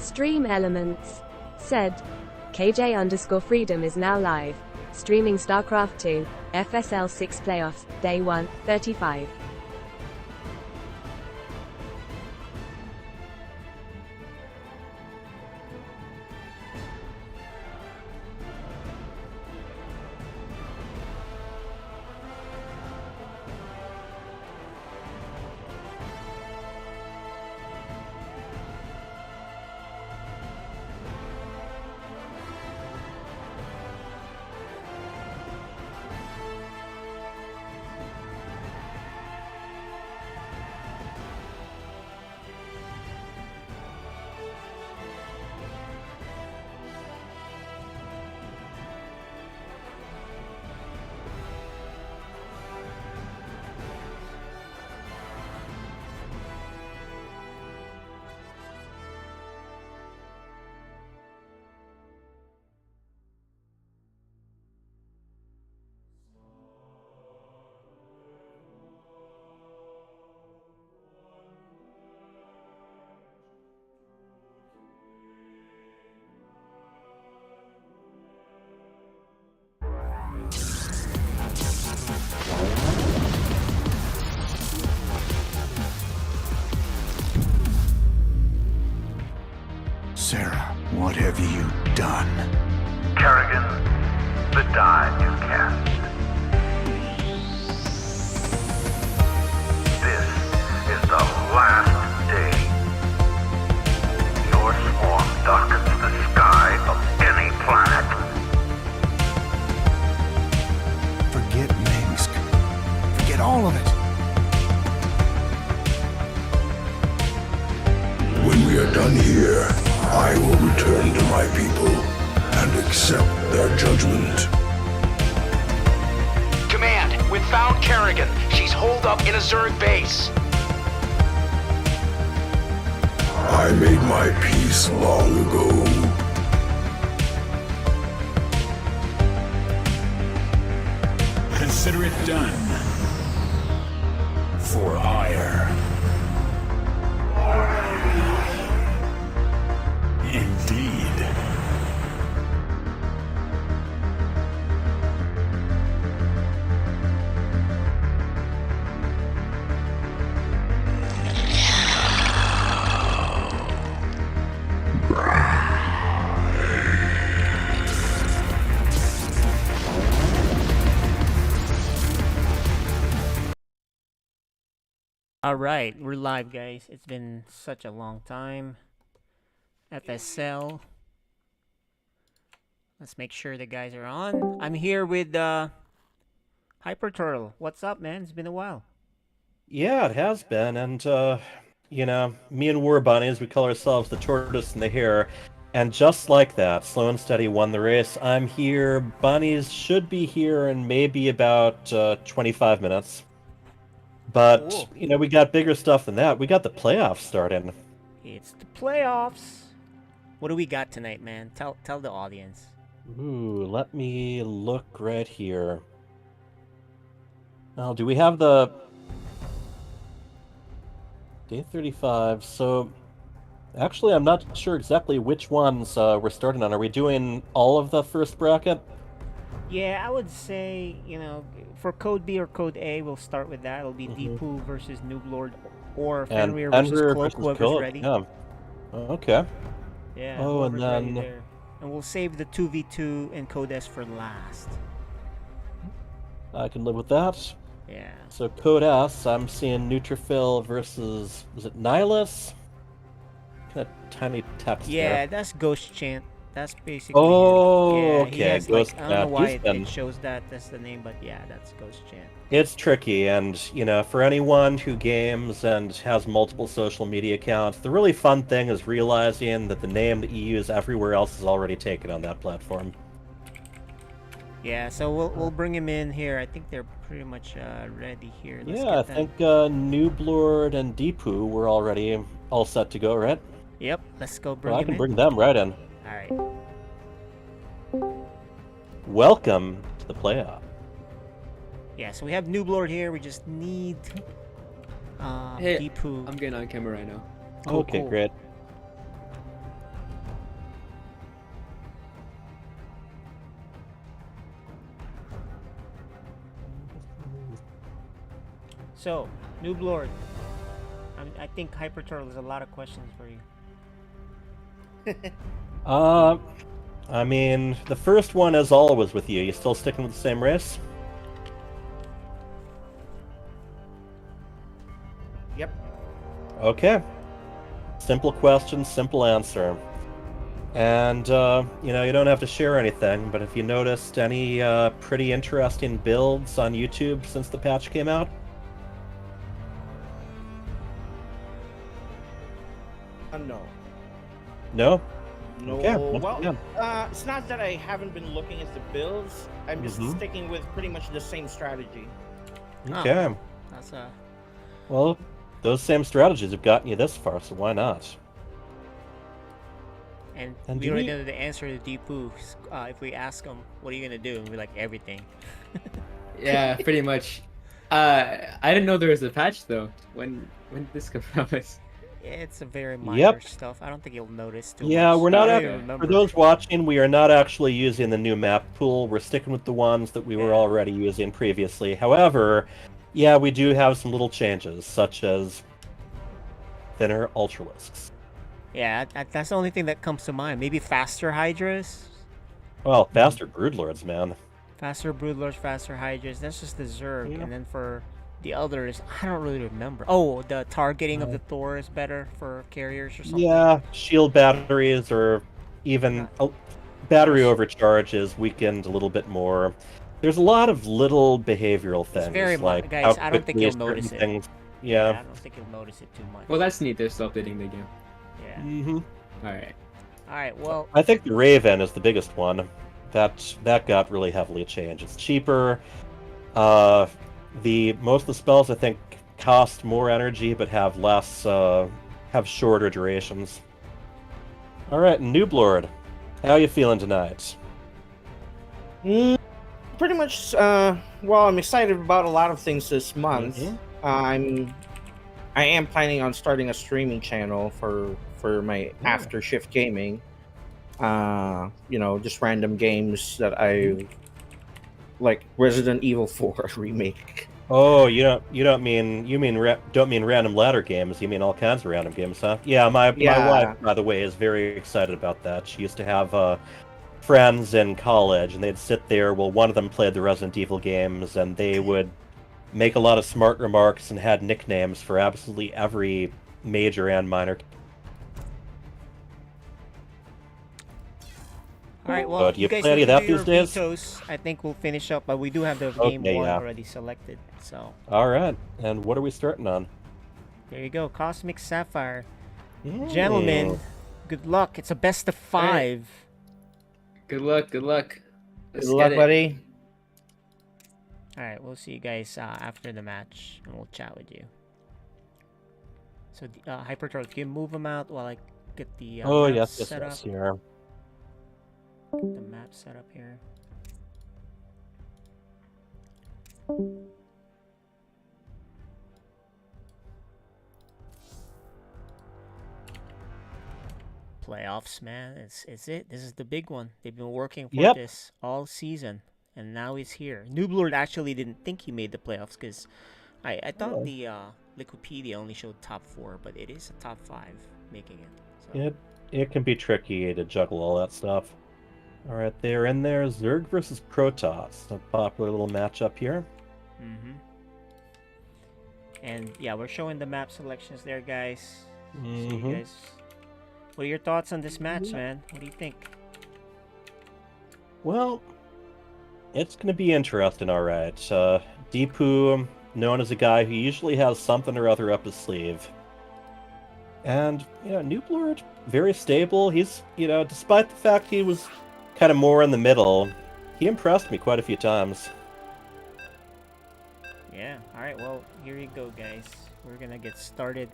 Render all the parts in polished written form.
Stream Elements said, KJ_Freedom is now live, streaming StarCraft 2, FSL 6 playoffs, day 1, 35. Sarah, what have you done? Kerrigan, the die is cast. This is the last day. Your swarm darkens the sky of any planet. Forget Minsk. Forget all of it. When we are done here, I will return to my people and accept their judgment. Command, we've found Kerrigan. She's holed up in a Zerg base. I made my peace long ago. Consider it done. For ire. Indeed. Alright, we're live, guys. It's been such a long time. FSL. Let's make sure the guys are on. I'm here with Hyper Turtle. What's up, man? It's been a while. Yeah, it has been, and you know, me and War Bunnies, we call ourselves the tortoise and the hare, and just like that, Slow and Steady won the race. I'm here, Bunnies should be here in maybe about 25 minutes. But, Cool. you know, we got bigger stuff than that. We got the playoffs starting. It's the playoffs. What do we got tonight, man? Tell the audience. Ooh, let me look right here. Now, do we have the... Day 35, so... Actually, I'm not sure exactly which ones we're starting on. Are we doing all of the first bracket? Yeah, I would say, you know, for Code B or Code A, we'll start with that. It'll be Deepu versus Noob Lord or And Fenrir versus Fenrir Cloak, versus whoever's Cloak, ready. yeah. Okay. Yeah, Oh, and whoever's ready then- there. And we'll save the 2v2 and Code S for last. I can live with that. Yeah. So Code S, I'm seeing Neutrophil versus, was it Nihilus? Kind of tiny text Yeah, there. that's Ghost Chant. That's basically him. Oh, Yeah, he okay, has, Ghost like, I don't know Chant. why He's been- it shows that's the name, but yeah, that's Ghost Chant. It's tricky, and, you know, for anyone who games and has multiple social media accounts, the really fun thing is realizing that the name that you use everywhere else is already taken on that platform. Yeah, so we'll bring him in here. I think they're pretty much ready here. Let's Yeah, I get them. think Nooblord and Deepu were already all set to go, right? Yep, let's go bring Well, I him can in. bring them right in. All right. Welcome to the playoff. Yeah, so we have Noob Lord here. We just need Hey, Deepu. I'm getting on camera right now. Cool, Okay, cool. great. So, Noob Lord. I think Hyper Turtle has a lot of questions for you. I mean, the first one, as always, with you. You still sticking with the same race? Yep. Okay. Simple question, simple answer. And, you know, you don't have to share anything, but have you noticed any pretty interesting builds on YouTube since the patch came out? No. No? No. Okay, once Well, again. it's not that I haven't been looking at the builds. I'm just sticking with pretty much the same strategy. Okay. That's Well, those same strategies have gotten you this far, so why not? And And we do already we- know the answer to Deepu. If we ask him, what are you gonna do? And we're like, everything. Yeah, pretty much. I didn't know there was a patch though. When did this come out? It's a very minor Yep. stuff. I don't think you'll notice too Yeah, much. we're I not. don't even For remember. those watching, we are not actually using the new map pool. We're sticking with the ones that we were Yeah. already using previously. However, yeah, we do have some little changes, such as thinner ultralisks. Yeah, that's the only thing that comes to mind. Maybe faster Hydras, Well, faster broodlords, man. faster Broodlords, faster Hydras. That's just the Zerg. Yeah. And then for the others, I don't really remember. Oh, the targeting of the Thor is better for carriers or something. Yeah, shield batteries or even battery overcharge is weakened a little bit more. There's a lot of little behavioral things. very like guys, how I don't think quickly you'll certain notice it. things- I Yeah. don't think you'll notice it too much. Well, that's neat. They're still updating the game. Yeah. Mhm. All right. All right. Well, I think the Raven is the biggest one. That got really heavily changed. It's cheaper. The most of the spells I think cost more energy but have less have shorter durations. All right, Noob Lord, how you feeling tonight? Pretty much. Well, I'm excited about a lot of things this month. Mhm. I am planning on starting a streaming channel for my after shift gaming. You know, just random games that I like. Resident Evil 4 remake. Oh, you don't mean random ladder games. You mean all kinds of random games, huh? Yeah, my wife, by the way, is very excited about that. She used to have friends in college, and they'd sit there. Well, one of them played the Resident Evil games, and they would make a lot of smart remarks and had nicknames for absolutely every major and minor. all right. Well, do you guys play any need of to that do these your days? vetoes. I think we'll finish up, but we do have the Okay, game one yeah. already selected. So All right, and what are we starting on? there you go, Cosmic Sapphire. Mm. Gentlemen, good luck. It's a best of 5. Good luck. Good luck. Good Let's luck, get it. buddy. All right, we'll see you guys after the match, and we'll chat with you. So, Hyper Turtle, can you move them out while I get the Oh map yes, set up? here. Get the map set up here. Playoffs, man. It's it. This is the big one. They've been working for Yep. this all season, and now he's here. Noob Lord actually didn't think he made the playoffs because I thought the Liquipedia only showed top 4, but it is a top 5 making it. So. It can be tricky to juggle all that stuff. All right, they're in there. Zerg versus Protoss, a popular little matchup here. Mm-hmm. And yeah, we're showing the map selections there, guys. So you Mhm. guys, what are your thoughts on this match, man? What do you think? Well, it's going to be interesting, all right. Deepu, known as a guy who usually has something or other up his sleeve. And, Noob Lord, very stable. He's, despite the fact he was kind of more in the middle, he impressed me quite a few times. Yeah, alright, well, here you go, guys. We're gonna get started.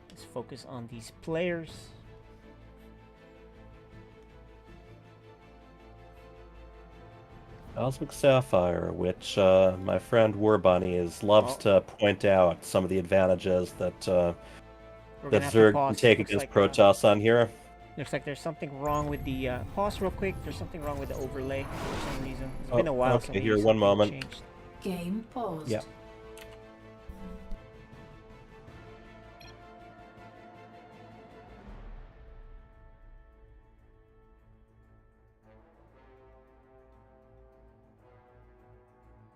Let's focus on these players. Cosmic Sapphire, which my friend Warbunny loves to point out some of the advantages that We're that gonna have to Zerg can pause. take Looks against like, Protoss on here. Looks like there's something wrong with the pause real quick. There's something wrong with the overlay for some reason. It's Oh, been a while okay, since we here, used one something moment. changed. Game paused. Yeah.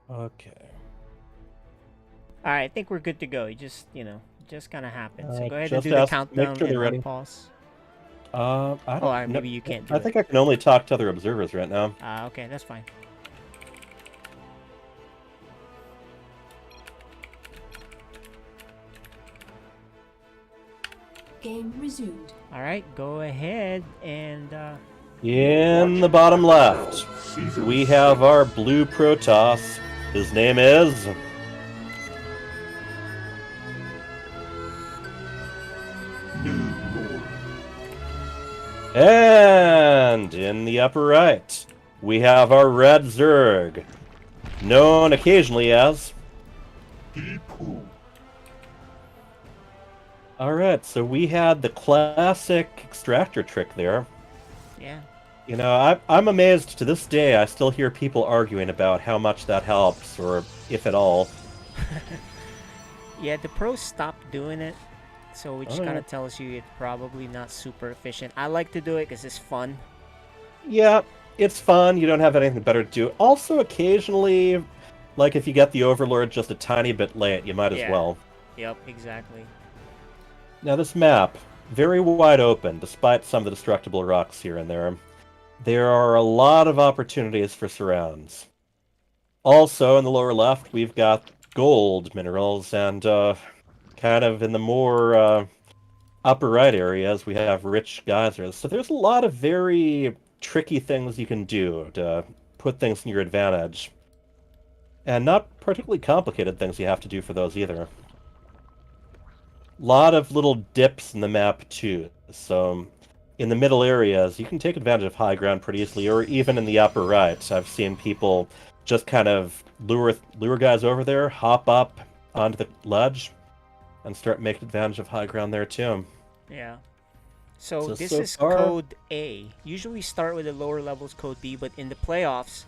Okay. All right, I think we're good to go. It just, just kind of happened. So go ahead and Just do the make countdown sure they're and ready. unpause. I Oh, don't all right, know. maybe you can't do I it. think I can only talk to other observers right now. Okay, that's fine. Game resumed. All right, go ahead and In the bottom left, we have our blue Protoss. His name is... And in the upper right, we have our red Zerg, known occasionally as... Alright, so we had the classic extractor trick there. yeah. You know, I'm amazed to this day I still hear people arguing about how much that helps, or if at all. Yeah, the pros stopped doing it, so which Oh, kind yeah. of tells you it's probably not super efficient. I like to do it because it's fun. Yeah, it's fun, you don't have anything better to do. Also, occasionally, like if you get the Overlord just a tiny bit late, you might as Yeah. well. Yep, exactly. Now this map, very wide open, despite some of the destructible rocks here and there. There are a lot of opportunities for surrounds. Also, in the lower left, we've got gold minerals, and kind of in the more upper right areas, we have rich geysers. So there's a lot of very tricky things you can do to put things in your advantage. And not particularly complicated things you have to do for those either. Lot of little dips in the map too. So in the middle areas, you can take advantage of high ground pretty easily, or even in the upper right. I've seen people just kind of lure guys over there, hop up onto the ledge, and start making advantage of high ground there too. Yeah. So So this is far- code A. Usually start with the lower levels code B, but in the playoffs,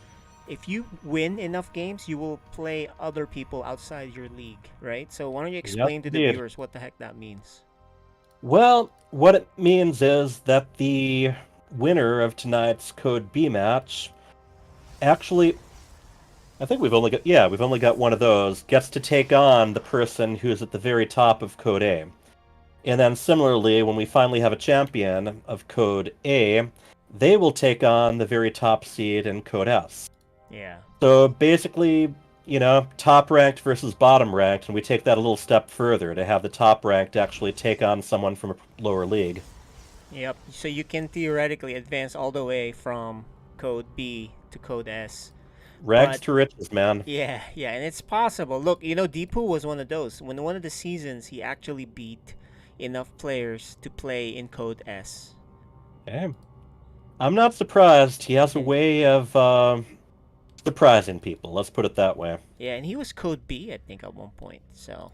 if you win enough games, you will play other people outside your league, right? So why don't you explain to the indeed. viewers what the heck that means? Well, what it means is that the winner of tonight's Code B match actually, I think we've only got one of those, gets to take on the person who's at the very top of Code A. And then similarly, when we finally have a champion of Code A, they will take on the very top seed in Code S. Yeah. So basically, top ranked versus bottom ranked, and we take that a little step further to have the top ranked actually take on someone from a lower league. Yep. So you can theoretically advance all the way from code B to code S. Rags But- to riches, man. Yeah, and it's possible. Look, Deepu was one of those. When one of the seasons, he actually beat enough players to play in code S. Okay. I'm not surprised. He has a way of surprising people. Let's put it that way. Yeah, and he was code B, I think, at one point. So,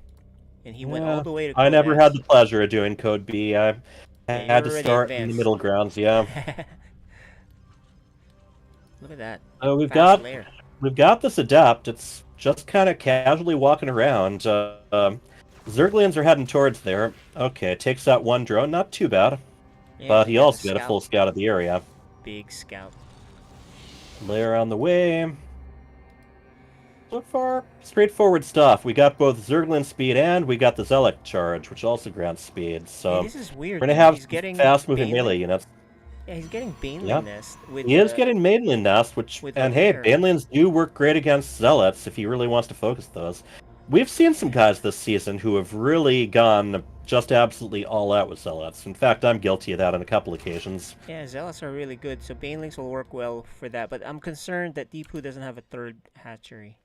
and he went all Yeah. the way to code I never S. had the pleasure of doing Code B. I had to you're already start in the advanced. middle grounds. Yeah. Look at that. So we've Fast got layer. this adept. It's just kind of casually walking around. Zerglians are heading towards there. Okay, takes out one drone. Not too bad. Yeah, But he got also the got a full scout of the area. Big scout. Layer on the way. So far, straightforward stuff. We got both Zerglin speed and we got the Zealot charge, which also grants speed. So Hey, this is weird. we're gonna dude. have He's getting fast-moving Baneling- melee units. Yeah, he's getting Baneling Yep. Nest. With He is the- getting Mainland Nest, with and the hey, lair. Banelings do work great against Zealots if he really wants to focus those. We've seen some guys this season who have really gone just absolutely all out with Zealots. In fact, I'm guilty of that on a couple occasions. Yeah, Zealots are really good, so Banelings will work well for that. But I'm concerned that Deepu doesn't have a third hatchery.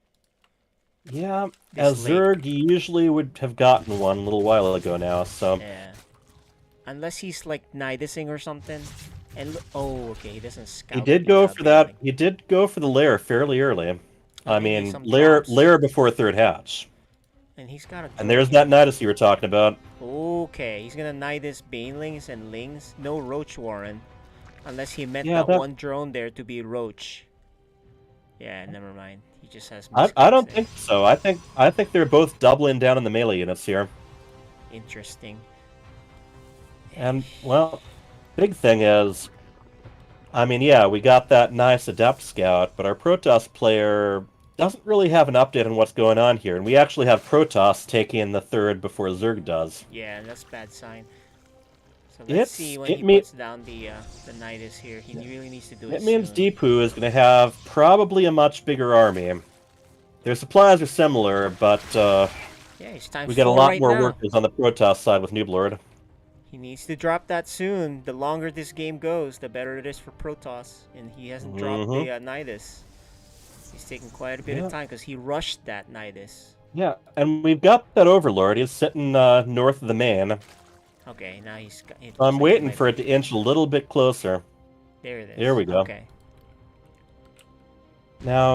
Yeah, This as late. Zerg, you usually would have gotten one a little while ago now, so... Yeah. Unless he's like Nidusing or something. And oh, okay, he doesn't scout. He did without go for that. Baneling. He did go for the lair fairly early. I maybe mean, some lair drops. before third hatch. And he's got a. And there's that Nidus you were talking about. Okay, he's gonna Nidus Banelings and Lings. No Roach Warren, unless he meant Yeah, that that- one drone there to be Roach. Yeah, never mind. He just has. I don't misclicks there. think so. I think they're both doubling down on the melee units here. Interesting. And well, big thing is, I mean, yeah, we got that nice Adept Scout, but our Protoss player doesn't really have an update on what's going on here, and we actually have Protoss taking the third before Zerg does. Yeah, that's a bad sign. So let's see when he mean- puts down the Nidus here. He really needs to do it It means soon. Deepu is going to have probably a much bigger army. Their supplies are similar, but Yeah, it's time. we get a lot right more now. workers on the Protoss side with Nooblord. He needs to drop that soon. The longer this game goes, the better it is for Protoss. And he hasn't dropped the Nidus. He's taking quite a bit of time because he rushed that Nidus. Yeah, and we've got that Overlord. He's sitting north of the main. Okay, now he's. I'm waiting for it to inch a little bit closer. There it is. There we go. Okay. Now,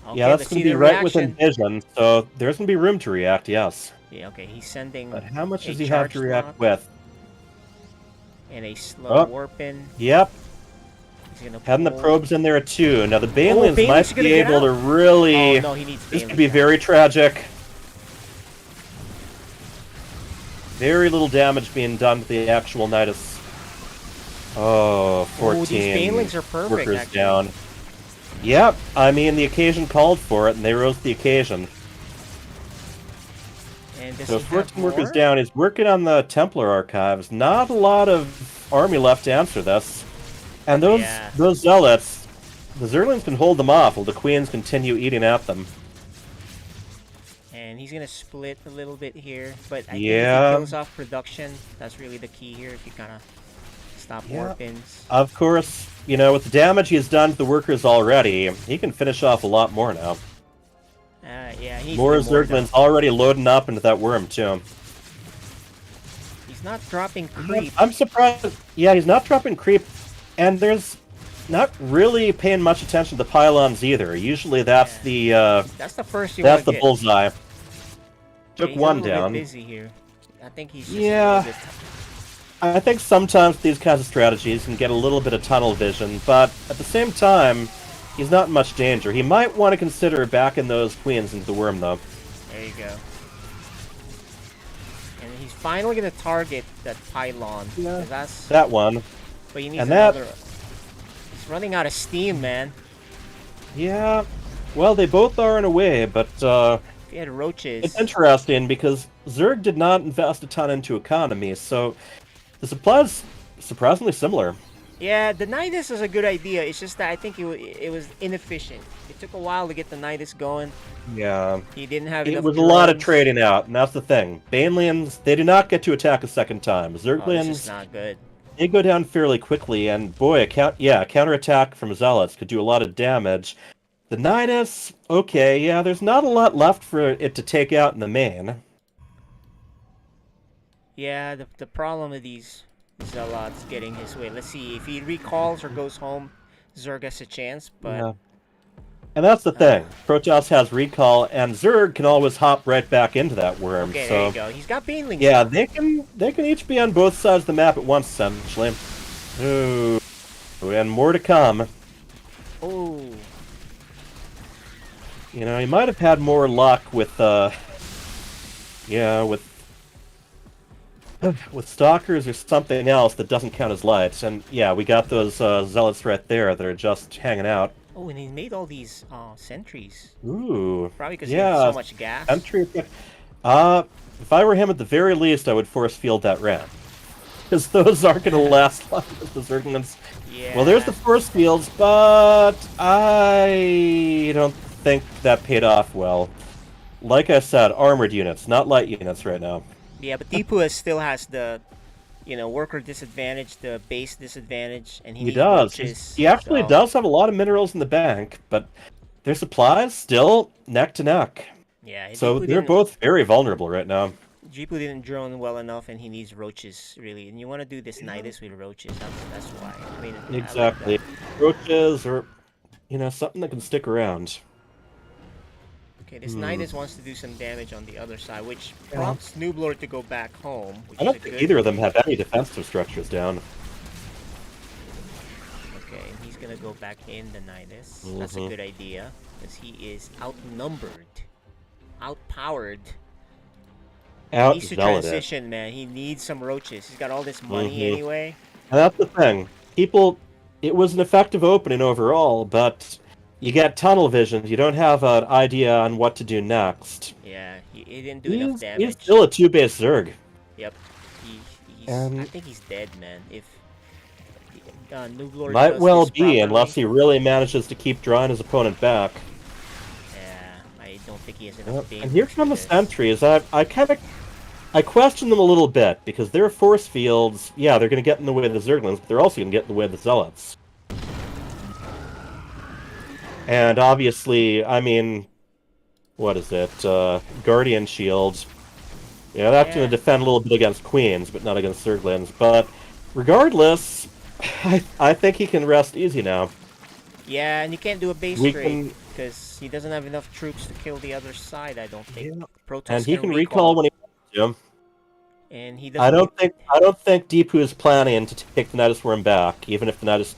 Okay, yeah, that's let's going see to be the right within reaction. vision, so there's going to be room to react, yes. Yeah, okay, he's sending. But how much a does he have to charge react lock with? And a slow Oh. warping. Yep, He's gonna having the pull. probes in there too. Now the Banelings Banelings might gonna be get able to out. really... Oh, no, he needs This Banelings could be out. very tragic. Very little damage being done to the actual Nidus. Oh, 14 these Banelings are perfect, workers actually. down. Yep, I mean, the occasion called for it, and they rose to the occasion. And does So he have 14 workers more? down. He's working on the Templar archives. Not a lot of army left to answer this. And those zealots, the Zerlings can hold them off while the Queens continue eating at them. And he's gonna split a little bit here, but I think if Yeah. he kills off production, that's really the key here. If you kind of stop warpins. Of course, you know, with the damage he's done to the workers already, he can finish off a lot more now. Yeah, he's More Zerglings already loading up into that worm, too. He's not dropping creep. I'm surprised. Yeah, he's not dropping creep, and there's not really paying much attention to the pylons either. Usually that's That's the first you that's the want to get. bullseye. Took He's a one little bit down. busy here. I think he's just Yeah. a little bit I think sometimes these kinds of strategies can get a little bit of tunnel vision, but at the same time, he's not in much danger. He might want to consider backing those queens into the worm, though. There you go. And he's finally gonna target that pylon. Yeah. That's That one. But he needs And that- another. He's running out of steam, man. Yeah. Well, they both are in a way, but If he had roaches. it's interesting because Zerg did not invest a ton into economy, so the supplies surprisingly similar. Yeah, the Nidus is a good idea. It's just that I think it was inefficient. It took a while to get the Nidus going. Yeah. He didn't have It enough was a lot of drones. trading out, and that's the thing. Banelians, they do not get to attack a second time. Oh, this Zerglians, is not good. they go down fairly quickly, and boy, a counterattack from Zealots could do a lot of damage. The Nidus, okay, yeah, there's not a lot left for it to take out in the main. Yeah, the problem with these Zealots getting his way. Let's see, if he recalls or goes home, Zerg has a chance, but... Yeah. And that's the thing. Protoss has recall, and Zerg can always hop right back into that worm. Okay, so... there you go. He's got Banelings. Yeah, they can each be on both sides of the map at once, essentially. Ooh, and more to come. Oh. You know, he might have had more luck with, with stalkers or something else that doesn't count as lights. And yeah, we got those zealots right there that are just hanging out. Oh, and he made all these sentries. Ooh, Probably because he has yeah, so much gas. sentry. If I were him, at the very least, I would force field that ramp. Because those aren't going to last long as the Zerglings. Yeah. Well, there's the force fields, but I don't think that paid off well. Like I said, armored units, not light units right now. Yeah, but Deepu still has the, worker disadvantage, the base disadvantage, and he needs does. roaches, He actually so- does have a lot of minerals in the bank, but their supplies still neck to neck. Yeah, So Deepu they're didn't- both very vulnerable right now. Deepu didn't drone well enough, and he needs roaches, really. And you want to do this Nidus with roaches, that's why. I mean, I like Exactly. that. Roaches or, something that can stick around. Okay, this Nidus wants to do some damage on the other side, which prompts Nooblord to go back home. Which I don't is a think good either of them thing. have any defensive structures down. Okay, he's gonna go back in the Nidus. That's a good idea, because he is outnumbered, outpowered. He needs to transition, man. He needs some roaches. He's got all this money anyway. And that's the thing. It was an effective opening overall, but you get tunnel vision. You don't have an idea on what to do next. Yeah, he didn't do enough damage. He's still a 2-base Zerg. Yep. I think he's dead, man. If Nublord might does well this be, properly, unless he really manages to keep drawing his opponent back. Yeah, I don't think he has enough damage. And here come the sentries. I question them a little bit, because their force fields, yeah, they're going to get in the way of the Zerglings, but they're also going to get in the way of the Zealots. And obviously, I mean, what is it? Guardian Shield. Yeah, that's going to defend a little bit against Queens, but not against Zerglings. But regardless, I think he can rest easy now. Yeah, and you can't do a base trade, because he doesn't have enough troops to kill the other side, I don't think. Yeah. Protoss And he can recall when he wants to. And he doesn't. I don't think Deepu is planning to take the Nidus Worm back, even if the Nidus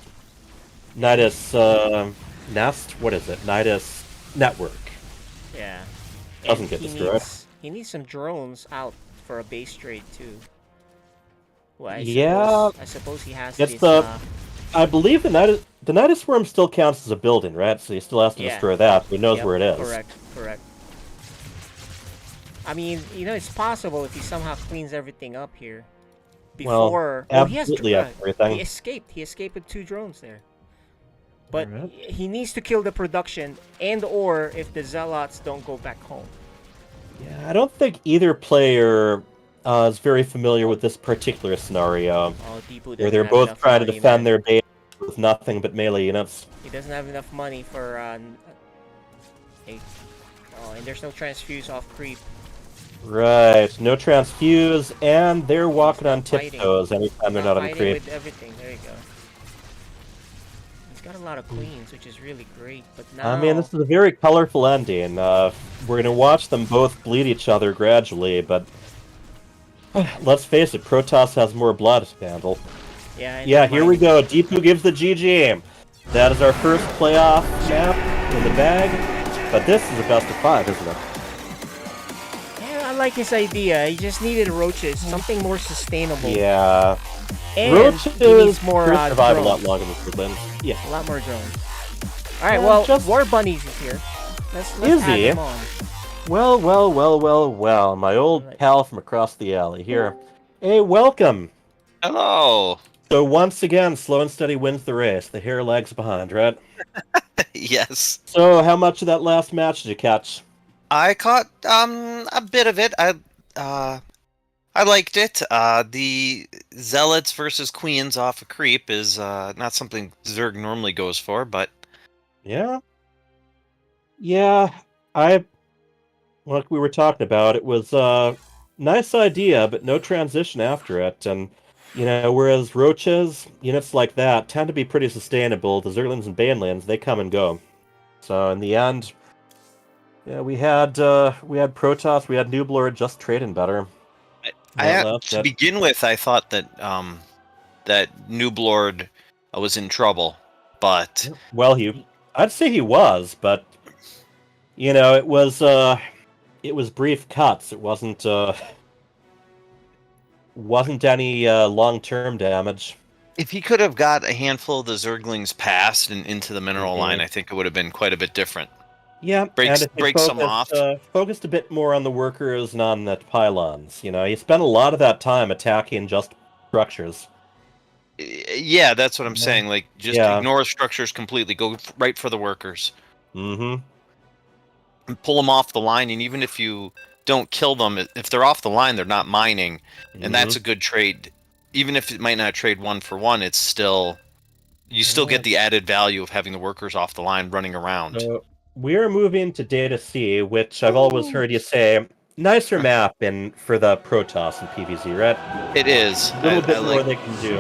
Nest, what is it? Nidus Network. Yeah. Doesn't get destroyed. He needs some drones out for a base trade too. Well, I suppose he has it's this. I believe the Nidus Worm still counts as a building, right? So he still has to destroy that. He knows where it is. Correct. I mean, it's possible if he somehow cleans everything up here. Before, absolutely everything. He escaped with 2 drones there. But he needs to kill the production, and/or if the Zealots don't go back home. Yeah, I don't think either player is very familiar with this particular scenario, where they're both trying to defend their base with nothing but melee units. He doesn't have enough money for and there's no transfuse off creep. Right, no transfuse, and they're walking on tiptoes anytime they're not on creep. With everything. There you go. He's got a lot of queens, which is really great. But now, I mean, this is a very colorful ending. We're gonna watch them both bleed each other gradually, but let's face it, Protoss has more blood to handle. Yeah, here we go. Deepu gives the GG. That is our first playoff map in the bag, but this is a best of 5, isn't it? I like his idea. He just needed roaches, something more sustainable. Yeah. And roaches he needs more survive drones. a lot longer than Woodland. Yeah. A lot more drones. Alright, well, War Bunnies is here. Let's add him on. Well. My old pal from across the alley here. Hey, welcome. Hello. So once again, Slow and Steady wins the race. The hair lags behind, right? Yes. So how much of that last match did you catch? I caught a bit of it. I liked it. The Zealots versus Queens off a creep is not something Zerg normally goes for, but yeah, like we were talking about, it was a nice idea, but no transition after it. And whereas roaches, units like that, tend to be pretty sustainable. The Zerglings and Banelands, they come and go. So in the end, yeah, we had Protoss, we had Nublord just trading better. To begin with, I thought that that Nublord was in trouble, but I'd say he was, but it was brief cuts. It wasn't any long-term damage. If he could have got a handful of the Zerglings past and into the mineral line, I think it would have been quite a bit different. Yeah, breaks them off. Focused a bit more on the workers and on the pylons. He spent a lot of that time attacking just structures. Yeah, that's what I'm saying. Like, just ignore structures completely. Go right for the workers. Mm-hmm. And pull them off the line, and even if you don't kill them, if they're off the line, they're not mining, and that's a good trade. Even if it might not trade 1-for-1, it's still... You still get the added value of having the workers off the line running around. We are moving to Data C, which I've always heard you say, nicer map for the Protoss and PvZ, right? It is. A little bit more they can do.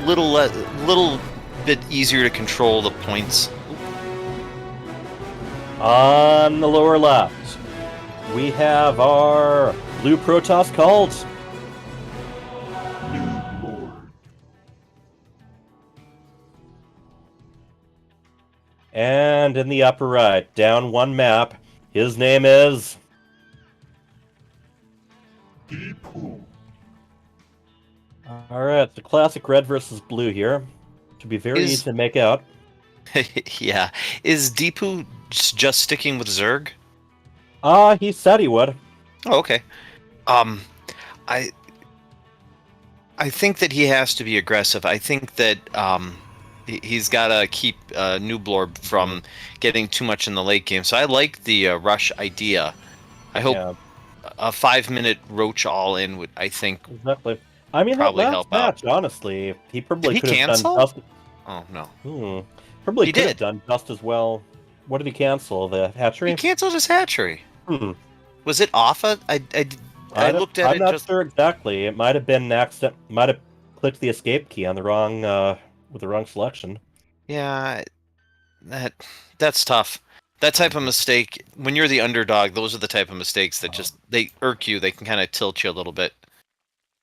Little bit easier to control the points. On the lower left, we have our blue Protoss called And in the upper right, down one map, his name is... Alright, the classic red versus blue here. Should be very easy to make out. Yeah. Is Deepu just sticking with Zerg? He said he would. Oh, okay. I think that he has to be aggressive. I think that he's got to keep Nooblorb from getting too much in the late game. So I like the rush idea. I hope a 5-minute roach all in would, I think, exactly. I mean, probably that last help match, out. honestly, he probably Did could he have cancel? done just... Oh no. Probably He could did. have done just as well. What did he cancel? The hatchery? He canceled his hatchery. Hmm. Was it off? I looked at I'm it. not just sure exactly. It might have been an accident. Might have clicked the escape key on the wrong with the wrong selection. Yeah, that's tough. That type of mistake, when you're the underdog, those are the type of mistakes that just they irk you. They can kind of tilt you a little bit.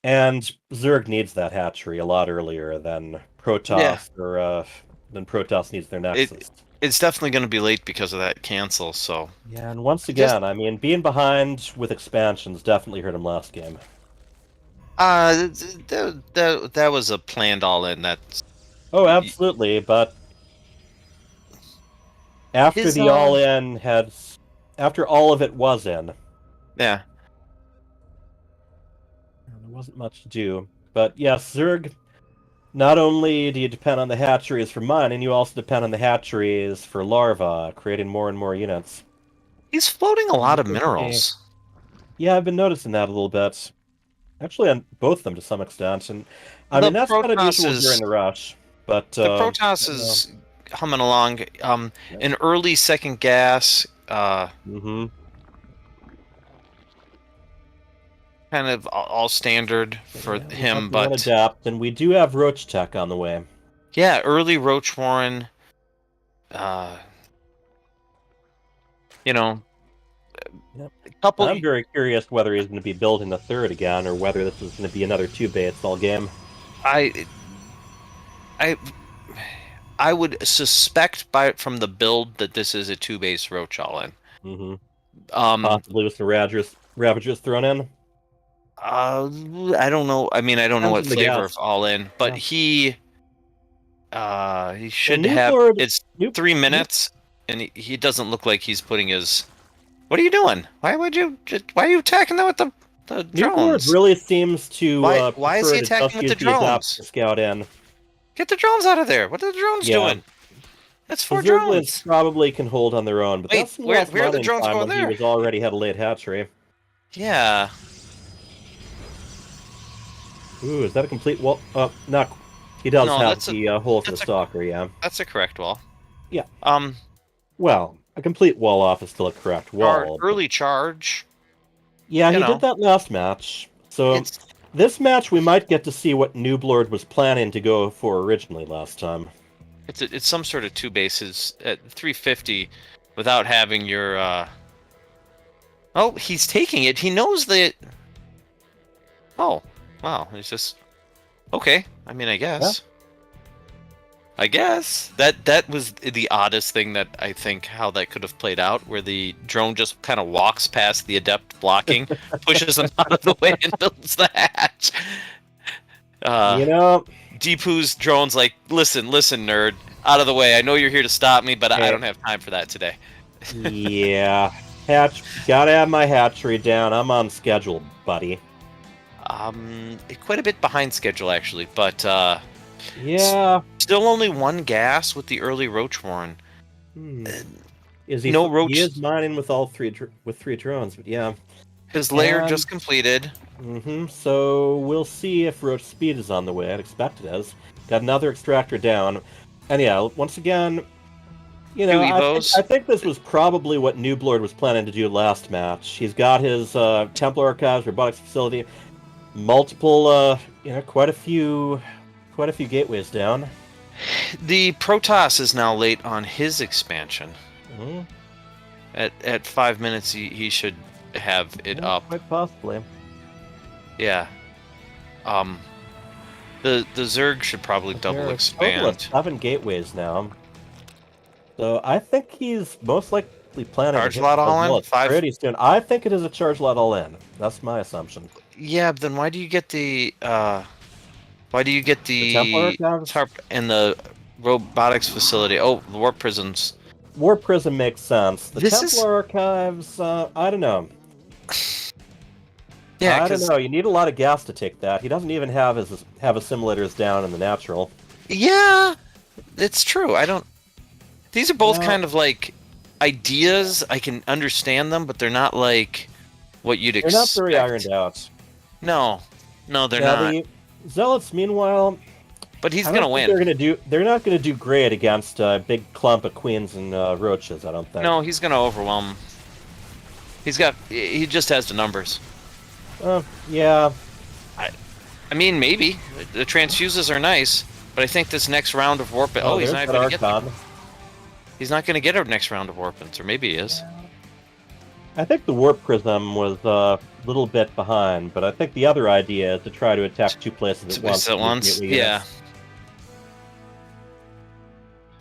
And Zerg needs that hatchery a lot earlier than Protoss or than Protoss needs their Nexus. It's definitely going to be late because of that cancel. So yeah, and once again, I mean, being behind with expansions definitely hurt him last game. That was a planned all in. That's absolutely, but after the all in had, after all of it was in, yeah, there wasn't much to do. But yes, Zerg. Not only do you depend on the hatcheries for mining, you also depend on the hatcheries for larvae, creating more and more units. He's floating a lot of minerals. Yeah, I've been noticing that a little bit. Actually, on both of them to some extent. And I mean, that's kind of usual during the rush. But the Protoss is humming along. An early second gas. Kind of all standard for him, but adapt, and we do have Roach Tech on the way. Yeah, early Roach Warren. You know, I'm very curious whether he's going to be building the third again, or whether this is going to be another 2-base all game. I would suspect from the build that this is a 2-base Roach all in. Possibly with some Ravagers thrown in. I don't know. I mean, I don't know what flavor of all in, but he should have. It's 3 minutes, and he doesn't look like he's putting his. What are you doing? Why are you attacking them with the drones? Really seems to. Why is he attacking with the drones? Scout in. Get the drones out of there! What are the drones doing? That's 4 drones. Probably can hold on their own, but wait, that's where are the drones going there? He was already had a late hatchery. Yeah. Ooh, is that a complete wall? Not. He does have the hole for the stalker, yeah. That's a correct wall. Yeah. Well, a complete wall off is still a correct wall. Early charge. Yeah, he did that last match. So this match we might get to see what Nooblord was planning to go for originally last time. It's some sort of 2 bases at 350 without having your. Oh, he's taking it. He knows that. Oh. Wow, it's just okay. I mean, I guess. Yeah. I guess that was the oddest thing that I think how that could have played out, where the drone just kind of walks past the adept blocking, pushes him out of the way, and builds the hatch. Deepu's drone's like, listen, nerd, out of the way. I know you're here to stop me, but I don't have time for that today. Yeah, gotta have my hatchery down. I'm on schedule, buddy. Quite a bit behind schedule actually, but yeah, still only 1 gas with the early Roach Warren. Is he? No Roach. He is mining with all 3 drones, but yeah, his layer just completed. So we'll see if Roach Speed is on the way. I'd expect it is. Got another extractor down, and yeah, once again, I think this was probably what Nooblord was planning to do last match. He's got his Templar Archives robotics facility. Multiple, quite a few gateways down. The Protoss is now late on his expansion. At 5 minutes, he should have it up. Quite possibly. Yeah. The Zerg should probably double expand. 7 gateways now. So I think he's most likely planning Charge to hit lot all in? Zealots 5? pretty soon. I think it is a charge lot all in. That's my assumption. Yeah, but then why do you get the Templar Archives? tarp and the robotics facility? Oh, the warp prisons. War Prism makes sense. The This Templar Archives, I don't know. Yeah, I don't know. You need a lot of gas to take that. He doesn't even have assimilators down in the natural. Yeah, it's true. I don't. These are both No. kind of like ideas. I can understand them, but they're not like what you'd They're expect. not very ironed out. No, they're Yeah, not. the Zealots, meanwhile, But he's I don't gonna think win. They're not gonna do great against a big clump of queens and roaches. I don't think. No, he's gonna overwhelm. He just has the numbers. Yeah. I mean, maybe the transfuses are nice, but I think this next round of warp. Oh, he's there's not that gonna get. Archon. He's not gonna get a next round of warpins, or maybe he is. I think the Warp Prism was a little bit behind, but I think the other idea is to try to attack two places at once. Yeah.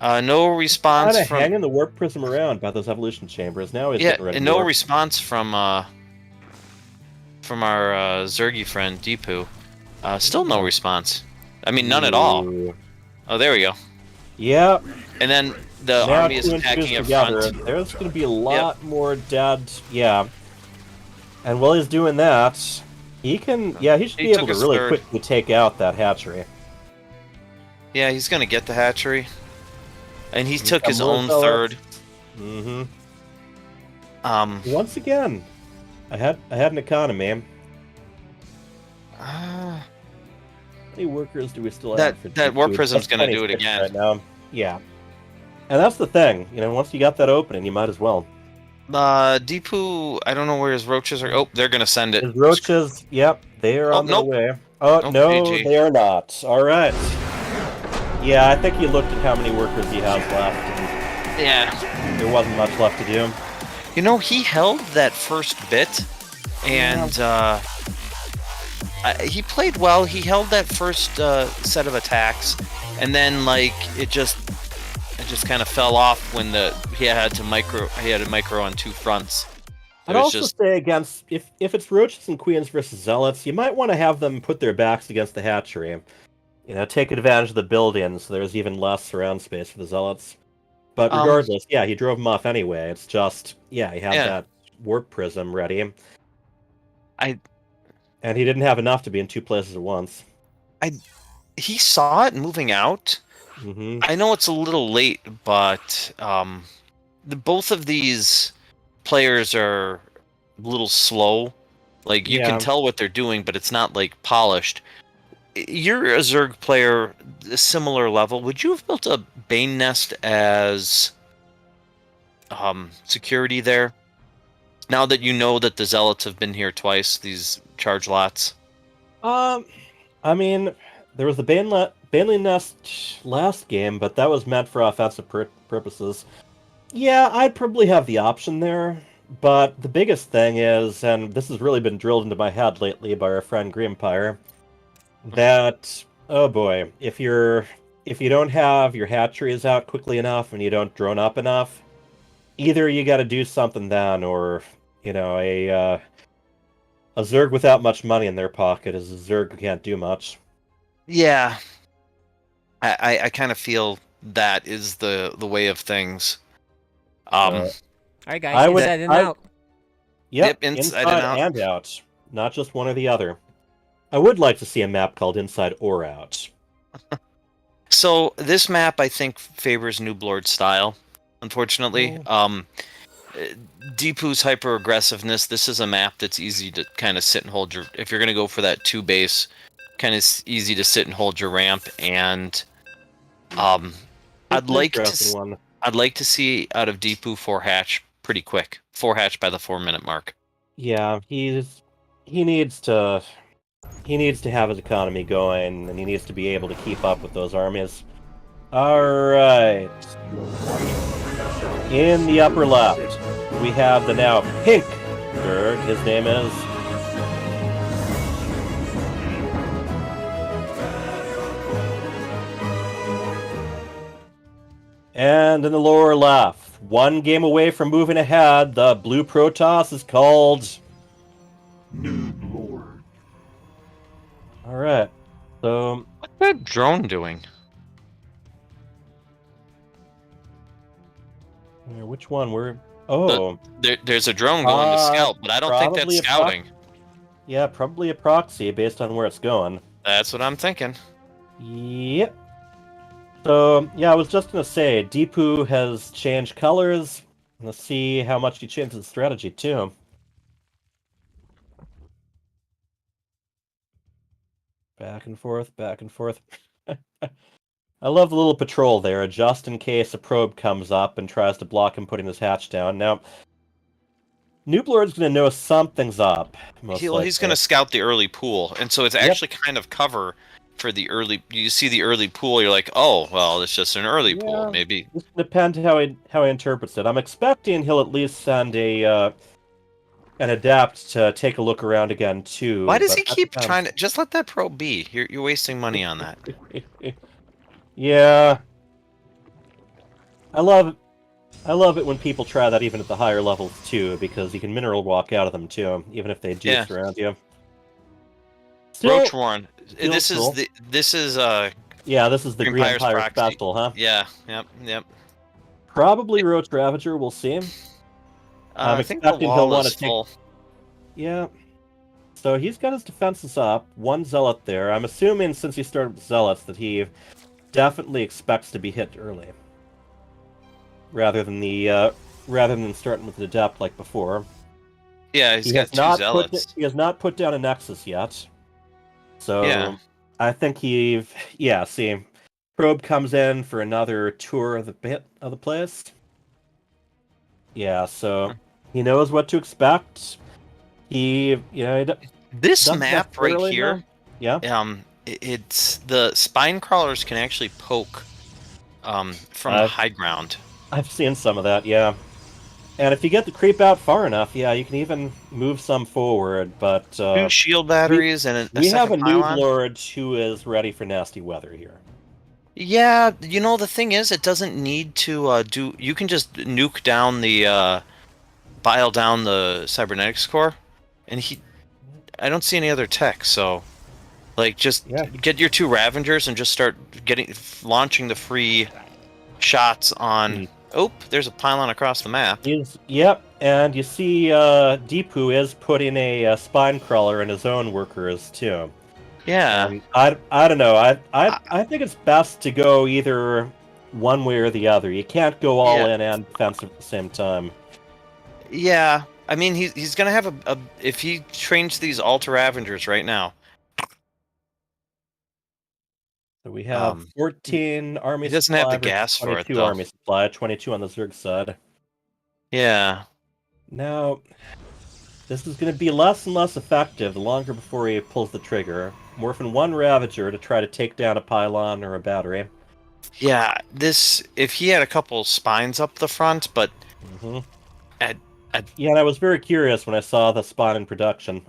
No response Kind of from. hanging the Warp Prism around by those evolution chambers. Now he's Yeah, getting ready and to no warp. response from our Zergy friend Deepu. Still no response. I mean, none at all. Ooh. Oh, there we go. Yeah. And then the Now army is two and two attacking up together. front. There's going to be a lot more dead. Yeah. And while he's doing that, he can. Yeah, he should He be able took to his really third. quickly take out that hatchery. Yeah, he's gonna get the hatchery. And he took got his more own zealots. third. Mm-hmm. Once again, I had an economy. How many workers do we still have? That War Deepu? Prism's That's gonna do it 26 again. right now. Yeah. And that's the thing. Once you got that opening, you might as well. Deepu, I don't know where his roaches are. Oh, they're gonna send it. His roaches, yep, they are on their nope. way. Oh, Nope, no, GG. they are not. All right. Yeah, I think he looked at how many workers he has left, and Yeah. there wasn't much left to do. He held that first bit, and he played well. He held that first set of attacks, and then it just kind of fell off when he had to micro on two fronts. It I'd was also say against if it's roaches and queens versus zealots, you might want to have them put their backs against the hatchery. Take advantage of the build-in so there's even less surround space for the zealots. But regardless, he drove them off anyway. It's just, he had that warp prism ready. And he didn't have enough to be in two places at once. He saw it moving out. Mm-hmm. I know it's a little late, but both of these players are a little slow. You can tell what they're doing, but it's not polished. You're a Zerg player, a similar level. Would you have built a Bane Nest as security there? Now that you know that the Zealots have been here twice, these charge lots. I mean, there was the Baneley Nest last game, but that was meant for offensive purposes. Yeah, I'd probably have the option there, but the biggest thing is, and this has really been drilled into my head lately by our friend Grimpire, that, oh boy, if you don't have your hatcheries out quickly enough and you don't drone up enough, either you got to do something then, or a Zerg without much money in their pocket is a Zerg who can't do much. Yeah, I kind of feel that is the way of things. All right, guys, inside and out. Yep, inside and out, not just one or the other. I would like to see a map called Inside or Out. So this map, I think, favors Noob Lord style. Unfortunately, Deepu's hyper aggressiveness. This is a map that's easy to kind of sit and hold your. If you're going to go for that 2 base, kind of easy to sit and hold your ramp. And I'd like to see out of Deepu 4 hatch pretty quick. 4 hatch by the 4-minute mark. Yeah, he needs to have his economy going, and he needs to be able to keep up with those armies. All right. In the upper left, we have the now pink Zerg. His name is. And in the lower left, one game away from moving ahead, the blue Protoss is called Noob Lord. All right. So What's that drone doing? which one? Oh, There's a drone going to scout, but I don't think that's scouting. Yeah, probably a proxy based on where it's going. That's what I'm thinking. Yep. So, yeah, I was just going to say, Deepu has changed colors. Let's see how much he changes his strategy, too. Back and forth, back and forth. I love the little patrol there, just in case a probe comes up and tries to block him putting his hatch down. Now, Noob Lord's going to know something's up. He's going to scout the early pool, and so it's actually kind of cover for the early. You see the early pool, you're like, oh, well, it's just an early pool, maybe. It depends how he interprets it. I'm expecting he'll at least send an adapt to take a look around again too. Why does he keep trying to just let that probe be? You're wasting money on that. Yeah, I love it when people try that even at the higher levels too, because you can mineral walk out of them too, even if they juice around you. Roach Warren. This is cool. this is yeah, this is the Green Empire special, huh? Yeah, yep. Probably Roach Ravager, we'll see. I'm I think the expecting wall he'll want is to take. full. Yeah. So he's got his defenses up. One zealot there. I'm assuming since he started with zealots that he definitely expects to be hit early, rather than starting with the adept like before. Yeah, he's got two zealots. He has not put down a nexus yet. So yeah. I think see, probe comes in for another tour of the place. Yeah, so he knows what to expect. This map right here. Yeah. It's the spine crawlers can actually poke from the high ground. I've seen some of that, yeah. And if you get the creep out far enough, yeah, you can even move some forward. But 2 shield batteries and we have a Noob Lord who is ready for nasty weather here. Yeah, the thing is, it doesn't need to do. You can just nuke down the bile down the cybernetics core, and I don't see any other tech. So, like, just get your 2 Ravengers and just start launching the free shots on. Oh, there's a pylon across the map. Yep, and you see Deepu is putting a spine crawler in his own workers too. Yeah. I don't know. I think it's best to go either one way or the other. You can't go all in and defensive at the same time. Yeah, I mean he's gonna have a if he trains these Alter Ravengers right now. So we have 14 army. He doesn't have the gas for it, 22 though. army supply, 22 on the Zerg side. Yeah. Now, this is going to be less and less effective the longer before he pulls the trigger. Morphing 1 Ravager to try to take down a pylon or a battery. Yeah, if he had a couple spines up the front, but yeah, and I was very curious when I saw the spawn in production.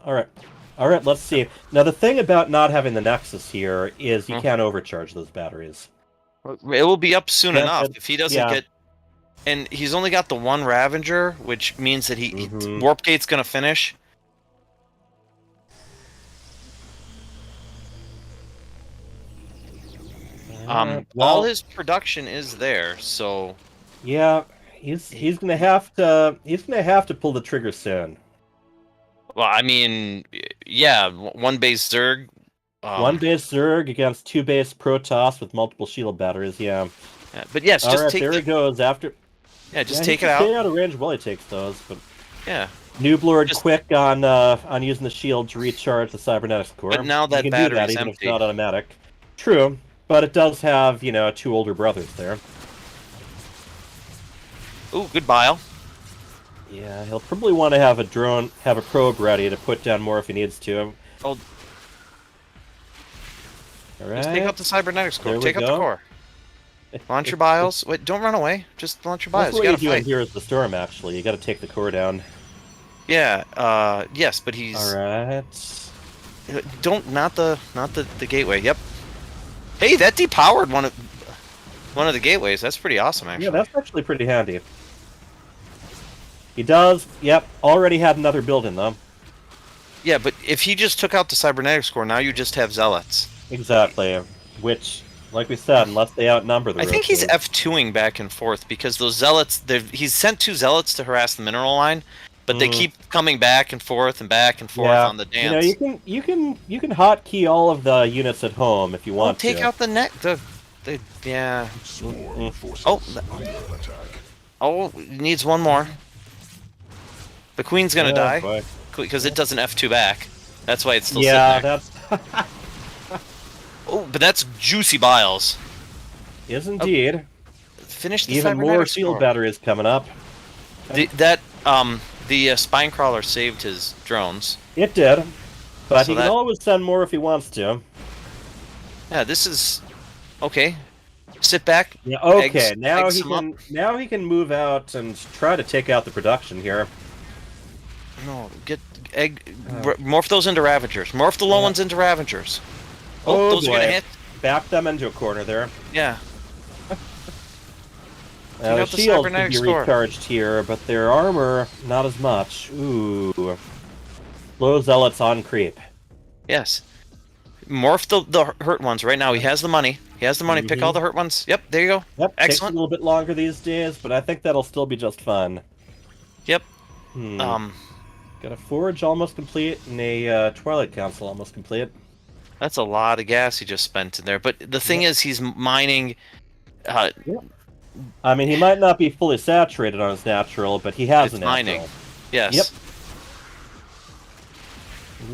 All right, let's see. Now, the thing about not having the Nexus here is you can't overcharge those batteries. It will be up soon enough if he doesn't get. And he's only got the 1 Ravager, which means that Warp Gate's gonna finish. All his production is there, so. Yeah, he's gonna have to pull the trigger soon. Well, I mean, yeah, 1 base Zerg. 1 base Zerg against 2 base Protoss with multiple shield batteries, yeah. But yes, just take there he goes after. Yeah, just take it out. Stay out of range while he takes those, but. Yeah. Noob Lord quick on using the shield to recharge the cybernetics core. But now that battery's even empty. If it's not automatic. True, but it does have 2 older brothers there. Ooh, good bile. Yeah, he'll probably want to have a probe ready to put down more if he needs to. Oh. All right. Just take out the cybernetics core. Take out go. the core. Launch your biles. Wait, don't run away. Just launch your biles. That's what you gotta you do fight. here is the storm. Actually, you got to take the core down. Yeah. Yes, but he's. All right. Not the gateway. Yep. Hey, that depowered one. one of the gateways. That's pretty awesome, actually. Yeah, that's actually pretty handy. He does, yep, already had another building, though. Yeah, but if he just took out the cybernetics core, now you just have zealots. Exactly, which, like we said, unless they outnumber the I think he's rotates. F2ing back and forth because those zealots, he's sent 2 zealots to harass the mineral line, but they keep coming back and forth on the dance. You know, you can hotkey all of the units at home if you want take to. out the net. Yeah. Oh, it needs one more. The queen's gonna die because it doesn't F2 back. That's why it's still sitting there. That's. Oh, but that's juicy biles. Is indeed. Finish the even more cybernetics shield core. batteries coming up. The spine crawler saved his drones. It did, but So he can always send more if he wants to. Yeah, this is okay. Sit back. Yeah. Okay. eggs now he him up. can. Now he can move out and try to take out the production here. No, morph those into Ravagers. Morph the low ones into Ravagers. Oh, those are gonna hit. Back them into a corner there. Yeah. The shields can be recharged here, but their armor, not as much. Ooh. Low zealots on creep. Yes. Morph the hurt ones right now. He has the money. Pick all the hurt ones. Yep, there you go. Yep, excellent. Takes a little bit longer these days, but I think that'll still be just fun. Yep. Got a forge almost complete and a Twilight Council almost complete. That's a lot of gas he just spent in there. But the thing is, he's mining. I mean, he might not be fully saturated on his natural, but he has a natural. Mining. Yes. Yep.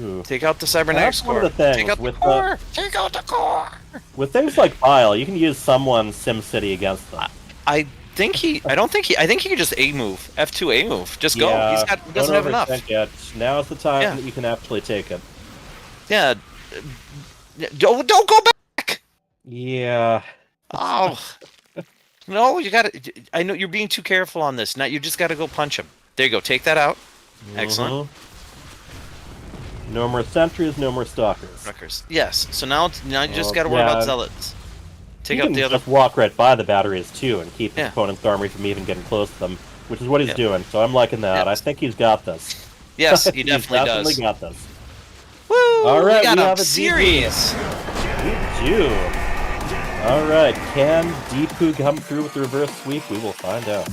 Ooh. Take out the cybernetics core. One of the things Take out with the core. Take out the core. With things like Bile, you can use someone's SimCity against them. I think he can just A move. F2 A move. Just go. Yeah, He doesn't have enough. Yet. Now's the time that you can actually take it. Yeah. Don't go back. Yeah. Oh. No, you gotta. I know you're being too careful on this. Now you just gotta go punch him. There you go. Take that out. Excellent. No more sentries. No more stalkers. Yes. So now you just gotta worry about zealots. Take out the other. Just walk right by the batteries too, and keep his opponent's army from even getting close to them, which is what he's doing. So I'm liking that. I think he's got this. Yes, he definitely does. Got this. Woo! All right, we got have a series. We do. All right, can Deepu come through with the reverse sweep? We will find out.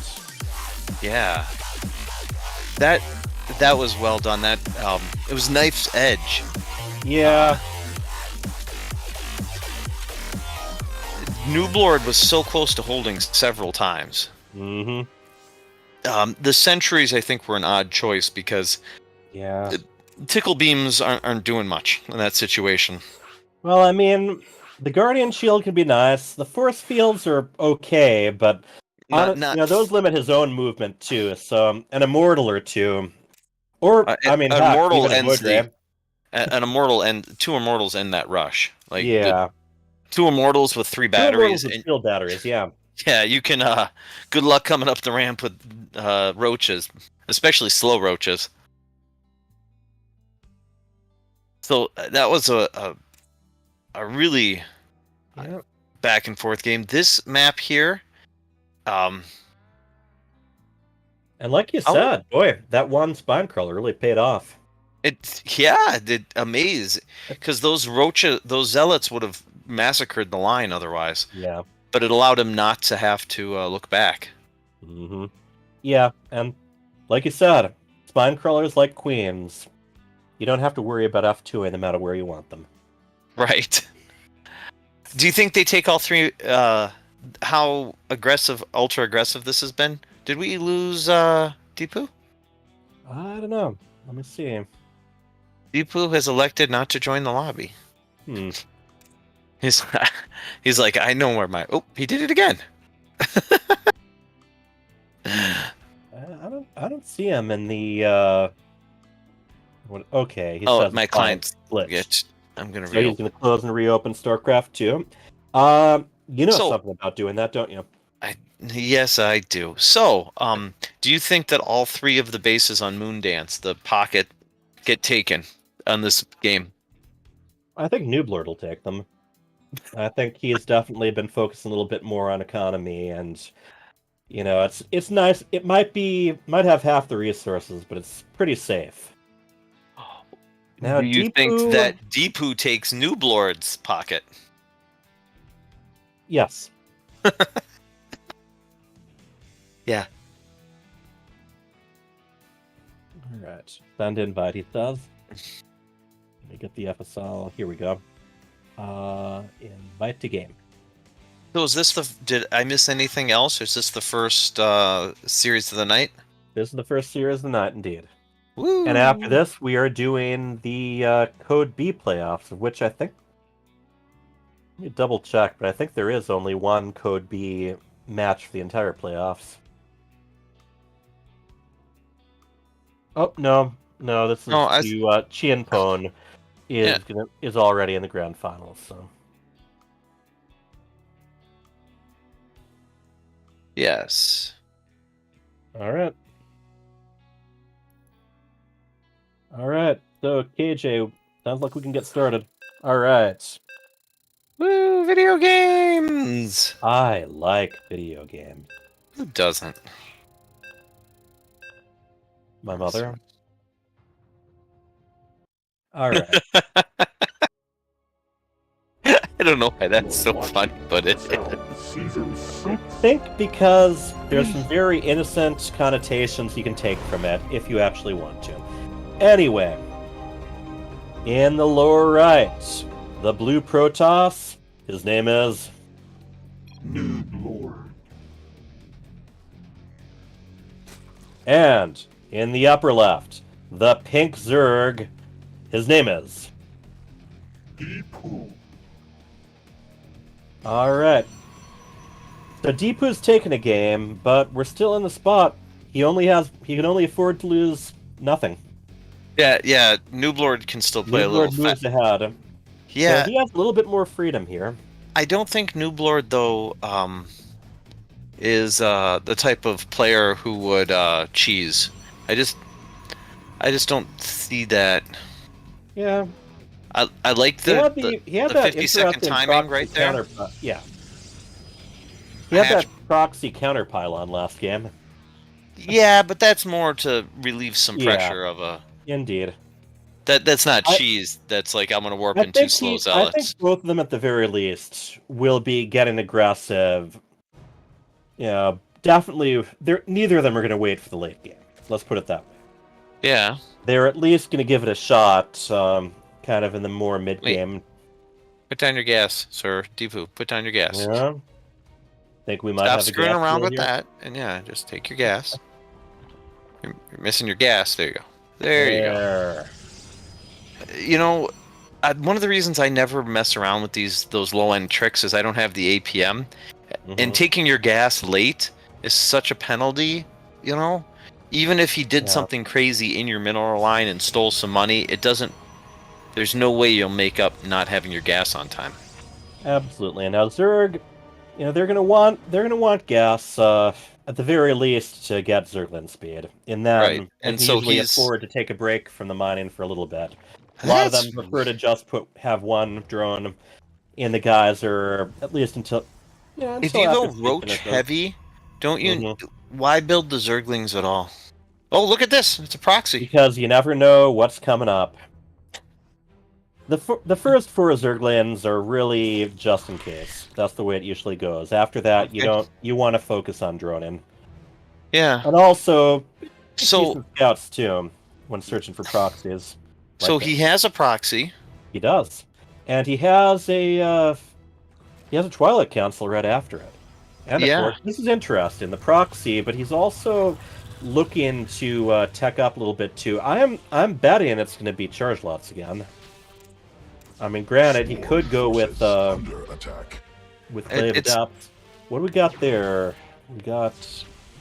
Yeah. That was well done. That it was knife's edge. Yeah. Nooblord was so close to holding several times. Mm-hmm. The sentries, I think, were an odd choice because tickle beams aren't doing much in that situation. Well, I mean, the Guardian Shield can be nice. The Force Fields are okay, but those limit his own movement too. So an Immortal or two, or I mean, an Immortal ends an Immortal and 2 Immortals end that rush. Like 2 Immortals with 3 batteries. 2 Immortals with shield batteries, yeah. Yeah, you can. Good luck coming up the ramp with roaches, especially slow roaches. So that was a really back and forth game. This map here, and like you said, boy, that one spine crawler really paid off. It did amaze because those zealots would have massacred the line otherwise. Yeah. But it allowed him not to have to look back. Mm-hmm. Yeah, and like you said, spine crawlers like queens. You don't have to worry about F2A no matter where you want them. Right. Do you think they take all 3? How aggressive, ultra aggressive this has been? Did we lose Deepu? I don't know. Let me see. Deepu has elected not to join the lobby. He's like, I know where my... Oh, he did it again. I don't see him in the... Okay. He says my client's glitched. I'm going to he's going to close and reopen StarCraft 2. You know something about doing that, don't you? Yes, I do. So, do you think that all 3 of the bases on Moondance, the pocket, get taken on this game? I think Nooblord will take them. I think he's definitely been focusing a little bit more on economy, and it's nice. It might have half the resources, but it's pretty safe. Now, Do you think Deepu, that Deepu takes Noob Lord's pocket? yes. Yeah. All right. Send invite, he says. Let me get the FSL. Here we go. Invite to game. So is this did I miss anything else? Or is this the first series of the night? This is the first series of the night, indeed. Woo! And after this, we are doing the Code B playoffs, of which I think... Let me double check, but I think there is only one Code B match for the entire playoffs. Oh, no. No, this is Chienpon is already in the grand finals, so... Yes. All right. All right. So, KJ, sounds like we can get started. All right. Woo! Video games. I like video games. Who doesn't? My mother. All right. I don't know why that's so funny, but it is. I think because there's some very innocent connotations you can take from it if you actually want to. Anyway, in the lower right, the blue Protoss, his name is Noob Lord. And in the upper left, the pink Zerg, his name is Deepu. Alright. So Deepu's taken a game, but we're still in the spot. He can only afford to lose nothing. Yeah, Noob Lord can still play Noob a Lord little moves ahead. Yeah. So he has a little bit more freedom here. I don't think Noob Lord, though, is the type of player who would cheese. I just don't see that. Yeah. I like the 50-second timing right there. Yeah. He had that proxy counter pylon last game. Yeah, but that's more to relieve some pressure of a... Indeed. That's not cheese. That's like, I'm going to warp in two slow zealots. I think both of them, at the very least, will be getting aggressive. Yeah, definitely. Neither of them are going to wait for the late game. Let's put it that way. Yeah. They're at least going to give it a shot, kind of in the more mid-game. Put down your gas, sir. Deepu, put down your gas. Yeah. Think we might Stop have a screwing gas around with here. that, and yeah, just take your gas. You're missing your gas. There you go. There you go. You know, one of the reasons I never mess around with those low-end tricks is I don't have the APM. And taking your gas late is such a penalty, you know? Even if he did something crazy in your mineral line and stole some money, there's no way you'll make up not having your gas on time. Absolutely. And now Zerg, they're gonna want gas at the very least to get Zerglin speed. In that, Right. And so usually he's afford to take a break from the mining for a little bit. A lot of them prefer to just have one drone in the geyser, at least until. Yeah, if you go roach heavy, don't you? Why build the Zerglings at all? Oh, look at this! It's a proxy. Because you never know what's coming up. The first 4 Zerglings are really just in case. That's the way it usually goes. After that, you want to focus on droning. Yeah. And also, scouts too when searching for proxies. So he has a proxy. He does, and he has a Twilight Council right after it. And of course, this is interesting, the proxy, but he's also looking to tech up a little bit too. I'm betting it's going to be charge lots again. I mean, granted, he could go with Glaive Adept. What do we got there? We got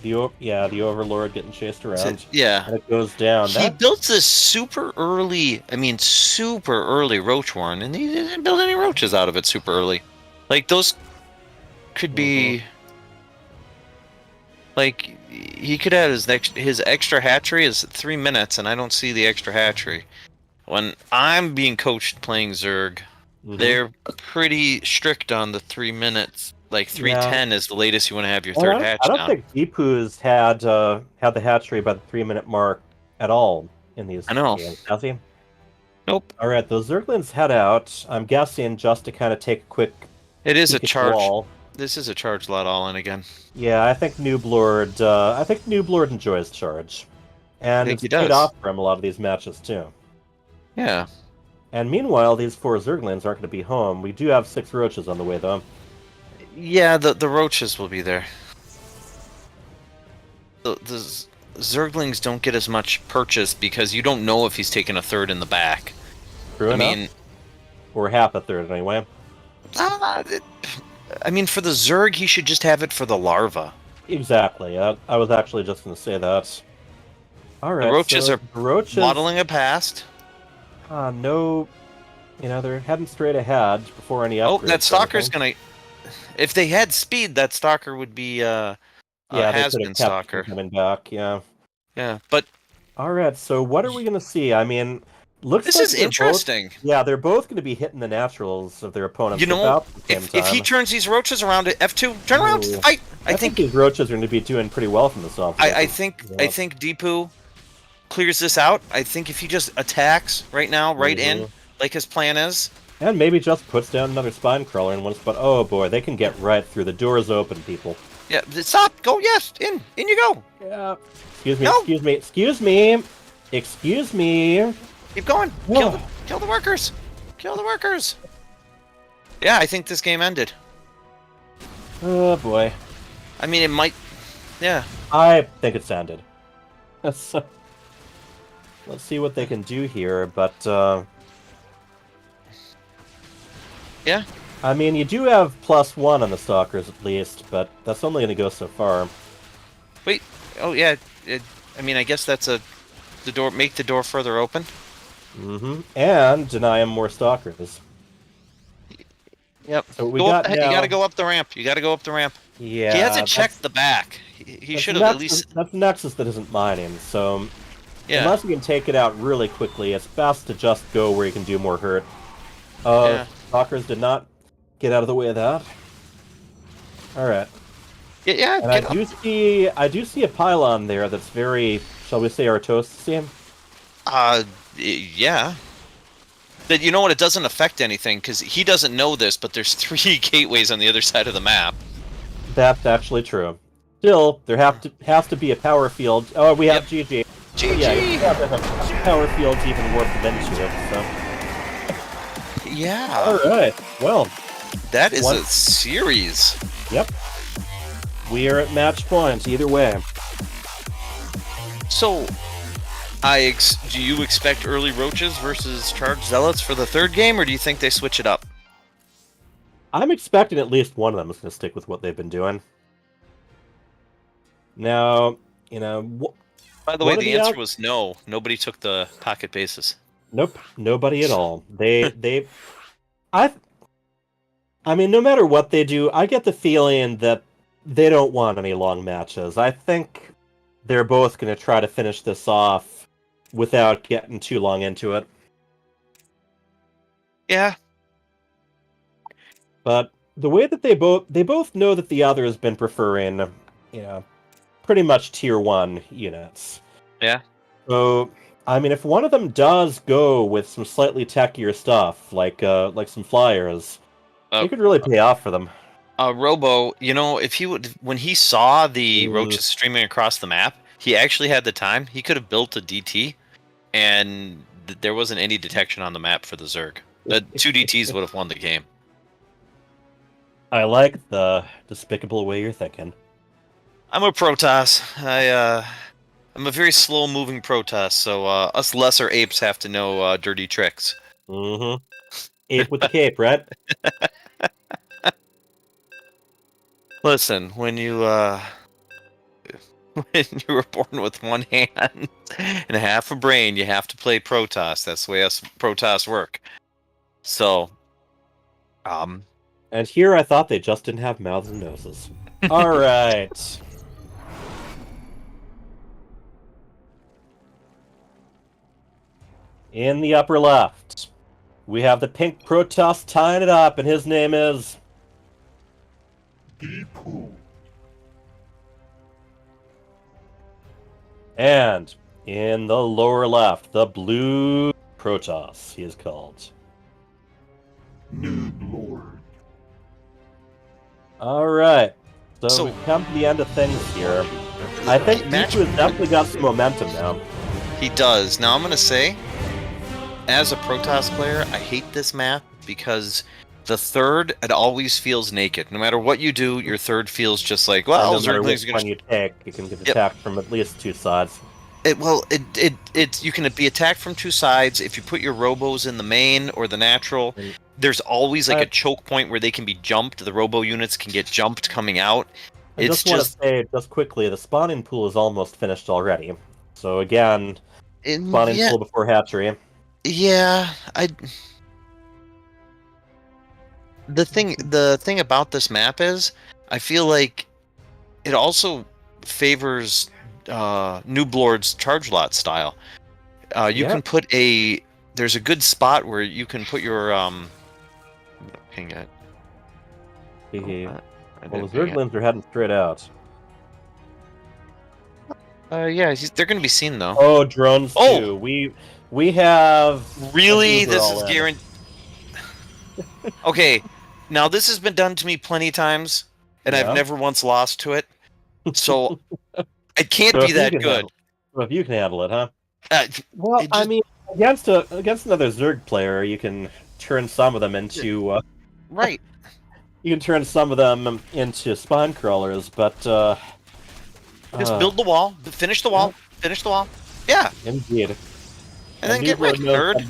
the Overlord getting chased around. And it goes down. He built this super early Roach Warren, and he didn't build any roaches out of it super early. Like, those could be... Like, he could have his extra hatchery is 3 minutes, and I don't see the extra hatchery. When I'm being coached playing Zerg, they're pretty strict on the 3 minutes. Like 3:10 is the latest you want to have your third hatch I don't down. think Deepu's had the hatchery by the 3-minute mark at all in these games, has he? Nope. All right, those Zerglings head out. I'm guessing just to kind of take a quick. It is a peek at the charge. wall. This is a charge lot all in again. Yeah, I think Nooblord. I think Nooblord enjoys charge, and think it's he paid does. off for him a lot of these matches too. Yeah. And meanwhile, these 4 Zerglings aren't going to be home. We do have 6 Roaches on the way, though. Yeah, the roaches will be there. The Zerglings don't get as much purchase because you don't know if he's taking a third in the back. True enough. Or half a third, anyway. I mean, for the Zerg, he should just have it for the larva. Exactly. I was actually just going to say that. All right. The roaches so are the roaches, modeling a past. No, they're heading straight ahead before any upgrades. Oh, that Stalker's gonna. If they had speed, that Stalker would be a has-been Stalker coming back. Yeah. Yeah, but. All right. So what are we gonna see? I mean, looks this like is interesting. They're both going to be hitting the naturals of their opponents. You know, about the same if he time. turns these roaches around to F2, turn around, fight. I think these roaches are going to be doing pretty well from this off. I think Deepu clears this out. I think if he just attacks right now, in, like his plan is. And maybe just puts down another spine crawler in one spot. Oh boy, they can get right through. The door's open, people. Yeah, stop. Go, yes. In you go. Yeah. Excuse me. Keep going. Kill the workers. Kill the workers. Yeah, I think this game ended. Oh boy. I mean, it might. Yeah. I think it's ended. Let's see what they can do here, but yeah. I mean, you do have +1 on the Stalkers at least, but that's only going to go so far. Wait. Oh yeah. I mean, I guess that's the door. Make the door further open. And deny him more Stalkers. Yep. So we you now... gotta go up the ramp. Yeah. He hasn't checked the back. He should have at least. That's Nexus that isn't mining, so yeah. Unless you can take it out really quickly, it's best to just go where you can do more hurt. Stalkers did not get out of the way of that. All right. Yeah. And I do see a pylon there that's very, shall we say, Artosian. Yeah. That, you know what? It doesn't affect anything because he doesn't know this, but there's 3 gateways on the other side of the map. That's actually true. Still, there has to be a power field. Oh, we have GG. GG. Yeah, you have to have power fields even warp them into it. So. Yeah. All right. Well, that is a series. Yep. We are at match point either way. So, do you expect early roaches versus charged zealots for the third game, or do you think they switch it up? I'm expecting at least one of them is going to stick with what they've been doing. Now, by the way, the answer was no. Nobody took the pocket bases. Nope, nobody at all. I mean, no matter what they do, I get the feeling that they don't want any long matches. I think they're both going to try to finish this off without getting too long into it. Yeah. But the way that they both know that the other has been preferring, pretty much tier 1 units. Yeah. So, I mean, if one of them does go with some slightly techier stuff, like some flyers, it could really pay off for them. Robo, if he when he saw the roaches streaming across the map, he actually had the time. He could have built a DT, and there wasn't any detection on the map for the Zerg. The 2 DTs would have won the game. I like the despicable way you're thinking. I'm a Protoss. I'm a very slow-moving Protoss, so us lesser apes have to know dirty tricks. Mm-hmm. Ape with the cape, right? Listen, when you were born with one hand and half a brain, you have to play Protoss. That's the way us Protoss work. So, And here I thought they just didn't have mouths and noses. All right. In the upper left, We have the pink Protoss tying it up, and his name is... Deepu. And in the lower left, the blue Protoss, he is called. Noob Lord. Alright, so So- we've come to the end of things here. I think Deepu has definitely got some momentum now. He does. Now I'm gonna say, as a Protoss player, I hate this map because the third, it always feels naked. No matter what you do, your third feels just like, well, no matter Zergling's which gonna. one you take, you can get attacked from at least two sides. You can be attacked from two sides. If you put your robos in the main or the natural, there's always like a choke point where they can be jumped. The robo units can get jumped coming out. I just want to say, just quickly, the spawning pool is almost finished already. So again, spawning pool before hatchery. Yeah, the thing about this map is, I feel like it also favors Noob Lord's charge lot style. You can put there's a good spot where you can put your ping it. Well, the Zerglings are heading straight out. Yeah, they're going to be seen though. Oh, drones too. We have really. This is guaranteed. Okay, now this has been done to me plenty of times, and I've never once lost to it. So it can't be that good. Well, if you can handle it, huh? Well, I mean, against another Zerg player, you can turn some of them into right. You can turn some of them into spine crawlers, but just build the wall, finish the wall, finish the wall. Yeah, indeed. And then get ready, nerd.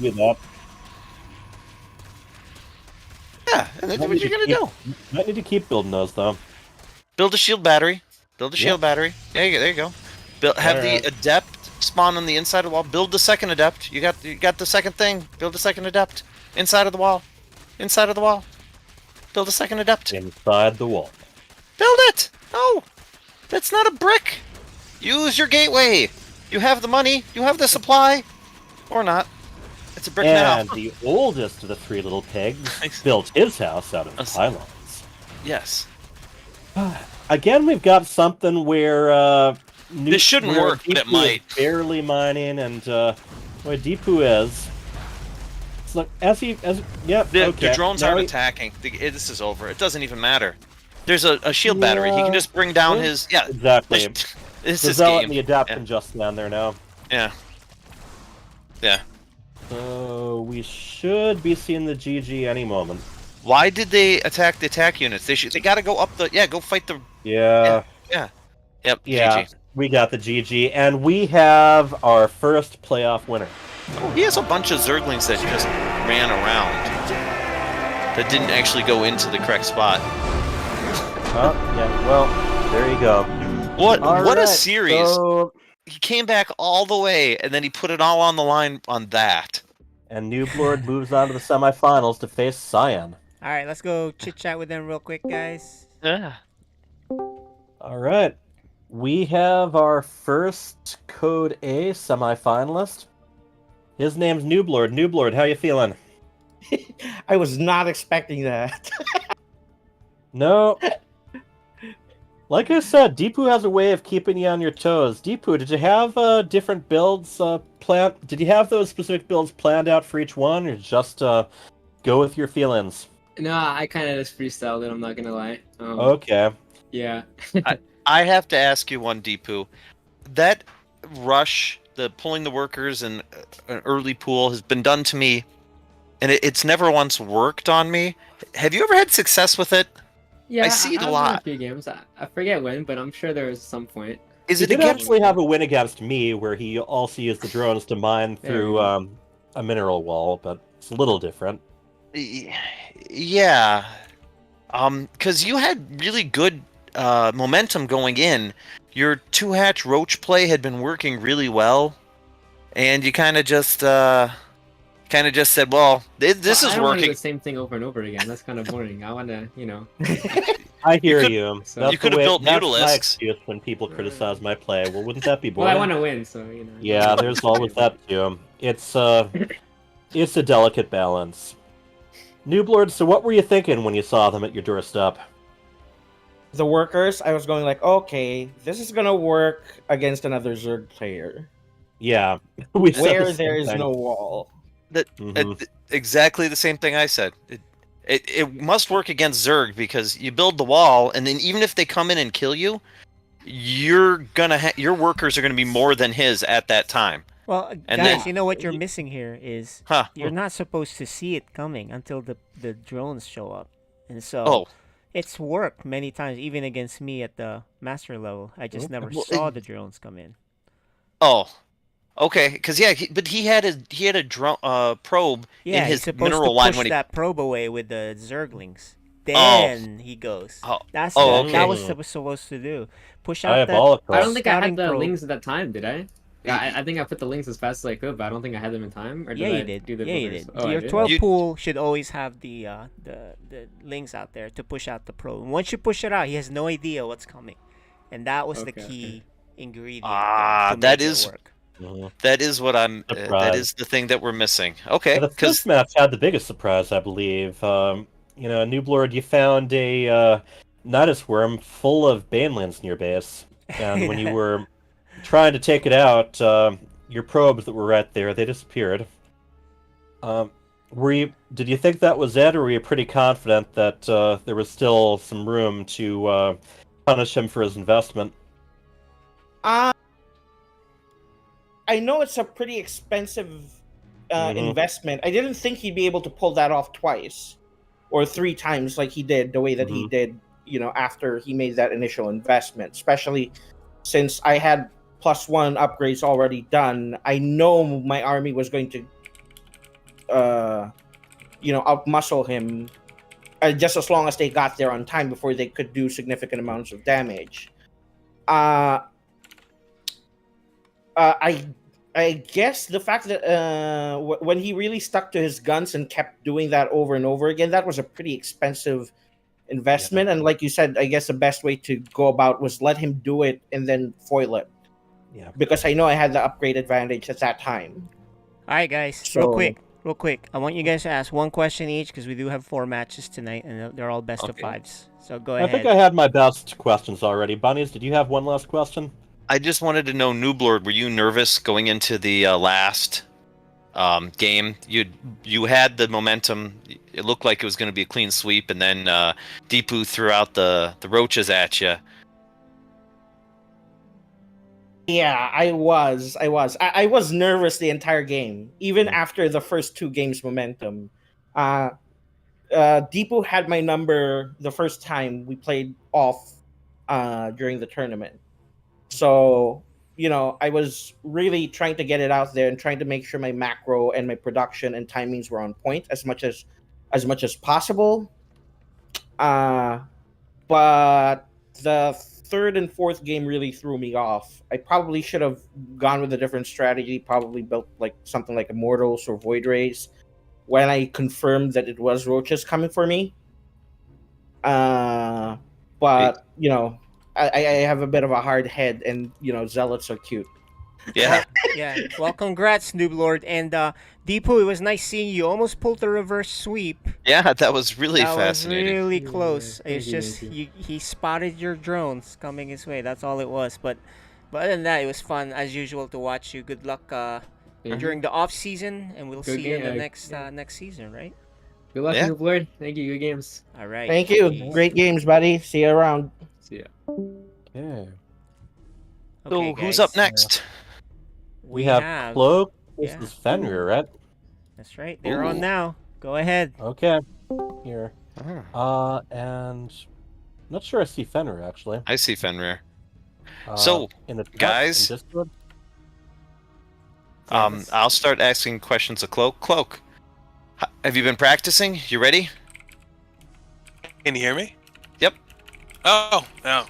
Yeah, and then what are you gonna do? You might need to keep building those though. Build a shield battery. Build a shield battery. Yeah, there you go. Have the adept spawn on the inside of the wall. Build the second adept. You got the second thing. Build the second adept inside of the wall. Inside of the wall. Build a second adept. Inside the wall. Build it! No! That's not a brick! Use your gateway! You have the money, you have the supply. Or not. It's a brick now. And the oldest of the three little pigs built his house out of pylons. Yes. Again, we've got something where this shouldn't work, but it might. Barely mining, and where Deepu is. It's like the drones aren't attacking. This is over. It doesn't even matter. There's a shield battery. He can just bring down his exactly. This the is Zealot game. and the Adept can just stand there now. Yeah. Yeah. So we should be seeing the GG any moment. Why did they attack the attack units? They got to go up the go fight the Yeah. Yep. Yeah. GG. We got the GG, and we have our first playoff winner. Oh, he has a bunch of Zerglings that just ran around that didn't actually go into the correct spot. Oh, yeah. Well, there you go. What a series! So... He came back all the way, and then he put it all on the line on that. And Noob Lord moves on to the semifinals to face Cyan. All right, let's go chit chat with them real quick, guys. Yeah. All right. We have our first Code A semifinalist. His name's Noob Lord. Noob Lord, how you feeling? I was not expecting that. No. Like I said, Deepu has a way of keeping you on your toes. Deepu, did you have different builds planned? Did you have those specific builds planned out for each one, or just go with your feelings? No, I kind of just freestyled it, I'm not gonna lie. Okay. Yeah. I have to ask you one, Deepu. That rush, the pulling the workers and an early pool has been done to me, and it's never once worked on me. Have you ever had success with it? Yeah, I see it a lot. A few games. I forget when, but I'm sure there was some point. He did actually have a win against me where he also used the drones to mine through a mineral wall, but it's a little different. Yeah. Because you had really good momentum going in. Your 2-hatch roach play had been working really well, and you kind of just said, "Well, this is working." Do the same thing over and over again. That's kind of boring. I want to, I hear you. So, you could have built Mutalisks. That's my excuse when people criticize my play. Well, wouldn't that be boring? Well, I want to win, so Yeah, there's always that too. It's it's a delicate balance. Nooblord, so what were you thinking when you saw them at your doorstep? The workers, I was going like, okay, this is gonna work against another Zerg player. Yeah, we said Where the same there is thing. no wall. Exactly the same thing I said. It must work against Zerg because you build the wall, and then even if they come in and kill you, your workers are gonna be more than his at that time. Well, And guys, then- you know what you're missing here is you're not supposed to see it coming until the drones show up, and so it's worked many times, even against me at the master level. I just never saw the drones come in. Oh, okay. Because but he had a probe in his he's supposed mineral to line push when he that probe away with the Zerglings. Then he goes. That was supposed to do. Push out that. I don't think I had the probe. links at that time, did I? Yeah, I think I put the links as fast as I could, but I don't think I had them in time. Or Yeah, did you I did. do the Yeah, you reverse? did. Oh, Your I did? 12 pool should always have the links out there to push out the probe. And once you push it out, he has no idea what's coming, and that was the key ingredient. to make that it is work. that is what I'm. That is the thing that we're missing. Okay, The first match had the biggest surprise, I believe. Nooblord, you found a Nidus worm full of Banelands in your base, and when you were trying to take it out, your probes that were right there, they disappeared. Did you think that was it, or were you pretty confident that there was still some room to punish him for his investment? I know it's a pretty expensive investment. I didn't think he'd be able to pull that off twice or 3 times like he did, the way that he did, after he made that initial investment, especially since I had +1 upgrades already done. I know my army was going to, outmuscle him just as long as they got there on time before they could do significant amounts of damage. I guess the fact that when he really stuck to his guns and kept doing that over and over again, that was a pretty expensive investment. And like you said, I guess the best way to go about was let him do it and then foil it. Yeah. Because I know I had the upgrade advantage at that time. All right, guys. Real quick. I want you guys to ask one question each because we do have 4 matches tonight, and they're all best of 5s. So go ahead. I think I had my best questions already. Bunnies, did you have one last question? I just wanted to know, Nooblord, were you nervous going into the last game? You had the momentum. It looked like it was going to be a clean sweep, and then Deepu threw out the roaches at you. Yeah, I was nervous the entire game, even after the first 2 games momentum. Deepu had my number the first time we played off during the tournament. So, I was really trying to get it out there and trying to make sure my macro and my production and timings were on point as much as possible. But the 3rd and 4th game really threw me off. I probably should have gone with a different strategy, probably built something like Immortals or Void Rays when I confirmed that it was roaches coming for me. But, I have a bit of a hard head, and zealots are cute. Yeah. Yeah. Well, congrats, Nooblord. And Deepu, it was nice seeing you. Almost pulled the reverse sweep. Yeah, that was really fascinating. That was really close. Yeah, It's just he spotted your drones coming his way. That's all it was. But other than that, it was fun as usual to watch you. Good luck during the off season, and we'll see you in the next season, right? Good luck, Nooblord. Thank you. Good games. All right. Thank you. Great games, buddy. See you around. See ya. Yeah. So who's up next? We have Cloak. This is Fenrir, right? That's right. They're on now. Go ahead. Okay. Here. And not sure I see Fenrir actually. I see Fenrir. So, guys, I'll start asking questions of Cloak. Cloak, have you been practicing? You ready? Can you hear me? Yep. Oh, no.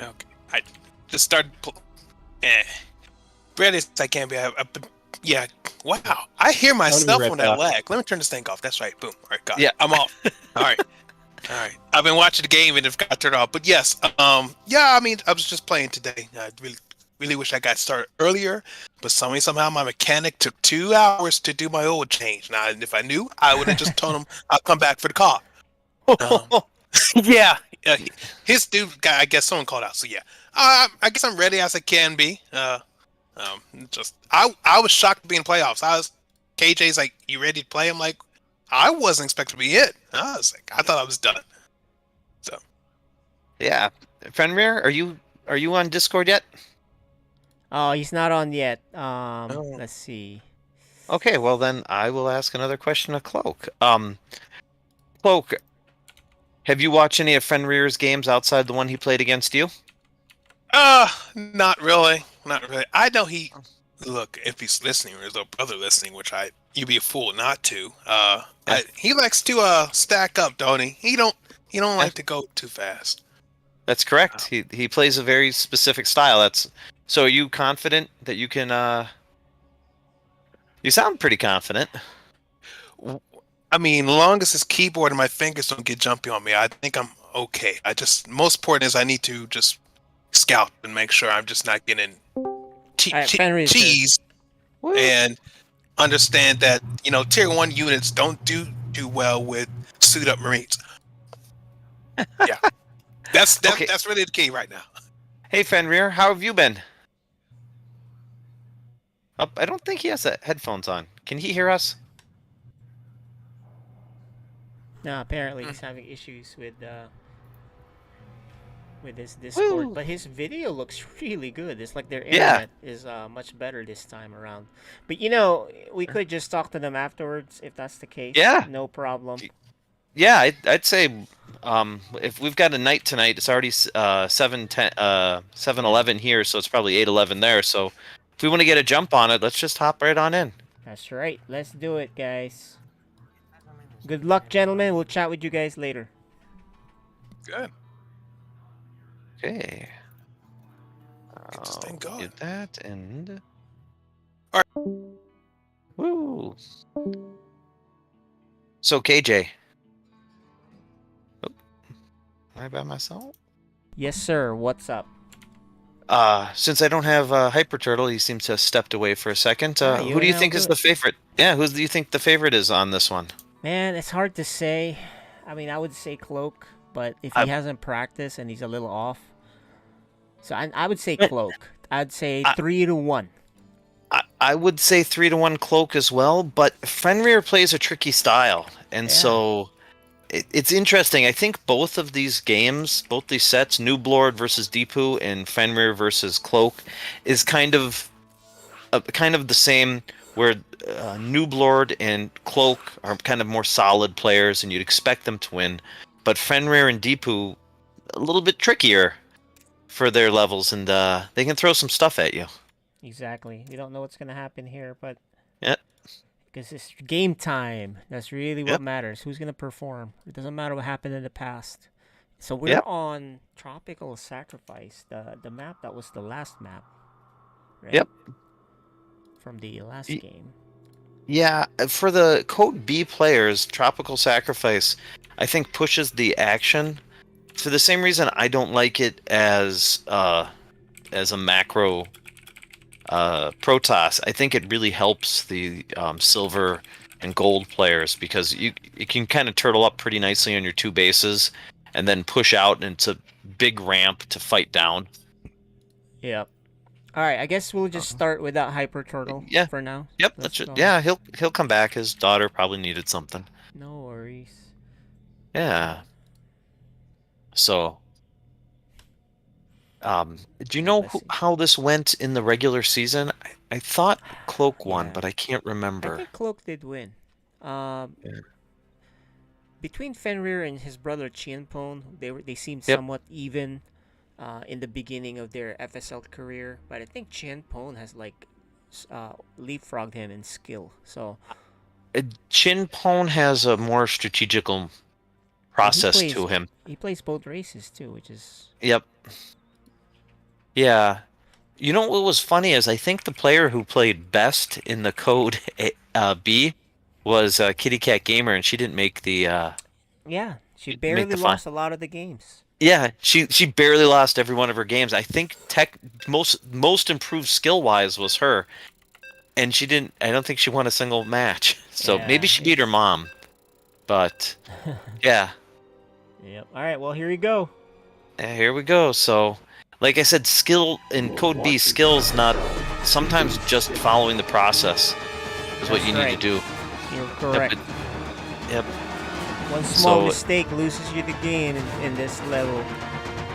Okay. I just started... Barely as I can be. Yeah. Wow. I hear myself on that lag. Let me turn this thing off. That's right. Boom. All right, got it. I'm off. All right. I've been watching the game and it got turned off. But yes. Yeah, I mean, I was just playing today. I really really wish I got started earlier, but somehow my mechanic took 2 hours to do my oil change. Now, if I knew, I would have just told him I'll come back for the car. Yeah, his dude guy. I guess someone called out. So yeah, I guess I'm ready as I can be. Just I was shocked to be in playoffs. KJ's like, "You ready to play?" I'm like, I wasn't expecting to be hit. I was like, I thought I was done. So yeah, Fenrir, are you on Discord yet? Oh, he's not on yet. Let's see. Okay, well then I will ask another question of Cloak. Cloak, have you watched any of Fenrir's games outside the one he played against you? Not really. Not really. I know he. Look, if he's listening, or his little brother listening, which you'd be a fool not to. He likes to stack up, don't he? He don't like to go too fast. That's correct. He plays a very specific style. So. Are you confident that you can? You sound pretty confident. I mean, long as his keyboard and my fingers don't get jumpy on me, I think I'm okay. Most important is I need to just scout and make sure I'm just not getting cheese and understand that tier 1 units don't do too well with suit up Marines. Yeah, that's really the key right now. Hey Fenrir, how have you been? Oh, I don't think he has headphones on. Can he hear us? No, apparently he's having issues with his Discord. Woo. But his video looks really good. It's like their internet is much better this time around. But we could just talk to them afterwards if that's the case. Yeah, no problem. Yeah, I'd say if we've got a night tonight, it's already 7:11 here, so it's probably 8:11 there. So if we want to get a jump on it, let's just hop right on in. That's right. Let's do it, guys. Good luck, gentlemen. We'll chat with you guys later. Good. Okay. Get this thing going. Get that and. All right. Woo. So KJ. Oh, am I by myself? Yes, sir. What's up? Since I don't have Hyper Turtle, he seems to have stepped away for a second. Who do you think is the favorite? Yeah, who do you think the favorite is on this one? Man, it's hard to say. I mean, I would say Cloak, but if he hasn't practiced and he's a little off, so I would say Cloak. I'd say 3-1. I would say 3-1 Cloak as well, but Fenrir plays a tricky style, and so it's interesting. I think both of these games, both these sets, Nooblord versus Deepu and Fenrir versus Cloak, is kind of the same. Where Nooblord and Cloak are kind of more solid players, and you'd expect them to win, but Fenrir and Deepu a little bit trickier for their levels, and they can throw some stuff at you. Exactly. We don't know what's gonna happen here, but because it's game time. That's really what matters. Who's gonna perform? It doesn't matter what happened in the past. So we're on Tropical Sacrifice, the map that was the last map. Right? Yep. From the last game. Yeah, for the Code B players, Tropical Sacrifice, I think pushes the action. For the same reason I don't like it as a macro Protoss. I think it really helps the silver and gold players because you can kind of turtle up pretty nicely on your 2 bases and then push out, and it's a big ramp to fight down. Yep. All right, I guess we'll just start without Hyper Turtle for now. Yep, he'll come back. His daughter probably needed something. No worries. Yeah. So, do you know how this went in the regular season? I thought Cloak won, but I can't remember. I think Cloak did win. Between Fenrir and his brother Chienpon, they seemed somewhat even. In the beginning of their FSL career, but I think Chienpon has leapfrogged him in skill. So Chienpon has a more strategical process to him. He plays both races too, which is Yeah. You know what was funny is I think the player who played best in the Code B was Kitty Cat Gamer, and she didn't make the. She barely lost a lot of the games. Yeah, she barely lost every one of her games. I think most improved skill wise was her, and she didn't. I don't think she won a single match. So maybe Yeah, she beat her mom, but yeah. Yep. All right. Well, here you go. Here we go. So, like I said, skill in Code B, skills not sometimes just following the process is what That's you right. need to do. You're correct. Yep. One small So- mistake loses you the game in this level.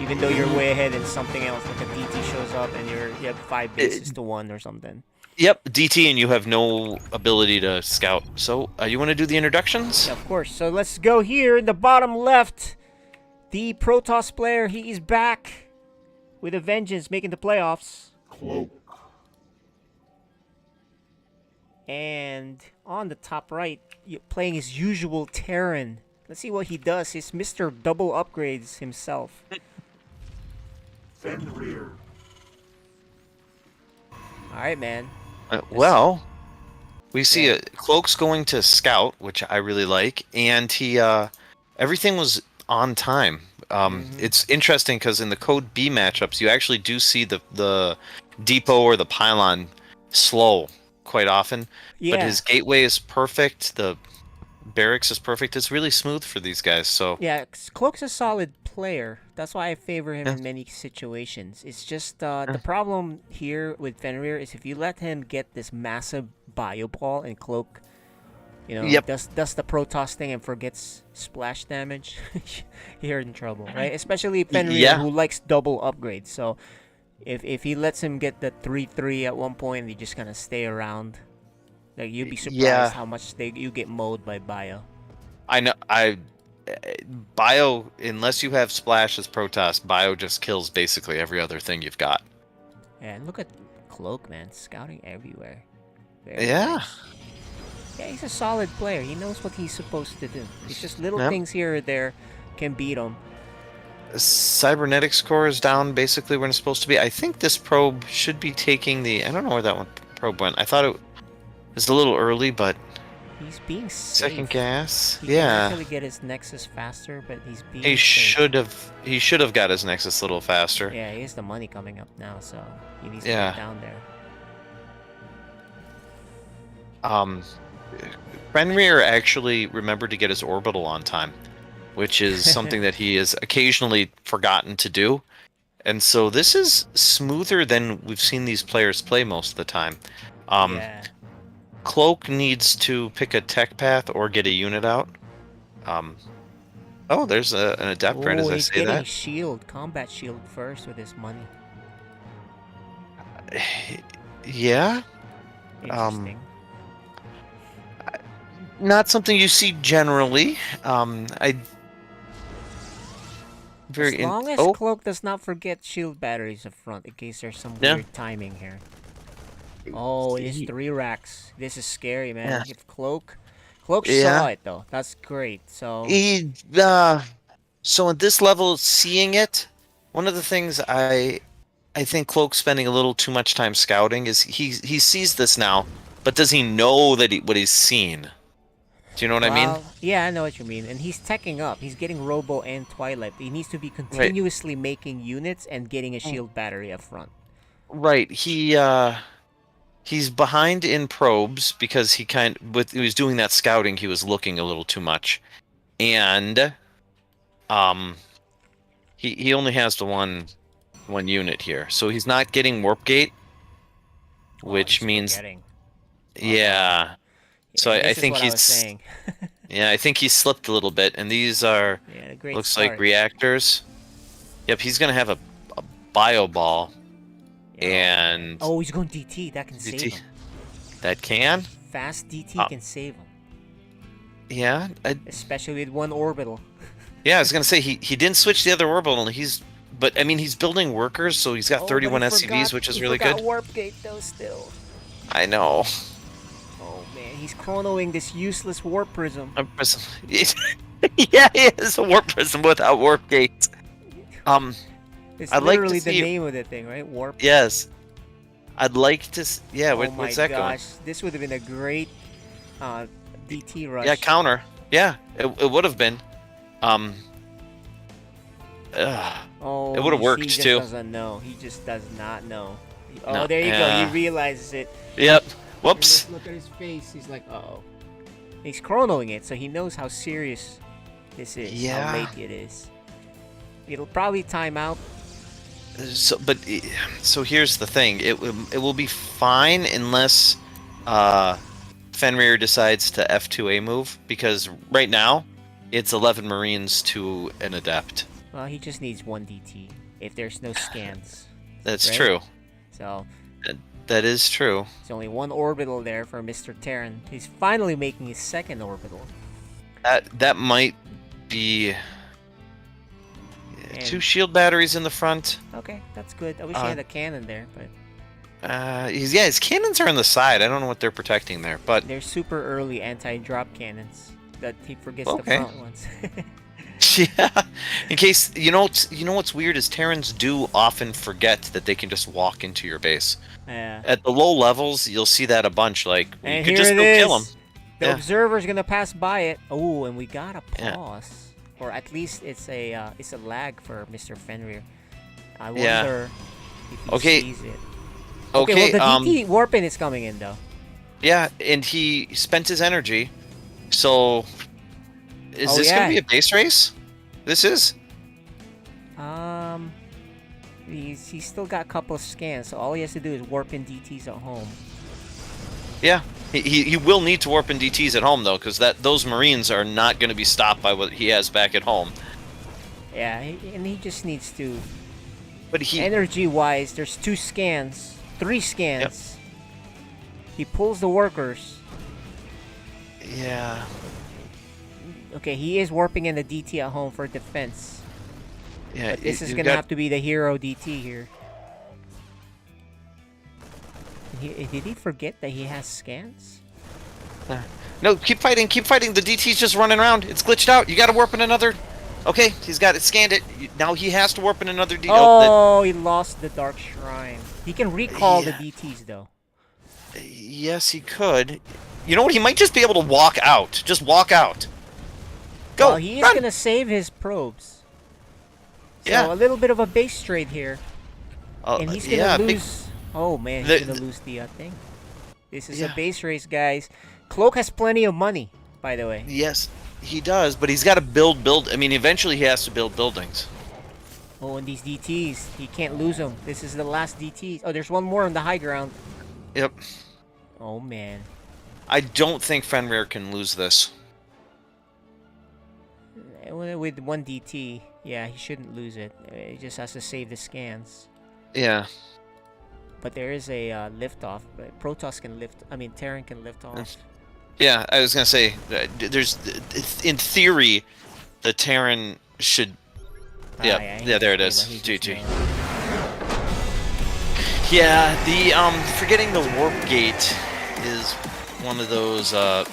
Even though you're way ahead in something else, like a DT shows up and you have 5 bases to 1 or something. Yep, DT, and you have no ability to scout. So, you want to do the introductions? Yeah, of course. So let's go here in the bottom left. The Protoss player, he's back with a vengeance, making the playoffs. Cloak. And on the top right, playing his usual Terran. Let's see what he does. He's Mr. Double Upgrades himself. Fenrir. Alright, man. Well, we see Cloak's going to scout, which I really like, and he everything was on time. It's interesting because in the Code B matchups, you actually do see the depot or the pylon slow quite often, but his gateway is perfect. The barracks is perfect. It's really smooth for these guys. So yeah, Cloak's a solid player. That's why I favor him in many situations. It's just the problem here with Fenrir is if you let him get this massive bio ball and Cloak, you know, does the Protoss thing and forgets splash damage, you're in trouble, right? Especially Fenrir who likes double upgrades. So if he lets him get the 3-3 at one point, they just kind of stay around. Like you'd be surprised how much you get mowed by bio. I know. Bio, unless you have Splash as Protoss, Bio just kills basically every other thing you've got. Yeah, and look at Cloak, man, scouting everywhere. Very yeah. nice. Yeah, he's a solid player. He knows what he's supposed to do. It's just little things here or there can beat him. Cybernetic score is down basically when it's supposed to be. I think this probe should be taking the... I don't know where that one probe went. I thought it was a little early, but... He's being safe. Second gas? He can actually get his Nexus faster, but he's being safe. He should have got his Nexus a little faster. Yeah, he has the money coming up now, so he needs to get down there. Fenrir actually remembered to get his orbital on time, which is something that he has occasionally forgotten to do. And so this is smoother than we've seen these players play most of the time. Cloak needs to pick a tech path or get a unit out. Oh, there's an adept right as I say that. Shield, combat shield first with his money. Yeah. Interesting. Not something you see generally. As long as Cloak does not forget shield batteries up front, in case there's some weird timing here. Oh, it's 3 racks. This is scary, man. Yeah. If Cloak saw it though. That's great. So so at this level, seeing it, one of the things I think Cloak's spending a little too much time scouting is he sees this now, but does he know that what he's seen? Do you know what I mean? Yeah, I know what you mean. And he's teching up. He's getting Robo and Twilight. He needs to be continuously making units and getting a shield battery up front. Right. He's behind in probes because he was doing that scouting. He was looking a little too much, and he only has the one unit here, so he's not getting warp gate, which means So I think he's I think he slipped a little bit, and these are looks like reactors. Yep, he's gonna have a bio ball. And he's going DT. That can save him. That can? Fast DT can save him. Yeah. Especially with one orbital. Yeah, I was gonna say he didn't switch the other orbital. But I mean he's building workers, so he's got 31 SCVs, which is really good. Warp gate though still. I know. Oh man, he's chronoing this useless warp prism. Yeah, he is a warp prism without warp gate. It's I'd literally like to see... the name of the thing, right? Warp. Yes. I'd like to... Yeah, oh where's that going? This would have been a great DT rush. Yeah, counter. Yeah, it would have been. Oh, it would have he worked just too. doesn't know. He just does not know. Oh, No, there you go. yeah. He realizes it. Yep. Whoops. Look at his face. He's like, uh-oh. He's chronoing it, so he knows how serious this is. Yeah. How late it is. It'll probably time out. So here's the thing. It will be fine unless Fenrir decides to F2A move, because right now it's 11 Marines to an Adept. Well, he just needs 1 DT if there's no scans. That's right? true. So that is true. there's only 1 orbital there for Mr. Terran. He's finally making his 2nd orbital. That might be 2 shield batteries in the front. Okay, that's good. I wish he had a cannon there, but his cannons are on the side. I don't know what they're protecting there, but they're super early anti-drop cannons that he forgets the Okay. front ones. yeah. In case you know what's weird is Terrans do often forget that they can just walk into your base. Yeah. At the low levels, you'll see that a bunch. Like And you could here just it go is. kill them. The Yeah. observer's gonna pass by it. Oh, and we got a Yeah. pause, or at least it's a lag for Mr. Fenrir. I wonder Yeah. if he Okay. sees it. Okay. well, the DT warping is coming in though. Yeah, and he spent his energy. So, is Oh, this yeah. gonna be a base race? This is. He's still got a couple of scans, so all he has to do is warp in DTs at home. Yeah, he will need to warp in DTs at home though, because those Marines are not going to be stopped by what he has back at home. Yeah, and he just needs to. But energy-wise, there's 2 scans, 3 scans. He pulls the workers. Yeah. Okay, he is warping in the DT at home for defense. Yeah. But this is gonna have to be the hero DT here. Did he forget that he has scans? No, keep fighting, keep fighting. The DT's just running around. It's glitched out. You got to warp in another. Okay, he's got it. Scanned it. Now he has to warp in another DT. Oh, he lost the Dark Shrine. He can recall the DTs though. Yes, he could. You know what? He might just be able to walk out. Just walk out. Go. Well, he is run. gonna save his probes. So Yeah. a little bit of a base trade here. And he's gonna yeah, lose. Oh man, he's gonna lose the thing. This is a base race, guys. Cloak has plenty of money, by the way. Yes, he does, but he's got to build. I mean, eventually he has to build buildings. Oh, and these DTs, he can't lose them. This is the last DTs. Oh, there's one more on the high ground. Yep. Oh man. I don't think Fenrir can lose this. With 1 DT, yeah, he shouldn't lose it. He just has to save the scans. Yeah. But there is a liftoff. Protoss can lift. I mean, Terran can lift off. Yeah, I was gonna say, there's, in theory, the Terran should. Yeah, yeah, there it is. GG. Yeah, the forgetting the warp gate is one of those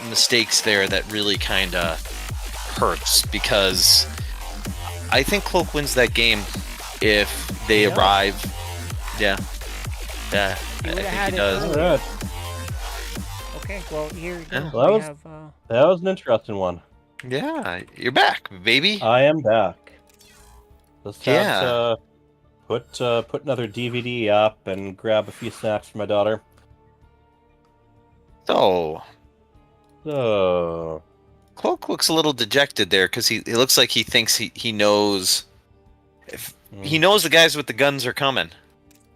mistakes there that really kind of hurts, because I think Cloak wins that game if they arrive. Yeah. Yeah, I think he does. Alright. Okay, well, here we go. Well, We have, that was an interesting one. Yeah, you're back, baby. I am back. Just had Yeah. to put another DVD up and grab a few snacks for my daughter. So, Cloak looks a little dejected there, because he looks like he thinks he knows. If he knows the guys with the guns are coming.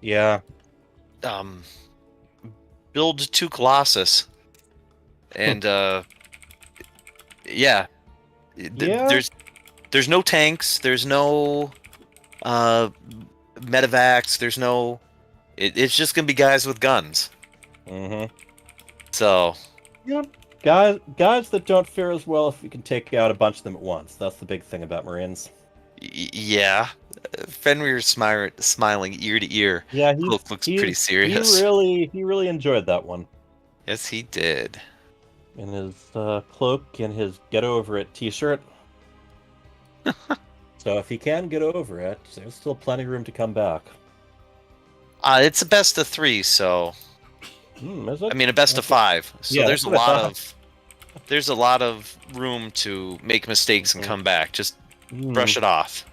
Yeah. Build 2 Colossus, and yeah. There's no tanks. There's no medevacs. There's no. It's just gonna be guys with guns. Mm-hmm. So. Yep. Guys that don't fare as well if you can take out a bunch of them at once. That's the big thing about Marines. Yeah. Fenrir's smiling ear to ear. Yeah, looks pretty serious. He really enjoyed that one. Yes, he did. In his cloak and his "Get Over It" T-shirt. So if he can get over it, there's still plenty of room to come back. It's a best of 3, so. Is it? I mean, a best of 5. So Yeah, there's a that's what I lot of. There's a lot of room to make mistakes and come back. Just brush it off.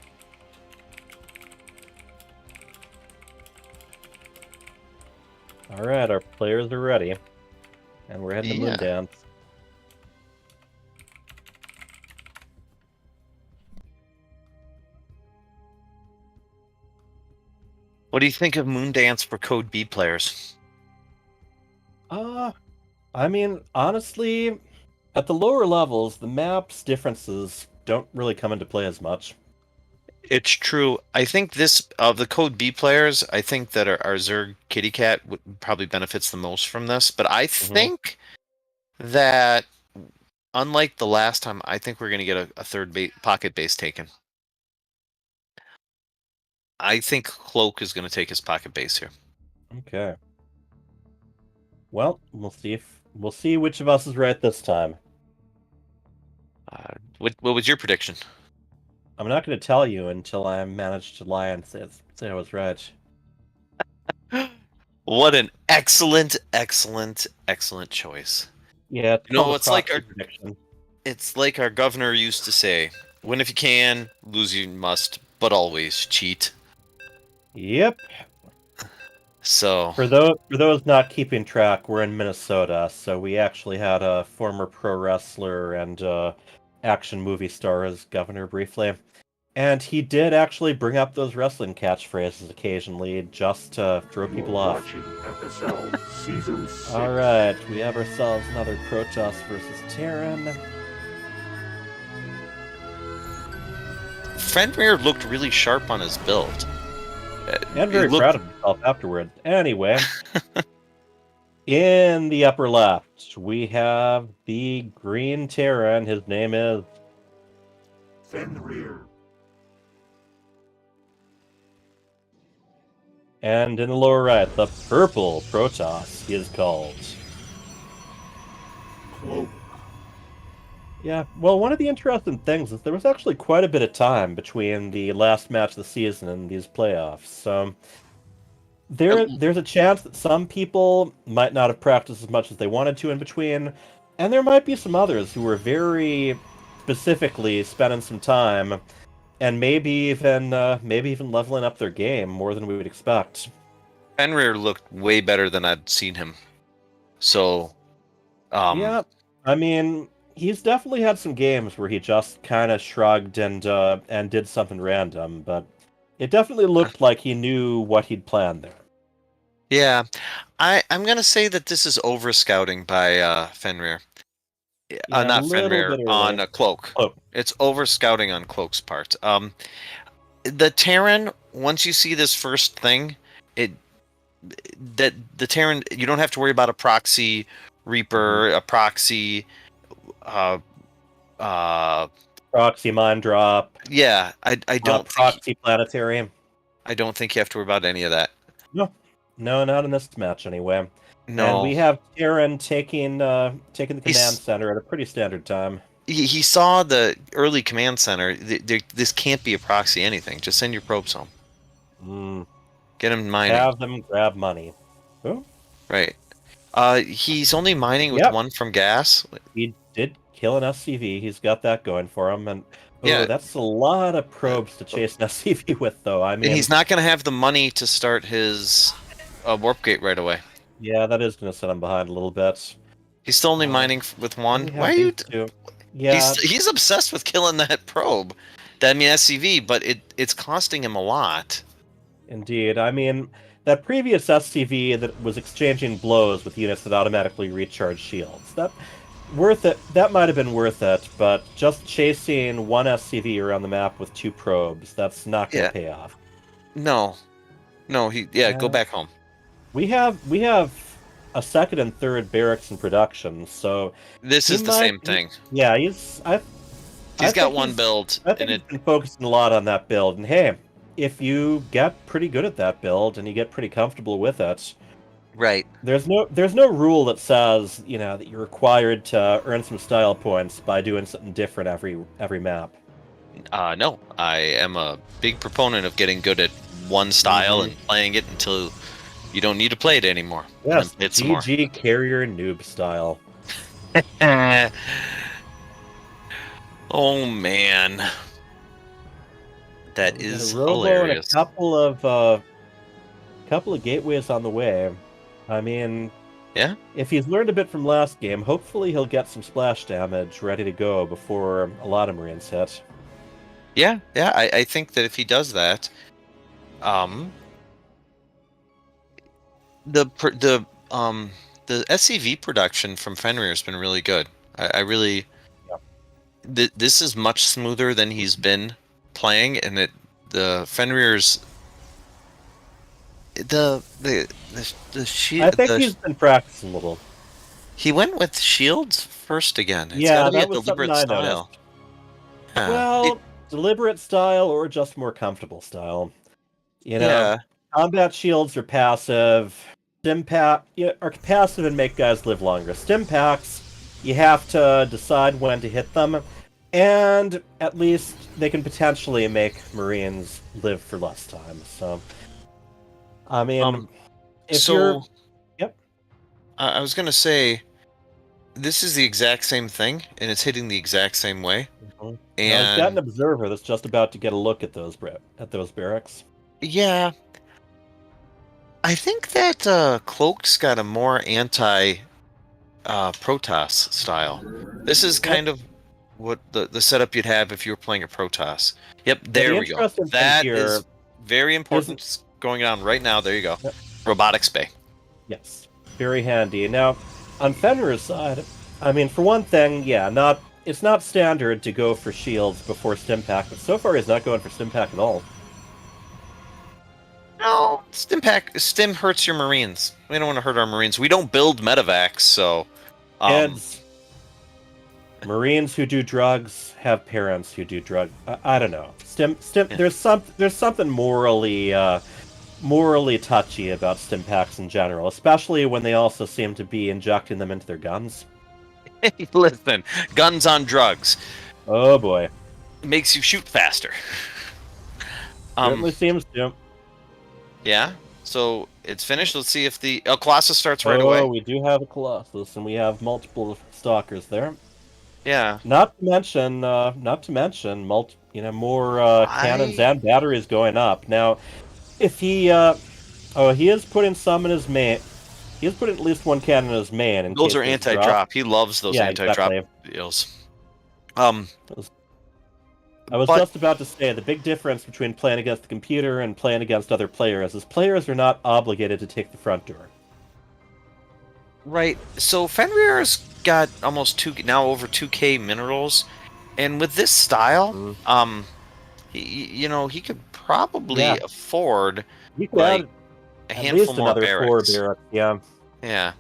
All right, our players are ready, and we're heading to Yeah. Moondance. What do you think of Moondance for Code B players? I mean, honestly, at the lower levels, the map's differences don't really come into play as much. It's true. I think this of the Code B players, I think that our Zerg Kitty Cat probably benefits the most from this. But I think that unlike the last time, I think we're going to get a third pocket base taken. I think Cloak is going to take his pocket base here. Okay. Well, we'll see which of us is right this time. What was your prediction? I'm not going to tell you until I manage to lie and say I was right. What an excellent choice. Yeah, it's like our governor used to say: "Win if you can, lose you must, but always cheat." Yep. So for those not keeping track, we're in Minnesota, so we actually had a former pro wrestler and action movie star as governor briefly. And he did actually bring up those wrestling catchphrases occasionally just to throw people off. Alright, we have ourselves another Protoss versus Terran. Fenrir looked really sharp on his build. And very proud of himself afterward. Anyway, in the upper left, we have the Green Terran. His name is Fenrir. And in the lower right, the purple Protoss, he is called Cloak. Yeah, well, one of the interesting things is there was actually quite a bit of time between the last match of the season and these playoffs. So there's a chance that some people might not have practiced as much as they wanted to in between, and there might be some others who were very specifically spending some time and maybe even leveling up their game more than we would expect. Fenrir looked way better than I'd seen him. So, yeah, I mean, he's definitely had some games where he just kind of shrugged and did something random, but it definitely looked like he knew what he'd planned there. Yeah, I'm gonna say that this is over scouting by Fenrir. Yeah, not Fenrir, on Cloak. Cloak. It's over scouting on Cloak's part. The Terran, once you see this first thing, that the Terran, you don't have to worry about a proxy Reaper, a proxy proxy mind drop. Yeah, I don't proxy planetary. I don't think you have to worry about any of that. No, not in this match anyway. No. And we have Terran taking the command center at a pretty standard time. He saw the early command center. This can't be a proxy anything. Just send your probes home. Get him mining. Have them grab money. Oh. Right. He's only mining with one from gas. He did kill an SCV. He's got that going for him. And that's a lot of probes to chase an SCV with, though. I mean, and he's not going to have the money to start his warp gate right away. Yeah, that is going to set him behind a little bit. He's still only mining with one. Why are you? Yeah, he's obsessed with killing that probe. SCV, but it's costing him a lot. Indeed. I mean, that previous SCV that was exchanging blows with units that automatically recharge shields. That might have been worth it, but just chasing one SCV around the map with 2 probes, that's not going to pay off. No, go back home. We have a second and third barracks in production, so this is the same thing. Yeah, he's got one build. I think he's been focusing a lot on that build, and hey, if you get pretty good at that build and you get pretty comfortable with it, right? There's no rule that says that you're required to earn some style points by doing something different every map. No, I am a big proponent of getting good at one style and playing it until you don't need to play it anymore. Yes, GG carrier noob style. Oh man, that is hilarious. And a couple of gateways on the way. I mean, Yeah. if he's learned a bit from last game, hopefully he'll get some splash damage ready to go before a lot of Marines hit. Yeah, I think that if he does that, the SCV production from Fenrir has been really good. I really, this is much smoother than he's been playing, and the Fenrir's I think he's been practicing a little. He went with shields first again. It's Yeah, got to be that a was something deliberate I style. noticed. Yeah. Well, deliberate style or just more comfortable style. You know, Yeah. combat shields are passive. Stim pack are passive and make guys live longer. Stim packs, you have to decide when to hit them, and at least they can potentially make Marines live for less time. So, I mean, if you're, yep. I was gonna say, this is the exact same thing, and it's hitting the exact same way. Now, I've got an And observer that's just about to get a look at those barracks. yeah, I think that Cloak's got a more anti Protoss style. This is kind of what the setup you'd have if you were playing a Protoss. Yep, there we go. interesting thing That here is very important. It's going on right now. There you go. Robotics Bay. Yes, very handy. Now, on Fenrir's side, I mean, for one thing, yeah, it's not standard to go for shields before stim pack, but so far he's not going for stim pack at all. No, stim hurts your Marines. We don't want to hurt our Marines. We don't build medevacs, so Kids, Marines who do drugs have parents who do drugs. I don't know. Stim. Yeah. There's something morally touchy about stim packs in general, especially when they also seem to be injecting them into their guns. Hey, listen, guns on drugs. Oh boy, it makes you shoot faster. Certainly seems to. Yeah. So it's finished. Let's see if the Colossus starts right away. Oh, we do have a Colossus, and we have multiple stalkers there. Yeah. Not to mention, more cannons and batteries going up. Now, if he, he is putting some in his main. He has put at least one cannon in his main. In those case are anti-drop. He loves those anti-drop deals. I was just about to say, the big difference between playing against the computer and playing against other players is players are not obligated to take the front door. Right. So Fenrir's got almost over 2K minerals, and with this style, he could probably afford like a handful more barracks. 4 barracks. Yeah.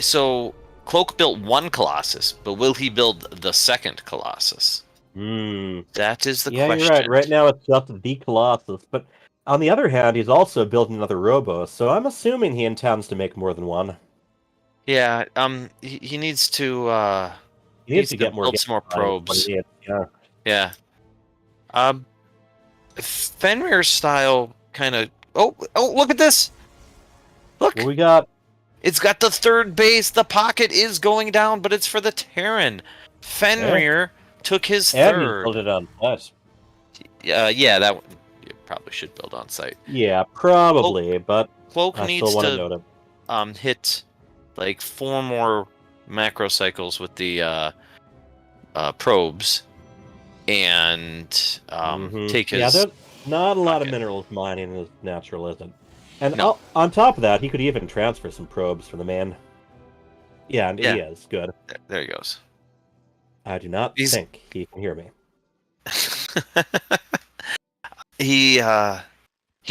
So Cloak built one Colossus, but will he build the second Colossus? That is the question. Yeah, you're right. Right now it's just the Colossus, but on the other hand, he's also building another Robo, so I'm assuming he intends to make more than one. Yeah. He needs to. He needs to build some more probes. Yeah. Fenrir's style kind of. Oh! Look at this! Look. What we got? It's got the third base. The pocket is going down, but it's for the Terran. Fenrir took his third. And he built it on site. Yeah, that one you probably should build on site. Yeah, probably, but Cloak I needs still want to note it. Hit like 4 more macro cycles with the probes, and take his. Yeah, there's not a lot of minerals mining in this natural, is it? And on top of that, he could even transfer some probes for the man. Yeah, and he is. Good. There he goes. I do not think he can hear me. He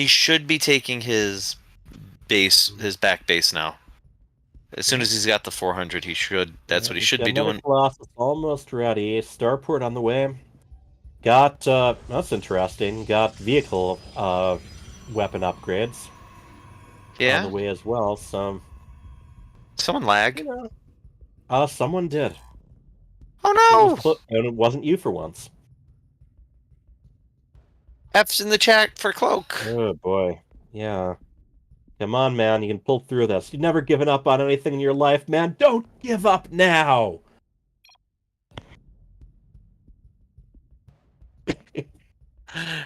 should be taking his back base now. As soon as he's got the 400, he should. That's what he should be doing. Colossus almost ready. Starport on the way. Got that's interesting. Got vehicle weapon upgrades. Yeah. On the way as well, so... Someone lagged. Someone did. Oh no! And it wasn't you for once. F's in the chat for Cloak. Oh boy. Yeah. Come on, man, you can pull through this. You've never given up on anything in your life, man. Don't give up now!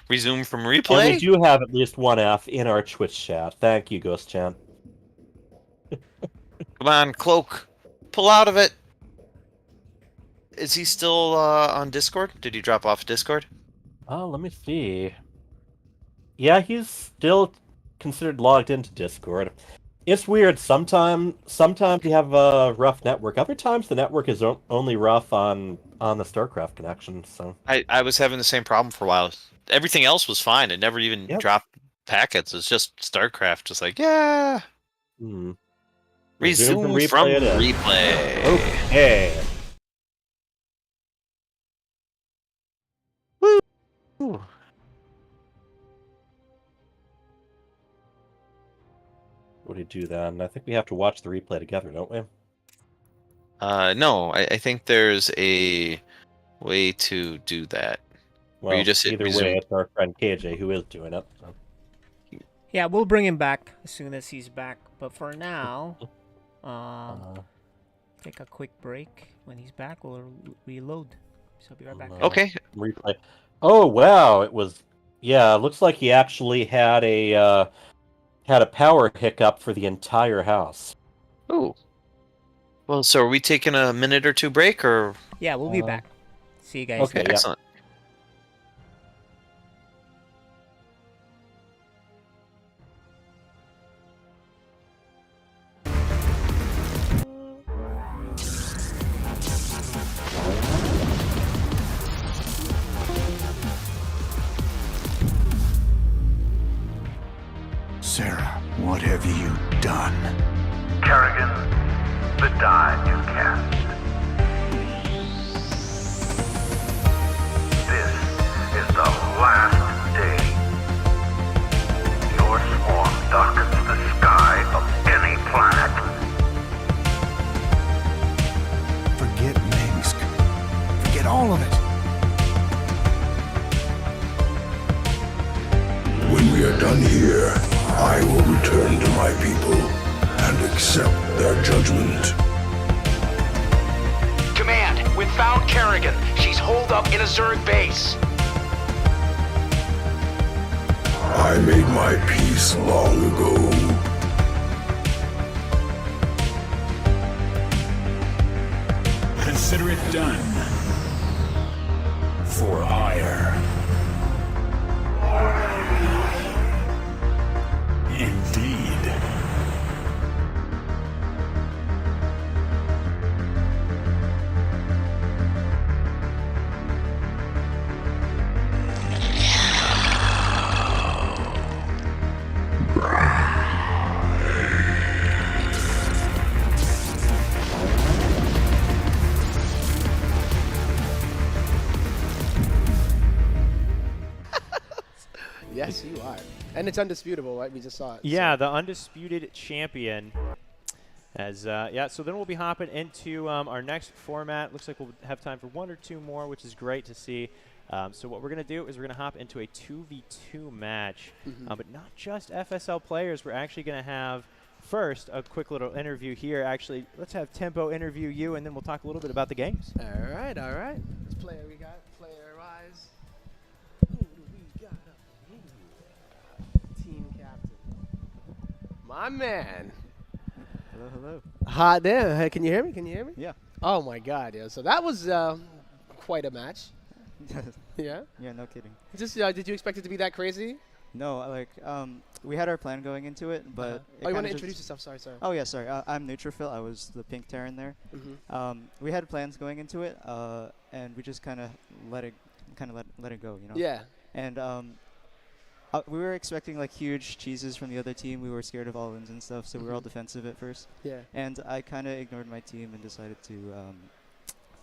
Resume from And we replay. do have at least one F in our Twitch chat. Thank you, Ghost Chan. Come on, Cloak. Pull out of it. Is he still on Discord? Did he drop off Discord? Oh, let me see. Yeah, he's still considered logged into Discord. It's weird. Sometimes you have a rough network. Other times the network is only rough on the StarCraft connection. So I was having the same problem for a while. Everything else was fine. It never even dropped packets. It's just StarCraft. Just like, yeah. Resume from replay. Okay. Woo. What do you do then? I think we have to watch the replay together, don't we? No, I think there's a way to do that. Well, where you just hit either resume. way, it's our friend KJ who is doing it. So. Yeah, we'll bring him back as soon as he's back. But for now, take a quick break. When he's back, we'll reload. So I'll be right back. Okay. Replay. Oh wow, it was. Yeah, it looks like he actually had a power hiccup for the entire house. Oh. Well, so are we taking a minute or two break, or? Yeah, we'll be back. See you guys. Okay, later. Excellent. Sarah, what have you done? Kerrigan, the die you cast. This is the last day. Your swarm darkens the sky of any planet. Forget Minsk. Forget all of it. When we are done here, I will return to my people and accept their judgment. Command, we've found Kerrigan. She's holed up in a Zerg base. I made my peace long ago. Consider it done. For ire. Indeed. Yes, you are. And it's undisputable, right? We just saw it. Yeah, the undisputed champion. As so then we'll be hopping into our next format. Looks like we'll have time for one or two more, which is great to see. So what we're going to do is we're going to hop into a 2v2 match. But not just FSL players. We're actually going to have, first, a quick little interview here. Actually, let's have Tempo interview you, and then we'll talk a little bit about the games. All right, all right. Which player we got? Player-wise. Who do we got up here? Team captain. My man. Hello, hello. Hot there. Hey, can you hear me? Can you hear me? Yeah. Oh, my God. Yeah. So that was quite a match. Yeah? Yeah, no kidding. Just, did you expect it to be that crazy? No, like, we had our plan going into it, but... Oh, you want to introduce yourself? Sorry. Oh, yeah, sorry. I'm Neutrophil. I was the pink Terran there. We had plans going into it, and we just kind of let it go, you know? Yeah. And we were expecting, like, huge cheeses from the other team. We were scared of all-ins and stuff, so we were all defensive at first. Yeah. And I kind of ignored my team and decided to...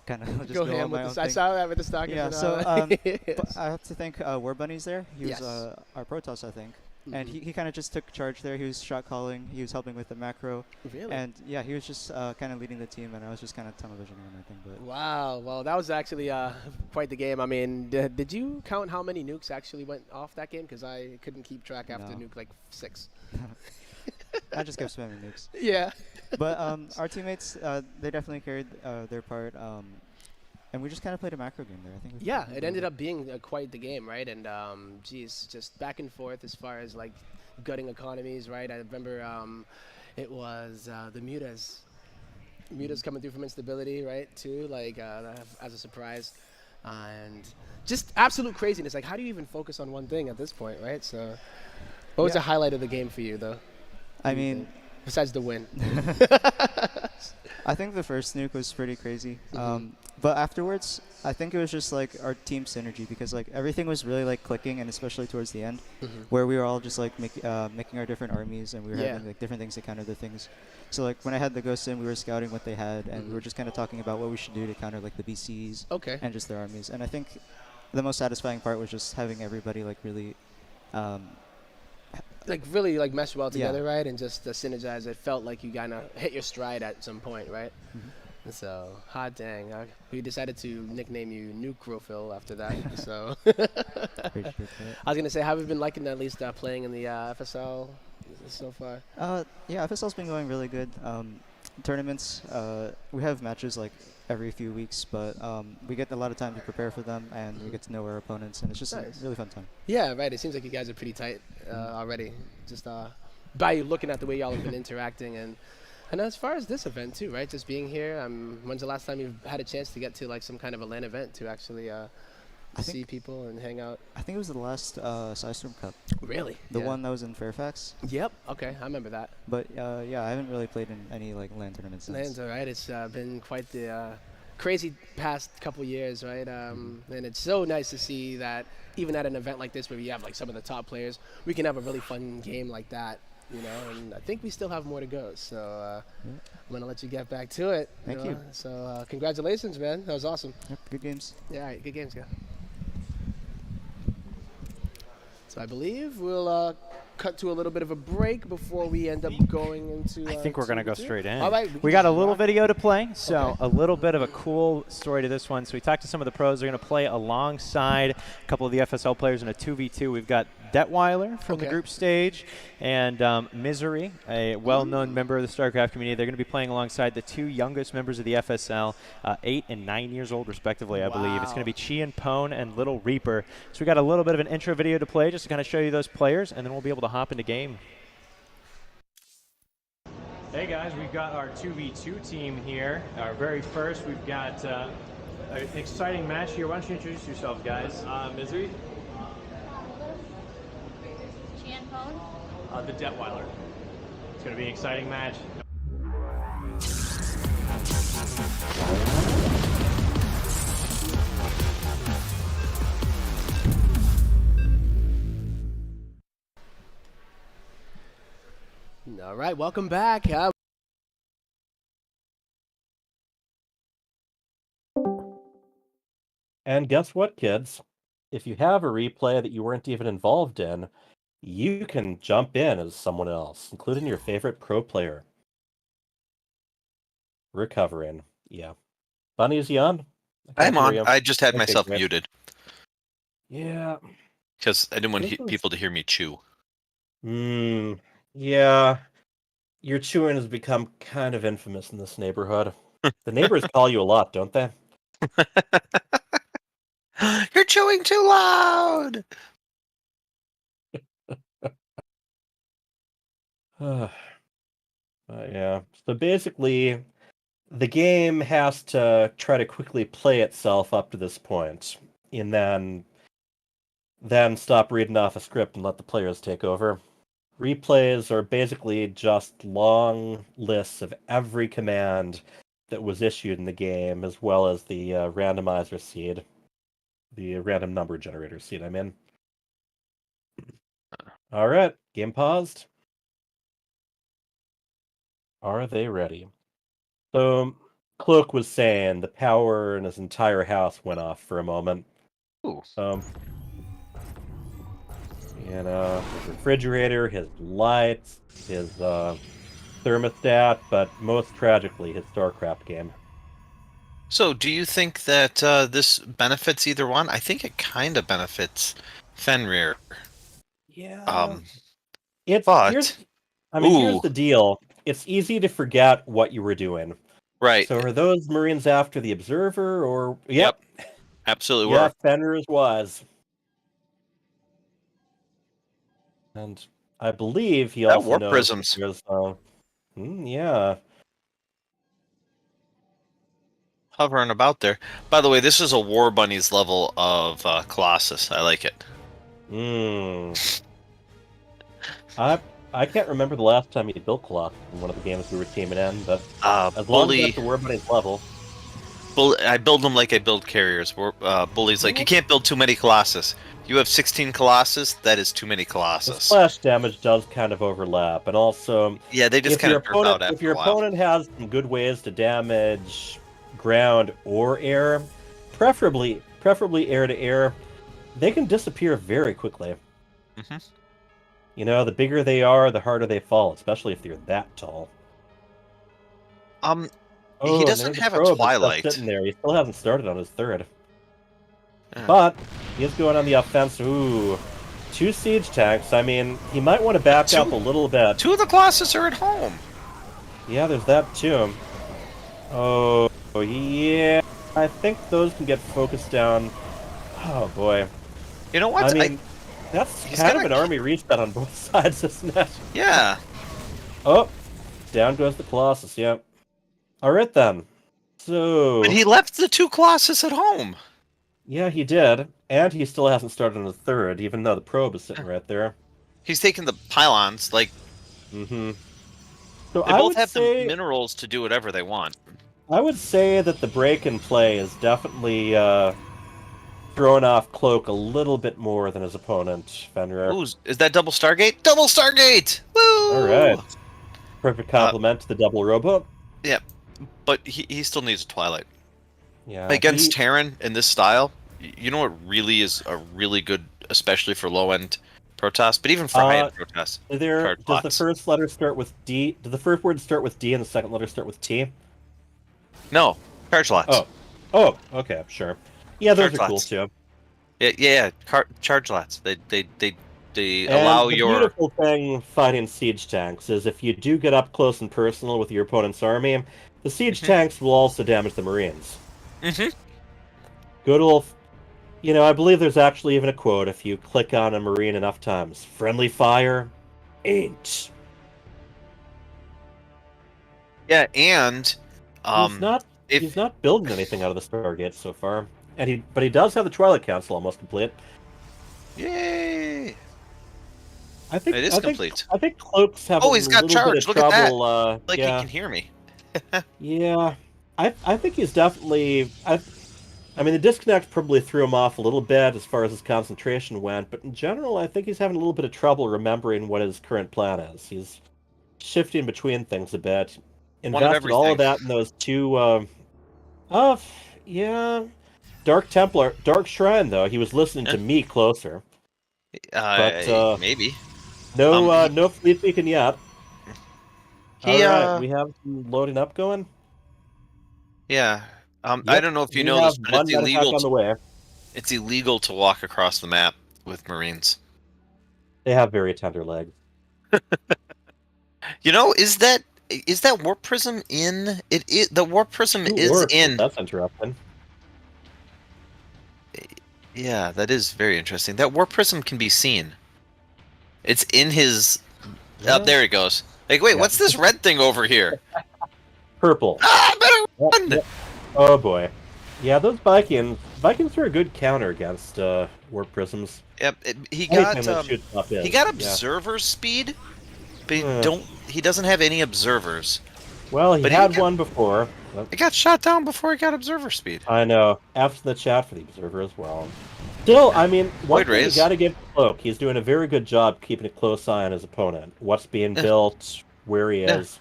kind of just go on ham my with own the thing. I saw that with the stock. Yeah, so but I have to thank War Bunnies there. He was our Protoss, I think. And he kind of just took charge there. He was shot calling. He was helping with the macro. Really? And yeah, he was just kind of leading the team, and I was just kind of tunnel visioning him, I think. But wow. Well, that was actually quite the game. I mean, did you count how many nukes actually went off that game? Because I couldn't keep track after nuke like 6. I just kept spamming nukes. Yeah. But our teammates, they definitely carried their part. and we just kind of played a macro game there. I think. Yeah, it ended up being quite the game, right? And geez, just back and forth as far as like gutting economies, right? I remember it was the Mutas. Mutas coming through from instability, right? Too, like as a surprise, and just absolute craziness. Like, how do you even focus on one thing at this point, right? So, what was the highlight of the game for you, though? I mean, besides the win. I think the first nuke was pretty crazy. But afterwards, I think it was just like our team synergy, because like everything was really like clicking, and especially towards the end, where we were all just like making our different armies, and we were having like different things to counter the things. So like when I had the ghosts in, we were scouting what they had, and we were just kind of talking about what we should do to counter like the BCs and just their armies. And I think the most satisfying part was just having everybody like really really mesh well together, right? And just synergize. It felt like you kind of hit your stride at some point, right? So, hot dang. We decided to nickname you Nuke Rofil after that. So, I was going to say, how have you been liking at least playing in the FSL so far? Yeah, FSL's been going really good. Tournaments, we have matches like every few weeks, but we get a lot of time to prepare for them, and we get to know our opponents, and it's just a really fun time. Yeah, right. It seems like you guys are pretty tight already, just by looking at the way y'all have been interacting. And as far as this event too, right? Just being here, when's the last time you've had a chance to get to like some kind of a LAN event to actually see people and hang out? I think it was the last Storm Cup. Really? The one that was in Fairfax. Yep. Okay, I remember that. But yeah, I haven't really played in any like LAN tournaments since. LAN's alright. It's been quite the crazy past couple years, right? And it's so nice to see that even at an event like this, where we have like some of the top players, we can have a really fun game like that. You know, and I think we still have more to go. So I'm going to let you get back to it. Thank you. So congratulations, man. That was awesome. Yep, good games. Yeah, all right, good games, guys. So I believe we'll cut to a little bit of a break before we end up going into... I think we're going to go straight in. All right. We got a little video to play, so a little bit of a cool story to this one. So we talked to some of the pros. They're going to play alongside a couple of the FSL players in a 2v2. We've got Detweiler from the group stage and Misery, a well-known member of the StarCraft community. They're going to be playing alongside the two youngest members of the FSL, 8 and 9 years old, respectively, I believe. It's going to be Chi and Pone and Little Reaper. So we got a little bit of an intro video to play just to kind of show you those players, and then we'll be able to hop into game. Hey guys, we've got our 2v2 team here. Our very first, we've got an exciting match here. Why don't you introduce yourselves, guys? Misery. The Detweiler. It's going to be an exciting match. All right, welcome back. And guess what, kids? If you have a replay that you weren't even involved in, you can jump in as someone else, including your favorite pro player. Recovering. Yeah. Bunny, is he on? I'm on. I just had myself muted. Yeah. Because I didn't want people to hear me chew. Yeah. Your chewing has become kind of infamous in this neighborhood. The neighbors call you a lot, don't they? You're chewing too loud! Yeah. So basically, the game has to try to quickly play itself up to this point, and then stop reading off a script and let the players take over. Replays are basically just long lists of every command that was issued in the game, as well as the randomizer seed, the random number generator seed, I mean. All right, game paused. Are they ready? So, Cloak was saying the power in his entire house went off for a moment. Ooh. You know, his refrigerator, his lights, his thermostat, but most tragically, his StarCraft game. So, do you think that this benefits either one? I think it kind of benefits Fenrir. Yeah. But here's the deal. It's easy to forget what you were doing. Right. So are those Marines after the Observer, or... Yep. Absolutely Yeah, were. Fenrir's was. And I believe he That also warp knows that prisms. there's... yeah. Hovering about there. By the way, this is a War Bunnies level of Colossus. I like it. I can't remember the last time he built Colossus in one of the games we were teaming in, but as long as Bully. that's the War Bunnies level... I build them like I build carriers. Bully's like, you can't build too many Colossus. You have 16 Colossus, that is too many The Colossus. splash damage does kind of overlap, and also... Yeah, they just if your kind of burp out opponent, after if your a while. opponent has some good ways to damage ground or air, preferably air to air, they can disappear very quickly. Mm-hmm. You know, the bigger they are, the harder they fall, especially if they're that tall. He doesn't have a Twilight. Sitting there. He still hasn't started on his third. Yeah. But he is going on the offensive. Ooh, 2 siege tanks. I mean, he might want to back up a little bit. 2 of the Colossus are at home. Yeah, there's that too. Oh, yeah. I think those can get focused down. Oh, boy. You know what? I mean, that's kind of an army reset on both sides, isn't it? Yeah. Oh, down goes the Colossus, yep. Alright then. So... But he left the 2 Colossus at home. Yeah, he did. And he still hasn't started on the third, even though the probe is sitting right there. He's taking the pylons, like... Mm-hmm. So they both have the minerals to do whatever they want. I would say that the break and play is definitely throwing off Cloak a little bit more than his opponent, Fenrir. Ooh, is that double Stargate? Double Stargate! Woo! Alright. Perfect compliment to the double rowboat. Yeah, but he still needs a Twilight. Yeah. Against Terran in this style, you know what really is a really good, especially for low-end Protoss, but even for high-end Protoss? Does the first letter start with D? Does the first word start with D and the second letter start with T? No, charge lots. Oh, okay, sure. Yeah, those Charge are cool lots. too. Yeah. Charge lots. They And allow the your... beautiful thing fighting siege tanks is if you do get up close and personal with your opponent's army, the siege tanks will also damage the Marines. Mm-hmm. Good old... You know, I believe there's actually even a quote if you click on a Marine enough times. Friendly fire ain't. Yeah, and... he's not building anything out of the Stargate so far. But he does have the Twilight Council almost complete. Yay! I think it is complete. I think Cloak's having he's got a little charge. bit of Look trouble. at that. Like yeah. he can hear me. Yeah, I think he's definitely. I mean, the disconnect probably threw him off a little bit as far as his concentration went, but in general, I think he's having a little bit of trouble remembering what his current plan is. He's shifting between things a bit. Invested all of that in those 2. Yeah. Dark Templar, Dark Shrine, though. He was listening to me closer. But, maybe. No fleet beacon yet. He, Alright, we have some loading up going. Yeah. Yep, I don't know if you know this, but it's illegal. On the way. It's illegal to walk across the map with Marines. They have very tender legs. You know, is that warp prism in it? The warp prism is in. That's interesting. Yeah, that is very interesting. That warp prism can be seen. It's in his. Yeah. Oh, there it goes. Like, wait, what's this red thing over here? Purple. Better run! Yep. Oh boy. Yeah, those Vikings are a good counter against warp prisms. Yep, he got Yeah. observer speed, but he doesn't have any observers. Well, he had one before. It got shot down before he got observer speed. I know. After the chat for the observer as well. Still, I mean, one thing you got to give Cloak. He's doing a very good job keeping a close eye on his opponent. What's being built, where he is.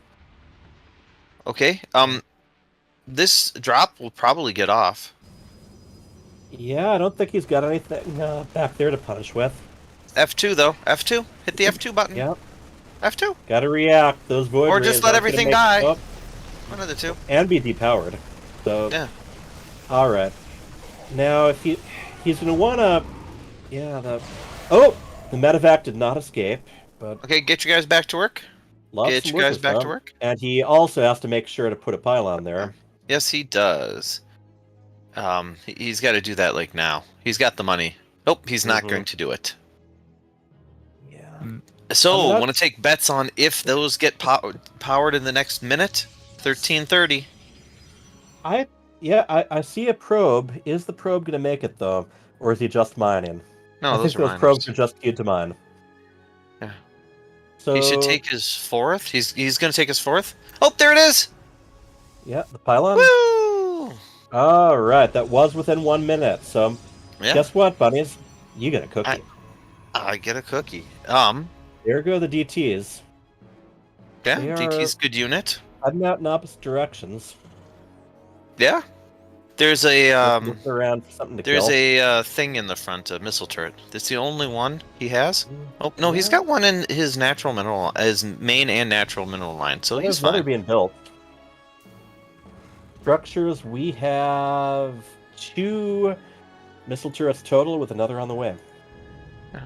Okay. This drop will probably get off. Yeah, I don't think he's got anything back there to punish with. F2 though. F2. Hit the F2 button. Yep. F2. Got to react. Those void or just rays let everything die. Up. One of the two. And be depowered. So. Yeah. All right. Now, if he's gonna wanna, the medevac did not escape, but okay, get you guys back to work. Lots Get of you guys workers, back to though. work. And he also has to make sure to put a pylon there. Yes, he does. He's got to do that like now. He's got the money. Oh, he's not going to do it. Yeah. So, want to take bets on if those get powered in the next minute? 13:30. I see a probe. Is the probe going to make it, though? Or is he just mining? No, I those think are those probes miners. are just queued to mine. Yeah. So He should take his fourth. He's going to take his fourth. Oh, there it is. Yeah, the pylon. Woo! All right, that was within 1 minute. So, guess what, bunnies? You get a cookie. I get a cookie. There go the DTs. Yeah, They DT's are good unit. heading out in opposite directions. Yeah. There's a Look around for something to there's kill. a thing in the front, a missile turret. That's the only one he has. Oh no, he's got one in his natural mineral, his main and natural mineral line, so he's There's another fine. being built. Structures, we have 2 missile turrets total, with another on the way.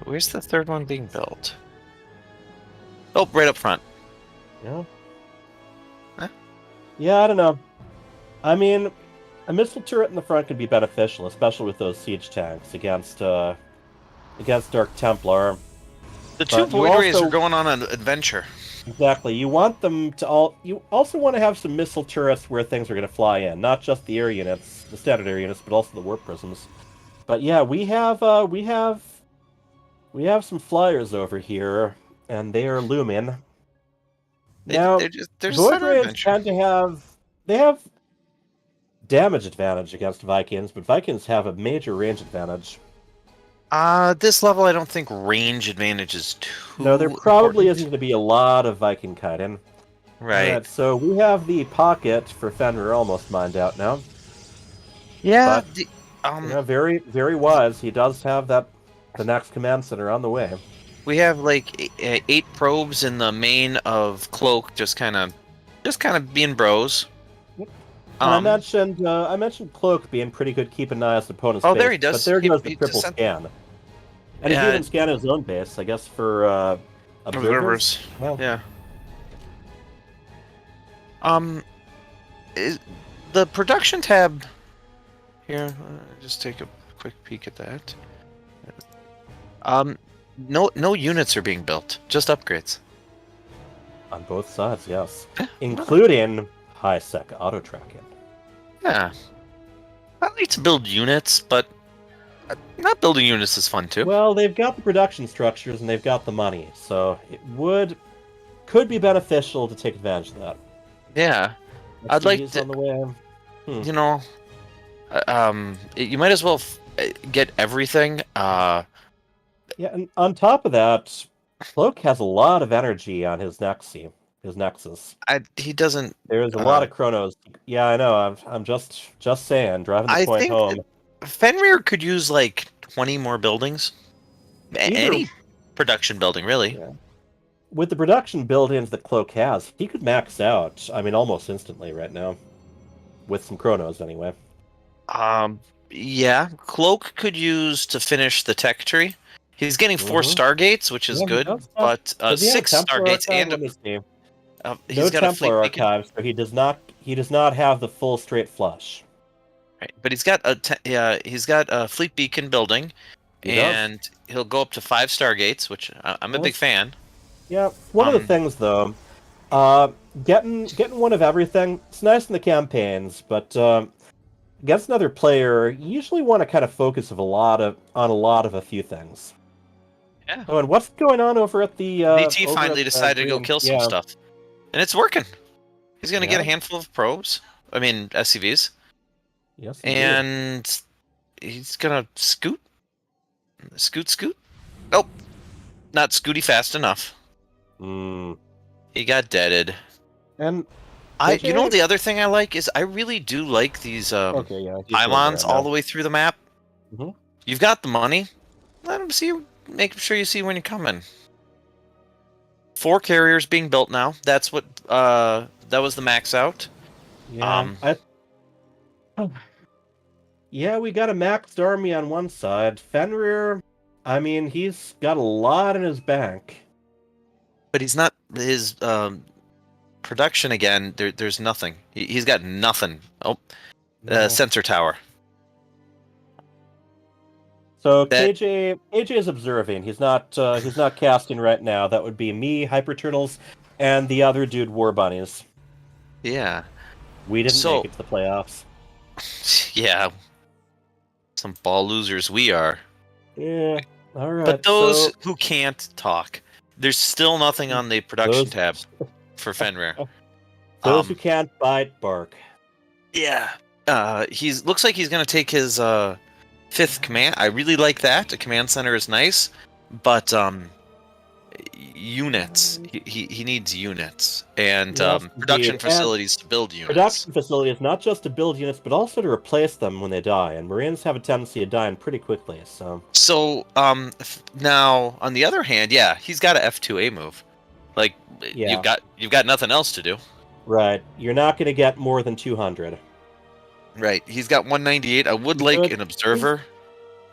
Where's the third one being built? Oh, right up front. Yeah. Huh? Yeah, I don't know. I mean, a missile turret in the front could be beneficial, especially with those siege tanks against Dark Templar. The two But you void rays also- are going on an adventure. Exactly. You want them to all. You also want to have some missile turrets where things are going to fly in, not just the air units, the standard air units, but also the warp prisms. But yeah, we have some flyers over here, and they are looming. Now, They're just void on an rays adventure. tend to have damage advantage against Vikings, but Vikings have a major range advantage. This level, I don't think range advantage is too. No, there probably isn't going to be a lot of Viking kiting. Right. Alright, so we have the pocket for Fenrir almost mined out now. Yeah. But, very, very wise. He does have the next command center on the way. We have like 8 probes in the main of Cloak, just kind of being bros. And I mentioned Cloak being pretty good keeping an eye on his opponent's Oh, base, there he does. but there He- goes he the triple just sent- scan. And he Yeah. even scanned his own base, I guess, for observers. Well, Yeah. Is the production tab here? Just take a quick peek at that. No units are being built, just upgrades. on both sides, yes. Including high-sec auto-tracking. Yeah. I like to build units, but not building units is fun too. Well, they've got the production structures and they've got the money, so it could be beneficial to take advantage of that. Yeah. I'd like to, on the way. you know, you might as well get everything. Yeah, and on top of that, Cloak has a lot of energy on his Nexus. He doesn't. There's a lot of Chronos. Yeah, I know. I'm just saying, driving the I point think home. Fenrir could use like 20 more buildings. Any production building, really. Yeah. With the production build-ins that Cloak has, he could max out, I mean, almost instantly right now. With some Chronos, anyway. Yeah. Cloak could use to finish the tech tree. He's getting 4 Stargates, which is good, but 6 Stargates and no Templar archives, so he does not have the full straight flush. Right, but he's got a fleet beacon building, and he'll go up to 5 Stargates, which I'm a big fan. Yeah, one of the things though, getting one of everything, it's nice in the campaigns, but against another player, you usually want to kind of focus on a lot of a few things. Yeah. Oh, and what's going on over at the DT over finally at, decided to go Green? kill some Yeah. stuff, and it's working. He's gonna get Yeah. a handful of probes. I mean SCVs. Yes. And he's gonna scoot. Nope, not scooty fast enough. He got deaded. And you know the other thing I like is I really do like these pylons all the way through the map. Mhm. You've got the money. Let them see. Make sure you see when you're coming. 4 carriers being built now. That's what. That was the max out. Yeah. Yeah, we got a maxed army on one side. Fenrir, I mean, he's got a lot in his bank. But he's not his production again. There's nothing. He's got nothing. Oh, sensor tower. So KJ is observing. He's not casting right now. That would be me, Hyper Turtles, and the other dude, War Bunnies. Yeah. We didn't make it to the playoffs. Yeah. Some ball losers we are. Yeah. All right. But those who can't talk, there's still nothing on the production tab for Fenrir. Those who can't bite, bark. Yeah. Looks like he's gonna take his fifth command. I really like that. The command center is nice, but units. He needs units and production facilities to build units. Production facilities not just to build units, but also to replace them when they die. And Marines have a tendency to die pretty quickly. So now on the other hand, yeah, he's got a F2A move. Like you've got nothing else to do. Right. You're not going to get more than 200. Right. He's got 198. I would like an observer,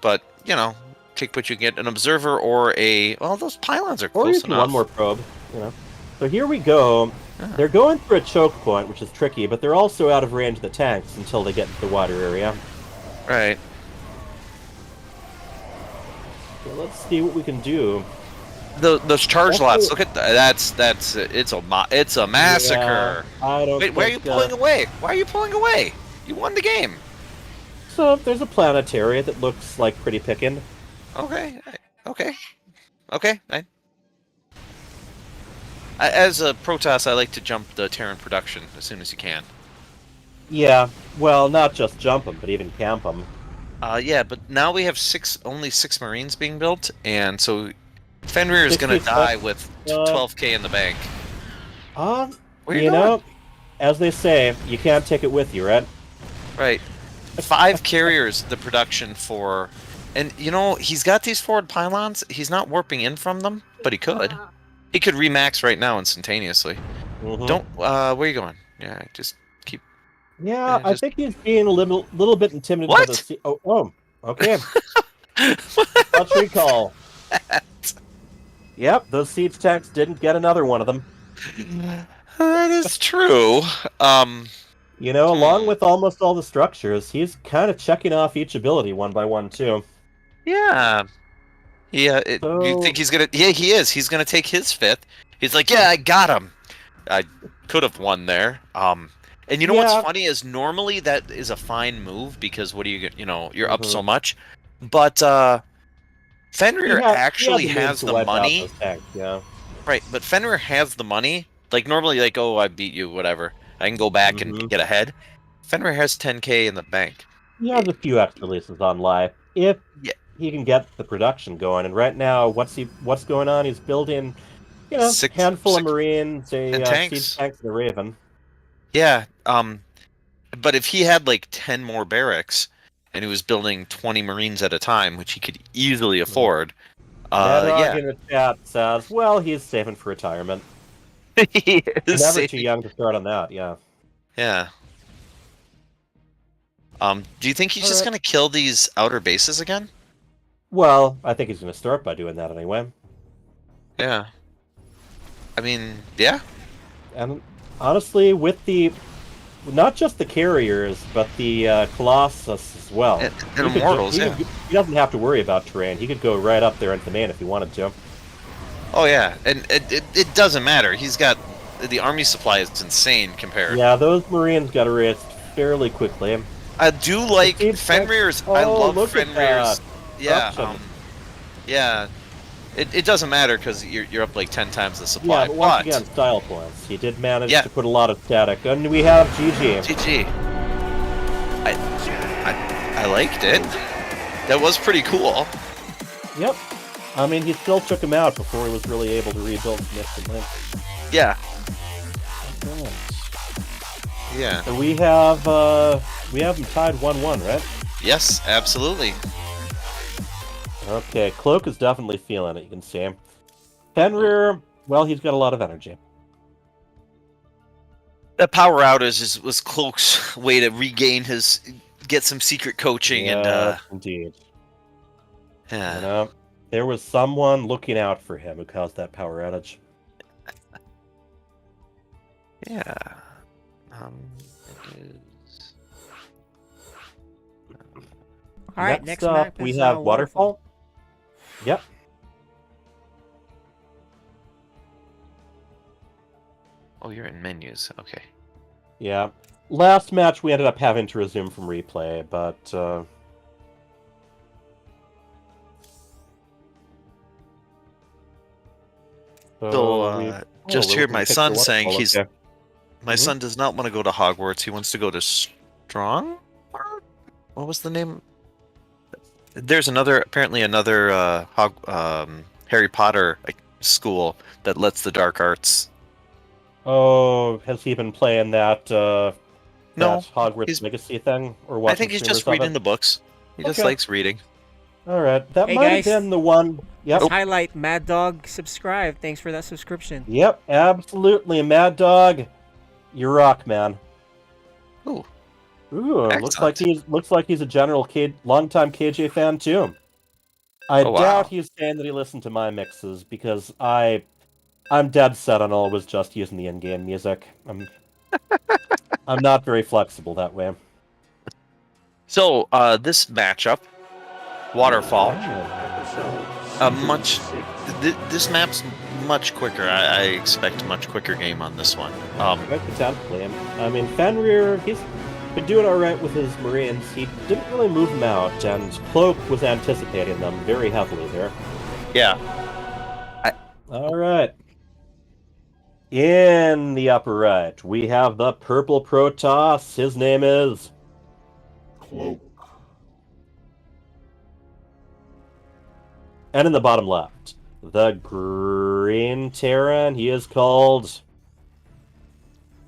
but take what you get, an observer or a. Well, those pylons are close enough. One more probe. So here we go. They're going for a choke point, which is tricky, but they're also out of range of the tanks until they get into the wider area. Right. Okay, let's see what we can do. Those charge lots. Look at that's it's a massacre. Yeah, I don't. Wait, why are you pulling away? Why are you pulling away? You won the game. So there's a planetary that looks like pretty pickin'. Okay. As a Protoss, I like to jump the Terran production as soon as you can. Yeah, well, not just jump them, but even camp them. Yeah, but now we have only 6 Marines being built, and so Fenrir is going to die with 12k in the bank. Where you going? As they say, you can't take it with you, right? Right. 5 carriers, the production for... And, he's got these forward pylons. He's not warping in from them, but he could. He could remax right now instantaneously. Don't... where are you going? Yeah, just keep... Yeah, I think he's being a little bit intimidated by the... Oh, okay. Let's recall. Yep, those siege tanks didn't get another one of them. That is true. Along with almost all the structures, he's kind of checking off each ability one by one, too. Yeah. Yeah, you think he's gonna... Yeah, he is. He's gonna take his 5th. He's like, yeah, I got him. I could have won there. And what's funny is normally that is a fine move because what do you get? You're up so much. But Fenrir actually has the money. Yeah. Right, but Fenrir has the money. Like normally, I beat you, whatever. I can go back and get ahead. Fenrir has 10k in the bank. He has a few extra leases on life if he can get the production going. And right now, what's going on? He's building, a handful of Marines, a siege tank, and a Raven. Yeah, but if he had 10 more barracks and he was building 20 Marines at a time, which he could easily afford, in the chat says, well, he's saving for retirement. He is never too young to start on that. Yeah. Yeah. Do you think he's just gonna kill these outer bases again? Well, I think he's gonna start by doing that anyway. Yeah. I mean, yeah. And honestly, with not just the carriers, but the Colossus as well. And Immortals, he doesn't have to worry about terrain. He could go right up there into the main if he wanted to. Oh yeah, and it doesn't matter. He's got the army supply is insane compared. Yeah, those Marines got erased fairly quickly. I do like Fenrir's. I love Fenrir's. Yeah, yeah. It doesn't matter because you're up 10 times the supply. Yeah, but once again, style points. He did manage to put a lot of static, and we have GG. GG. I liked it. That was pretty cool. Yep. I mean, he still took him out before he was really able to rebuild Mist and Link. Yeah. Okay. Yeah. So we have them tied 1-1, right? Yes, absolutely. Okay, Cloak is definitely feeling it, you can see him. Fenrir, well, he's got a lot of energy. That power outage was Cloak's way to get some secret coaching and indeed. Yeah. There was someone looking out for him who caused that power outage. Yeah. It is... All right, next up, map we is have Waterfall. Yep. Oh, you're in menus. Okay. Yeah. Last match we ended up having to resume from replay, but Just we're hear looking my to pick son for saying Waterfall, okay. my Mhm. son does not want to go to Hogwarts. He wants to go to Strong. What was the name? There's apparently another Harry Potter school that lets the dark arts. Oh, has he been playing that No, Hogwarts Legacy thing, or watching I think he's streamers just of reading it? the books. He just Okay. likes reading. All right, that Hey might guys, have been the one. Yep. Let's highlight Mad Dog subscribe. Thanks for that subscription. Yep, absolutely, Mad Dog. You rock, man. Ooh. Ooh, looks like he's a longtime KJ fan too. I Oh, wow. doubt he's saying that he listened to my mixes because I'm dead set on always just using the in-game music. I'm not very flexible that way. So this matchup, Waterfall, this map's much quicker. I expect a much quicker game on this one. Quite potentially. I mean, Fenrir, he's been doing all right with his Marines. He didn't really move them out, and Cloak was anticipating them very heavily there. Yeah. All right. In the upper right, we have the purple Protoss. His name is Cloak. And in the bottom left, the green Terran. He is called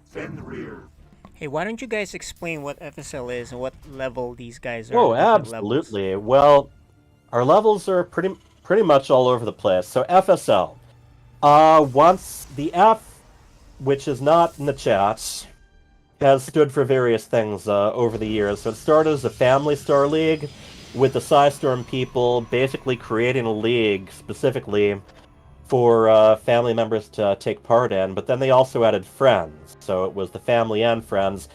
Fenrir. Hey, why don't you guys explain what FSL is and what level these guys are? Oh, the different absolutely. Well, our levels are pretty much all over the place. So FSL. Once the F, which is not in the chat, has stood for various things over the years. So it started as a Family Star League, with the Psystorm people basically creating a league specifically for family members to take part in, but then they also added friends, so it was the family and friends.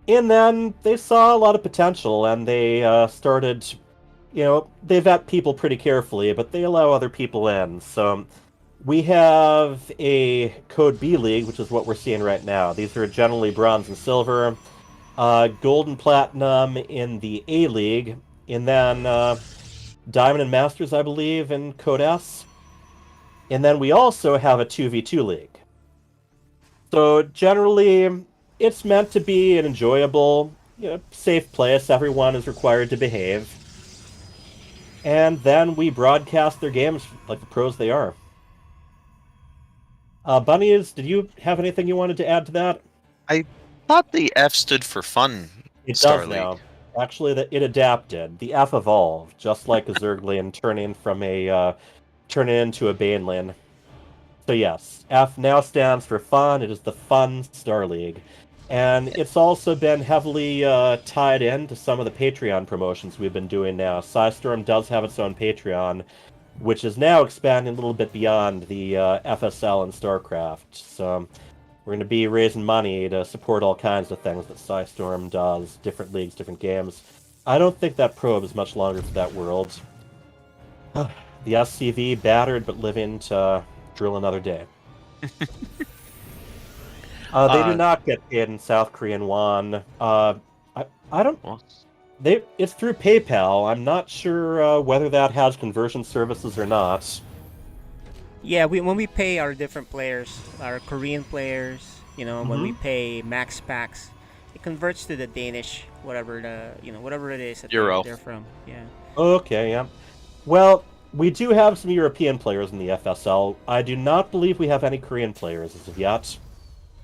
And then they saw a lot of potential, and they started, they vet people pretty carefully, but they allow other people in. So we have a Code B League, which is what we're seeing right now. These are generally bronze and silver. Gold and platinum in the A League, and then Diamond and Masters, I believe, in Code S. And then we also have a 2v2 league. So generally, it's meant to be an enjoyable, safe place. Everyone is required to behave. And then we broadcast their games like the pros they are. Bunnies, did you have anything you wanted to add to that? I thought the F stood for fun. It Star does League. now. Actually, it adapted. The F evolved, just like a Zerglian turning into a Baneland. So yes, F now stands for fun. It is the Fun Star League. And it's also been heavily tied into some of the Patreon promotions we've been doing now. Psystorm does have its own Patreon, which is now expanding a little bit beyond the FSL and StarCraft. So we're going to be raising money to support all kinds of things that Psystorm does, different leagues, different games. I don't think that probe is much longer for that world. The SCV battered but living to drill another day. They do not get paid in South Korean won. I don't. It's through PayPal. I'm not sure whether that has conversion services or not. Yeah, when we pay our different players, our Korean players, when we pay max packs, it converts to the Danish, whatever it is that Euro. they're from. Yeah. Okay, yeah. Well, we do have some European players in the FSL. I do not believe we have any Korean players as of yet.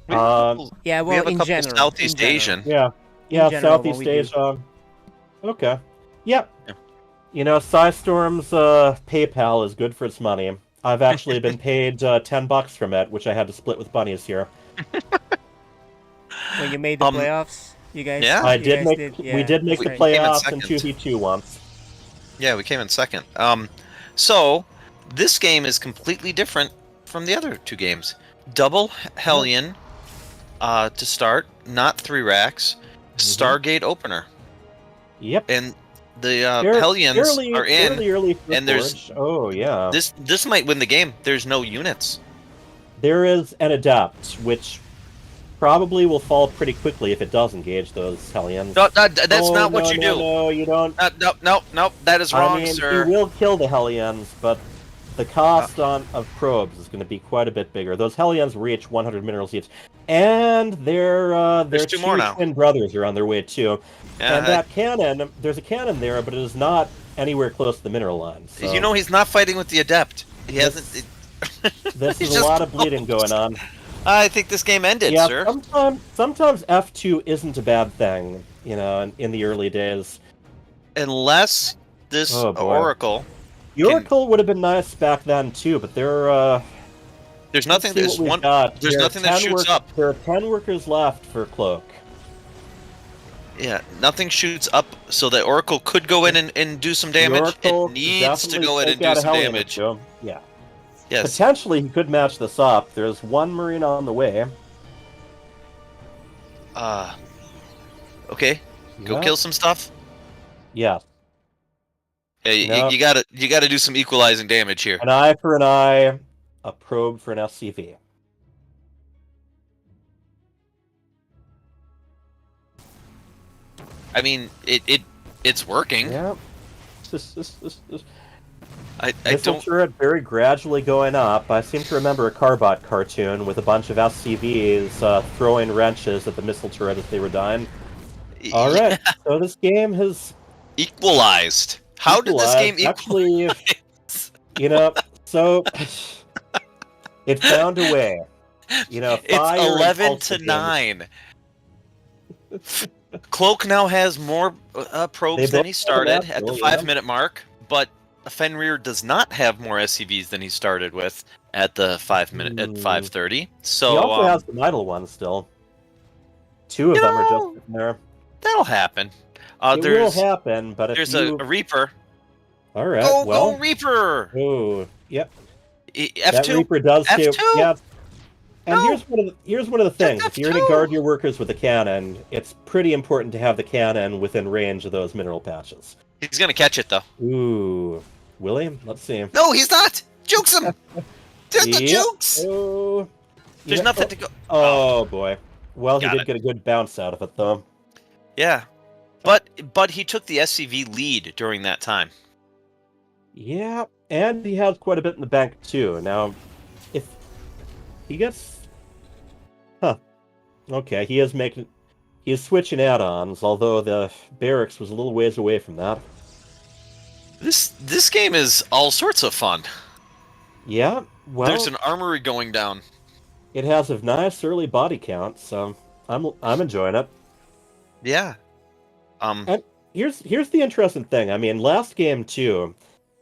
Yeah, well, we have a in couple general, Southeast Asian. Yeah, In general, Southeast what we do. Asia. Okay. Yep. Psystorm's PayPal is good for its money. I've actually been paid $10 from it, which I had to split with bunnies here. When you made the playoffs, you guys. Yeah. We did make the right. playoffs in 2v2 once. Yeah, we came in second. So this game is completely different from the other two games. Double Hellion to start, not 3 racks. Stargate opener. Yep. And the Fair- Hellions fairly- are in, fairly early for and there's Forge. Oh yeah. this might win the game. There's no units. There is an Adept, which probably will fall pretty quickly if it does engage those Hellions. No, that's not what no, you no, do. No, you don't. No, that is wrong, I mean, sir. you will kill the Hellions, but the cost of probes is going to be quite a bit bigger. Those Hellions reach 100 minerals each, and their There's 2 more now. twin brothers are on their way too. Yeah, And that cannon, there's a cannon there, but it is not anywhere close to the mineral line. So You know he's not fighting with the Adept. He hasn't. this he's is a just lot of bleeding going on. I think this game ended, Yeah, sir. sometimes F2 isn't a bad thing, you know, in the early days. Unless this Oh, boy. Oracle. The Oracle would have been nice back then too, but they're There's nothing. let's see There's what we've one. got. There's There are nothing that 10 shoots up. There are 10 workers left for Cloak. Yeah, nothing shoots up, so the Oracle could go in and do some damage. Oracle It needs to definitely go in take and do out a some Hellion or damage. two. Yeah. Yes. Potentially he could match this up. There's one Marine on the way. Okay. Go Yeah. kill some stuff. Yeah. Hey, No. you gotta do some equalizing damage here. An eye for an eye, a probe for an SCV. I mean, it's working. Yeah. I Missile don't. turret very gradually going up. I seem to remember a Carbot cartoon with a bunch of SCVs throwing wrenches at the missile turret as they were dying. All right, so this game has Equalized. How did this game actually? You know, so it found a way. You know, It's fire and 11 pulse to damage. 9. Cloak now has more probes They than both he have started that, at the oh, yeah. 5-minute mark, but Fenrir does not have more SCVs than he started with at the 5-minute at 5:30. So He also has the idle one still. 2 of them are just sitting there. that'll happen. It will There's happen, but if there's you... a Reaper. All right, Go well... Reaper! Oh, yep. F2. That Reaper does F2. too. Yeah. And here's one of the things. If you're going to guard your workers with a cannon, it's pretty important to have the cannon within range of those mineral patches. He's gonna catch it though. Ooh, will he? Let's see. No, he's not. Jukes him. There's the Yep. jukes. Oh, There's yeah. nothing to go. Oh boy. Well, he Got did it. get a good bounce out of it though. Yeah, but he took the SCV lead during that time. Yeah, and he has quite a bit in the bank too. Now, if he gets, okay, he is switching add-ons. Although the barracks was a little ways away from that. This game is all sorts of fun. Yeah, well, There's an armory going down. it has a nice early body count, so I'm enjoying it. Yeah. And here's the interesting thing. I mean, last game too,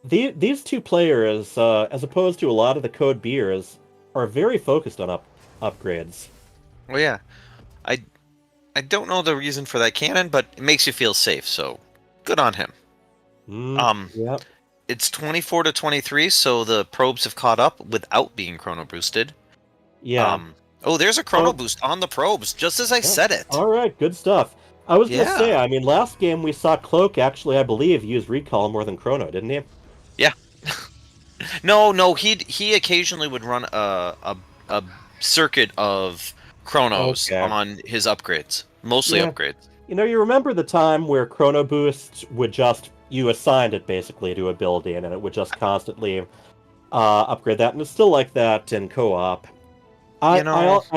these two players, as opposed to a lot of the Code Beers, are very focused on upgrades. Well, yeah. I don't know the reason for that cannon, but it makes you feel safe. So good on him. Yeah. It's 24 to 23, so the probes have caught up without being chrono boosted. Yeah. Oh, there's a chrono boost on the probes, just as I said it. All right, good stuff. I was Yeah. gonna say, I mean, last game we saw Cloak actually, I believe, use recall more than Chrono, didn't he? Yeah. No, he occasionally would run a circuit of chronos Okay. on his upgrades, mostly Yeah. upgrades. You know, you remember the time where Chrono Boost would just, you assigned it basically to a building, and it would just constantly upgrade that, and it's still like that in co-op. I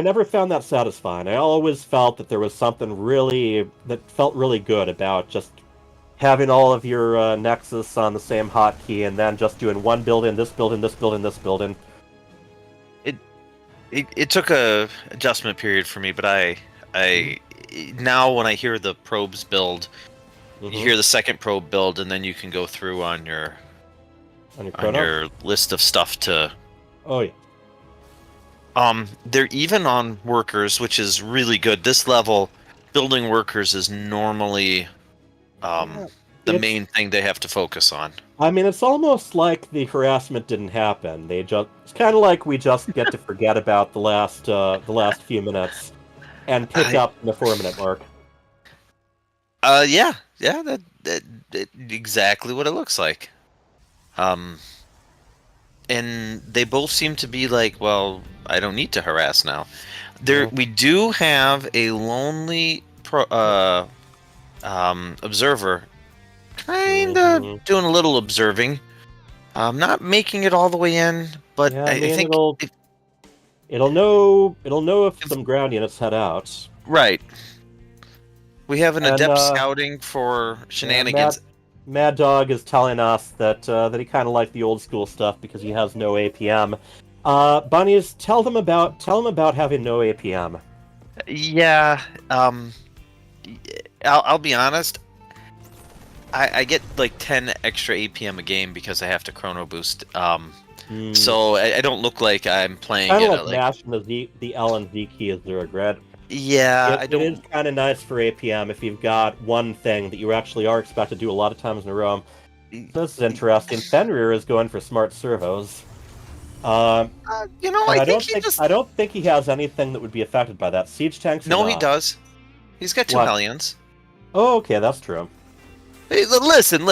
never found that satisfying. I always felt that there was something that felt really good about just having all of your Nexus on the same hotkey, and then just doing one building, this building, this building, this building. It took a adjustment period for me, but I now when I hear the probes build, you hear the second probe build, and then you can go through on your list of stuff to. Oh yeah. They're even on workers, which is really good. This level, building workers is normally the main thing they have to focus on. I mean, it's almost like the harassment didn't happen. It's kind of like we just get to forget about the last few minutes. and pick up the 4-minute mark. Yeah, that exactly what it looks like. And they both seem to be like, well, I don't need to harass now. We do have a lonely observer, kind of doing a little observing. Not making it all the way in, but Yeah, I think it'll know if some ground units head out. Right. We have an And, adept scouting for shenanigans. Mad Dog is telling us that he kind of liked the old school stuff because he has no APM. Bunnies, tell them about having no APM. Yeah. I'll be honest. I get like 10 extra APM a game because I have to chrono boost. So I don't look like I'm playing Kind it. of like mashing the L and Z key is the regret. Yeah, It is kind of nice for APM if you've got one thing that you actually are expected to do a lot of times in a row. This is interesting. Fenrir is going for smart servos. I don't think he has anything that would be affected by that. Siege tanks. No, he does. He's got 2 Hellions. Oh, okay, that's true. Hey, listen.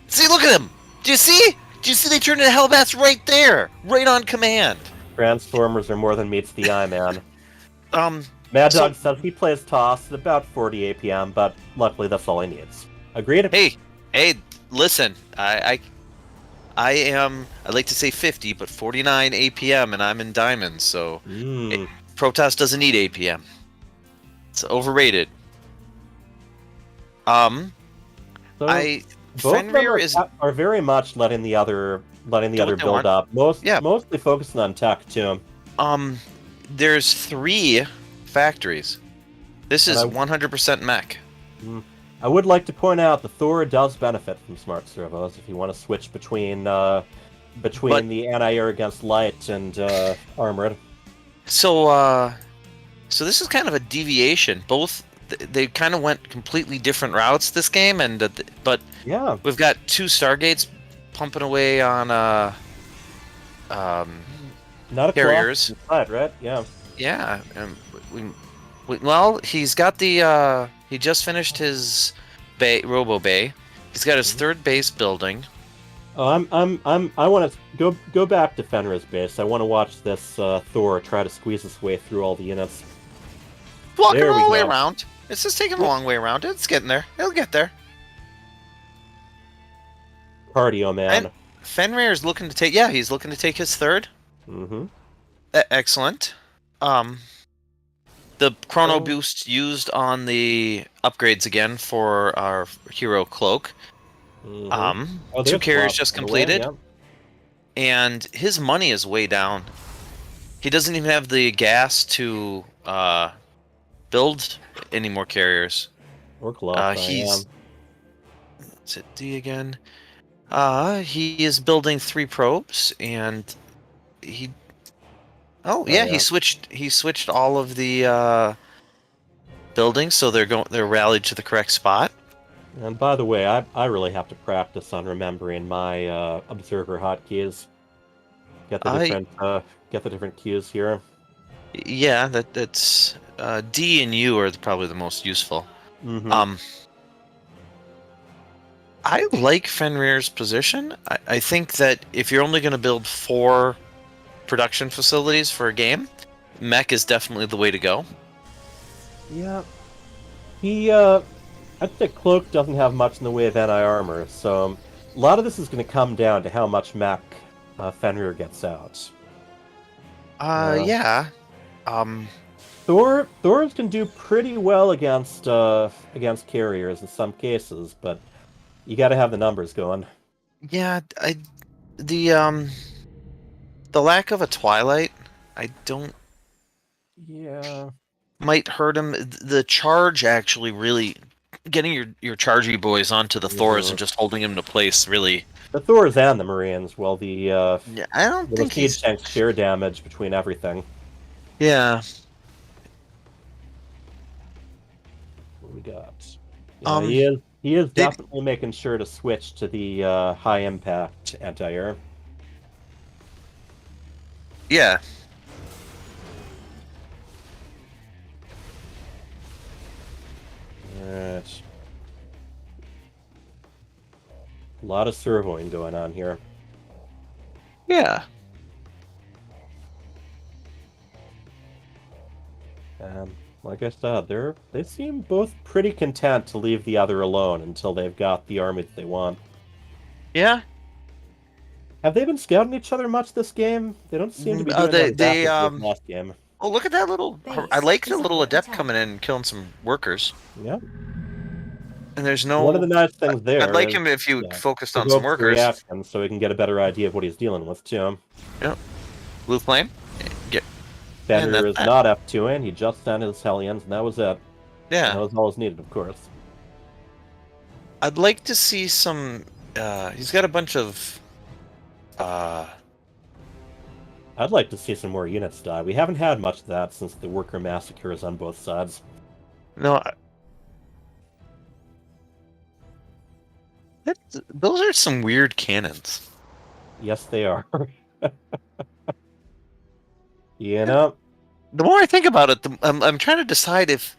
See, look at him. Do you see? They turned into Hellbats right there, right on command. Transformers are more than meets the eye, man. Mad Dog says he plays Toss at about 40 APM, but luckily that's all he needs. Agreed? Hey, listen, I like to say 50, but 49 APM, and I'm in diamonds, so Protoss doesn't need APM. It's overrated. Fenrir are very much letting the other build up. Mostly focusing on tech too. There's 3 factories. This is 100% mech. I would like to point out that Thor does benefit from smart servos if you want to switch between the anti-air against light and armored. So this is kind of a deviation. Both they kind of went completely different routes this game, but yeah, we've got 2 Stargates pumping away on not a carriers, right? Yeah. Yeah. Well, he's got the he just finished his Robo Bay. He's got his 3rd base building. Oh, I want to go back to Fenrir's base. I want to watch this Thor try to squeeze his way through all the units. Walking a long way around. It's just taking a long way around. It's getting there. It'll get there. Cardio, man. And Fenrir's looking to take. Yeah, he's looking to take his 3rd. Mm-hmm. Excellent. The chrono boost used on the upgrades again for our hero cloak. 2 carriers just completed, and his money is way down. He doesn't even have the gas to build any more carriers. Or clock. Is it D again? He is building 3 probes, and he. He switched all of the buildings, so they're rallied to the correct spot. And by the way, I really have to practice on remembering my observer hotkeys. Get the different cues here. Yeah, that's D and U are probably the most useful. Mm-hmm. I like Fenrir's position. I think that if you're only going to build 4 production facilities for a game, mech is definitely the way to go. Yeah. I'd say Cloak doesn't have much in the way of anti-armor, so a lot of this is going to come down to how much mech Fenrir gets out. Yeah. Thors can do pretty well against carriers in some cases, but you got to have the numbers going. Yeah, the lack of a Twilight, I don't. Yeah. Might hurt him. The charge actually really getting your chargy boys onto the Thors and just holding him to place really. The Thors and the Marines, well, I don't think siege tanks share damage between everything. Yeah. What we got? Yeah, he is definitely making sure to switch to the high impact anti-air. Yeah. lot of servoing going on here. Yeah. Like I said, they seem both pretty content to leave the other alone until they've got the army that they want. Yeah. Have they been scouting each other much this game? They don't seem to be doing that exactly as last game. Oh, look at that little... I like the little adept coming in and killing some workers. Yeah. And there's no... One of the nice things there I'd like is, him if you focused on provoke some workers. reaction so we can get a better idea of what he's dealing with, too. Yep. Blue Flame? Get... Bender is not F2ing, he just sent his Hellions, and that was it. Yeah. And that was all is needed, of course. I'd like to see some... he's got a bunch of... I'd like to see some more units die. We haven't had much of that since the worker massacres on both sides. No, those are some weird cannons. Yes, they are. You know, the more I think about it, I'm trying to decide if,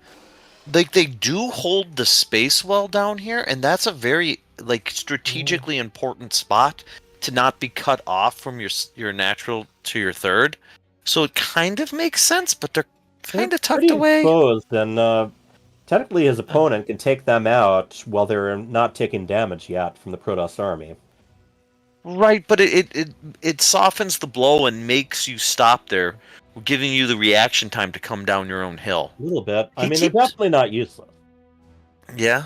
like, they do hold the space well down here, and that's a very strategically important spot to not be cut off from your natural to your third. So it kind of makes sense, but they're kind of tucked away. Exposed, and technically his opponent can take them out while they're not taking damage yet from the Protoss army. Right, but it softens the blow and makes you stop there, giving you the reaction time to come down your own hill. A little bit. I mean, they're definitely not useless. Yeah.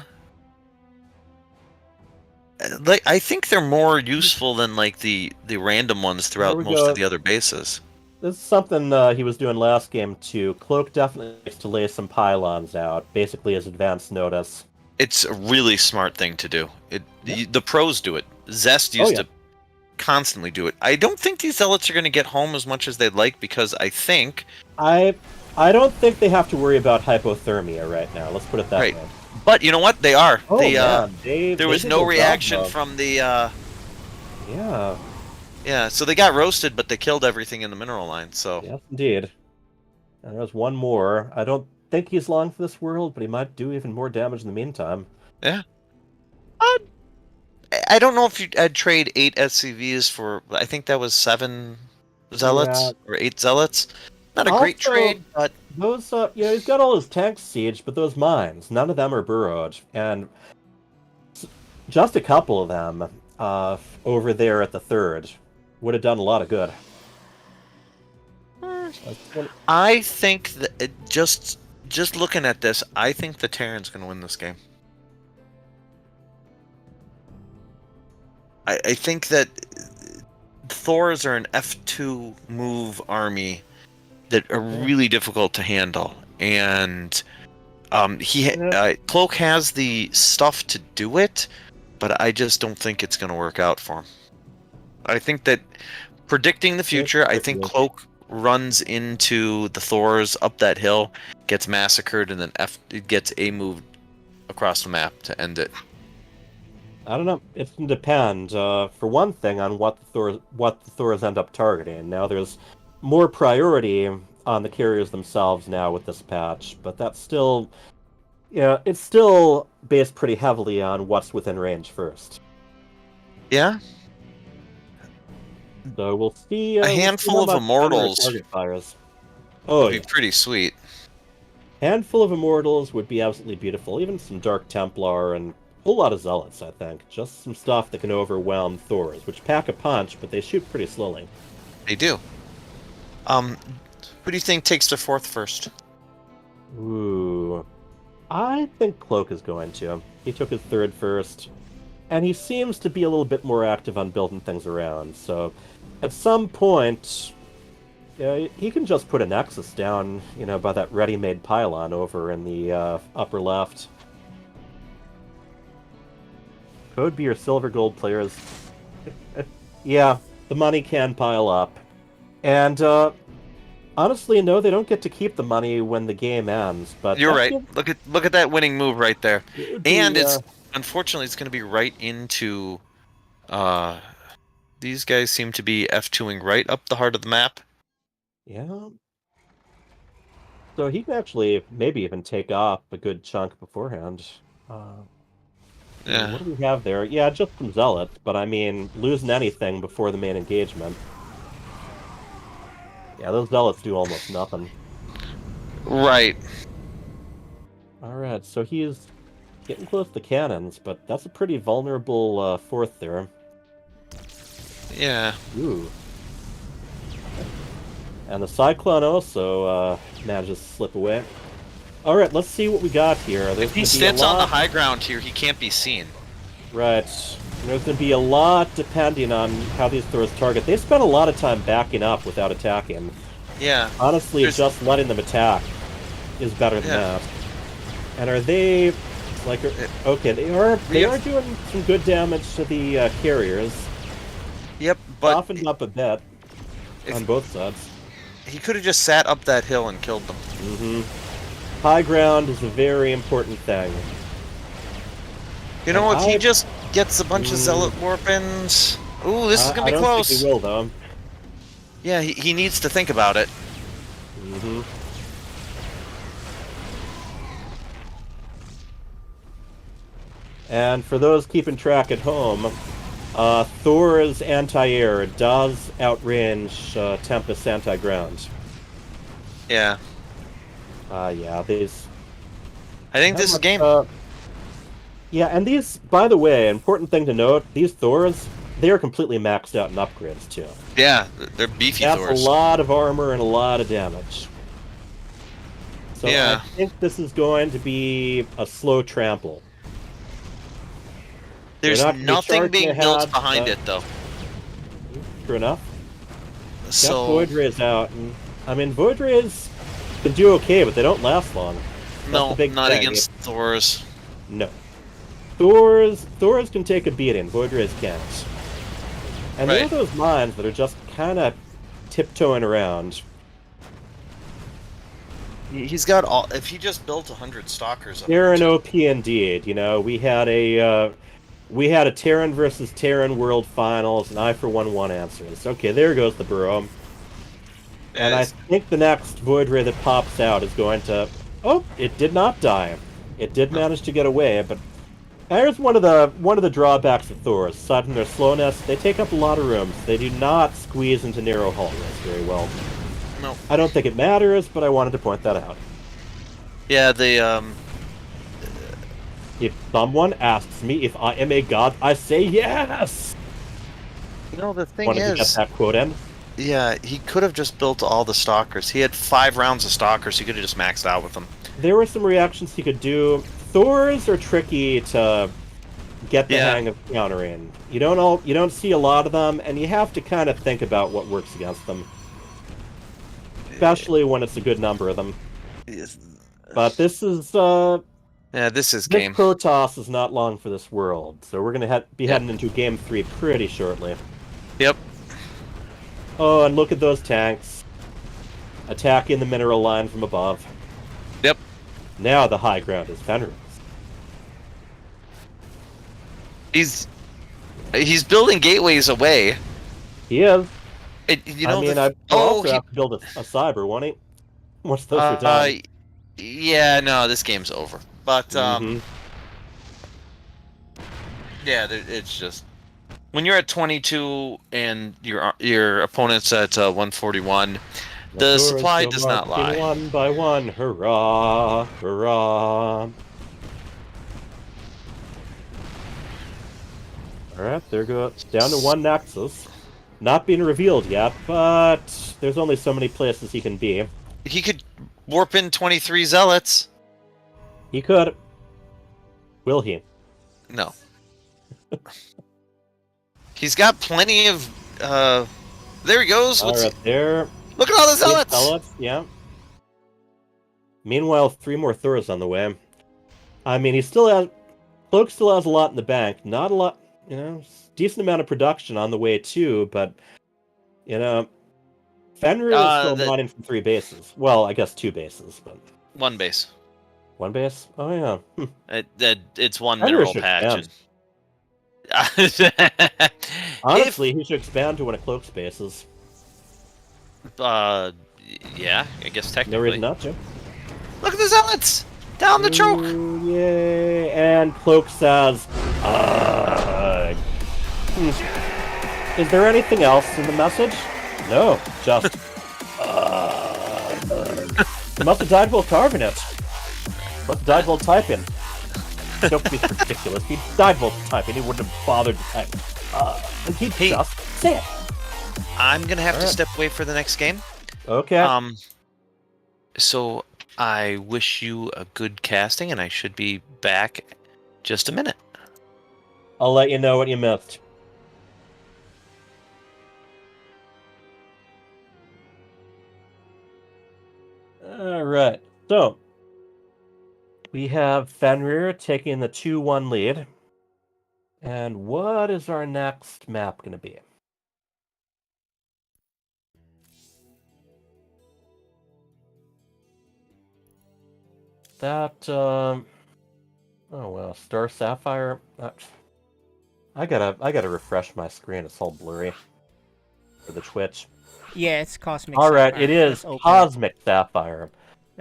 I think they're more useful than the random ones throughout most of the other bases. This is something he was doing last game too. Cloak definitely likes to lay some pylons out, basically as advance notice. It's a really smart thing to do. The pros do it. Zest used to constantly do it. I don't think these zealots are going to get home as much as they'd like, because I think... I don't think they have to worry about hypothermia right now. Let's put it that way. But you know what? They are. Oh, man. There was no reaction from the... Yeah. Yeah, so they got roasted, but they killed everything in the mineral line, so... Yes, indeed. And there's one more. I don't think he's long for this world, but he might do even more damage in the meantime. Yeah. I don't know if I'd trade 8 SCVs for... I think that was 7 zealots, or 8 zealots. Not a great trade, but... Those, he's got all his tank siege, but those mines, none of them are burrowed. And just a couple of them over there at the third would have done a lot of good. I think that just looking at this, I think the Terran's going to win this game. I think that Thors are an F2 move army that are really difficult to handle, and Cloak has the stuff to do it, but I just don't think it's going to work out for him. I think that predicting the future, I think Cloak runs into the Thors up that hill, gets massacred, and then gets a move across the map to end it. I don't know. It's going to depend, for one thing, on what the Thors end up targeting. Now, there's more priority on the carriers themselves now with this patch, but that's still... Yeah, it's still based pretty heavily on what's within range first. Yeah? So we'll see... a handful of Immortals would be pretty sweet. Handful of Immortals would be absolutely beautiful. Even some Dark Templar and a whole lot of Zealots, I think. Just some stuff that can overwhelm Thors, which pack a punch, but they shoot pretty slowly. They do. Who do you think takes their 4th first? Ooh... I think Cloak is going to. He took his 3rd first, and he seems to be a little bit more active on building things around, so at some point, he can just put a Nexus down, by that ready-made pylon over in the upper left. Code be your silver gold players. Yeah, the money can pile up. And, honestly, no, they don't get to keep the money when the game ends. But you're right. Look at that winning move right there, and it's unfortunately it's going to be right into. These guys seem to be F2ing right up the heart of the map. Yeah. So he can actually maybe even take off a good chunk beforehand. Yeah. What do we have there? Yeah, just some zealots, but I mean, losing anything before the main engagement. Yeah, those zealots do almost nothing. Right. Alright, so he's getting close to cannons, but that's a pretty vulnerable fourth there. Yeah. Ooh. And the Cyclone also manages to slip away. Alright, let's see what we got here. If he stands on the high ground here, he can't be seen. Right. There's going to be a lot depending on how these Thors target. They spent a lot of time backing up without attacking. Yeah. Honestly, just letting them attack is better than that. And are they... like, okay, they are doing some good damage to the carriers. Yep, but... Softened up a bit on both sides. He could have just sat up that hill and killed them. Mm-hmm. High ground is a very important thing. You know, if he just gets a bunch of Zealot Warpins... Ooh, this is going to be close. I don't think he will, though. Yeah, he needs to think about it. Mm-hmm. And for those keeping track at home, Thor's anti-air does outrange Tempest's anti-ground. Yeah. Yeah, these... I think this is game. Yeah, and these, by the way, important thing to note, these Thors, they are completely maxed out in upgrades, too. Yeah, they're beefy That's Thors. a lot of armor and a lot of damage. So yeah. I think this is going to be a slow trample. There's nothing being built behind it, though. True enough. So... Got Void Rays out, and I mean, Void Rays can do okay, but they don't last long. No, not against Thors. No. Thors can take a beating, Void Rays can't. And there are those mines that are just kind of tiptoeing around. He's got all... If he just built 100 Stalkers... They're an OP indeed, you know. We had a Terran versus Terran World Finals, and I for one answers. Okay, there goes the burrow. And I think the next Void Ray that pops out is going to... Oh, it did not die. It did manage to get away, but here's one of the drawbacks of Thors. Aside from their slowness, they take up a lot of rooms. They do not squeeze into narrow hallways very well. No. I don't think it matters, but I wanted to point that out. Yeah, the If someone asks me if I am a god, I say yes! You know, the thing Wanted to get that quote in? Yeah, he could have just built all the Stalkers. He had 5 rounds of Stalkers. He could have just maxed out with them. There were some reactions he could do. Thors are tricky to get the hang of countering. You don't see a lot of them, and you have to kind of think about what works against them. Especially when it's a good number of them. But this is yeah, this is game. This Protoss is not long for this world, so we're gonna be heading into Game 3 pretty shortly. Yep. Oh, and look at those tanks. Attacking the mineral line from above. Yep. Now the high ground is Fenris. He's building gateways away. He is. You know, I also have to build a cyber, won't he? Once those are done. Yeah, no, this game's over. But yeah, it's just when you're at 22 and your opponent's at 141, the supply does not lie. One by one, hurrah, hurrah! All right, there goes down to 1 Nexus. Not being revealed yet, but there's only so many places he can be. He could warp in 23 Zealots. He could. Will he? No. He's got plenty of... there he goes. All right, there. Look at all the Zealots! Yeah. Meanwhile, 3 more Thors on the way. I mean, Cloak still has a lot in the bank. Not a lot, you know, decent amount of production on the way too, but, you know, Fenrir is still mining from 3 bases. Well, I guess 2 bases, but... 1 base. 1 base? Oh, yeah. It's 1 Fenrir mineral should patch. Honestly, he should expand to one of Cloak's bases. Yeah, I guess technically. No reason not to. Look at the Zealots! Down the choke! Yay! And Cloak says, Is there anything else in the message? No, just... He must have died while carving it. Must have died while typing. Don't be ridiculous. He died while typing. He wouldn't have bothered to type. He just say it. I'm gonna have to step away for the next game. Okay. So I wish you a good casting, and I should be back just a minute. I'll let you know what you missed. Alright, so we have Fenrir taking the 2-1 lead. And what is our next map going to be? That, oh well, Star Sapphire. I gotta refresh my screen. It's all blurry for the Twitch. Yeah, it's Cosmic All right, Sapphire. it is Let's open Cosmic Sapphire.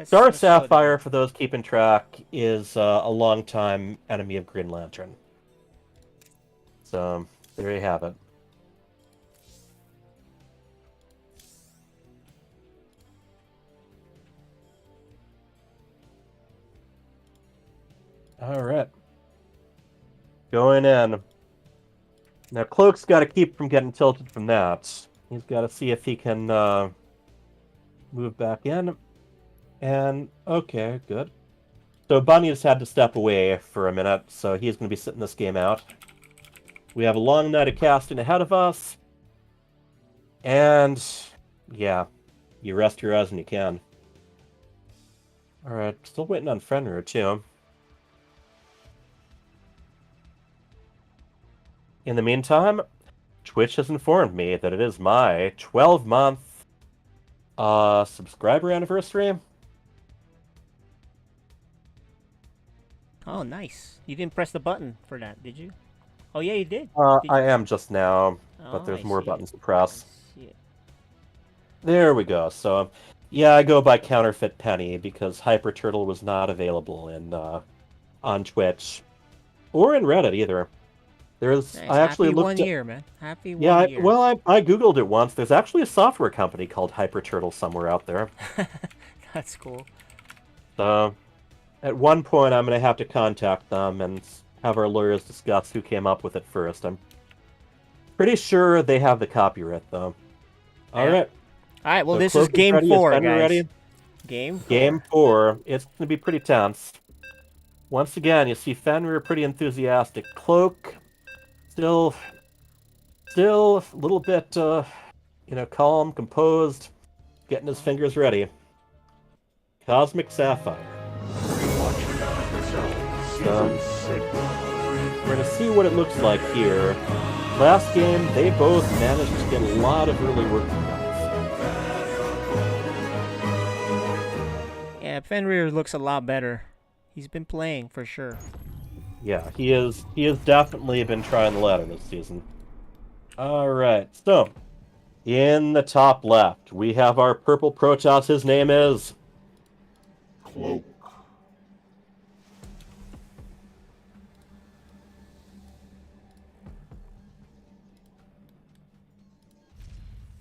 Star Sapphire, for those keeping track, is a longtime enemy of Green Lantern. So there you have it. All right. Going in. Now, Cloak's got to keep from getting tilted from that. He's got to see if he can move back in. And, okay, good. So Bunny's had to step away for a minute, so he's going to be sitting this game out. We have a long night of casting ahead of us. And, yeah, you rest your eyes when you can. Alright, still waiting on Fenrir, too. In the meantime, Twitch has informed me that it is my 12-month subscriber anniversary. Oh, nice. You didn't press the button for that, did you? Oh, yeah, you did. I am just now, but there's more buttons to press. There we go. So, yeah, I go by Counterfeit Penny because Hyper Turtle was not available in on Twitch or in Reddit either. There's Nice. I actually Happy looked 1 at, year, man. Happy 1 yeah, year. well, I googled it once. There's actually a software company called Hyper Turtle somewhere out there. That's cool. So, at one point, I'm going to have to contact them and have our lawyers discuss who came up with it first. I'm pretty sure they have the copyright, though. All right. All right, well, So this is Cloak game ready. 4, Fenrir guys. ready? Game 4. Game 4. It's going to be pretty tense. Once again, you see Fenrir pretty enthusiastic. Cloak, still a little bit, calm, composed, getting his fingers ready. Cosmic Sapphire. We're going to see what it looks like here. Last game, they both managed to get a lot of early work done. Yeah, Fenrir looks a lot better. He's been playing for sure. Yeah, he has definitely been trying the ladder this season. Alright, so in the top left, we have our purple Protoss. His name is Cloak.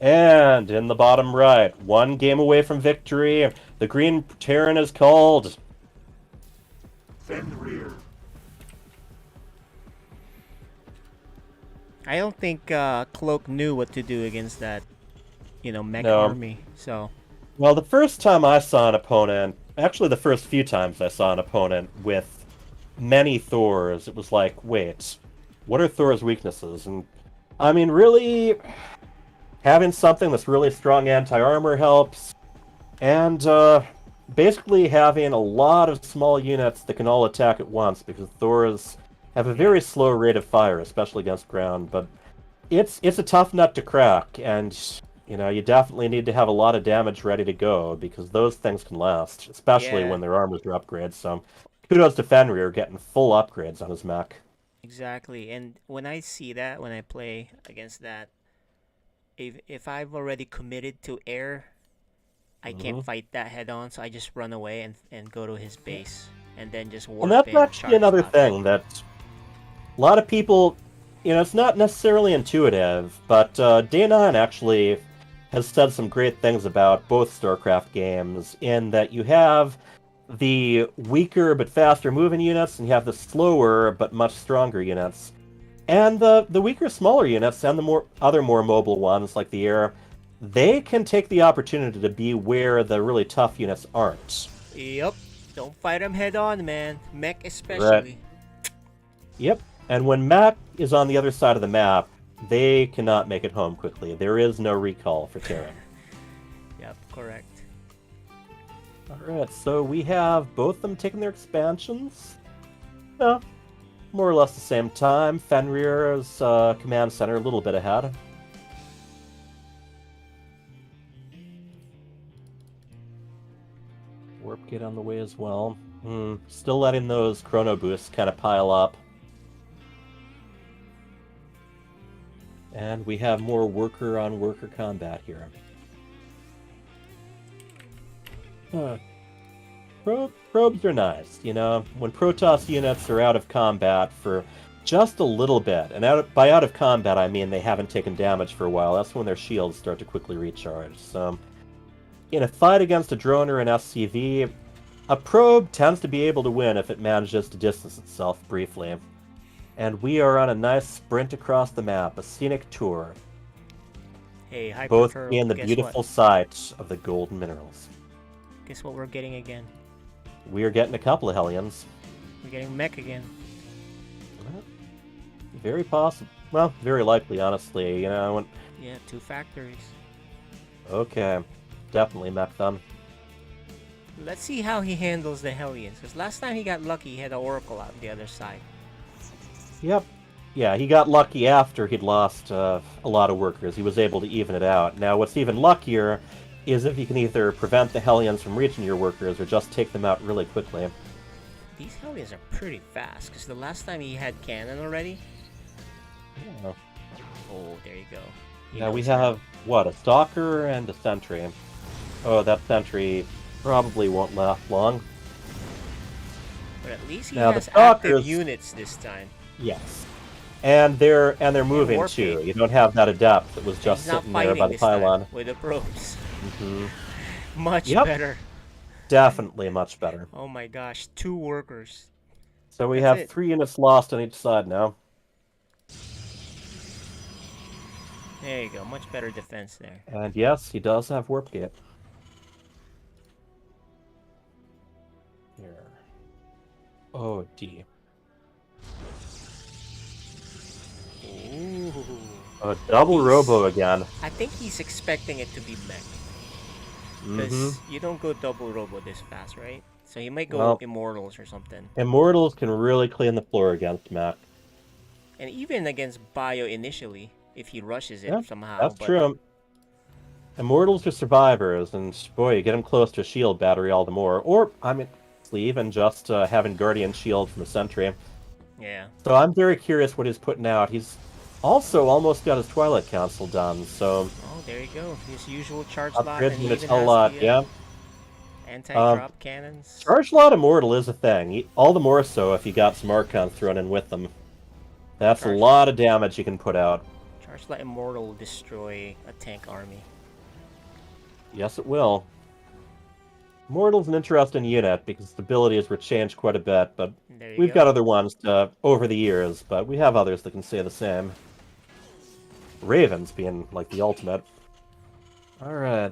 And in the bottom right, one game away from victory, the Green Terran is called Fenrir. I don't think Cloak knew what to do against that, mech No. army. So, Well, the first time I saw an opponent, actually the first few times I saw an opponent with many Thors, it was like, wait, what are Thor's weaknesses? And, I mean, really, having something that's really strong anti-armor helps, and basically having a lot of small units that can all attack at once, because Thors have a very slow rate of fire, especially against ground, but it's a tough nut to crack, and you definitely need to have a lot of damage ready to go, because those things can last, especially when their armors are upgrades, so kudos to Fenrir getting full upgrades on his mech. exactly. And when I see that, when I play against that, if I've already committed to air, I can't fight that head on, so I just run away and go to his base, and then just warp And that's in, actually charge another shots. thing that a lot of people it's not necessarily intuitive, but Day 9 actually has said some great things about both StarCraft games in that you have the weaker but faster moving units, and you have the slower but much stronger units. And the weaker, smaller units and the other more mobile ones, like the air, they can take the opportunity to be where the really tough units aren't. Yep. Don't fight them head on, man. Mech especially. Right. Yep. And when mech is on the other side of the map, they cannot make it home quickly. There is no recall for Terran. Yep, correct. Alright, so we have both of them taking their expansions. No, more or less the same time. Fenrir's command center a little bit ahead. Warp gate on the way as well. Still letting those chrono boosts kind of pile up. And we have more worker-on-worker combat here. Probes are nice, when Protoss units are out of combat for just a little bit, and by out of combat I mean they haven't taken damage for a while, that's when their shields start to quickly recharge. So, in a fight against a drone or an SCV, a probe tends to be able to win if it manages to distance itself briefly. And we are on a nice sprint across the map, a scenic tour. Hey, Hyper both Turtle, being the guess beautiful what? sight of the golden minerals. Guess what we're getting again? We are getting a couple of Hellions. We're getting mech again. Very possible. Well, very likely, honestly. Yeah, 2 factories. Okay, definitely mech them. Let's see how he handles the Hellions, because last time he got lucky, he had an Oracle out the other side. Yep. Yeah, he got lucky after he'd lost a lot of workers. He was able to even it out. Now, what's even luckier is if you can either prevent the Hellions from reaching your workers or just take them out really quickly. These Hellions are pretty fast, because the last time he had cannon already. Yeah. Oh, there you go. Now we have, what, a Stalker and a Sentry. Oh, that Sentry probably won't last long. But at least he now, has the Stalkers, active units this time. Yes. And they're moving warping. too. You don't have that Adept that was just He's not sitting there by the fighting this time pylon. with the probes. Mm-hmm. Much Yep. better. Definitely much better. Oh my gosh, 2 workers. So we That's have it. 3 units lost on each side now. There you go, much better defense there. And yes, he does have Warp Gate. Here. Oh, D. Ooh. A double Robo again. I think he's expecting it to be mech. Because you don't go double Robo this fast, right? So he might go Well, Immortals or something. Immortals can really clean the floor against mech. And even against Bio initially, if he rushes it Yeah, somehow. that's but true. Immortals are survivors, and boy, you get them close to a shield battery all the more. Or, I mean, even just having Guardian Shield from the Sentry. Yeah. So I'm very curious what he's putting out. He's also almost got his Twilight Council done, so... Oh, there you go. His usual charge lot. Upgrades And he him even a has lot, the, yeah. anti-drop cannons. Charge lot Immortal is a thing. All the more so if you got some Archons thrown in with them. That's a lot of damage you can put out. Charge lot Immortal will destroy a tank army. Yes, it will. Immortal's an interesting unit because its abilities were changed quite a bit, but There you we've go. got other ones over the years, but we have others that can say the same. Ravens being like the ultimate. Alright.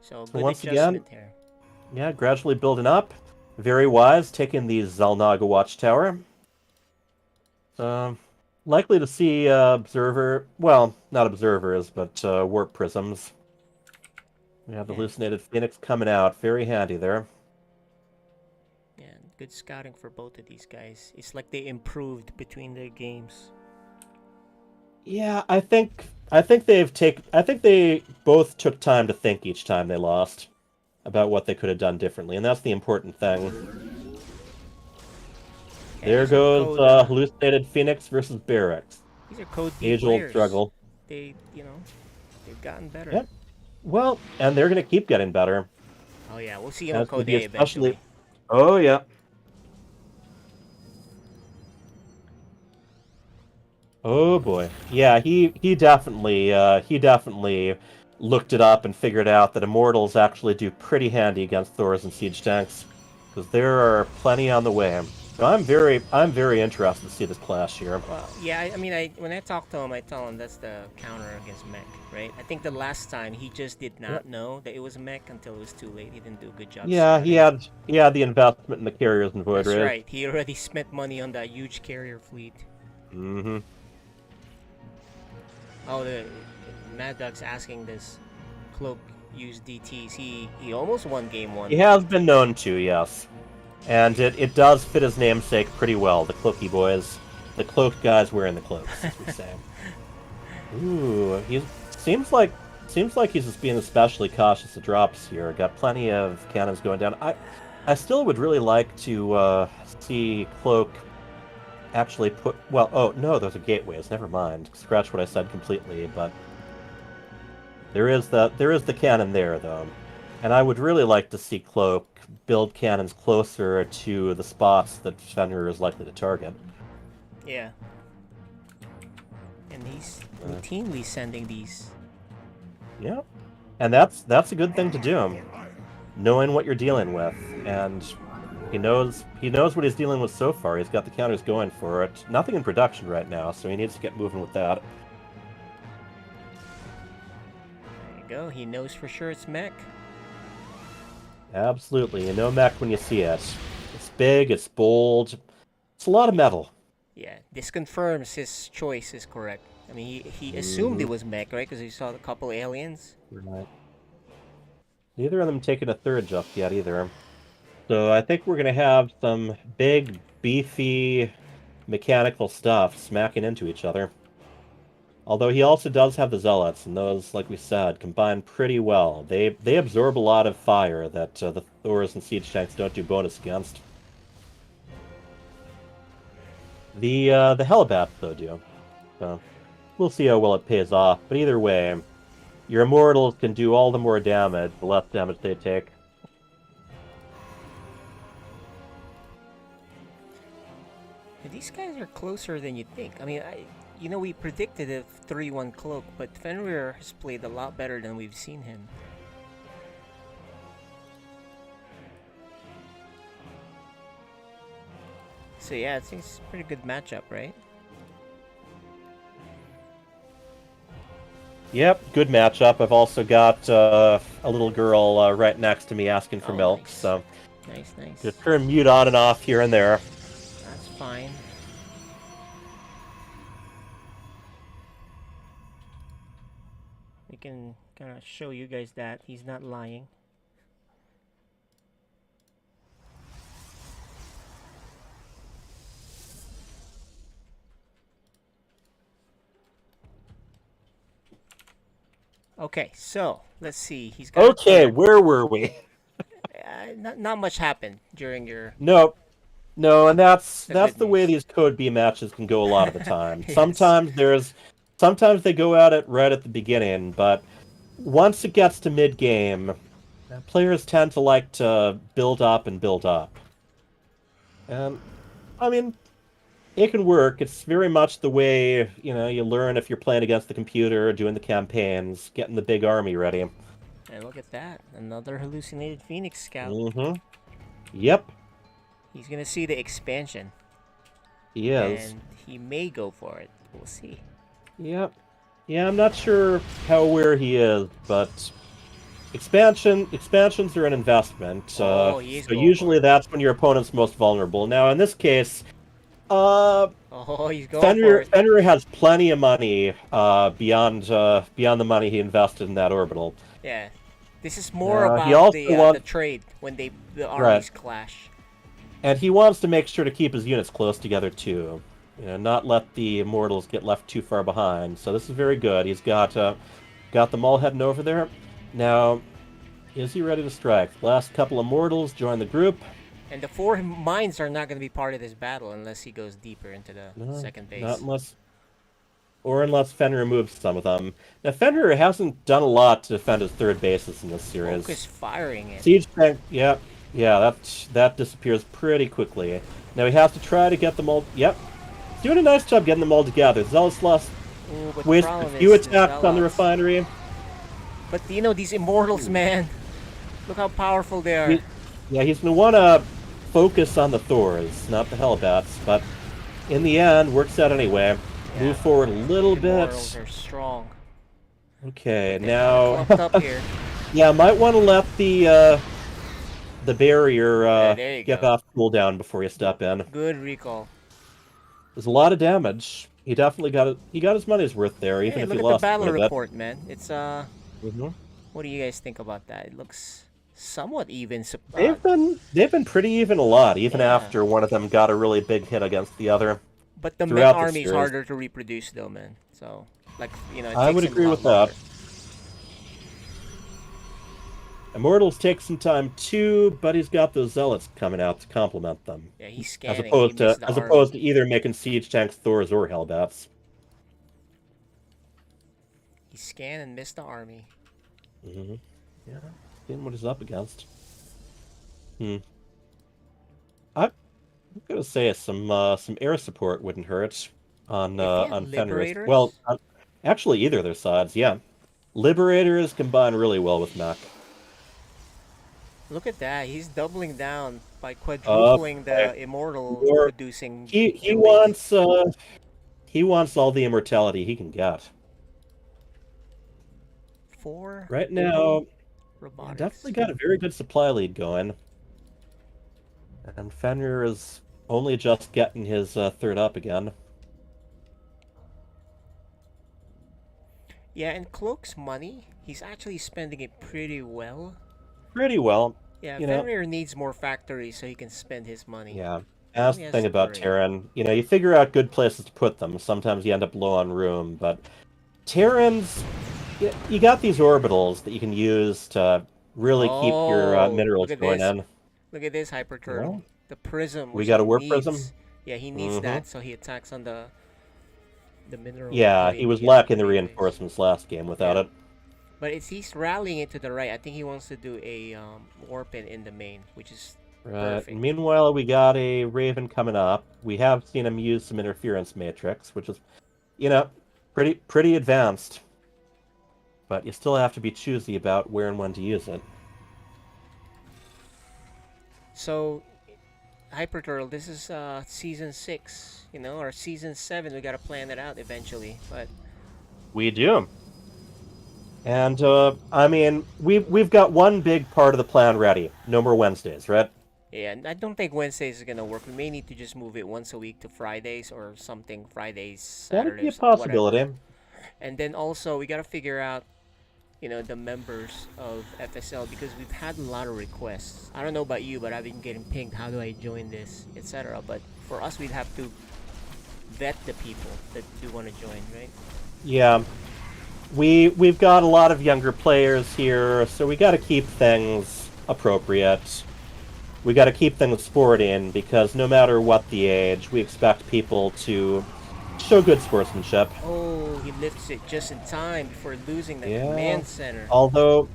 So So good once adjustment again, here. yeah, gradually building up. Very wise, taking the Zalnaga Watchtower. Likely to see Observer, well, not Observers, but Warp Prisms. We have the Hallucinated Phoenix coming out. Very handy there. Yeah, good scouting for both of these guys. It's like they improved between their games. Yeah, I think they both took time to think each time they lost about what they could have done differently, and that's the important thing. There goes Hallucinated Phoenix versus Barracks. These are code D Age-old players. struggle. They, they've gotten better. Yep. Well, and they're going to keep getting better. Oh yeah, we'll see them in That's gonna code be A eventually. Oh yeah. Oh boy. Yeah, he definitely looked it up and figured out that immortals actually do pretty handy against Thors and siege tanks, because there are plenty on the way. So I'm very interested to see this clash here. Well, yeah, I mean, when I talk to him, I tell him that's the counter against mech, right? I think the last time he just did not know that it was mech until it was too late. He didn't do a good job. Yeah, Scouting. he had the investment in the carriers and void That's rays. right. He already spent money on that huge carrier fleet. Mm-hmm. Oh, the Mad Dog's asking this cloak use DTs. He almost won game 1. He has been known to, yes. And it does fit his namesake pretty well, the Cloaky boys. The cloaked guys wearing the cloaks, as we say. Ooh, he seems like he's just being especially cautious of drops here. Got plenty of cannons going down. I still would really like to see Cloak actually put... Well, oh, no, those are gateways. Never mind. Scratch what I said completely, but... There is the cannon there, though. And I would really like to see Cloak build cannons closer to the spots that Fenrir is likely to target. Yeah. And he's routinely sending these. Yeah. And that's a good thing to do. Knowing what you're dealing with. And he knows what he's dealing with so far. He's got the counters going for it. Nothing in production right now, so he needs to get moving with that. There you go. He knows for sure it's mech. Absolutely. You know mech when you see it. It's big, it's bold. It's a lot of metal. Yeah, this confirms his choice is correct. I mean, he assumed it was mech, right? Because he saw a couple aliens. Right. Neither of them taken a third just yet, either. So I think we're going to have some big, beefy, mechanical stuff smacking into each other. Although he also does have the Zealots, and those, like we said, combine pretty well. They absorb a lot of fire that the Thors and Siege Tanks don't do bonus against. The Hellbats, though, do. So we'll see how well it pays off. But either way, your Immortals can do all the more damage, the less damage they take. These guys are closer than you think. I mean, we predicted a 3-1 cloak, but Fenrir has played a lot better than we've seen him. So yeah, it seems a pretty good matchup, right? Yep, good matchup. I've also got a little girl right next to me asking for milk, nice. so... Nice. Just turn mute on and off here and there. That's fine. We can kind of show you guys that he's not lying. Okay, so let's see. He's got. Okay, where were we? Not much happened during your. No, and that's the way these Code B matches can go a lot of the time. Yes. Sometimes they go at it right at the beginning, but once it gets to mid game, players tend to like to build up and build up. And I mean, it can work. It's very much the way you learn if you're playing against the computer, doing the campaigns, getting the big army ready. And look at that, another hallucinated Phoenix Scout. Mm-hmm. Yep. He's gonna see the expansion. He is. And he may go for it. We'll see. Yep. Yeah, I'm not sure how aware he is, but expansions are an investment. So usually that's when your opponent's most vulnerable. Now, in this case, he's going for it. Fenrir has plenty of money beyond the money he invested in that orbital. Yeah, this is more about the trade when the armies clash. And he wants to make sure to keep his units close together too. Not let the Immortals get left too far behind. So this is very good. He's got them all heading over there. Now, is he ready to strike? Last couple of Immortals join the group. And the 4 mines are not going to be part of this battle unless he goes deeper into the second base. Not unless Fenrir moves some of them. Now, Fenrir hasn't done a lot to defend his third bases in this series. Focus firing it. Siege tank, yeah, that disappears pretty quickly. Now he has to try to get them all. Yep, doing a nice job getting them all together. Zealous lost waste a few attacks on the refinery. But you know, these immortals, man. Look how powerful they are. Yeah, he's going to want to focus on the Thors, not the Hellbats, but in the end, works out anyway. Yeah. Move forward a little bit. Immortals are strong. Okay, now... Clumped up here. Yeah, might want to let the barrier get go. off cooldown before you step in. Good recall. There's a lot of damage. He definitely got it. He got his money's worth there, even if he lost look at the battle a bit. report, man. It's What do you guys think about that? It looks somewhat even. They've been pretty even a lot, even after one of them got a really big hit against the other. But the Met Army's harder to reproduce, though, man. So, like, you know, I would agree with that. Immortals take some time too, but he's got those zealots coming out to complement them. Yeah, he's scanning. As opposed to either making siege tanks, Thors, or Hellbats. He scanned and missed the army. Mm-hmm. Yeah, seeing what he's up against. I'm gonna say some air support wouldn't hurt on Fenris. Well, actually, either of their sides. Yeah, Liberators combine really well with mech. Look at that. He's doubling down by quadrupling the immortal producing. He wants all the immortality he can get. Right now, definitely got a very good supply lead going. And Fenrir is only just getting his third up again. Yeah, and Cloak's money, he's actually spending it pretty well. Pretty well. Yeah, Fenrir needs more factories so he can spend his money. Yeah. That's the thing about Terran. You know, you figure out good places to put them. Sometimes you end up low on room, but Terrans, you got these orbitals that you can use to really keep your minerals going in. Look at this Hyper Turtle. The prism. We got a warp prism? Yeah, he needs that, so he attacks on the mineral. Yeah, he was lacking the reinforcements last game without it. But he's rallying it to the right. I think he wants to do a warp in the main, which is perfect. Meanwhile, we got a Raven coming up. We have seen him use some interference matrix, which is, you know, pretty advanced. But you still have to be choosy about where and when to use it. So, Hyper Turtle, this is season 6, you know, or season 7. We gotta plan it out eventually, but we do. And I mean, we've got one big part of the plan ready. No more Wednesdays, right? Yeah, and I don't think Wednesdays is gonna work. We may need to just move it once a week to Fridays or something. Fridays, Saturdays. That'd be a possibility. Whatever. And then also we gotta figure out, you know, the members of FSL, because we've had a lot of requests. I don't know about you, but I've been getting pinged. How do I join this, etc. But for us, we'd have to vet the people that do want to join, right? Yeah. We've got a lot of younger players here, so we got to keep things appropriate. We got to keep things sporting, because no matter what the age, we expect people to show good sportsmanship. Oh, he lifts it just in time before losing the command center. Although,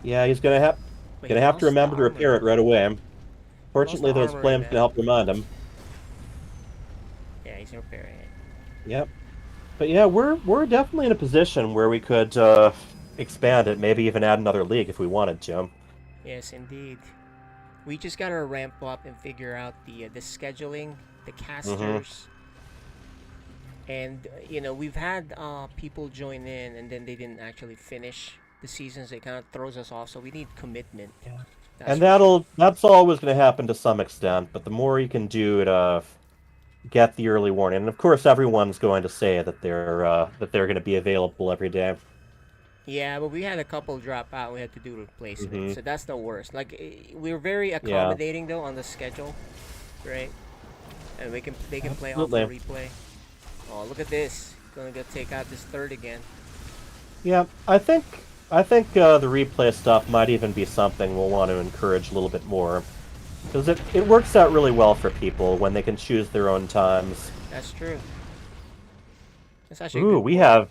yeah, he's gonna have to remember to repair it right away. Fortunately, those flames can help remind him. Yeah, he's repairing it. Yep. But yeah, we're definitely in a position where we could expand it, maybe even add another league if we wanted to. Yes, indeed. We just gotta ramp up and figure out the scheduling, the casters, and you know, we've had people join in and then they didn't actually finish the seasons. It kind of throws us off, so we need commitment. Yeah. And that's always going to happen to some extent. But the more you can do to get the early warning, and of course everyone's going to say that they're going to be available every day. Yeah, but we had a couple drop out. We had to do replacement, so that's the worst. Like, we're very accommodating though on the schedule, right? And they can play off the replay. Oh, look at this! Gonna go take out this third again. Yeah, I think the replay stuff might even be something we'll want to encourage a little bit more, because it works out really well for people when they can choose their own times. That's true. That's ooh, we have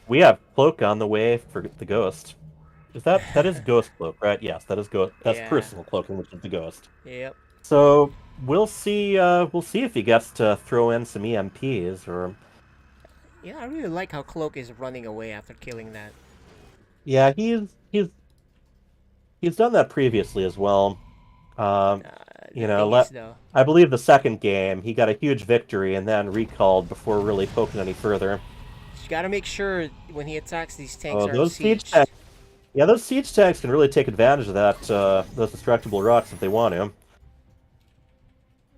cloak on the way for the ghost. That is ghost cloak, right? Yes, that is ghost. That's personal cloaking, which is the ghost. Yep. So we'll see. We'll see if he gets to throw in some EMPs or. Yeah, I really like how Cloak is running away after killing that. Yeah, he's done that previously as well. The thing is, though, I believe the second game he got a huge victory and then recalled before really poking any further. you gotta make sure when he attacks these tanks Oh, aren't those siege sieged. tanks. Yeah, those siege tanks can really take advantage of that. Those destructible rocks if they want to.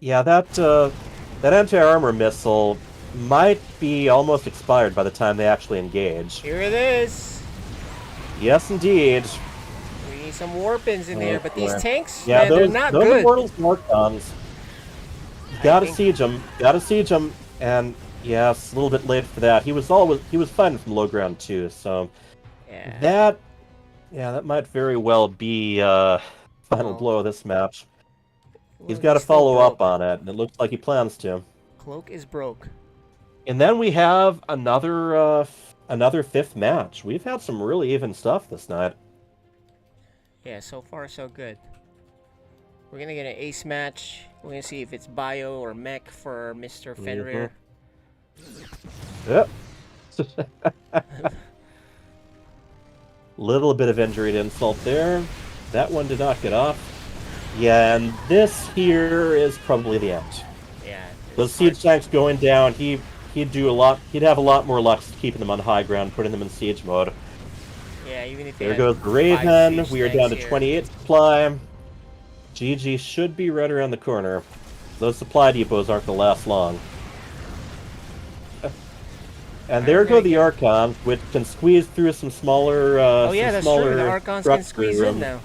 Yeah, that anti-armor missile might be almost expired by the time they actually engage. Here it is. Yes, indeed. We need some warpins in here, but these tanks, yeah, man, they're not those good. Immortals Mortons. Gotta siege them. Gotta siege them. And yes, a little bit late for that. He was fine from low ground too. So that might very well be final blow of this match. He's got to follow up on it, and it looks like he plans to. Cloak is broke. And then we have another fifth match. We've had some really even stuff this night. Yeah, so far so good. We're gonna get an ace match. We're gonna see if it's bio or mech for Mr. Fenrir. Yep. Little bit of injury to insult there. That one did not get off. Yeah, and this here is probably the end. Yeah. Those siege tanks going down, he'd do a lot. He'd have a lot more luck keeping them on high ground, putting them in siege mode. Yeah, even if there goes Raven. We are down to 28 supply. GG should be right around the corner. Those supply depots aren't gonna last long. And there go the Archons, which can squeeze through some smaller. Oh yeah, that's true. The Archons can squeeze in now.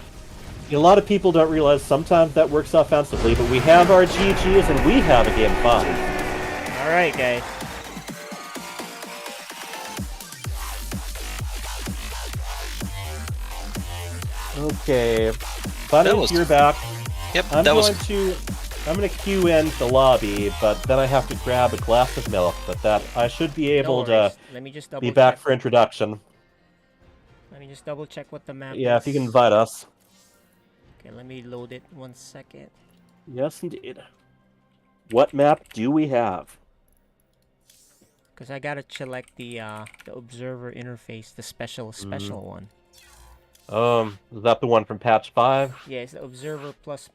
A lot of people don't realize sometimes that works offensively, but we have our GGs and we have a game 5. All right, guys. Okay, Bunny, you're back. Yep, I'm going to queue in the lobby, but then I have to grab a glass of milk. But that I should be able to Let me just be back for introduction. Let me just double check what the map is. Yeah, if you can invite us. Okay, let me load it 1 second. Yes, indeed. What map do we have? Because I gotta select the observer interface, the special one. Is that the one from patch 5? Yeah, it's the observer plus.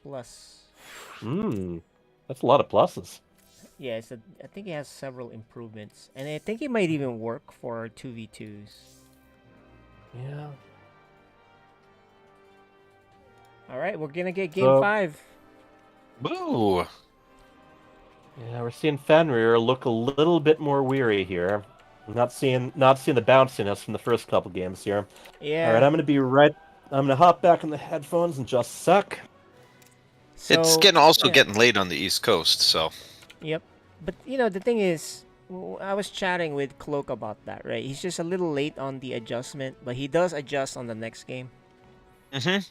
That's a lot of pluses. Yeah, I think it has several improvements, and I think it might even work for 2v2s. Yeah. All right, we're gonna get game 5. Boo! Yeah, we're seeing Fenrir look a little bit more weary here. Not seeing the bounciness from the first couple games here. Yeah. All right, I'm gonna hop back on the headphones in just a sec. So, it's getting late on the East Coast, so. Yep, but the thing is, I was chatting with Cloak about that, right? He's just a little late on the adjustment, but he does adjust on the next game. Mm-hmm.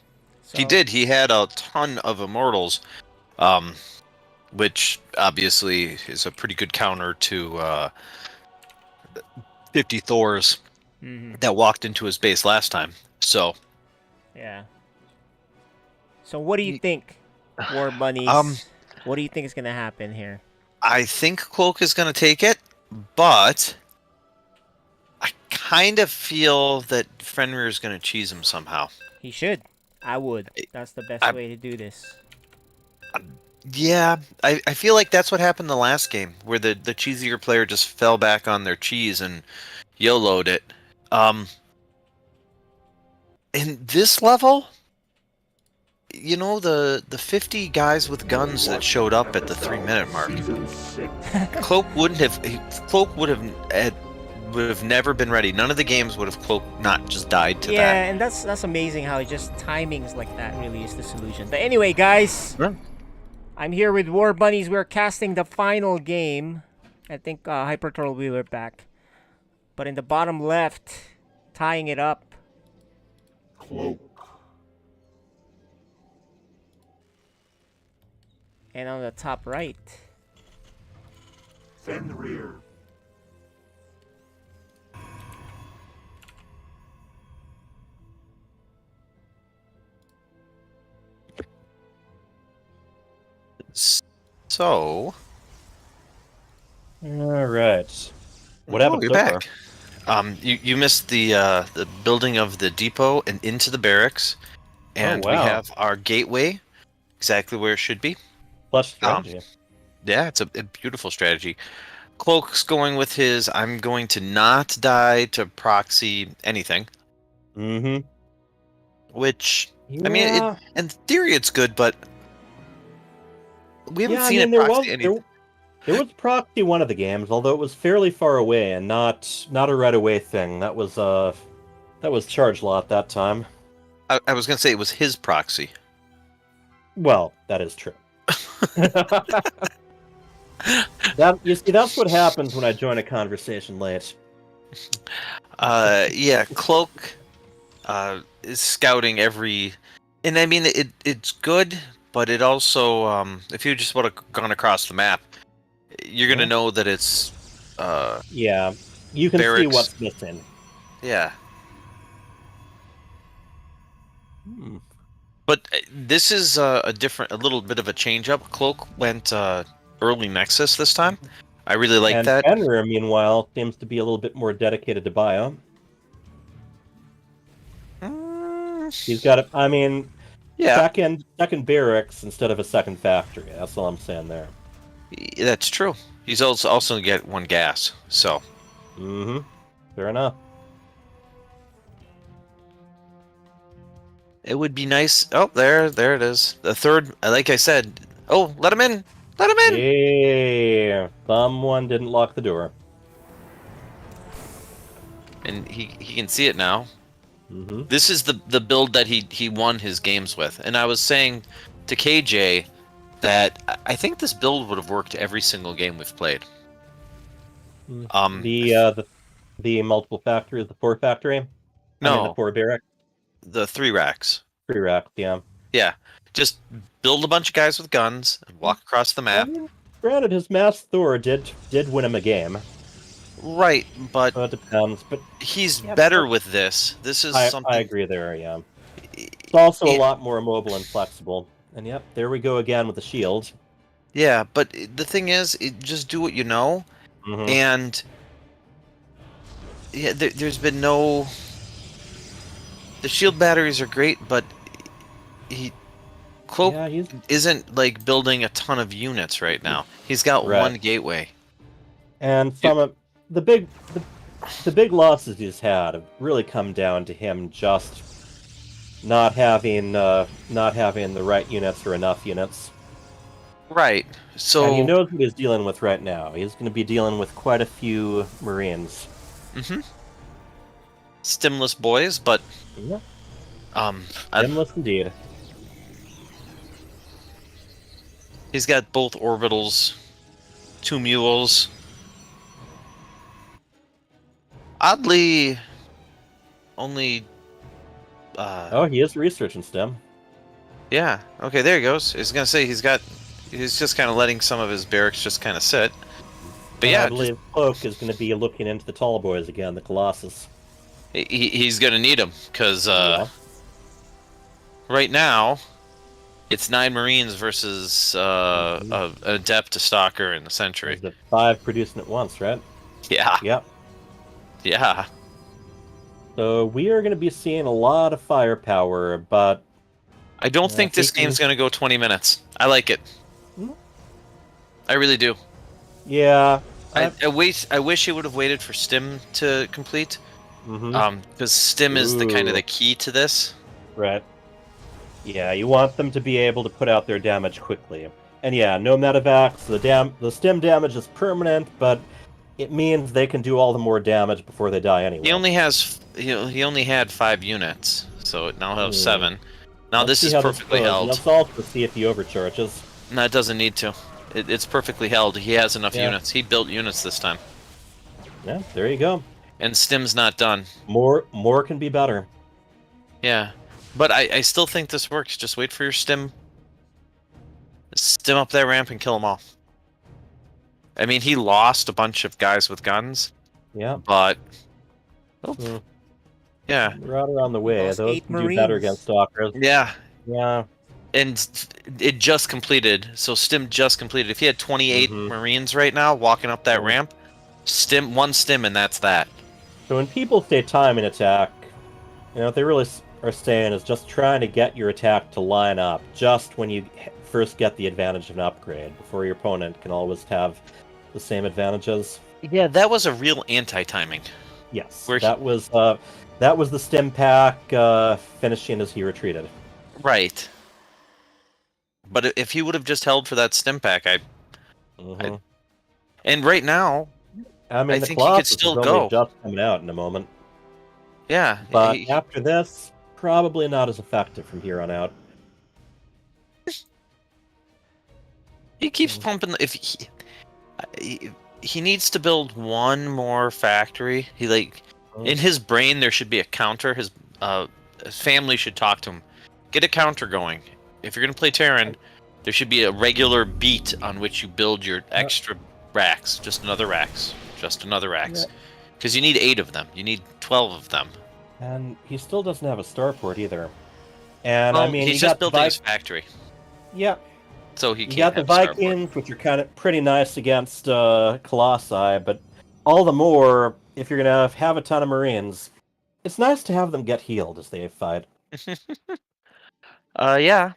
So, He did. He had a ton of Immortals, which obviously is a pretty good counter to 50 Thors that walked into his base last time. So. Yeah. So what do you think, War Bunnies? What do you think is going to happen here? I think Cloak is going to take it, but I kind of feel that Fenrir is going to cheese him somehow. He should. I would. That's the best way to do this. Yeah, I feel like that's what happened the last game, where the cheesier player just fell back on their cheese and YOLO'd it. In this level, the 50 guys with guns that showed up at the 3-minute mark, Cloak would have never been ready. None of the games would have Cloak not just died to that. Yeah, and that's amazing how just timings like that really is the solution. But anyway, guys, I'm here with War Bunnies. We're casting the final game. I think Hyper Turtle Wheeler back. But in the bottom left, tying it up, Cloak. and on the top right, Fenrir. So. All right. What Oh, happened you're so back. You missed the building of the depot and into the barracks, and we wow. have our gateway exactly where it should be. Plus strategy. Yeah, it's a beautiful strategy. Cloak's going with his. I'm going to not die to proxy anything. Mm-hmm. Which Yeah. I mean, in theory, it's good, but we haven't seen it there proxy anything. there was proxy one of the games, although it was fairly far away and not a right away thing. That was charge lot that time. I was gonna say it was his proxy. Well, that is true. That you see, that's what happens when I join a conversation late. Yeah, Cloak is scouting every, and I mean it's good, but it also if you just would have gone across the map, you're gonna know that it's yeah, you can see what's missing. Yeah. But this is a little bit of a change up. Cloak went early Nexus this time. I really like that. And Fenrir, meanwhile, seems to be a little bit more dedicated to bio. He's got a, I mean, second barracks instead of a second factory. That's all I'm saying there. That's true. He's also get one gas, so. Mm-hmm. Fair enough. It would be nice. Oh, there it is. The third, like I said. Oh, let him in! Let him in! Yeah, someone didn't lock the door. And he can see it now. Mm-hmm. This is the build that he won his games with. And I was saying to KJ that I think this build would have worked every single game we've played. The multiple factories, the 4 factory? No. I mean, the 4 barrack? The 3 racks. 3 racks, yeah. Yeah. Just build a bunch of guys with guns and walk across the map. I mean, granted, his Mass Thor did win him a game. Right, but it depends. But he's better with this. This is something. I agree there. Yeah, it's also a lot more mobile and flexible. And yep, there we go again with the shield. Yeah, but the thing is, just do what you know, and yeah, there's been no. The shield batteries are great, but Cloak isn't like building a ton of units right now. He's got one gateway, and from the big losses he's had have really come down to him just not having the right units or enough units. Right. So and he knows what he's dealing with right now. He's going to be dealing with quite a few Marines. Mm-hmm. Stimless boys, but yeah. Stimless indeed. He's got both orbitals, 2 mules. Oddly, only. He is researching STEM. Yeah. Okay. There he goes. I was gonna say he's just kind of letting some of his barracks just kind of sit. But yeah, I believe Cloak is going to be looking into the tall boys again, the Colossus. He's gonna need them because right now it's 9 Marines versus an Adept, a Stalker, and a Sentry. The 5 producing at once, right? Yeah. Yep. Yeah. So we are going to be seeing a lot of firepower, but I don't think this game's going to go 20 minutes. I like it. I really do. Yeah. I wish it would have waited for Stim to complete. Because Stim is the kind of the key to this. Right. Yeah, you want them to be able to put out their damage quickly. And yeah, no medevacs, the Stim damage is permanent, but it means they can do all the more damage before they die anyway. He only had 5 units, so now he'll have 7. Now this is perfectly held. Let's also see if he overcharges. No, it doesn't need to. It's perfectly held. He has enough units. He built units this time. Yeah, there you go. And Stim's not done. More can be better. Yeah, but I still think this works. Just wait for your Stim. Stim up that ramp and kill them all. I mean, he lost a bunch of guys with guns. Yeah. But... Yeah. Right around the way. Those can do better against Stalkers. Yeah. Yeah. and it just completed. So Stim just completed. If he had 28 Marines right now walking up that ramp, one Stim, and that's that. So when people say time and attack, what they really are saying is just trying to get your attack to line up just when you first get the advantage of an upgrade, before your opponent can always have the same advantages. Yeah, that was a real anti-timing. Yes, that was the Stim pack finishing as he retreated. Right. But if he would have just held for that Stim pack, and right now, I mean, the think he could still go. Just coming out in a moment. Yeah, but after this, probably not as effective from here on out. He keeps pumping. If he needs to build one more factory. In his brain, there should be a counter. His family should talk to him. Get a counter going. If you're gonna play Terran, there should be a regular beat on which you build your extra racks. Just another racks. Because you need 8 of them. You need 12 of them. And he still doesn't have a starport either. And I mean, he's just building his factory. Yeah. So he can't. You got the Vikings, which are kind of pretty nice against Colossi, but all the more if you're gonna have a ton of Marines, it's nice to have them get healed as they fight. Yeah.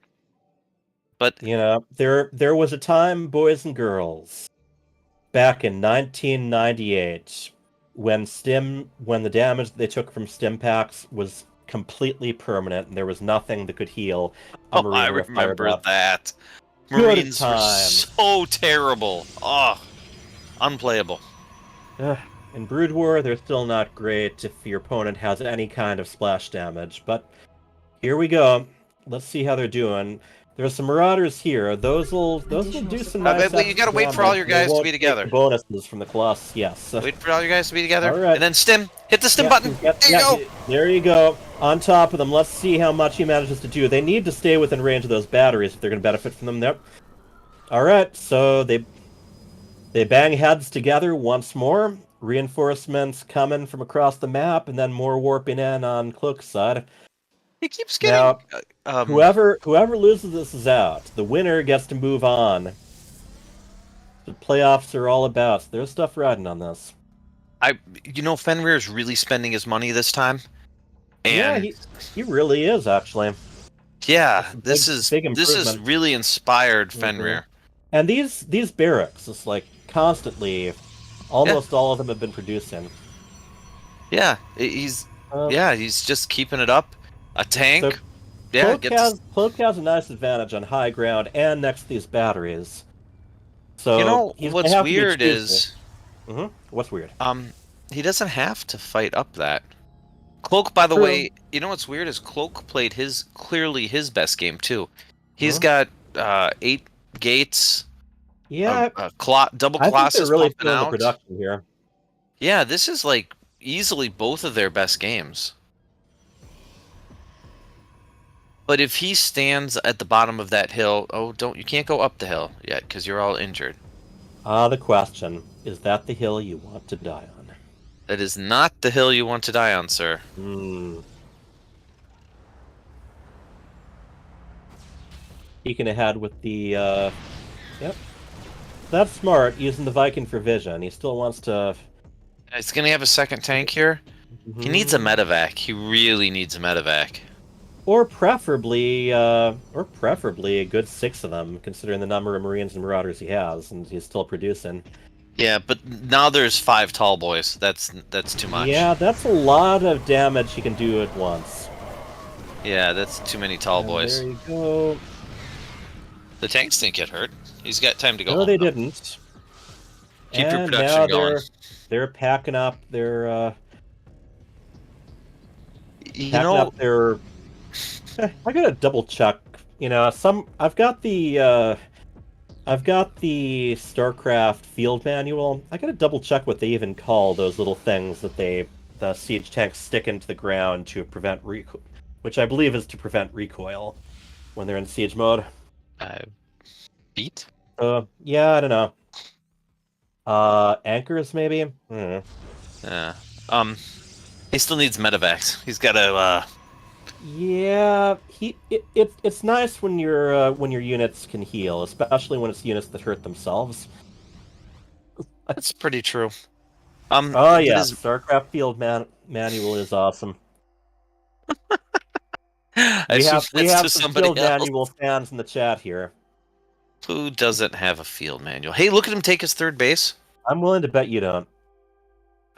But there was a time, boys and girls, back in 1998, when the damage they took from Stim packs was completely permanent, and there was nothing that could heal a Marine. I remember that. Marines were so terrible. Oh, unplayable. In Brood War, they're still not great if your opponent has any kind of splash damage, but here we go. Let's see how they're doing. There's some Marauders here. Those will do some nice. But you gotta wait for all your guys to be together. Bonuses from the Colossus, yes. Wait for all your guys to be together. All right. And then Stim. Hit the Stim button. There you go. There you go. On top of them. Let's see how much he manages to do. They need to stay within range of those batteries if they're going to benefit from them. Yep. All right. So they bang heads together once more. Reinforcements coming from across the map, and then more warping in on Cloak's side. He keeps getting. Now, whoever loses this is out. The winner gets to move on. The playoffs are all about. So there's stuff riding on this. Fenrir is really spending his money this time. And yeah, he really is actually. Yeah, this is really inspired Fenrir. And these barracks, it's like constantly, almost all of them have been producing. Yeah, he's just keeping it up. A tank. So Cloak has a nice advantage on high ground and next to these batteries. So what's weird is. What's weird? He doesn't have to fight up that. Cloak, by the way, what's weird is Cloak played clearly his best game too. He's got 8 gates. Yeah, double Colossus really pumping out. The production here. Yeah, this is like easily both of their best games. But if he stands at the bottom of that hill, you can't go up the hill yet because you're all injured. The question, is that the hill you want to die on? That is not the hill you want to die on, sir. Peeking ahead with the, yep. That's smart, using the Viking for vision. He still wants to... He's going to have a second tank here. He needs a medevac. He really needs a medevac. Or preferably a good 6 of them, considering the number of Marines and Marauders he has, and he's still producing. Yeah, but now there's 5 tall boys. That's too much. Yeah, that's a lot of damage he can do at once. Yeah, that's too many tall boys. There you go. The tanks didn't get hurt. He's got time to go. No, they didn't. Keep your production going. They're packing up their. I gotta double check. I've got the StarCraft field manual. I gotta double check what they even call those little things that the siege tanks stick into the ground to prevent recoil, which I believe is to prevent recoil when they're in siege mode. Beat? Yeah, I don't know. Anchors maybe. Yeah. He still needs medevacs. He's got to Yeah, it's nice when your units can heal, especially when it's units that hurt themselves. That's pretty true. Oh that yeah, is- StarCraft Field Manual is awesome. I We assume have that's to some somebody Field else. Manual fans in the chat here. Who doesn't have a field manual? Hey, look at him take his third base. I'm willing to bet you don't.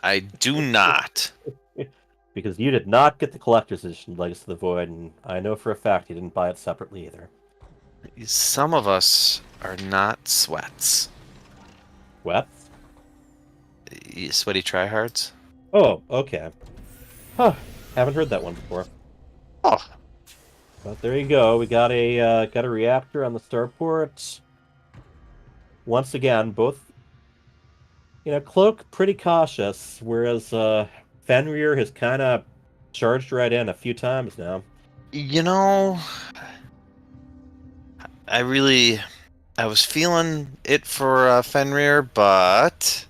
I do not. Because you did not get the collector's edition Legacy of the Void, and I know for a fact you didn't buy it separately either. Some of us are not sweats. Sweats? Sweaty tryhards? Oh, okay. Huh. Haven't heard that one before. Oh. But there you go. We got a reactor on the starport. Once again, both Cloak pretty cautious, whereas Fenrir has kind of charged right in a few times now. I was feeling it for Fenrir, but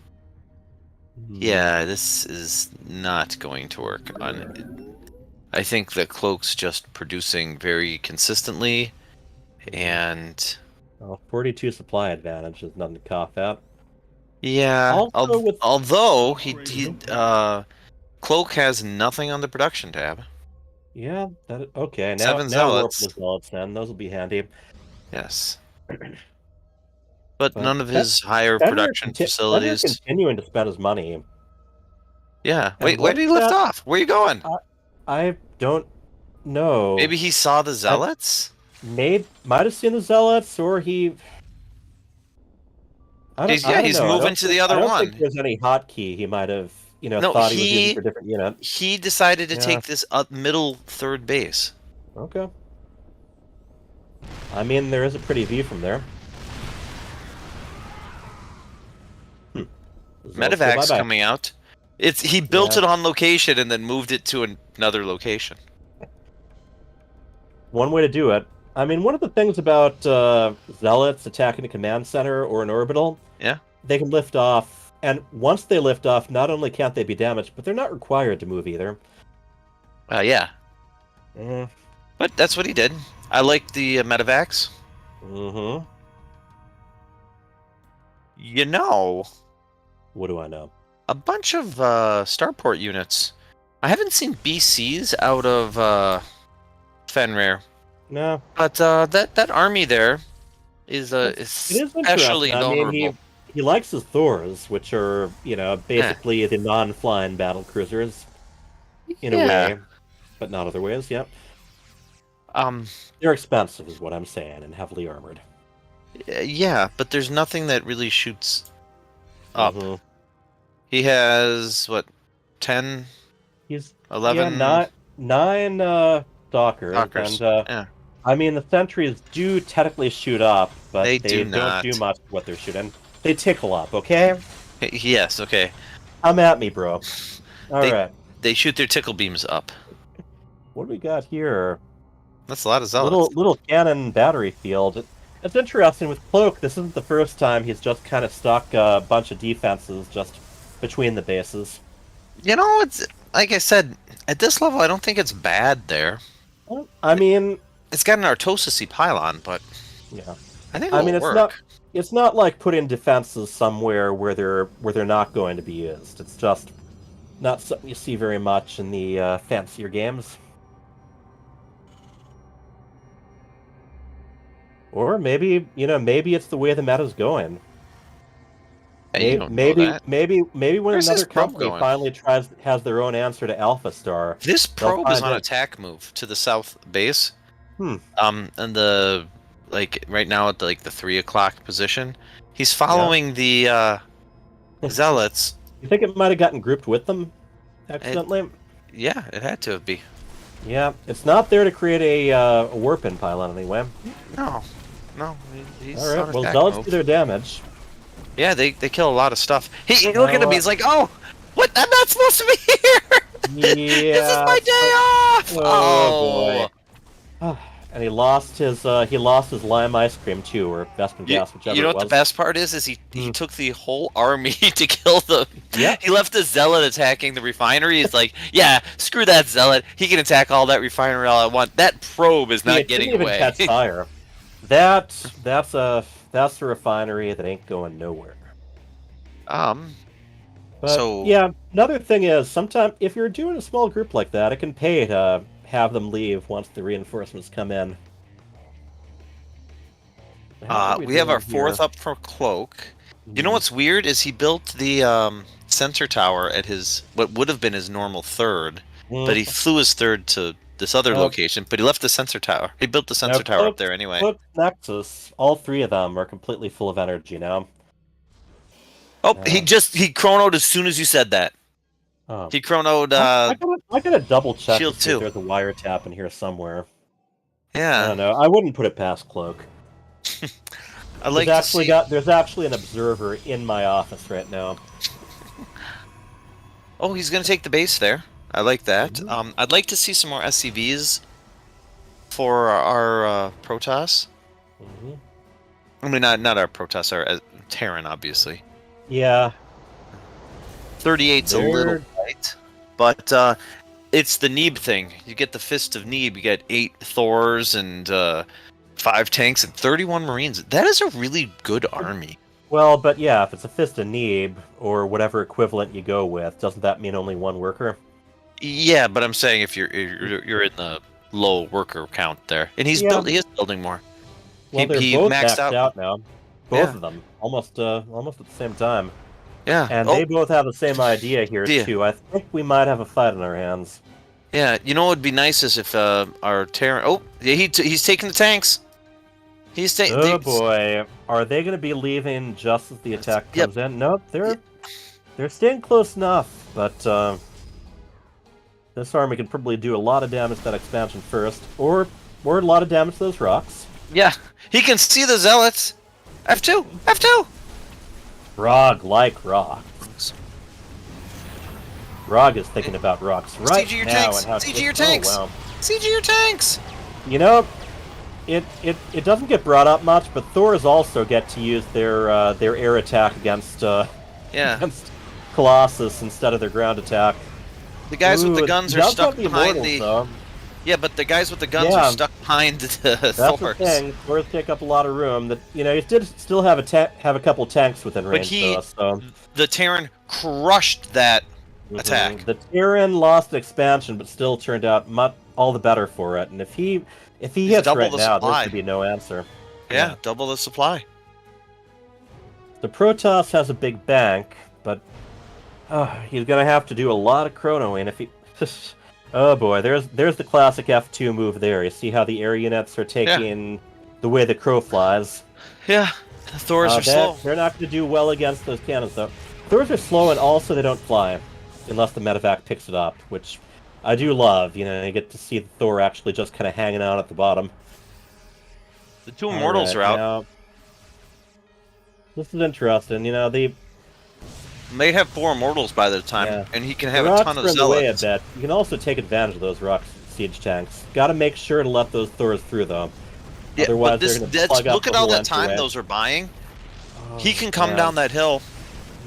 yeah, this is not going to work on it. I think the Cloak's just producing very consistently, and 42 supply advantage is nothing to cough at. yeah. Although Cloak has nothing on the production tab. Yeah, okay. Now 7 now warp zealots. the zealots then. Those will be handy. Yes. But none of his higher Fenrir production facilities. Continuing to spend his money. Yeah. And Wait, where did he lift off? Where are you going? I don't know. Maybe he saw the zealots? Might have seen the zealots, or he. He's I don't know. moving to the other I don't one. think there's any hotkey he might have, No, thought he was using for a different unit. He decided to take this middle third base. Okay. I mean, there is a pretty view from there. Medevac's coming out. He built it on location and then moved it to another location. One way to do it. I mean, one of the things about zealots attacking a command center or an orbital, they can lift off, and once they lift off, not only can't they be damaged, but they're not required to move either. Yeah. But that's what he did. I like the Medevacs. Mm-hmm. What do I know? A bunch of starport units. I haven't seen BCs out of Fenrir. No. But that army there is especially vulnerable. I mean, he likes his Thors, which are, basically the non-flying battle cruisers, in a way, but not other ways. Yep. They're expensive, is what I'm saying, and heavily armored. Yeah, but there's nothing that really shoots up. He has 10? He's 11? Yeah, nine stalkers. And, I mean, the sentries do technically shoot up, but they don't do much with what they're shooting. They tickle up, okay? Yes, okay. Come at me, bro. Alright. They shoot their tickle beams up. What do we got here? That's a lot of zealots. Little cannon battery field. It's interesting with Cloak, this isn't the first time he's just kind of stuck a bunch of defenses just between the bases. It's like I said, at this level, I don't think it's bad there. I mean, it's got an Artosis pylon, but yeah, I think it'll work. It's not like putting defenses somewhere where they're not going to be used. It's just not something you see very much in the fancier games. Or maybe it's the way the meta's going. Hey, maybe when another company finally has their own answer to Alpha Star. This probe is on attack move to the south base. And right now at the 3 o'clock position, he's following the zealots. You think it might have gotten grouped with them accidentally? It had to be. Yeah, it's not there to create a warp-in pylon anyway. No, he's all right. on Well, attack zealots move. do their damage. Yeah, they kill a lot of stuff. Hey, look at him. He's like, oh, what? I'm not supposed to be here. Yeah. This is my day off. Oh boy. And he lost his lime ice cream too, or Bespin gas, whichever You know it what the was. best part is he took the whole army to kill them. Yeah. He left the zealot attacking the refinery. He's like, yeah, screw that zealot. He can attack all that refinery all I want. That probe is not getting didn't away. even catch fire. That's a refinery that ain't going nowhere. But So yeah, another thing is sometimes if you're doing a small group like that, it can pay to have them leave once the reinforcements come in. we have our fourth up for Cloak. You know what's weird is he built the sensor tower at his what would have been his normal third, but he flew his third to this other location. But he left the sensor tower. He built the sensor tower up there anyway. Cloak Nexus, all three of them are completely full of energy now. Oh, he chronoed as soon as you said that. Oh. He chronoed. I gotta double check Shield to see if 2. there's a wiretap in here somewhere. Yeah. I don't know. I wouldn't put it past Cloak. I like There's actually an observer in my office right now. Oh, he's gonna take the base there. I like that. I'd like to see some more SCVs for our Protoss. I mean, not our Protoss, our Terran, obviously. Yeah. 38's a little light, but it's the Neeb thing. You get the Fist of Neeb. You get 8 Thors and 5 tanks and 31 Marines. That is a really good army. Well, but yeah, if it's a Fist of Neeb or whatever equivalent you go with, doesn't that mean only one worker? Yeah, but I'm saying if you're in the low worker count there, and he is building more. Well, they're both maxed out now. Both of them, almost at the same time. Yeah, and they both have the same idea here too. I think we might have a fight on our hands. Yeah, you know what would be nice is if our Terran. Oh, he's taking the tanks. He's taking. Oh boy, are they going to be leaving just as the attack comes in? Nope, they're staying close enough, but this army can probably do a lot of damage to that expansion first, or a lot of damage to those rocks. Yeah, he can see the zealots. F2, F2. Rog like rocks. Rog is thinking about rocks right CG your now tanks. and how CG your tanks. Oh, wow. CG your tanks. You know, it doesn't get brought up much, but Thors also get to use their air attack against against Colossus instead of their ground attack. The guys with the guns are stuck behind the. Though. Yeah, but the guys with the guns are stuck behind the That's Thors. the thing. Thors take up a lot of room. That he did still have a couple tanks within range. The Terran crushed that attack. The Terran lost expansion, but still turned out all the better for it. And if he hits right now, there should be no answer. Yeah, double the supply. The Protoss has a big bank, but he's gonna have to do a lot of chronoing if he. Oh boy, there's the classic F2 move there. You see how the air units are taking the way the crow flies. Yeah, the Thors are slow. They're not going to do well against those cannons, though. Thors are slow, and also they don't fly, unless the medevac picks it up, which I do love. You get to see the Thor actually just kind of hanging out at the bottom. The 2 Immortals are out. Now, this is interesting. They may have 4 Immortals by the time, and he can have the a ton of zealots. You can also take advantage of those rock siege tanks. Got to make sure to let those Thors through, though. Yeah, otherwise, but they're going to plug up look at the all whole that time entryway. those are buying. He can come down that hill.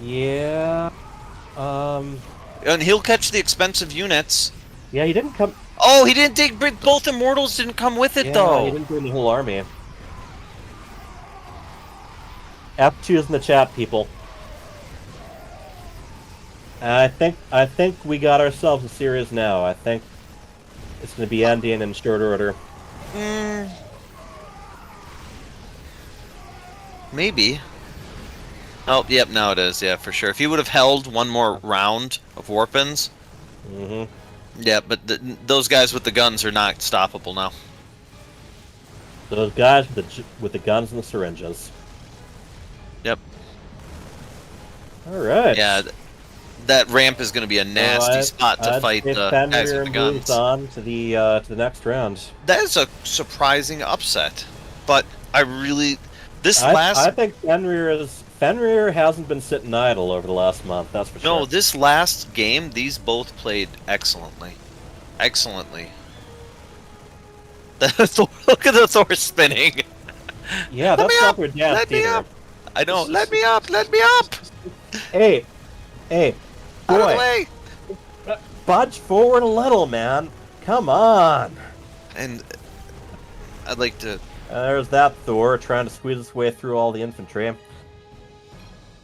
Yeah. And he'll catch the expensive units. Yeah, he didn't come. Oh, he didn't take. Both Immortals didn't come with it, though. He didn't bring the whole army. F2 is in the chat, people. I think we got ourselves a series now. I think it's going to be ending in short order. Maybe. Oh, yep, now it is. Yeah, for sure. If he would have held one more round of Warpins. Yeah, but those guys with the guns are not stoppable now. Those guys with the guns and the syringes. Yep. All right. Yeah, that ramp is going to be a nasty spot to fight the guys with the guns. Moves on to the next round. That is a surprising upset, but I really I think Fenrir hasn't been sitting idle over the last month. That's for sure. No, this last game, these both played excellently. Look at the Thor spinning. Yeah, Let that's me not up! their dance Let me either. up! I know. Let me up! Let me up! Hey, Out of the boy, way! budge forward a little, man. Come on. And I'd like to. There's that Thor trying to squeeze his way through all the infantry.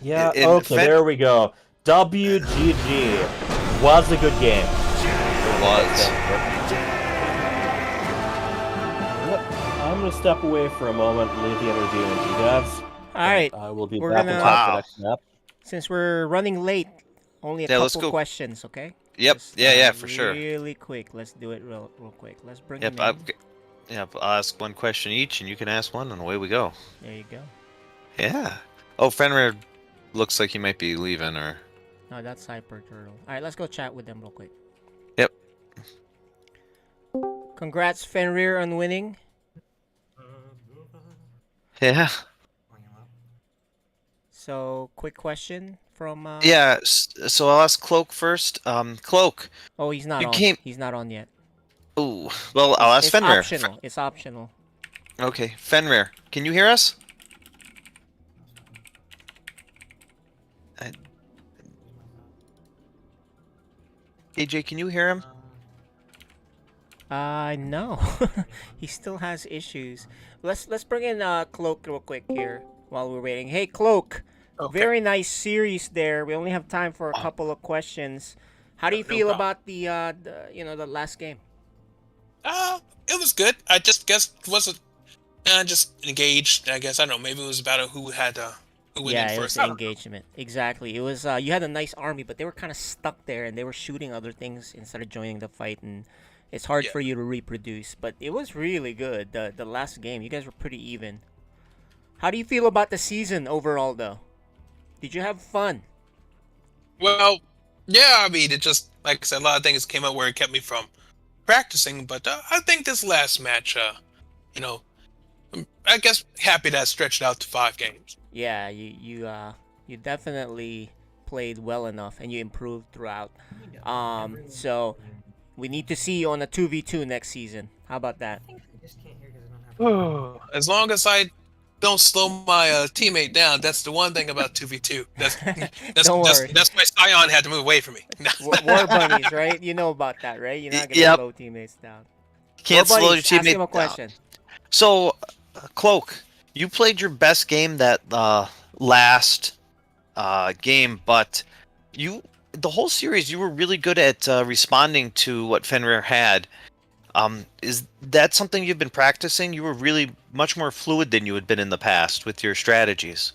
Yeah, And okay, there we go. WGG. Was a good game. It was. I'm going to step away for a moment and leave the interview with you guys. All right. I will be We're back gonna- in touch the next map. Since we're running late, only a Yeah, let's couple go. questions, okay? Yep. Just, Yeah, for sure. Really quick. Let's do it real quick. Let's bring Yep. him in. I'll ask one question each, and you can ask one, and away we go. There you go. Yeah. Oh, Fenrir looks like he might be leaving, or. No, that's Hyper Turtle. All right, let's go chat with them real quick. Yep. Congrats, Fenrir, on winning. Yeah. So, quick question from. Yeah. So I'll ask Cloak first. Cloak. Oh, he's not you on. Came... He's not on yet. Ooh. Well, I'll ask It's Fenrir. optional. It's optional. Okay, Fenrir, can you hear us? AJ, can you hear him? No. He still has issues. Let's bring in Cloak real quick here while we're waiting. Hey, Cloak. Okay. Very nice series there. We only have time for a couple of questions. How do you feel about the the last game? It was good. I just guess wasn't just engaged. I guess I don't know. Maybe it was about who had who went Yeah, in it first. was engagement. Exactly. It was you had a nice army, but they were kind of stuck there and they were shooting other things instead of joining the fight, and it's hard for you to reproduce. But it was really good. The last game, you guys were pretty even. How do you feel about the season overall, though? Did you have fun? Well, yeah. I mean, it just like I said, a lot of things came up where it kept me from practicing. But I think this last match, I guess happy that stretched out to 5 games. Yeah, you definitely played well enough and you improved throughout. So we need to see you on a 2v2 next season. How about that? As long as I don't slow my teammate down, that's the one thing about 2v2. Don't worry. That's why Scion had to move away from me. War bunnies, right? You know about that, right? You're not gonna Yep. slow teammates down. Can't War slow your bunnies, ask teammate him a down. question. So, Cloak, you played your best game that last game, but the whole series you were really good at responding to what Fenrir had. Is that something you've been practicing? You were really much more fluid than you had been in the past with your strategies.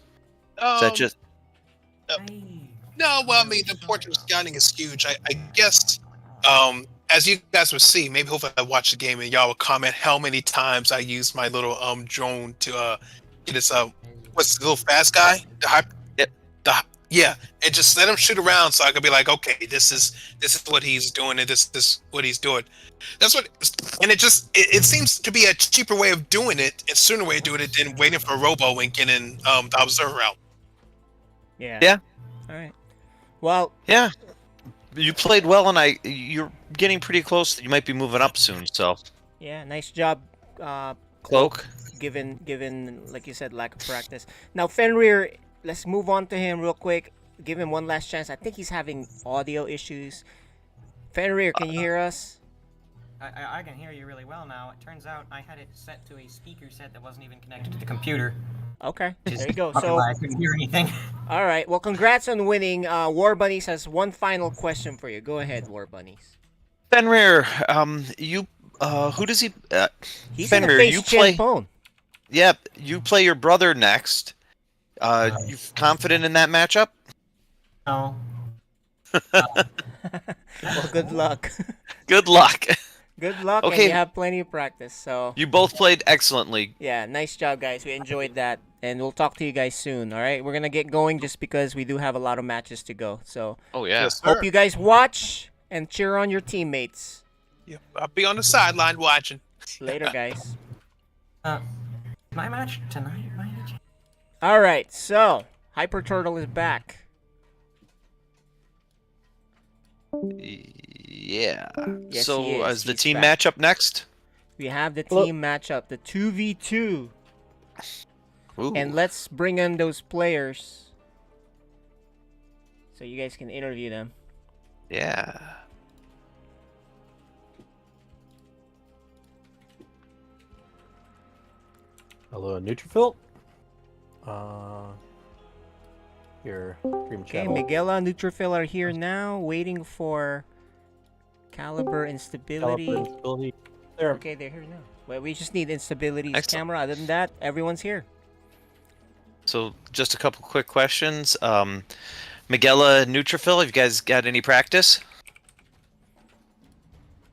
Is that just? No, well, I mean, the portrait scouting is huge. I guess, as you guys will see, maybe hopefully I watch the game and y'all will comment how many times I use my little drone to get this what's the little fast guy? And just let him shoot around so I could be like, okay, this is what he's doing and this is what he's doing. That's what, and it seems to be a cheaper way of doing it, and sooner way of doing it than waiting for Robo and getting the observer out. Yeah. Yeah. All right. Well. Yeah. You played well, and you're getting pretty close. You might be moving up soon. So. Yeah. Nice job, Cloak. Given like you said, lack of practice. Now Fenrir, let's move on to him real quick. Give him one last chance. I think he's having audio issues. Fenrir, can you hear us? I can hear you really well now. It turns out I had it set to a speaker set that wasn't even connected to the computer. Okay, Just there you go. probably So why I couldn't hear anything. All right. Well, congrats on winning. War Bunnies has one final question for you. Go ahead, War Bunnies. Fenrir, who does he? He's Fenrir, gonna face you play. Champone. Yep, you play your brother next. You confident in that matchup? No. Well, good luck. Good luck. Good luck, Okay. and you have plenty of practice. So You both played excellently. yeah, nice job, guys. We enjoyed that, and we'll talk to you guys soon. All right, we're gonna get going just because we do have a lot of matches to go. So Oh yeah. Yes, hope sir. you guys watch and cheer on your teammates. Yeah, I'll be on the sideline watching. Later, guys. My match tonight, my match. All right, so Hyper Turtle is back. Yeah. Yes, So he is. is the He's team back. matchup next? We have the team matchup, the 2v2. Ooh. And let's bring in those players so you guys can interview them. Yeah. Hello, Neutrophil. Here, stream Okay, channel. Miguela, Neutrophil are here now, waiting for Caliber Instability. Caliber Instability. There. Okay, they're here now. Well, we just need Instability's Excellent. camera. Other than that, everyone's here. So just a couple quick questions. Miguela, Neutrophil, have you guys got any practice?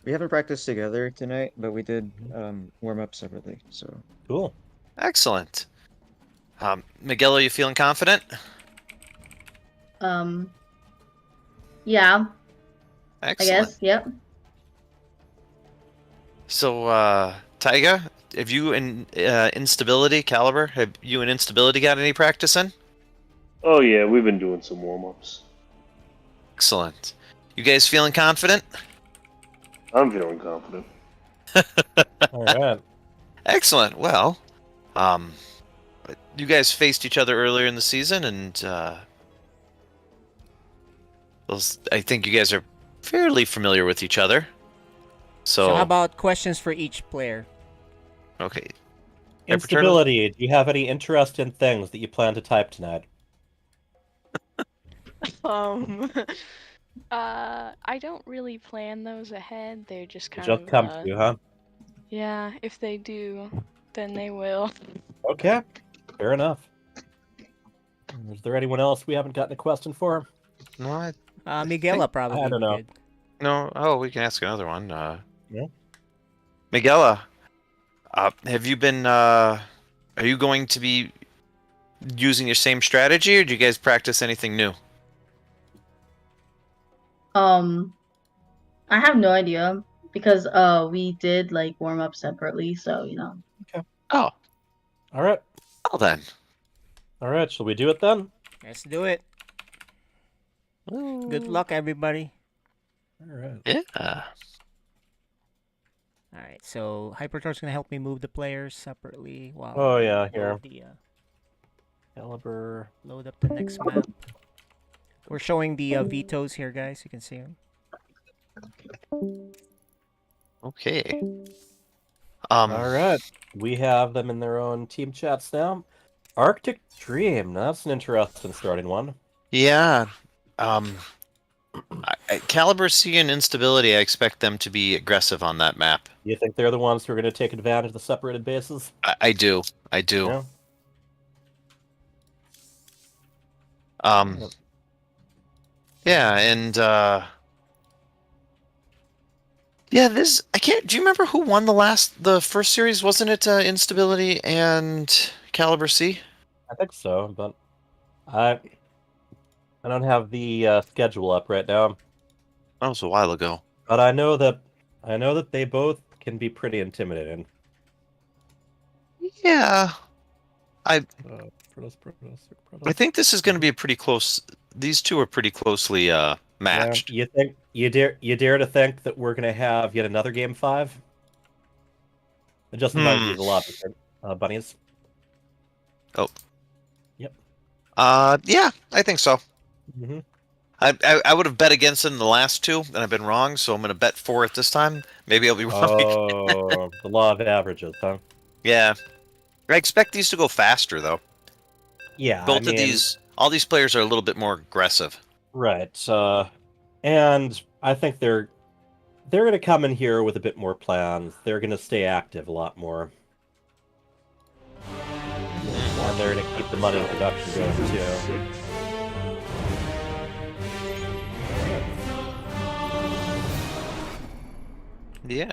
We haven't practiced together tonight, but we did warm up separately. So cool. Excellent. Miguel, are you feeling confident? Yeah. Excellent. I guess, yep. So, Taiga, have you and Instability, Caliber, have you and Instability got any practice in? Oh yeah, we've been doing some warm-ups. Excellent. You guys feeling confident? I'm feeling confident. All right. Excellent. Well, you guys faced each other earlier in the season, and I think you guys are fairly familiar with each other. So how about questions for each player? Okay. Instability, do you have any interest in things that you plan to type tonight? I don't really plan those ahead. They're just They kind just of come to you, huh? Yeah, if they do, then they will. Okay, fair enough. Is there anyone else we haven't gotten a question for? No, Miguela probably. I don't know. Good. No. Oh, we can ask another one. Yeah. Miguela, have you been? Are you going to be using your same strategy, or do you guys practice anything new? I have no idea because we did like warm up separately, so you know. Okay. Oh. All right. Well then. All right. Shall we do it then? Let's do it. Good luck, everybody. All right. Yeah. All right. So Hypertor's gonna help me move the players separately while. Oh yeah, load here. The, Caliber. load up the next map. We're showing the vetoes here, guys. You can see them. Okay. All right. We have them in their own team chats now. Arctic Dream. That's an interesting starting one. Yeah. Caliber C and Instability, I expect them to be aggressive on that map. You think they're the ones who are going to take advantage of the separated bases? I do. I do. Yeah. Yeah, and yeah, this I can't. Do you remember who won the first series? Wasn't it Instability and Caliber C? I think so, but I don't have the schedule up right now. That was a while ago. But I know that they both can be pretty intimidating. Yeah, I think this is going to be a pretty close. These two are pretty closely matched. Yeah, you dare to think that we're going to have yet another game 5? It just reminds me of a lot of different bunnies. Oh. Yep. Yeah, I think so. Mm-hmm. I would have bet against it in the last two, and I've been wrong, so I'm going to bet for it this time. Maybe I'll be wrong. Oh, the law of averages, huh? Yeah. I expect these to go faster, though. Yeah, Both of these, all these players are a little bit more aggressive. Right. And I think they're going to come in here with a bit more plans. They're going to stay active a lot more. And they're going to keep the money in production going, too. Yeah.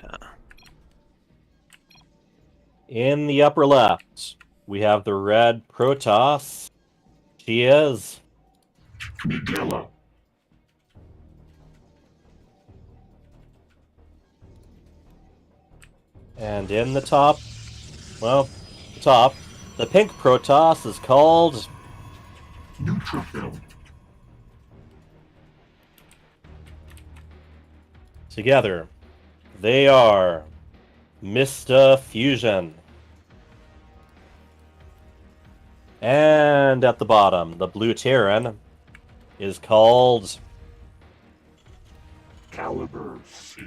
In the upper left, we have the red Protoss. She is Miguela. And in the top, the pink Protoss is called Neutrophil. Together, they are Mista Fusion. And at the bottom, the blue Terran is called Caliber C.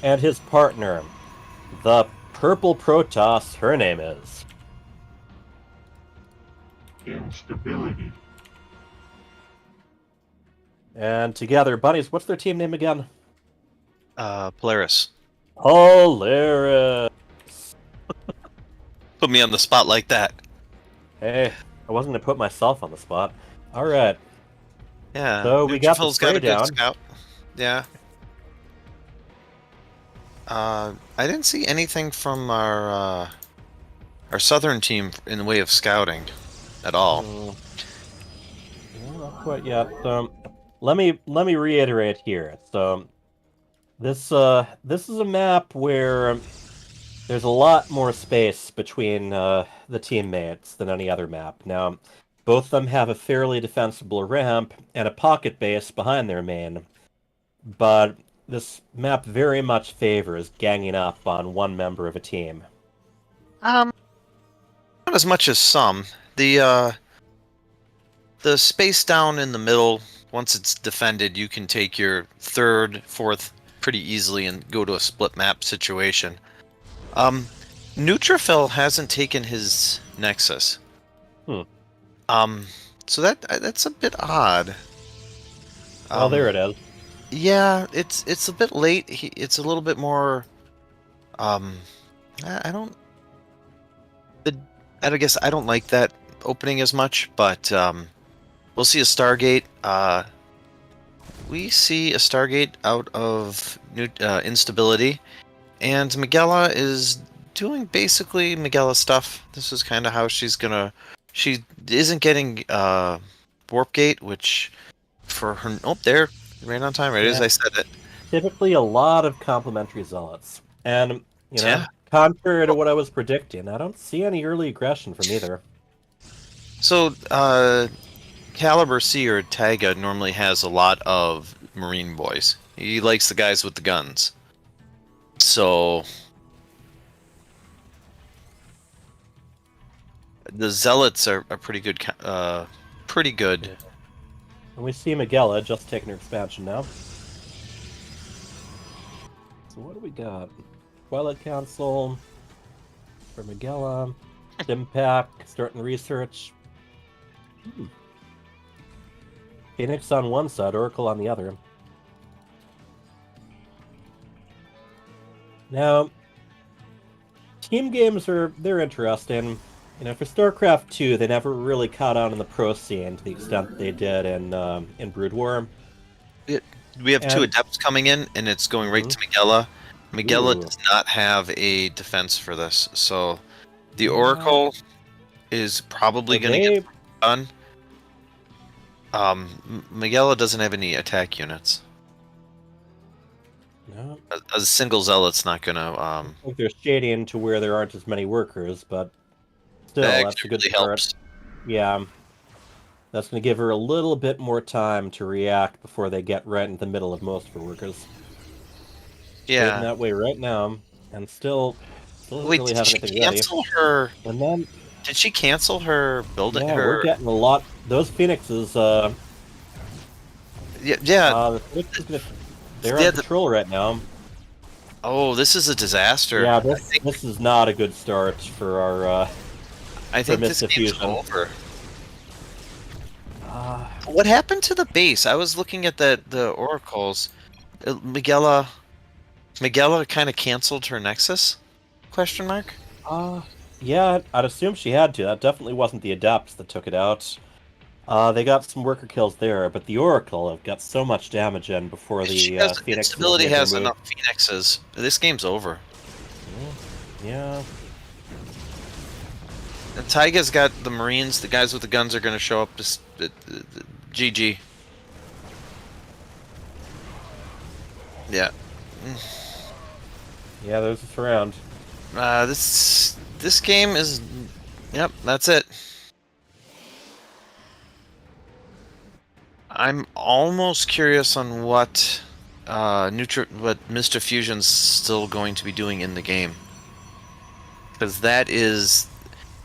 And his partner, the purple Protoss, her name is Instability. And together, buddies, what's their team name again? Polaris. Polaris. Put me on the spot like that. Hey, I wasn't going to put myself on the spot. All right. Yeah. So we got the Neutrophil's spray got a down. good scout. Yeah. I didn't see anything from our southern team in the way of scouting at all. Not quite yet. Let me reiterate here. So this is a map where there's a lot more space between the teammates than any other map. Now, both of them have a fairly defensible ramp and a pocket base behind their main, but this map very much favors ganging up on one member of a team. Not as much as some. The space down in the middle, once it's defended, you can take your third, fourth pretty easily and go to a split map situation. Neutrophil hasn't taken his Nexus. So that's a bit odd. Oh, there it is. Yeah, it's a bit late. It's a little bit more. I guess I don't like that opening as much, but we'll see a Stargate. We see a Stargate out of instability, and Miguela is doing basically Miguela stuff. This is kind of how she's gonna. She isn't getting warp gate, which for her. Oh, there, right on time. Right as I said it. Typically, a lot of complementary zealots, and contrary to what I was predicting, I don't see any early aggression from either. So, Caliber C or Taiga normally has a lot of Marine boys. He likes the guys with the guns. So, the Zealots are pretty good. Pretty good. And we see Miguela just taking her expansion now. So what do we got? Twilight Council for Miguela. Stimpack starting research. Phoenix on one side, Oracle on the other. Now, team games they're interesting. You know, for StarCraft 2, they never really caught on in the pro scene to the extent they did in Brood War. We have two Adepts coming in, and it's going right to Miguela. Miguela does not have a defense for this, so the Oracle is probably going to get done. Miguela doesn't have any attack units. No. A single Zealot's not going to... I think they're shading to where there aren't as many workers, but still, that's a good start. Helps. Yeah. That's going to give her a little bit more time to react before they get right in the middle of most of her workers. Yeah. Heading that way right now, and still doesn't Wait, really did have she anything cancel ready. her? And then, did she cancel her building? Yeah, we're getting a lot. Those Phoenixes. Yeah. The Phoenixes they're on patrol right now. Oh, this is a disaster. Yeah, this is not a good start for our. I think this game's over. What happened to the base? I was looking at the oracles. Miguela kind of canceled her Nexus? Question mark. Yeah, I'd assume she had to. That definitely wasn't the Adepts that took it out. They got some worker kills there, but the Oracle have got so much damage in before the Phoenix. Instability has enough Phoenixes. This game's over. Yeah. And Taiga's got the Marines. The guys with the guns are going to show up. GG. Yeah. Yeah, there's this round. This game is... Yep, that's it. I'm almost curious on what what Mr. Fusion's still going to be doing in the game. Because that is...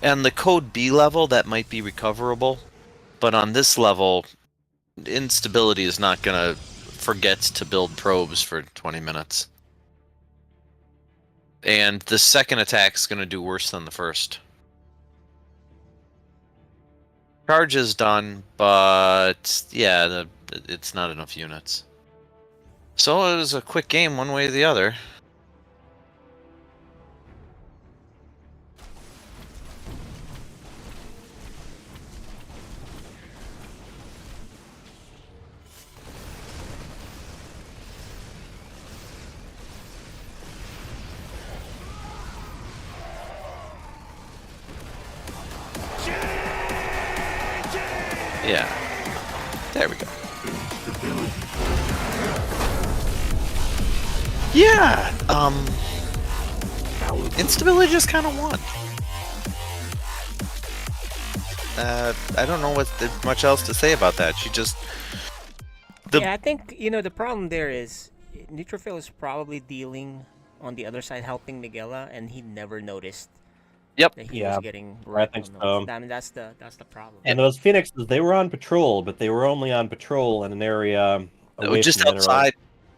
On the Code B level, that might be recoverable. But on this level, instability is not going to forget to build probes for 20 minutes. And the second attack is going to do worse than the first. Charge is done, but yeah, it's not enough units. So it was a quick game one way or the other. Yeah. There we go. Yeah. Instability just kind of won. I don't know what much else to say about that. She just... Yeah, I think, the problem there is Neutrophil is probably dealing on the other side, helping Miguela, and he never noticed. Yep. That he was getting I think so. I mean, that's the problem. And those Phoenixes, they were on patrol, but they were only on patrol in an area away just from minerals. outside.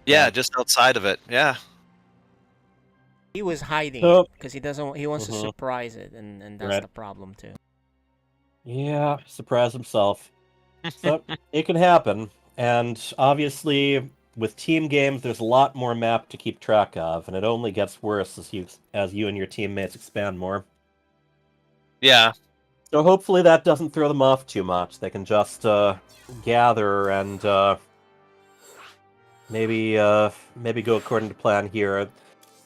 Yeah, just outside of it. Yeah. He was hiding because he doesn't. He wants to surprise it, and that's the problem too. Yeah, surprise himself. So it can happen, and obviously with team games, there's a lot more map to keep track of, and it only gets worse as you and your teammates expand more. Yeah. So hopefully that doesn't throw them off too much. They can just gather and maybe go according to plan here.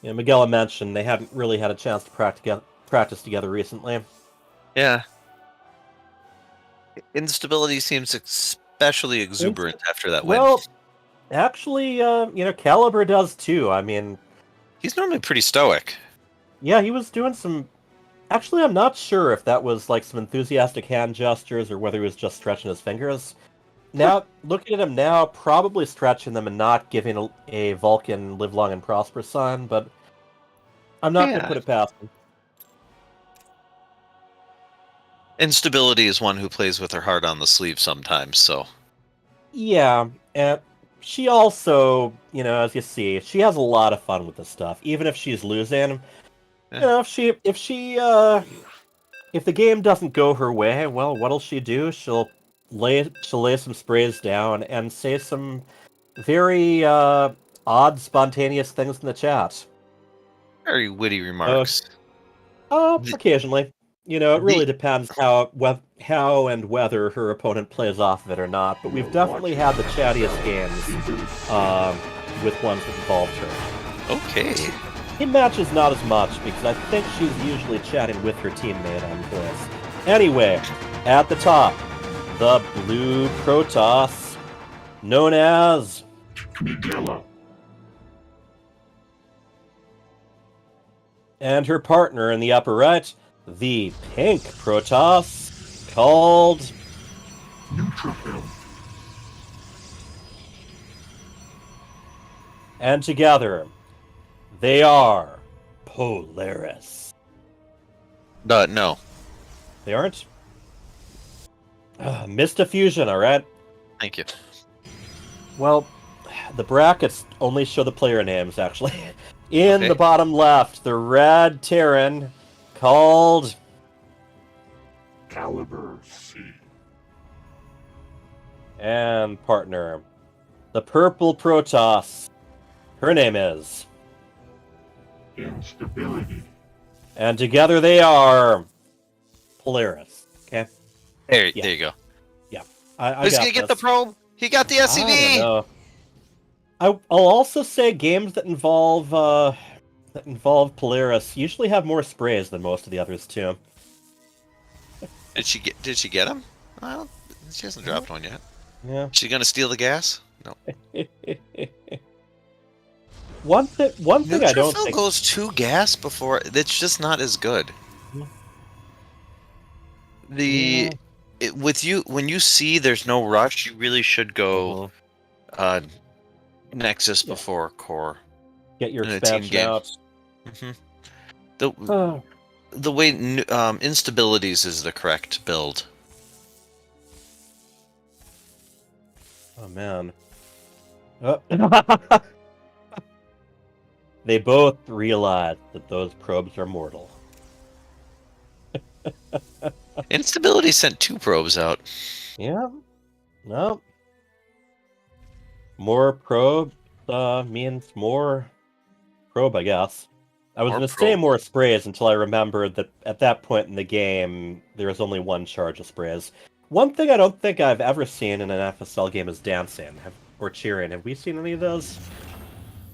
Miguel mentioned they hadn't really had a chance to practice together recently. Yeah. Instability seems especially exuberant after that win. Well, actually, Caliber does too. I mean, he's normally pretty stoic. Yeah, he was doing some... Actually, I'm not sure if that was like some enthusiastic hand gestures or whether he was just stretching his fingers. Now, looking at him now, probably stretching them and not giving a Vulcan live long and prosper sign, but I'm not going to put it past him. Instability is one who plays with her heart on the sleeve sometimes, so... Yeah, and she also, as you see, she has a lot of fun with this stuff, even if she's losing. If the game doesn't go her way, well, what'll she do? She'll lay some sprays down and say some very odd, spontaneous things in the chat. Very witty remarks. Occasionally. It really depends how and whether her opponent plays off of it or not, but we've definitely had the chattiest games with ones that involved her. Okay. In matches, not as much, because I think she's usually chatting with her teammate on this. Anyway, at the top, the blue Protoss, known as... Miguela. And her partner in the upper right, the pink Protoss, called... Neutrophil. And together, they are Polaris. No. They aren't? Mr. Fusion, alright? Thank you. Well, the brackets only show the player names, actually. In the bottom left, the red Terran, called... Caliber C. And partner, the purple Protoss. Her name is... Instability. And together they are... Polaris. Okay? There you go. Yeah. Who's going to get the probe? He got the SCV! I don't know. I'll also say games that involve Polaris usually have more sprays than most of the others too. Did she get him? Well, she hasn't dropped one yet. Yeah. She gonna steal the gas? No. One thing I don't think goes 2 gas before. It's just not as good. When you see there's no rush, you really should go Nexus before core. Get your in a team expansion game. out. The way instabilities is the correct build. Oh man. They both realize that those probes are mortal. Instability sent 2 probes out. Yeah. No. More probe means more probe, I guess. I was More going to say probe. more sprays until I remembered that at that point in the game, there was only one charge of sprays. One thing I don't think I've ever seen in an FSL game is dancing or cheering. Have we seen any of those?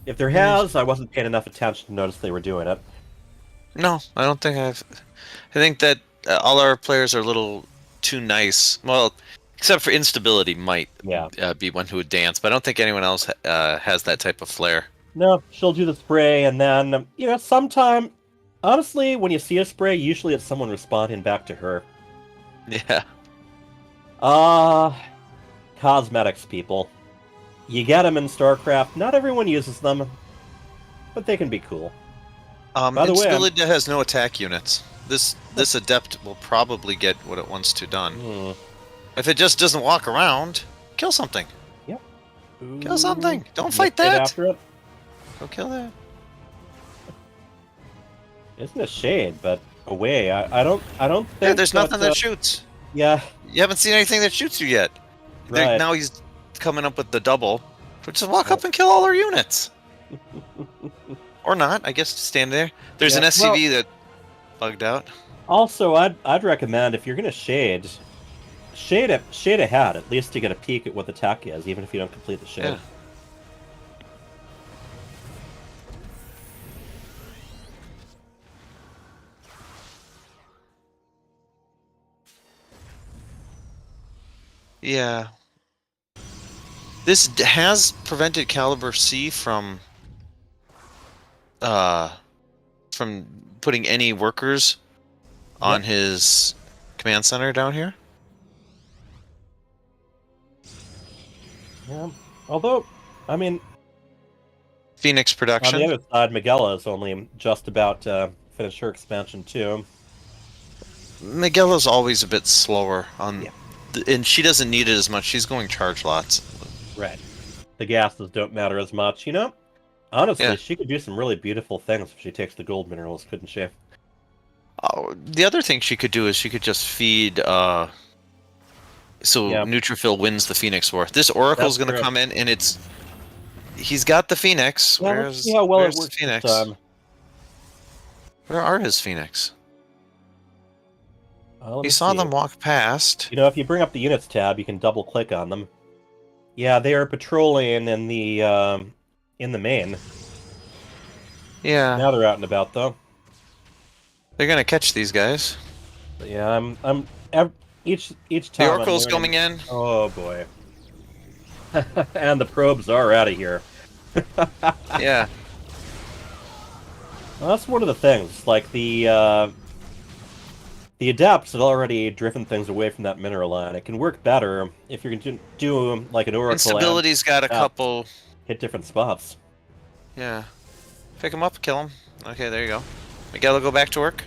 If there has, I wasn't paying enough attention to notice they were doing it. No, I don't think I've. I think that all our players are a little too nice. Well, except for instability, might be one who would dance, but I don't think anyone else has that type of flair. No, she'll do the spray, and then, sometime... Honestly, when you see a spray, usually it's someone responding back to her. Yeah. Cosmetics, people. You get them in StarCraft. Not everyone uses them, but they can be cool. By the way, Instability has no attack units. This adept will probably get what it wants to done. If it just doesn't walk around, kill something. Yep. Kill something. Don't fight Get that. after it. Go kill that. Isn't a shade, but away. I don't think. Yeah, there's nothing that shoots. Yeah. You haven't seen anything that shoots you yet. Right. Now he's coming up with the double. So just walk up and kill all our units. Or not. I guess stand there. There's an SCV that bugged out. Also, I'd recommend if you're gonna shade ahead. At least to get a peek at what the tech is, even if you don't complete the shade. Yeah. Yeah. This has prevented Caliber C from putting any workers on his command center down here. Yeah. Although, I mean, Phoenix production. On the other side, Miguel is only just about to finish her expansion too. Miguela's always a bit slower on, and she doesn't need it as much. She's going charge lots. Right. The gases don't matter as much, Honestly, she could do some really beautiful things if she takes the gold minerals, couldn't she? Oh, the other thing she could do is she could just feed. So Neutrophil wins the Phoenix War. This Oracle's going to come in, and he's got the Phoenix. Yeah, where's let's see how well where's it works the Phoenix? this time. Where are his Phoenix? Let He me saw see. them walk past. If you bring up the units tab, you can double click on them. Yeah, they are patrolling in the main. Yeah. Now they're out and about though. They're gonna catch these guys. But yeah, each time. The Oracle's coming in. Oh boy. And the probes are out of here. Yeah. Well, that's one of the things. Like the adepts had already driven things away from that mineral line. It can work better if you're going to do like an Oracle. Instability's got a couple. Hit different spots. Yeah. Pick him up, kill him. Okay, there you go. Miguel will go back to work.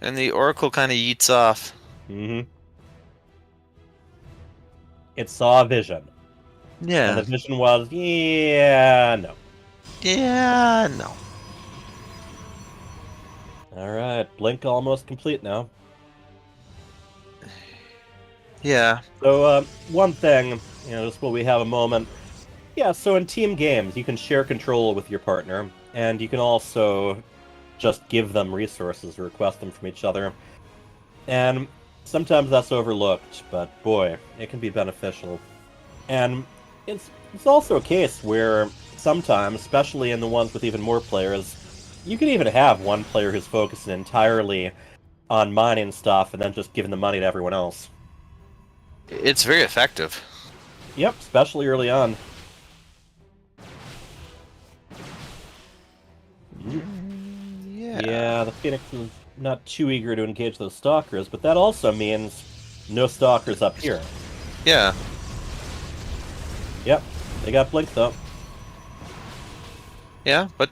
And the Oracle kind of yeets off. Mm-hmm. It saw a vision. Yeah. And the vision was, no. Yeah, no. Alright, Blink almost complete now. Yeah. So, one thing, just while we have a moment. Yeah, so in team games, you can share control with your partner, and you can also just give them resources or request them from each other. And sometimes that's overlooked, but boy, it can be beneficial. And it's also a case where sometimes, especially in the ones with even more players, you can even have one player who's focusing entirely on mining stuff and then just giving the money to everyone else. It's very effective. Yep, especially early on. Yeah, the Phoenix is not too eager to engage those stalkers, but that also means no stalkers up here. Yeah. Yep. They got Blink, though. Yeah, but...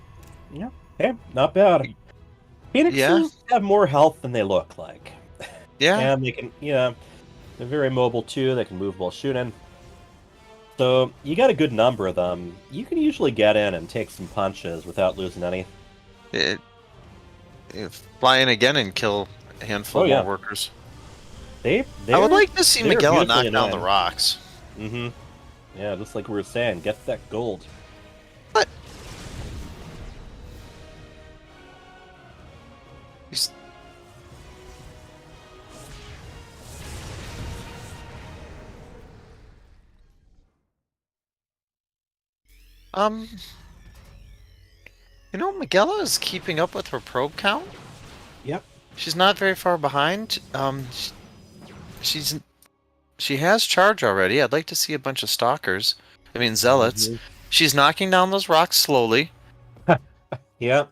Yeah. Hey, not bad. Phoenixes have more health than they look like. Yeah. And they can, they're very mobile, too. They can move while shooting. So, you got a good number of them. You can usually get in and take some punches without losing any. Fly in again and kill a handful more workers. I would like to see Miguel knock down the rocks. Mm-hmm. Yeah, just like we were saying, get that gold. But... You know, Miguel is keeping up with her probe count. Yep. She's not very far behind. She has charge already. I'd like to see a bunch of stalkers. I mean, zealots. She's knocking down those rocks slowly. Yep.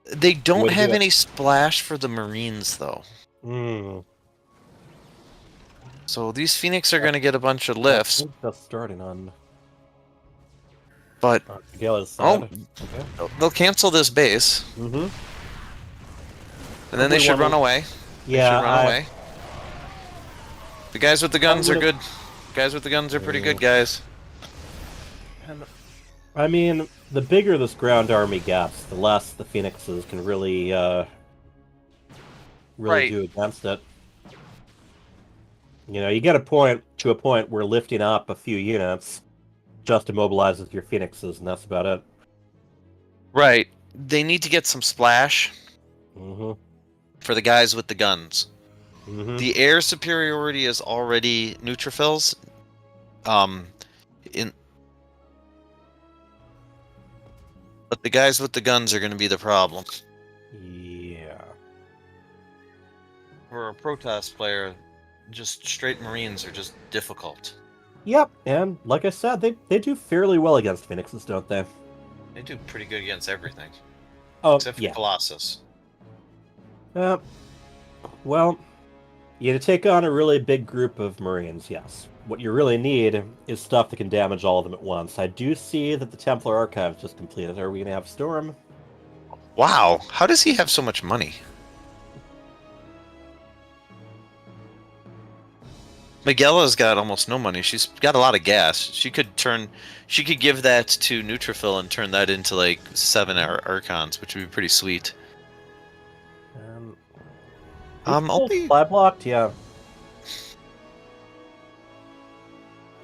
They don't have any splash for the Marines, though. So these Phoenix are going to get a bunch of lifts. Just starting on. But okay. They'll cancel this base. Mm-hmm. And then they should run away. Yeah, run away. The guys with the guns are good. Guys with the guns are pretty good guys. I mean, the bigger this ground army gets, the less the Phoenixes can really do against it. You know, you get to a point where lifting up a few units just immobilizes your Phoenixes, and that's about it. Right. They need to get some splash for the guys with the guns. The air superiority is already neutrophils. But the guys with the guns are going to be the problem. Yeah. For a Protoss player, just straight Marines are just difficult. Yep, and like I said, they do fairly well against Phoenixes, don't they? They do pretty good against everything. Oh, except for Colossus. Well, you take on a really big group of Marines, yes. What you really need is stuff that can damage all of them at once. I do see that the Templar Archive just completed. Are we going to have Storm? Wow, how does he have so much money? Miguela's got almost no money. She's got a lot of gas. She could give that to Neutrophil and turn that into like 7 Archons, which would be pretty sweet. Only fly blocked, yeah.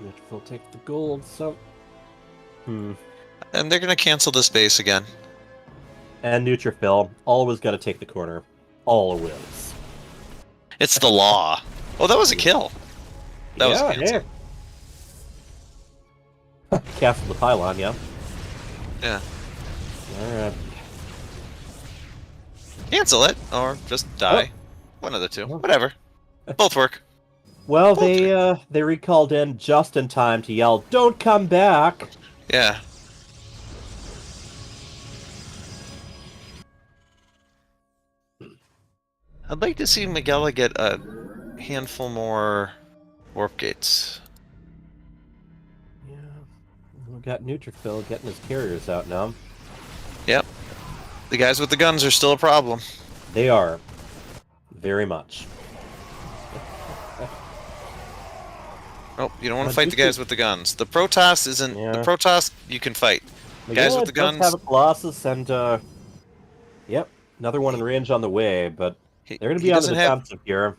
Neutrophil take the gold, so And they're gonna cancel this base again. And Neutrophil always got to take the corner, always. It's the law. Oh, that was a kill. That was canceled. Castle the pylon, yeah. Yeah. Alright. Cancel it, or just die. One of the two. Whatever. Both work. Well, they recalled in just in time to yell, "Don't come back!" Yeah. I'd like to see Miguela get a handful more warp gates. Yeah. We got Neutrophil getting his carriers out now. Yep. The guys with the guns are still a problem. They are. Very much. Oh, you don't want to fight the guys with the guns. The Protoss isn't... The Protoss, you can fight. Guys with the guns... have a Colossus and, yep, another one in range on the way, but they're going to be on the defensive here.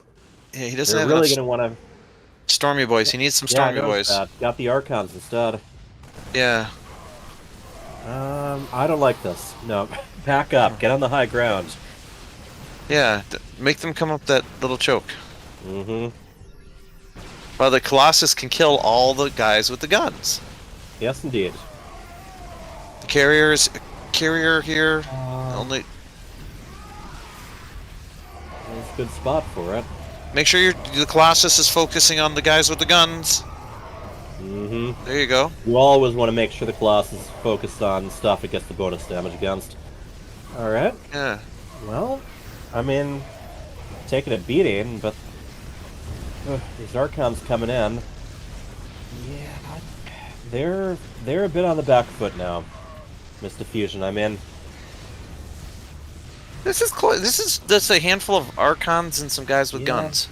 Yeah, he doesn't they're have really going to want to... Stormy Boys. He needs some Stormy Boys. Got the Archons instead. Yeah. I don't like this. No, back up. Get on the high ground. Yeah, make them come up that little choke. Mm-hmm. Well, the Colossus can kill all the guys with the guns. Yes, indeed. The carrier here. Only. It's a good spot for it. Make sure the Colossus is focusing on the guys with the guns. Mm-hmm. There you go. You always want to make sure the Colossus is focused on stuff it gets the bonus damage against. Alright. Yeah. Well, I mean, taking a beating, but these Archons coming in. Yeah. They're a bit on the back foot now. Mr. Fusion, I'm in. This is close. This is just a handful of Archons and some guys with Yeah. guns.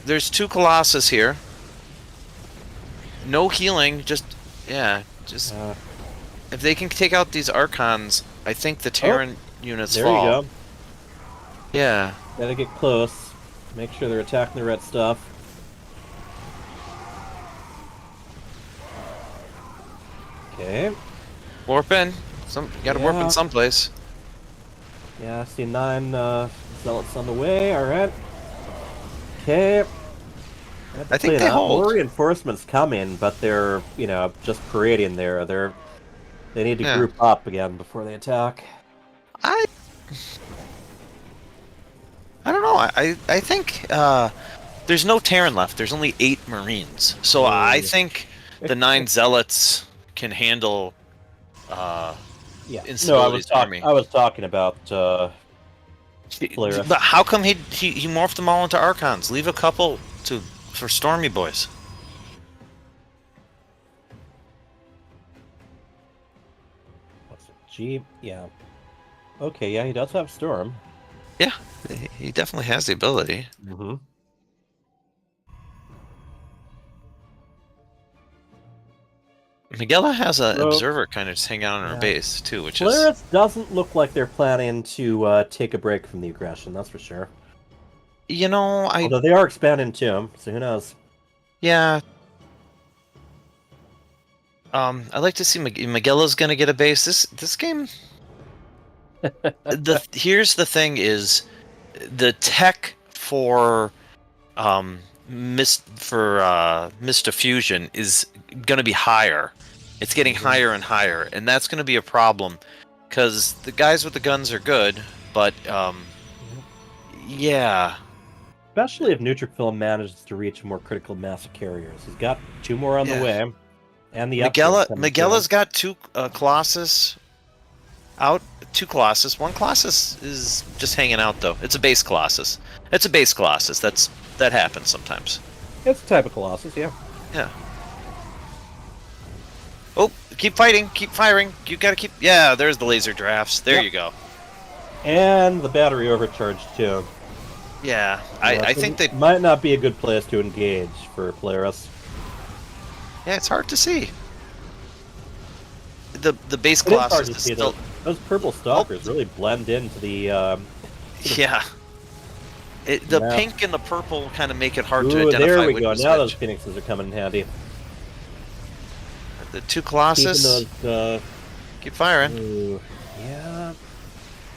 There's 2 Colossus here. No healing, just if they can take out these Archons, I think the Terran units There fall. you go. Yeah. Gotta get close. Make sure they're attacking the red stuff. Okay. Warp in. Gotta warp Yeah. in someplace. Yeah, I see 9 zealots on the way. Alright. Okay. I think they hold. More reinforcements coming, but they're, just parading there. They need to Yeah. group up again before they attack. I don't know. I think there's no Terran left. There's only 8 Marines. So I think the 9 Zealots can handle Instability's army. I was talking about But how come he morphed them all into Archons? Leave a couple for Stormy boys. What's it? G? Yeah. Okay, yeah, he does have Storm. Yeah, he definitely has the ability. Mm-hmm. Miguela has an observer kind of just hanging out on her base too, which is. Polaris doesn't look like they're planning to take a break from the aggression. That's for sure. Although they are expanding too, so who knows? Yeah. I'd like to see Miguela's gonna get a base. This game. Here's the thing: is the tech for Mist Diffusion is gonna be higher. It's getting higher and higher, and that's gonna be a problem because the guys with the guns are good, but yeah. Especially if Neutrophil manages to reach a more critical mass of carriers. He's got 2 more on the way, and the Miguela's got 2 Colossus out. 2 Colossus. 1 Colossus is just hanging out though. It's a base Colossus. It's a base Colossus. That happens sometimes. It's a type of Colossus, yeah. Yeah. Oh, keep fighting, keep firing. You gotta keep. Yeah, there's the laser drafts. There you go. And the battery overcharged too. Yeah, I think they might not be a good place to engage for Polaris. Yeah, it's hard to see. The base Colossus is still. Those purple stalkers really blend into the. Yeah. The pink and the purple kind of make it hard to identify. There we which go. is Now which. those Phoenixes are coming in handy. The 2 Colossus. Keep firing. Ooh, yeah.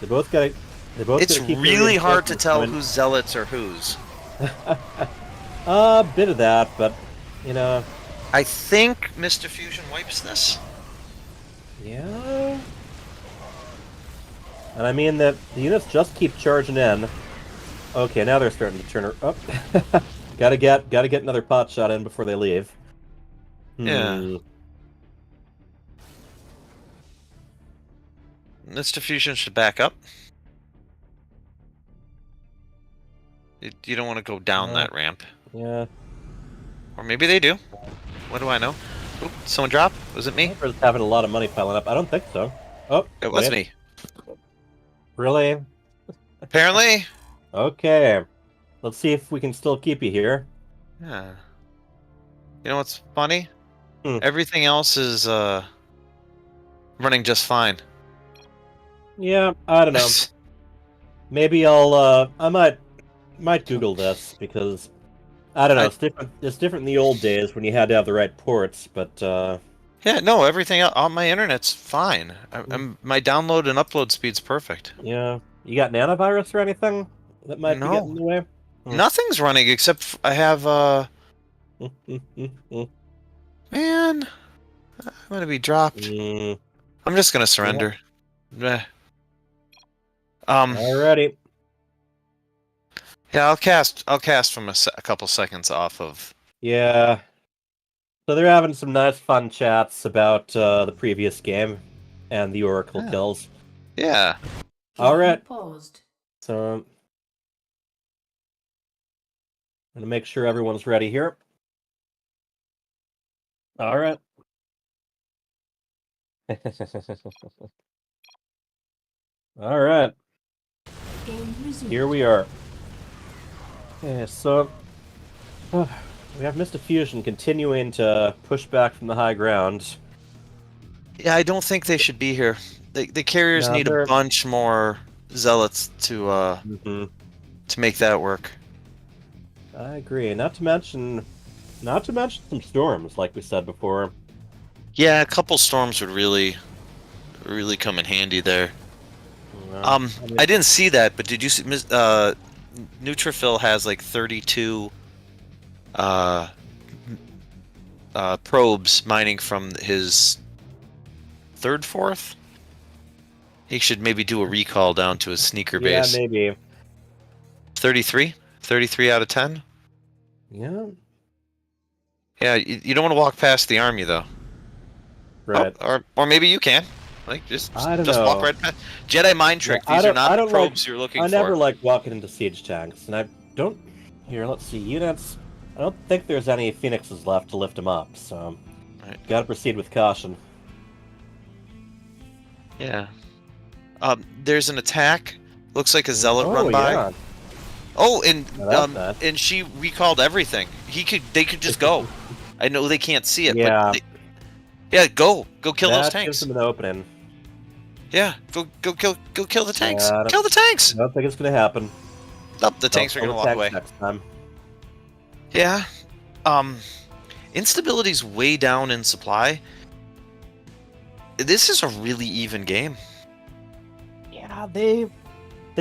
They both got. It's really hard to tell whose zealots are whose. A bit of that, but I think Mr. Fusion wipes this. Yeah. And I mean that the units just keep charging in. Okay, now they're starting to turn her up. gotta get another pot shot in before they leave. Yeah. Mr. Fusion should back up. You don't want to go down that ramp. Yeah. Or maybe they do. What do I know? Oop, someone drop? Was it me? Just having a lot of money piling up. I don't think so. Oh, it was me. Really? Apparently. Okay. Let's see if we can still keep you here. Yeah. You know what's funny? Everything else is running just fine. Yeah, I don't know. Maybe I might Google this because I don't know. It's different in the old days when you had to have the right ports, but yeah, no, everything on my internet's fine. My download and upload speed's perfect. Yeah, you got nanovirus or anything that might be getting in the way? Nothing's running except I have man, I'm gonna be dropped. I'm just gonna surrender. Yeah. Alrighty. Yeah, I'll cast from a couple seconds off of. Yeah. So they're having some nice fun chats about the previous game and the Oracle kills. Yeah. Alright. Paused. So I'm gonna make sure everyone's ready here. All right. All right. Game resumed. Here we are. Yeah, so we have Mr. Fusion continuing to push back from the high ground. Yeah, I don't think they should be here. The carriers No, need a they're- bunch more zealots to to make that work. I agree. Not to mention some storms, like we said before. Yeah, a couple storms would really come in handy there. I didn't see that, but did you see? Neutrophil has like 32 probes mining from his third, fourth. He should maybe do a recall down to his sneaker base. Yeah, maybe. 33? 33 out of 10? Yeah. Yeah, you don't want to walk past the army, though. Right. Oh, or maybe you can. Like, just I don't just know. walk right past. Jedi mind trick. Yeah, These are not the like- probes you're looking I for. never like walking into siege tanks, and I don't. Here, let's see. Units. I don't think there's any phoenixes left to lift them up, so gotta proceed with caution. Yeah. There's an attack. Looks like a zealot run by. Yeah. Oh, and Now that's and she recalled everything. They could just go. I know they can't see it, Yeah. but yeah, go kill those That tanks. gives them an opening. Yeah, go kill the tanks. Yeah, I don't- Kill the tanks. I don't think it's gonna happen. Nope, the tanks are Kill gonna the walk tanks away. next time. Yeah. Instability's way down in supply. This is a really even game. Yeah, they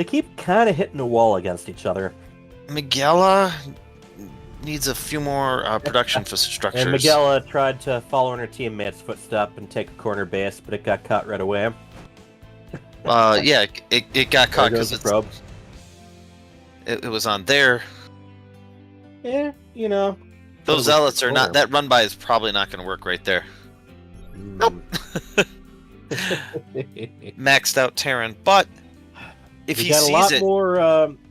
keep kind of hitting a wall against each other. Miguela needs a few more production structures. And Miguela tried to follow in her teammate's footstep and take a corner base, but it got caught right away. Yeah, it got caught There goes because the probe. it was on there. Yeah, you know. Those zealots are not. That run by is probably not going to work right there. Nope. Maxed out Terran, but if we he got a sees lot it, more,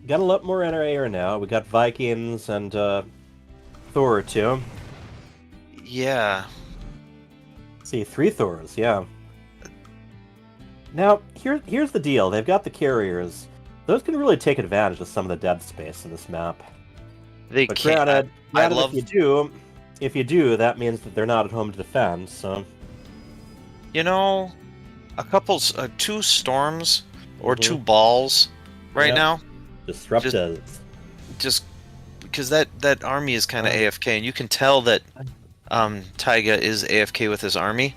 got a lot more in our air now. We got Vikings and Thor too. yeah. See, 3 Thors, yeah. Now, here's the deal. They've got the carriers. Those can really take advantage of some of the dead space in this map. They But can't. granted, I love. if you do, that means that they're not at home to defend. So, You know, a couple, 2 storms or 2 balls right Yep. now. disruptors. Just because that army is kind of AFK, and you can tell that Taiga is AFK with his army.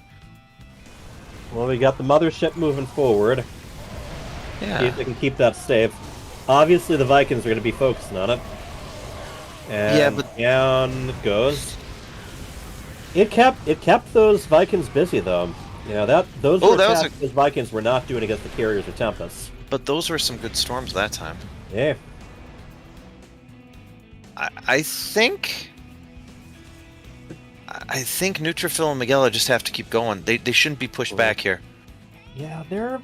Well, we got the mothership moving forward. Yeah. See if they can keep that safe. Obviously, the Vikings are going to be focusing on it. And Yeah, but- down it goes. It kept those Vikings busy though. You know those Oh, were that was attacks those Vikings were not doing against the carriers or Tempests. But those were some good storms that time. Yeah. I think Neutrophil and Miguela just have to keep going. They shouldn't be pushed back here. Yeah, they're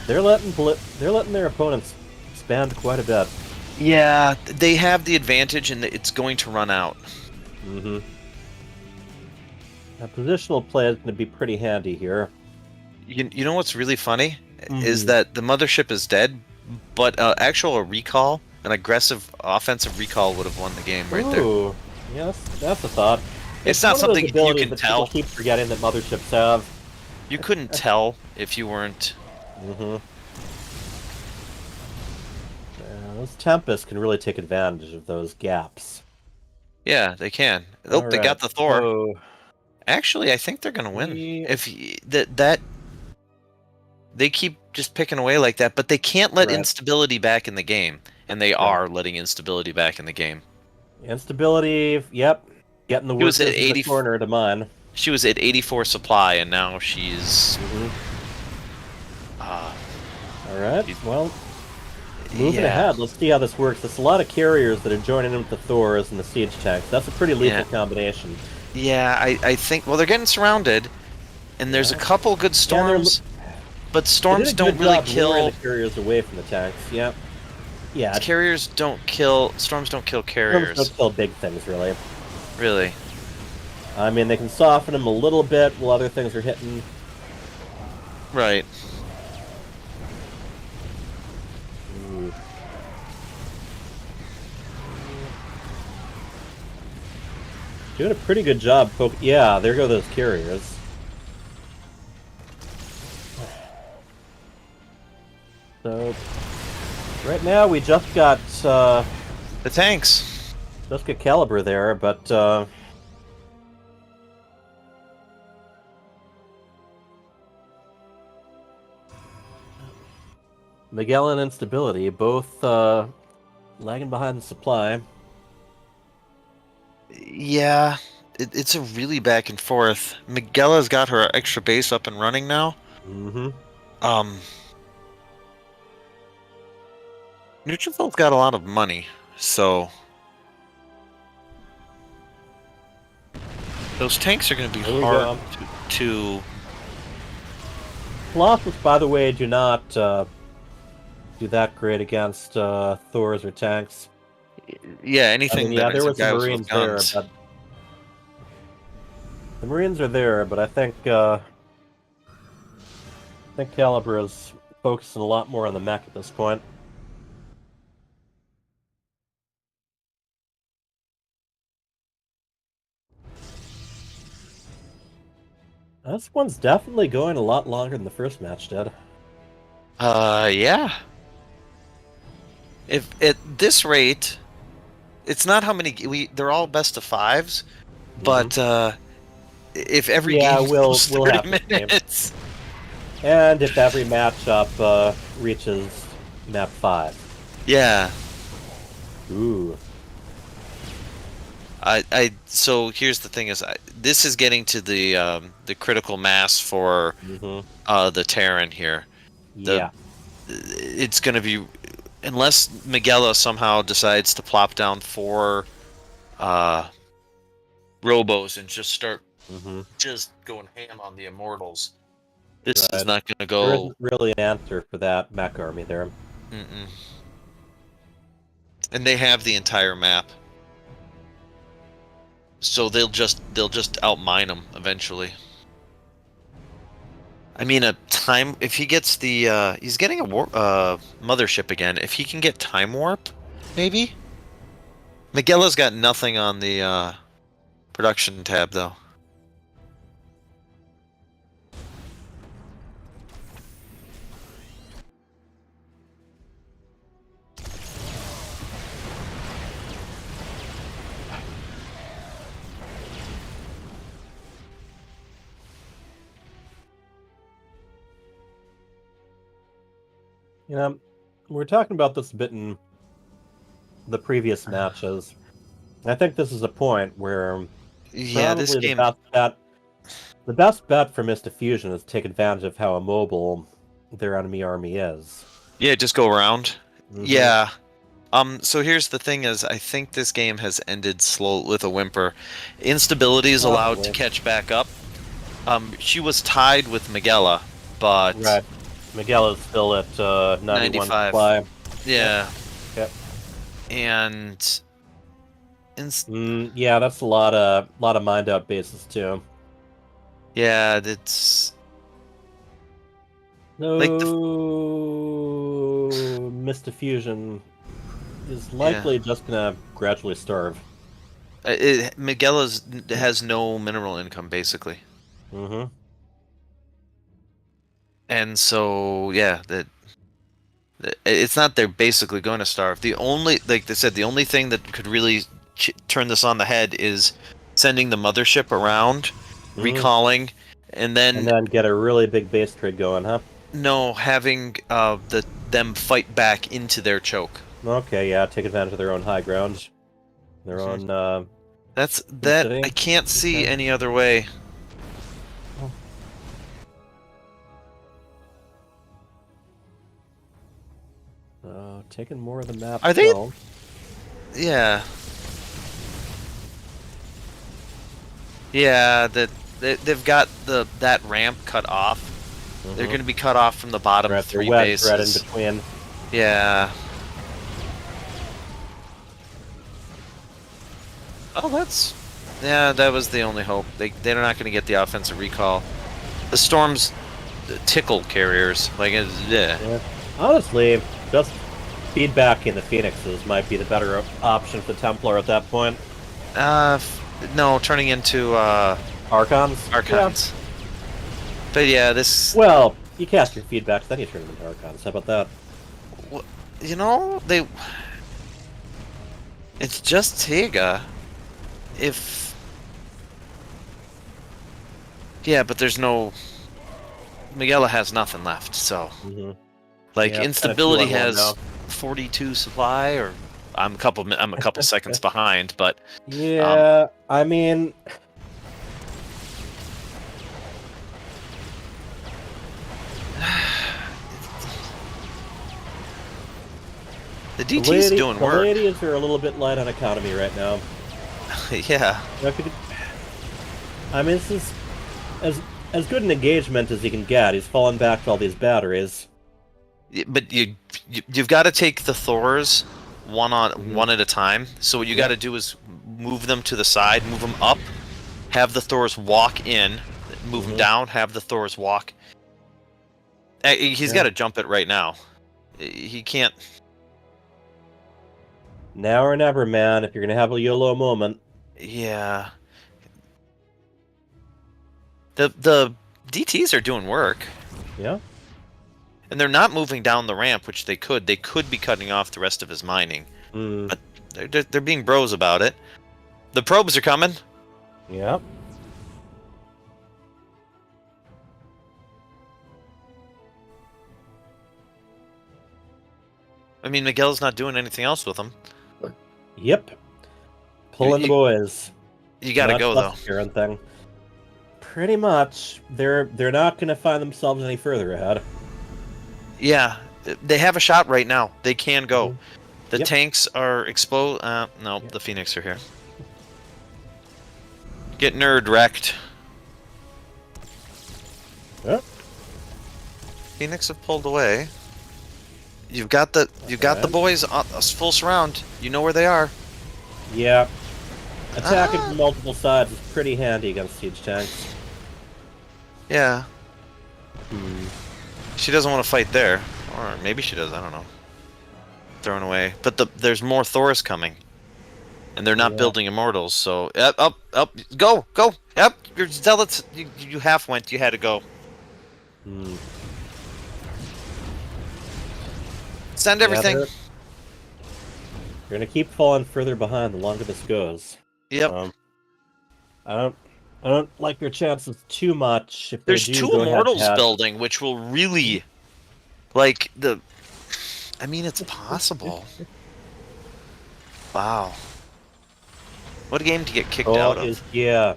they're letting their opponents expand quite a bit. Yeah, they have the advantage, and it's going to run out. Mm-hmm. Now, positional play is going to be pretty handy here. You know what's really funny is that the mothership is dead, but actual recall, an aggressive offensive recall would have won the game right there. Ooh, yes, that's a thought. It's not one of those something you abilities can that tell. People keep forgetting that motherships have. You couldn't tell if you weren't. Mm-hmm. Those Tempests can really take advantage of those gaps. Yeah, they can. Oh, they Alright, got the Thor. so- Actually, I think they're gonna win if that they keep just picking away like that. But they can't let Right. instability back in the game, and they are letting instability back in the game. Instability, yep. Getting the He was workers at in the 80 corner to mine. She was at 84 supply, and now she's. Alright, well, moving Yeah. ahead, let's see how this works. There's a lot of carriers that are joining in with the Thors and the siege tanks. That's a pretty lethal Yeah. combination. Yeah, I think. Well, they're getting surrounded, and there's a couple good storms, but They storms did a don't good really job luring kill. the carriers away from the tanks, yep. Yeah. Carriers don't kill... Storms don't kill Storms carriers. don't kill big things, really. Really? I mean, they can soften them a little bit while other things are hitting. Right. Ooh. Doing a pretty good job. Yeah, there go those carriers. So, right now we just got the tanks. Just got Caliber there, but Miguel and Instability both lagging behind the supply. Yeah, it's a really back and forth. Miguela's got her extra base up and running now. Mm-hmm. Neutrophil's got a lot of money, so those tanks are going to be hard to... Colossus, by the way, do not do that great against Thors or tanks. Yeah, anything. I mean, yeah, there were some Marines there, but the Marines are there. But I think Caliber is focusing a lot more on the mech at this point. This one's definitely going a lot longer than the first match did. Yeah. If at this rate, it's not how many they're all best of fives, but if every game goes 30 minutes, and if every matchup reaches map 5. Yeah. Ooh. So here's the thing: this is getting to the critical mass for the Terran here. Yeah. It's going to be, unless Miguela somehow decides to plop down 4 Robos and just start just going ham on the Immortals. This is not going to go. There isn't really an answer for that mech army there. And they have the entire map. So they'll just outmine them eventually. I mean, if he gets the he's getting a mothership again. If he can get time warp, maybe. Miguela's got nothing on the production tab though. You know, we were talking about this a bit in the previous matches. I think this is a point where this game... the best bet for Mist Diffusion is to take advantage of how immobile their enemy army is. Yeah, just go around. Yeah. So here's the thing: is I think this game has ended slow with a whimper. Instability is allowed to catch back up. She was tied with Miguela, but Miguel is still at 91 supply. Yeah. Yep. And yeah, that's a lot of mined out bases too. Yeah, it's Mist Diffusion is likely just gonna gradually starve. Miguel has no mineral income basically. And so, yeah, it's not they're basically going to starve. The only, like they said, the only thing that could really turn this on the head is sending the mothership around, recalling, and then get a really big base trade going, huh? No, having them fight back into their choke. Okay, yeah, take advantage of their own high ground, their own. I can't see any other way. Taking more of the map. Are they? Yeah. Yeah, they've got that ramp cut off. They're going to be cut off from the bottom 3 bases. Right in between. Yeah. Oh, that's... Yeah, that was the only hope. They're not going to get the offensive recall. The Storm's tickle carriers. Like, Yeah. Honestly, just feedbacking the Phoenixes might be the better option for Templar at that point. No, turning into, Archons? Archons. Yeah. But yeah, this... Well, you cast your feedbacks, then you turn them into Archons. How about that? You know, it's just Tega. If... Yeah, but there's no... Miguela has nothing left, so... Like, Yeah, Instability kinda 2-on-1 has now. 42 supply, or... I'm a couple seconds behind, but... Yeah, I mean... The DT's doing work. The ladies are a little bit light on economy right now. Yeah. I mean, this is as good an engagement as you can get. He's fallen back to all these batteries. But you've got to take the Thors one at a time. So what you got to do is move them to the side, move them up, have the Thors walk in, move them down, have the Thors walk. He's got to jump it right now. He can't. Now or never, man. If you're gonna have a YOLO moment. Yeah. The DTs are doing work. Yeah. And they're not moving down the ramp, which they could. They could be cutting off the rest of his mining. But they're being bros about it. The probes are coming. Yep. I mean, Miguel's not doing anything else with them. Yep. Pulling the boys. You gotta go, though. Current thing. Pretty much. They're not gonna find themselves any further ahead. Yeah, they have a shot right now. They can go. The tanks are exposed. No, the Phoenix are here. Get nerd wrecked. Yep. Phoenix have pulled away. You've got the boys on full surround. You know where they are. Yeah. Attacking from multiple sides is pretty handy against siege tanks. Yeah. She doesn't want to fight there. Or maybe she does, I don't know. Thrown away. But there's more Thors coming. And they're not building Immortals, so... Up, go! Yep, your Zealots, you half went, you had to go. Send everything. You're gonna keep falling further behind the longer this goes. Yep. I don't like their chances too much. If There's they do 2 go Immortals head-to-head. building, which will really... Like, I mean, it's possible. Wow. What game to get kicked out of? Yeah.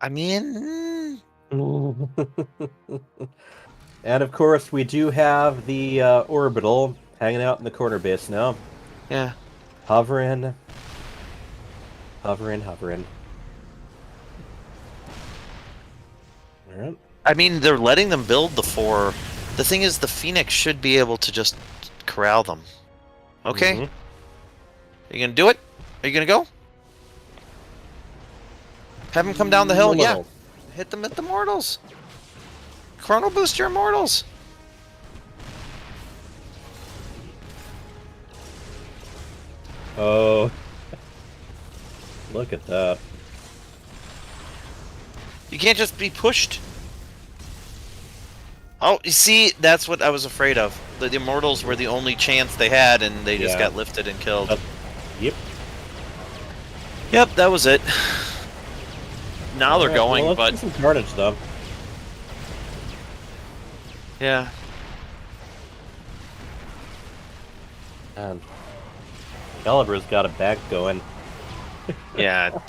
I mean... And of course, we do have the orbital hanging out in the corner base now. Yeah. Hovering. Alright. I mean, they're letting them build the 4. The thing is, the Phoenix should be able to just corral them. Okay? Are you gonna do it? Are you gonna go? Have them come down the hill? Yeah. Hit them at the Mortals. Chrono boost your Immortals. Oh. Look at that. You can't just be pushed. Oh, you see, that's what I was afraid of. The Immortals were the only chance they had, and they just got lifted and killed. Yep. Yep, that was it. Now they're going, well, but... Let's do some carnage, though. Yeah. And Calibur's got a bag going. Yeah.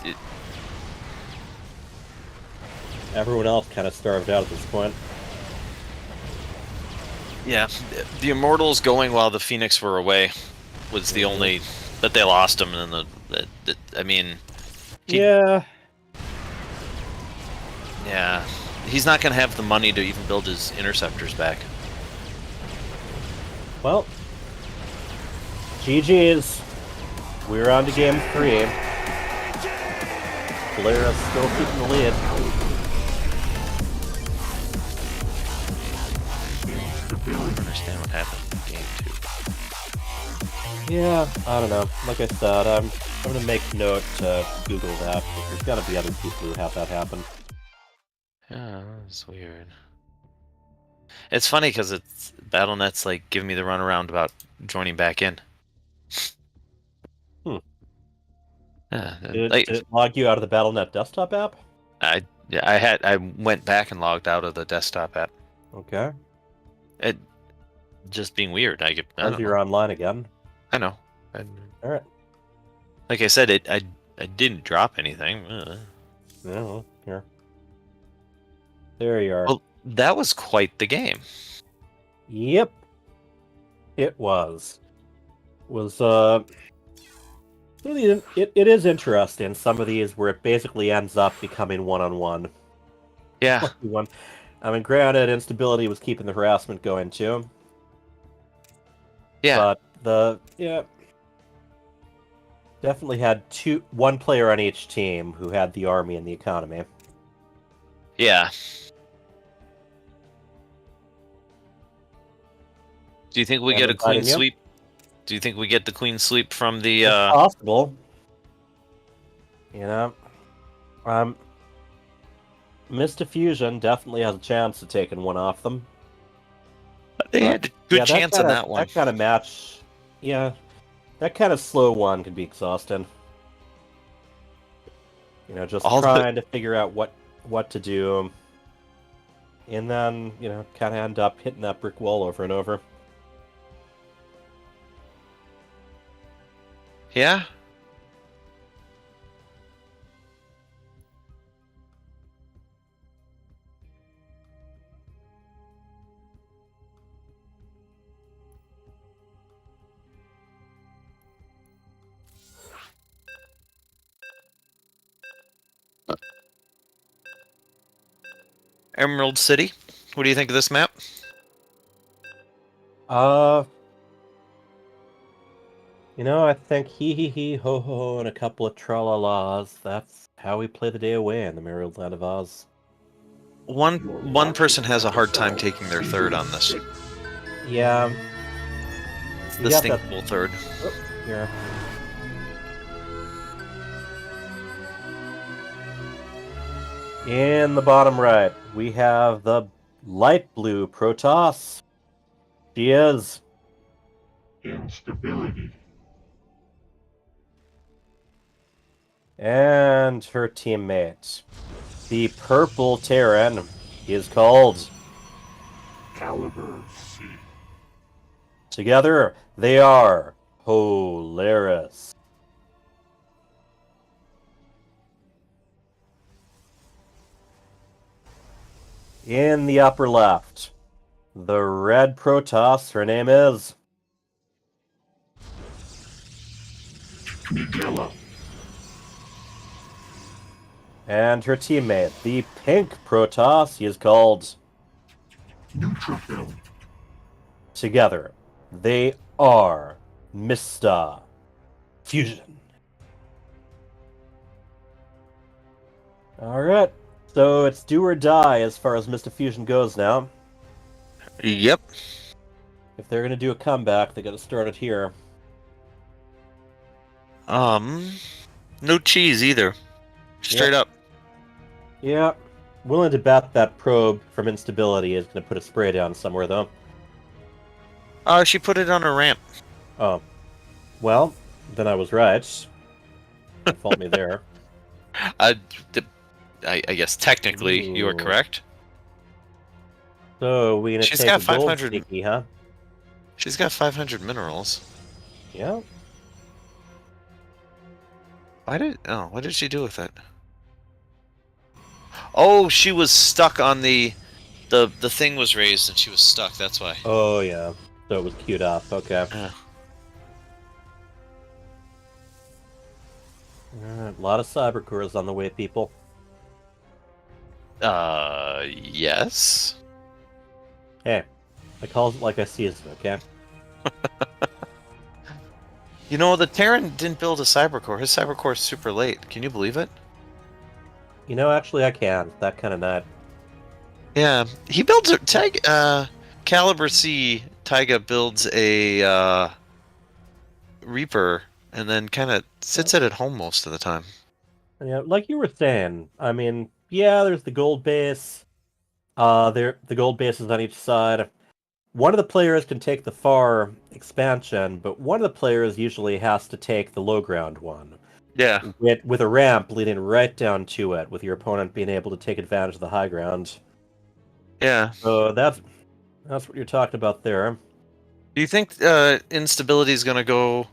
Everyone else kind of starved out at this point. Yeah, the Immortals going while the Phoenix were away was the only... But they lost them, and I mean... Yeah. Yeah. he's not going to have the money to even build his interceptors back. Well, GG's. We're on to game 3. Polaris still keeping the lead. I don't understand what happened in game 2. Yeah, I don't know. Like I said, I'm going to make note to Google that, but there's got to be other people who have that happen. Yeah, that's weird. It's funny because it's BattleNet's like giving me the runaround about joining back in. Yeah, Did it log you out of the BattleNet desktop app? I went back and logged out of the desktop app. Okay. It just being weird. I don't know. You're online again. I know. All right. Like I said, I didn't drop anything. No, here. There you are. Well, that was quite the game. Yep. It was. It is interesting, some of these where it basically ends up becoming one-on-one. Yeah. I mean, granted, instability was keeping the harassment going too. Yeah. But definitely had one player on each team who had the army and the economy. Yeah. Do you think we get a clean sweep? Do you think we get the clean sweep from the? It's possible. You know, Mr. Fusion definitely has a chance of taking one off them. They had a good chance on that one. That kind of match, yeah, that kind of slow one can be exhausting. You know, just trying to figure out what to do, and then kind of end up hitting that brick wall over and over. Yeah. Emerald City. What do you think of this map? I think hee ho ho and a couple of tra-la-las. That's how we play the day away in the Merry Land of Oz. One person has a hard time taking their third on this. Yeah. The stinkable third. Oh, here. In the bottom right, we have the light blue Protoss. She is Instability. And her teammate, the purple Terran, is called Caliber C. Together, they are Polaris. In the upper left, the red Protoss, her name is Nigella. And her teammate, the pink Protoss, he is called Neutrophil. Together, they are Mr. Fusion. Alright, so it's do or die as far as Mr. Fusion goes now. Yep. If they're going to do a comeback, they got to start it here. No cheese either. Straight up. Yeah. Willing to bet that probe from instability is going to put a spray down somewhere, though. She put it on a ramp. Oh. Well, then I was right. Fault me there. I guess technically you are correct. So we're going to take a gold sticky, huh? She's got 500 minerals. Yeah. What did she do with it? Oh, she was stuck on the thing was raised and she was stuck, that's why. Oh yeah. So it was queued up, okay. Alright, a lot of cyber cores on the way, people. Yes. Hey, I call it like I see it, okay? You know, the Terran didn't build a Cybercore. His Cybercore is super late. Can you believe it? You know, actually, I can. That kind of nut. Yeah, he builds a Caliber C. Taiga builds a Reaper, and then kind of sits it at home most of the time. Yeah, like you were saying. I mean, yeah, there's the gold base. The gold base is on each side. One of the players can take the far expansion, but one of the players usually has to take the low ground one. Yeah. With a ramp leading right down to it, with your opponent being able to take advantage of the high ground. Yeah. So that's what you're talking about there. Do you think instability is gonna go?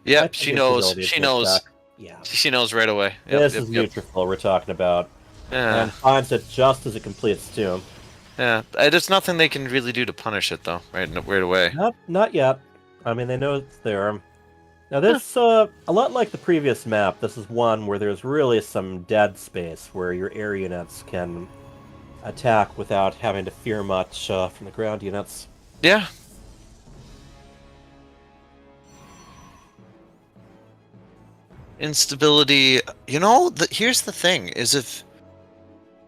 Yep, she knows. She knows. Yeah. She knows right away. This is neutrophil we're talking about. Yeah. And finds it just as it completes too. Yeah, there's nothing they can really do to punish it though, right away. Not yet. I mean, they know it's there. Now this, a lot like the previous map, this is one where there's really some dead space where your air units can attack without having to fear much from the ground units. Yeah. Instability. You know, here's the thing: is if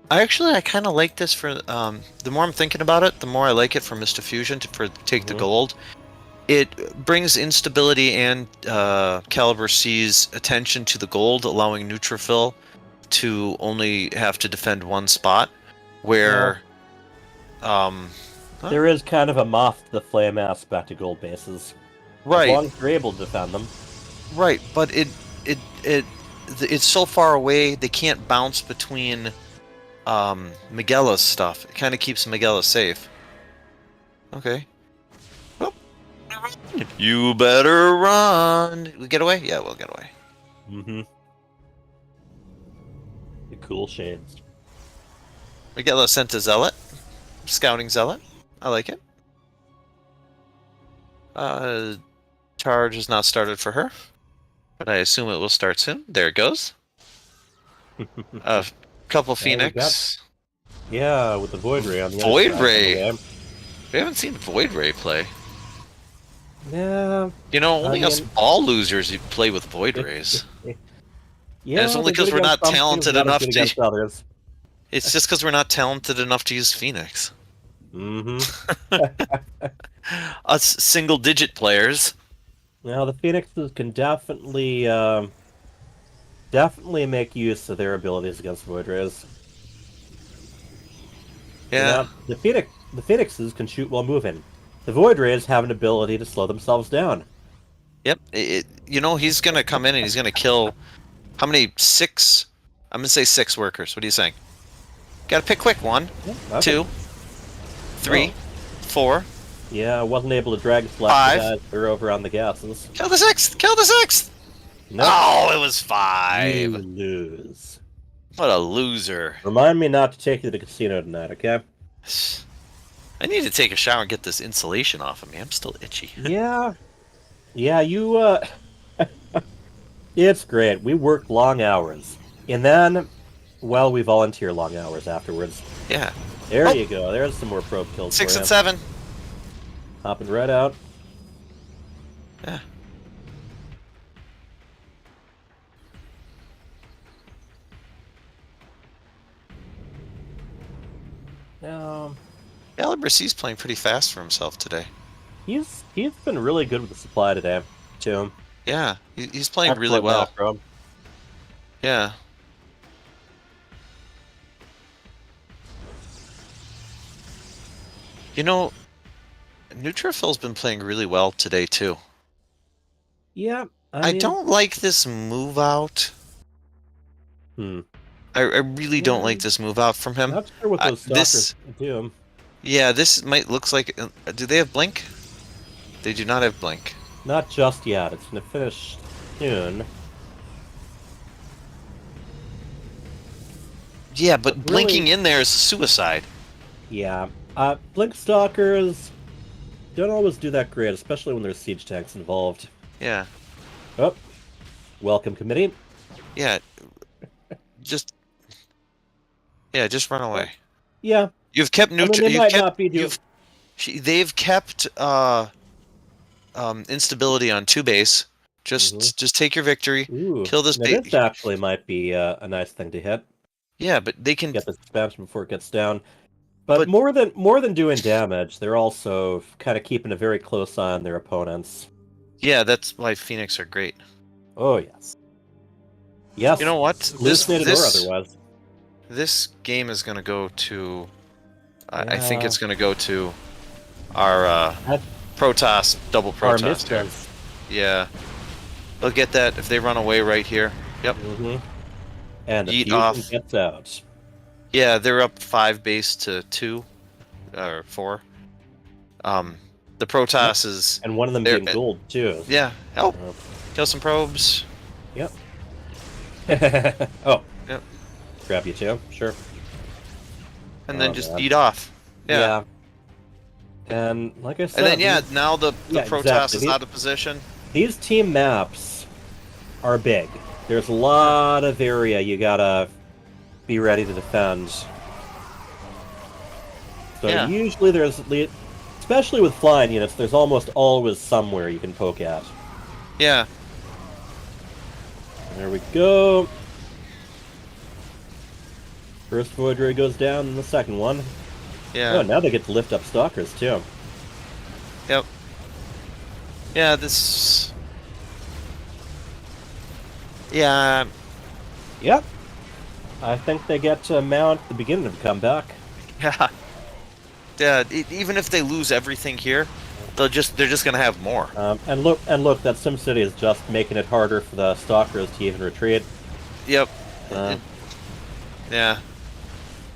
I kind of like this for the more I'm thinking about it, the more I like it for Mr. Fusion to take the gold. It brings instability and Caliber C's attention to the gold, allowing Neutrophil to only have to defend one spot, where there is kind of a moth to the flame aspect to gold bases. Right. As long as you're able to defend them. Right, but it's so far away they can't bounce between Magella's stuff. It kind of keeps Magella safe. Okay. Oh. You better run. We get away? Yeah, we'll get away. Mm-hmm. The cool shades. Magella sent a zealot. Scouting zealot. I like it. Charge has not started for her, but I assume it will start soon. There it goes. A couple Phoenix. Yeah, with the Void Ray on the Void outside. Ray. We haven't seen Void Ray play. Yeah. You know, only us all losers play with Void Rays. Yeah, and it's only because we're not talented enough to. Others. It's just because we're not talented enough to use Phoenix. Mm-hmm. Us single-digit players. Now the Phoenixes can definitely make use of their abilities against Void Rays. Yeah. You know, the Phoenixes can shoot while moving. The Void Rays have an ability to slow themselves down. Yep. You know, he's going to come in and he's going to kill... How many? 6? I'm going to say 6 workers. What are you saying? Gotta pick quick. 1, 2, 3, 4. Yeah, I wasn't able to drag slash 5. the guys. They're over on the gases. Kill the 6th! Kill the 6th! Nope. Oh, it was 5. You lose. What a loser. Remind me not to take you to the casino tonight, okay? I need to take a shower and get this insulation off of me. I'm still itchy. Yeah. Yeah, you, it's great. We work long hours. And then, well, we volunteer long hours afterwards. Yeah. There you go. There's some more probe kills 6 for and you. 7. Hopping right out. Yeah. Caliber C's playing pretty fast for himself today. He's been really good with the supply today, too. Yeah, he's playing really well. Macro. Yeah. You know, Neutrophil's been playing really well today too. Yeah, I don't like this move out. I really don't like this move out from him. Not sure what those stalkers do. Yeah, this looks like. Do they have blink? They do not have blink. Not just yet. It's gonna finish soon. Yeah, but blinking in there is suicide. Yeah. Blink stalkers don't always do that great, especially when there's siege tanks involved. Yeah. Oh. Welcome, committee. Yeah. Just. Yeah, just run away. Yeah. You've kept I mean, neutral. they might not be doing. They've kept instability on 2 base. Just take your victory. Ooh, Kill this now base. this actually might be a nice thing to hit. Yeah, but they can get the suspension before it gets down. But more than doing damage, they're also kind of keeping a very close eye on their opponents. Yeah, that's why Phoenix are great. Oh yes. Yes. You know what? Hallucinated or otherwise. This game is going to go to. I think it's going to go to our Protoss double Our Protoss here. misses. Yeah, they'll get that if they run away right here. Yep. And the Yeet fusion off. gets out. Yeah, they're up 5 base to 2 or 4. The Protoss is and one of them being gold too. Yeah, help. Kill some probes. Yep. Oh. Yep. Grab you too. Sure. And then just eat off. Yeah. And like I said, And then now the Protoss is exactly. out of position. These team maps are big. There's a lot of area you gotta be ready to defend. So usually there's, especially with flying units, there's almost always somewhere you can poke at. Yeah. There we go. First Voyager goes down, and the second one. Yeah. Oh, now they get to lift up Stalkers, too. Yep. Yeah, this... Yeah. Yep. I think they get to mount the beginning of the comeback. Yeah. Yeah, even if they lose everything here, they're just gonna have more. And look, that SimCity is just making it harder for the Stalkers to even retreat. Yep. Yeah.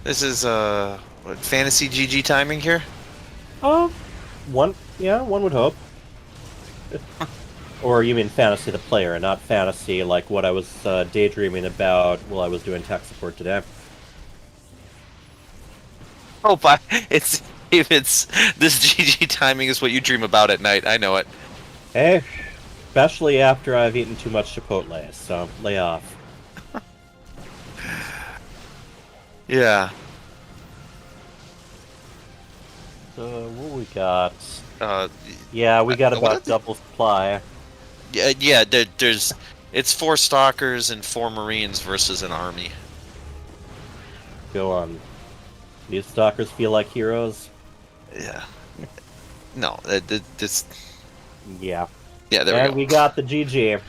This is what, fantasy GG timing here. One would hope. Or you mean fantasy the player, not fantasy like what I was daydreaming about while I was doing tech support today. Oh, but if it's this GG timing is what you dream about at night. I know it. Hey, especially after I've eaten too much Chipotle, so lay off. Yeah. So what we got? Yeah, we got about double supply. Yeah. There's it's 4 Stalkers and 4 Marines versus an army. Go on. These Stalkers feel like heroes. Yeah. No, this. Yeah. Yeah, there we go. We got the GG.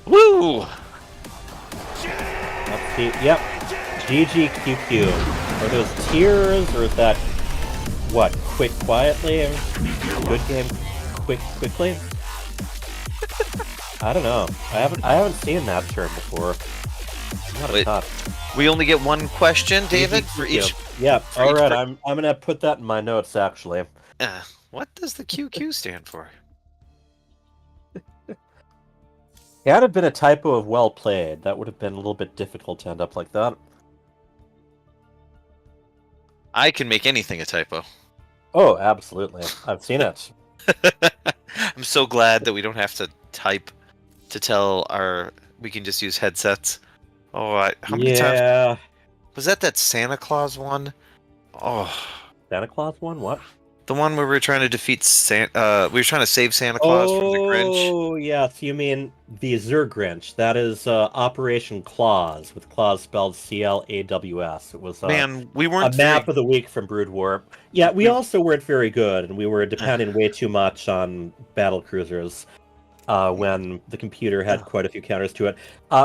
Woo! Let's see. Yep. GGQQ. Are those tears, or is that what? Quick, quietly? Good game. Quickly? I don't know. I haven't seen that term before. Wait, we only get one question, David, for each. Yeah. All right. I'm gonna put that in my notes actually. What does the QQ stand for? Had it been a typo of well played, that would have been a little bit difficult to end up like that. I can make anything a typo. Oh, absolutely. I've seen it. I'm so glad that we don't have to type to tell we can just use headsets. Oh, how many times? Was that Santa Claus one? Oh. Santa Claus one? What? The one where we were trying to defeat we were trying to save Santa Claus from the Grinch. Oh, yes. You mean the Zergrinch. That is Operation Claus, with Claus spelled C-L-A-W-S. It was we weren't a map of the week from Brood War. Yeah, we also weren't very good, and we were depending way too much on battle cruisers when the computer had quite a few counters to it.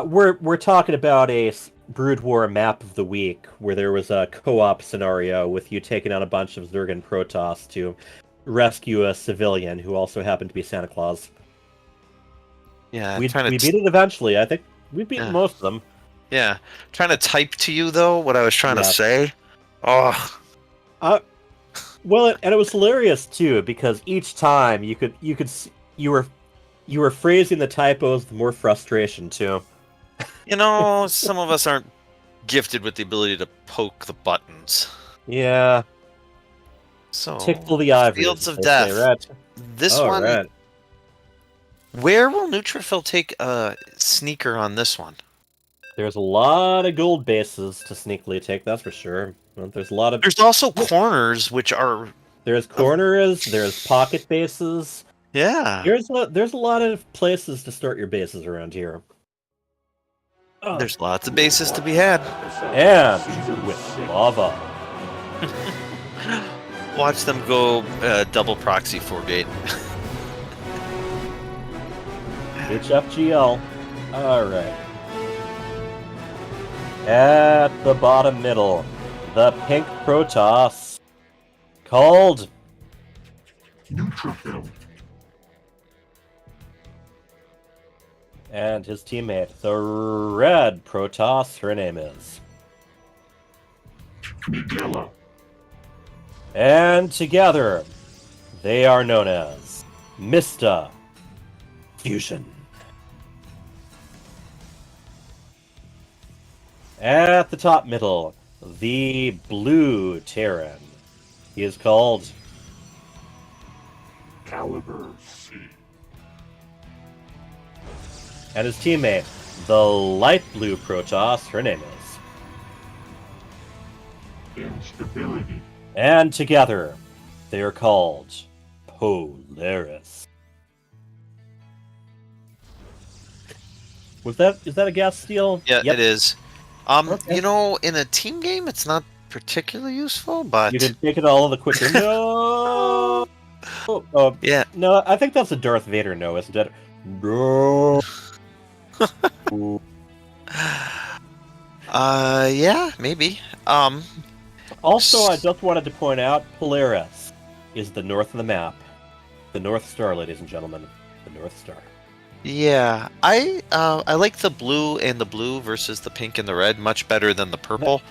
We're talking about a Brood War map of the week where there was a co-op scenario with you taking on a bunch of Zerg and Protoss to rescue a civilian who also happened to be Santa Claus. Yeah, we beat it eventually. I think we beat most of them. Yeah, trying to type to you though what I was trying to say. Oh. Well, and it was hilarious too because each time you were phrasing the typos with more frustration too. You know, some of us aren't gifted with the ability to poke the buttons. Yeah. So tickle the ivory. Fields of Death. Right. This one. Right. Where will Neutrophil take a sneaker on this one? There's a lot of gold bases to sneakily take, that's for sure. Well, there's a lot of. There's also corners, which are. There's corners. There's pocket bases. Yeah. There's a lot of places to start your bases around here. There's lots of bases to be had. And with lava. Watch them go double proxy 4-gate. HFGL. Alright. At the bottom middle, the pink Protoss called Neutrophil. And his teammate, the red Protoss, her name is Miguela. And together, they are known as Mista Fusion. At the top middle, the blue Terran. He is called Caliber C. And his teammate, the light blue Protoss, her name is Instability. And together, they are called Polaris. Is that a gas steal? Yeah, Yep. it is. Okay. You know, in a team game, it's not particularly useful, but You can take it all in the quicker. No. Oh, yeah. No, I think that's a Darth Vader no, isn't it? No. Yeah, maybe. Also, I just wanted to point out, Polaris is the north of the map. The North Star, ladies and gentlemen. The North Star. Yeah, I like the blue and the blue versus the pink and the red much better than the purple.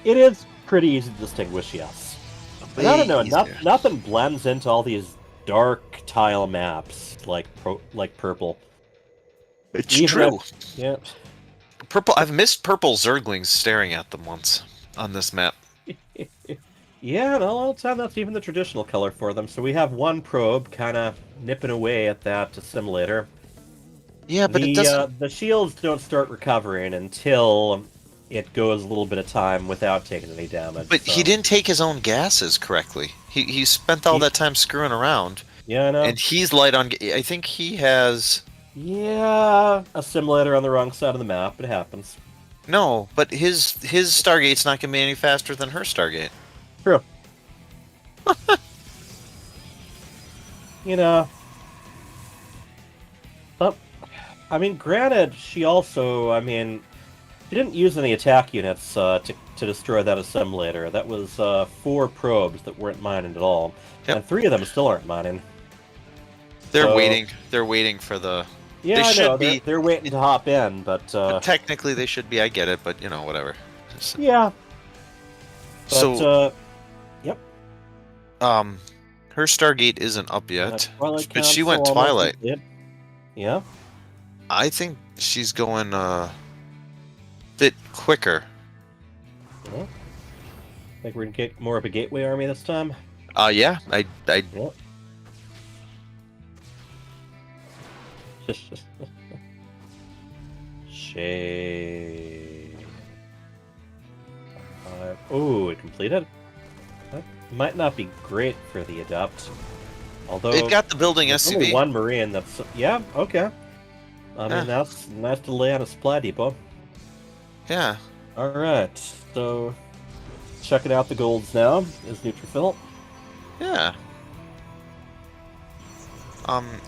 It is pretty easy to distinguish, yes. But I don't know, Easier. nothing blends into all these dark tile maps like purple. It's Even true. Yeah. Purple. I've missed purple Zerglings staring at them once on this map. Yeah, no, all the time that's even the traditional color for them. So we have one probe kind of nipping away at that assimilator. Yeah, but it doesn't. The shields don't start recovering until it goes a little bit of time without taking any damage. But so. he didn't take his own gases correctly. He spent all that time screwing around. Yeah, I know. And he's light on. I think he has. Yeah, assimilator on the wrong side of the map. It happens. No, but his Stargate's not going to be any faster than her Stargate. True. You know. But, I mean, granted, she also, she didn't use any attack units to destroy that assimilator. That was 4 probes that weren't mining at all. Yep. And 3 of them still aren't mining. They're waiting. They're waiting for the. Yeah, they I should know. be. They're waiting to hop in, but Technically, they should be. I get it, but whatever. Yeah. But, So. Yep. Her Stargate isn't up yet, Twilight but she Council went almost Twilight. did. Yeah. I think she's going a bit quicker. Yeah. Think we're gonna get more of a gateway army this time. Yeah, I. Yep. Shade. Oh, it completed? That might not be great for the Adept. Although It got the building there's SCV. only one Marine that's... Yeah, okay. That's nice to lay on a supply depot. Yeah. Alright, so... Checking out the golds now is neutrophil. Yeah.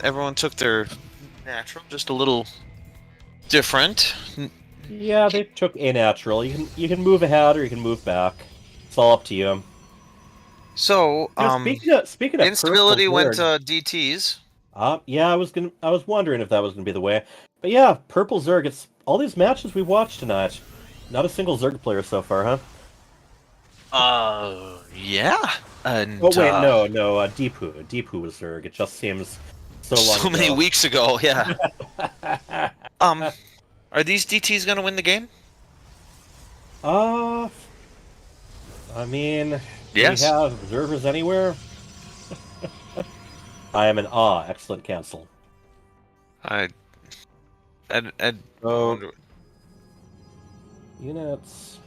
Everyone took their natural, just a little different. Yeah, they took a natural. You can move ahead or you can move back. It's all up to you. So, speaking of instability Purple went Zerg, DTs. yeah, I was wondering if that was gonna be the way. But yeah, Purple Zerg. It's all these matches we watched tonight. Not a single Zerg player so far, huh? Yeah. And, oh wait, no, Deepu. Deepu was Zerg. It just seems so long. So many ago. weeks ago, yeah. Are these DTs gonna win the game? Do Yes. we have observers anywhere? I am in awe. Excellent cancel. I So, units.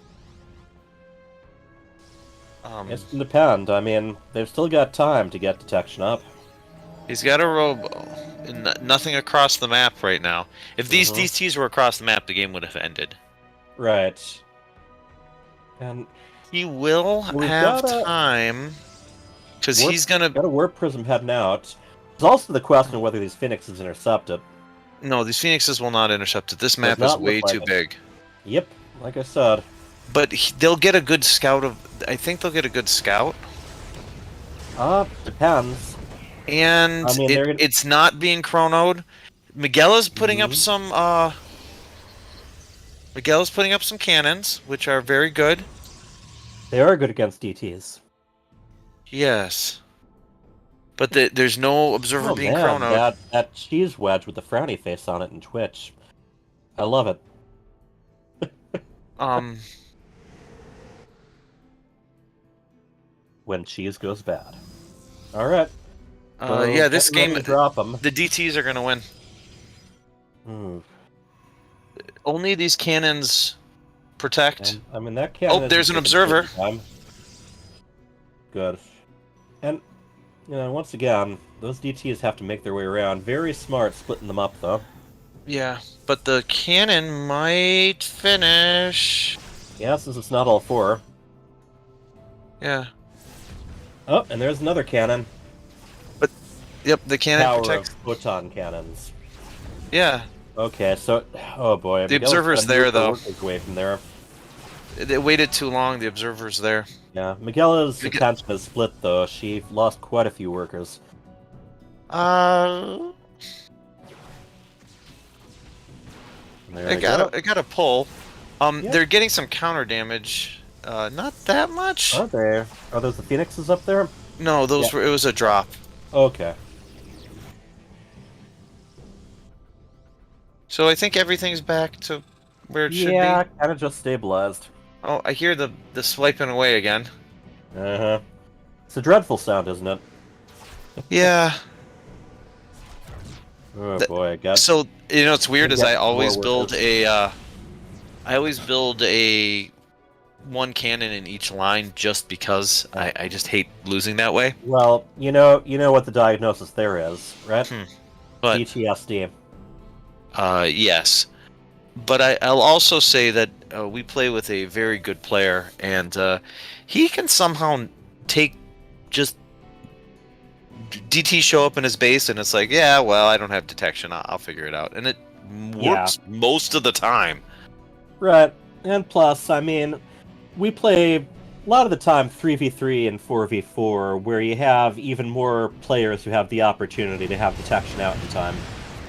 Um, It's gonna depend. I mean, they've still got time to get detection up. He's got a robo. Nothing across the map right now. If these DTs were across the map, the game would have ended. Right. And he will have time because he's gonna got a warp prism heading out. There's also the question of whether these phoenixes intercept it. No, these phoenixes will not intercept it. This map is not way look like too it. big. Yep, like I said. But they'll get a good scout of. I think they'll get a good scout. Depends. And I mean, it's not being chronoed. Miguel is putting up some. Miguel is putting up some cannons, which are very good. They are good against DTs. Yes. But there's no observer being man, chronoed. that cheese wedge with the frowny face on it in Twitch. I love it. When cheese goes bad. All right. Yeah, this game. Drop them. The DTs are gonna win. Only these cannons protect. I mean that cannon. Oh, there's an observer. Good. And once again, those DTs have to make their way around. Very smart splitting them up, though. Yeah, but the cannon might finish. Yeah, since it's not all four. Yeah. Oh, and there's another cannon. But, yep, the cannon Power protects. Of photon cannons. Yeah. Okay, so oh boy, the observer's there though. Away from there. They waited too long. The observer's there. Yeah, Miguela's attention is split though. She lost quite a few workers. I got a pull. They're getting some counter damage. Not that much. Are they? Are those the phoenixes up there? No, those were. It was a drop. Okay. So I think everything's back to where it should be. Yeah, kind of just stabilized. Oh, I hear the swiping away again. Uh-huh. It's a dreadful sound, isn't it? Yeah. Oh boy, I got. So what's weird is I always build a one cannon in each line just because I just hate losing that way. Well, you know what the diagnosis there is, right? But PTSD. Yes, but I'll also say that we play with a very good player, and he can somehow take just DT show up in his base, and it's like, yeah, well, I don't have detection, I'll figure it out, and it works most of the time. Right, and plus, I mean, we play a lot of the time 3v3 and 4v4, where you have even more players who have the opportunity to have detection out in time.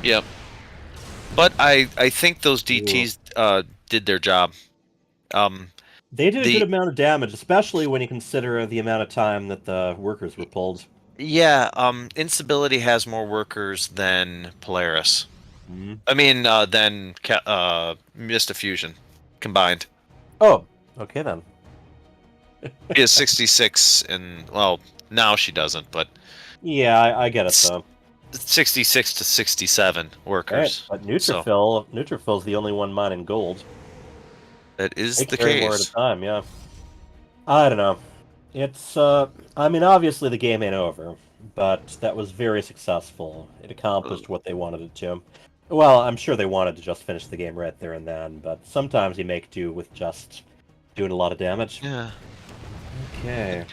Yep. But I think those DTs did their job. They did a good amount of damage, especially when you consider the amount of time that the workers were pulled. Yeah, Instability has more workers than Polaris. I mean, than Mist Fusion combined. Oh, okay then. She has 66, and well, now she doesn't, but yeah, I get it though. 66 to 67 workers. Right, but Neutrophil's the only one mining gold. That is the case. More at a time, yeah. I don't know. It's I mean, obviously the game ain't over, but that was very successful. It accomplished what they wanted it to. Well, I'm sure they wanted to just finish the game right there and then, but sometimes you make do with just doing a lot of damage. Yeah. Okay.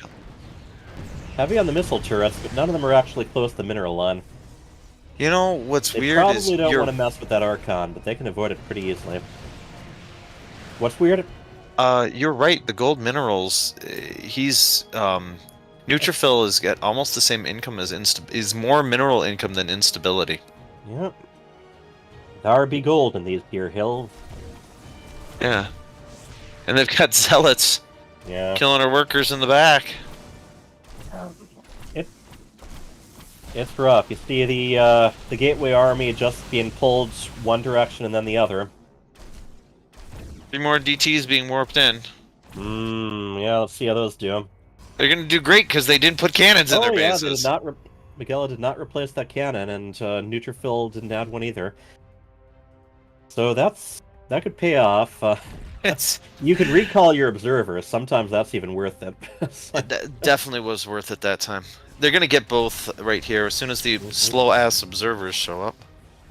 Heavy on the missile turrets, but none of them are actually close to the mineral line. You know what's weird is they probably don't want to mess with that Archon, but they can avoid it pretty easily. What's weird? You're right. The gold minerals. He's Neutrophil is got almost the same income as is more mineral income than instability. Yep. There be gold in these here hills. Yeah. And they've got zealots. Yeah. Killing our workers in the back. It's rough. You see the Gateway Army just being pulled one direction and then the other. 3 more DTs being warped in. Yeah, let's see how those do. They're gonna do great because they didn't put cannons in their bases. Miguel did not replace that cannon, and Neutrophil didn't add one either. So that could pay off. It's You can recall your observers. Sometimes that's even worth it. It definitely was worth it that time. They're gonna get both right here as soon as the slow ass observers show up.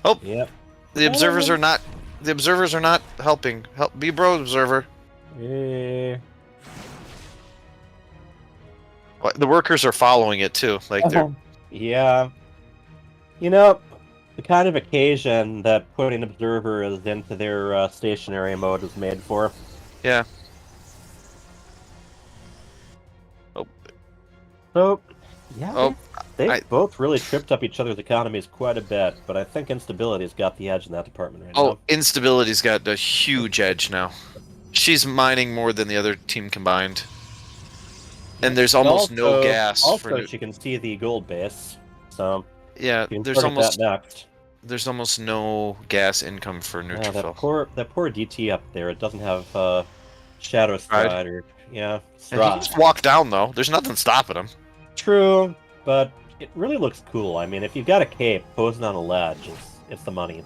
Oh, yep. The observers are not. The observers are not helping. Help, be bro, observer. Yeah. The workers are following it too. Like they're. Yeah. You know, the kind of occasion that putting observers into their stationary mode is made for. Yeah. Oh. So, yeah, Oh, they both really tripped up each other's economies quite a bit, but I think instability's got the edge in that department right now. Oh, instability's got a huge edge now. She's mining more than the other team combined. And there's almost no gas. Also, she can see the gold base, so yeah, there's almost that next. There's almost no gas income for neutrophil. That poor DT up there. It doesn't have shadow stride or stride. He just walk down though. There's nothing stopping him. True, but it really looks cool. I mean, if you've got a cape posing on a ledge, it's the money.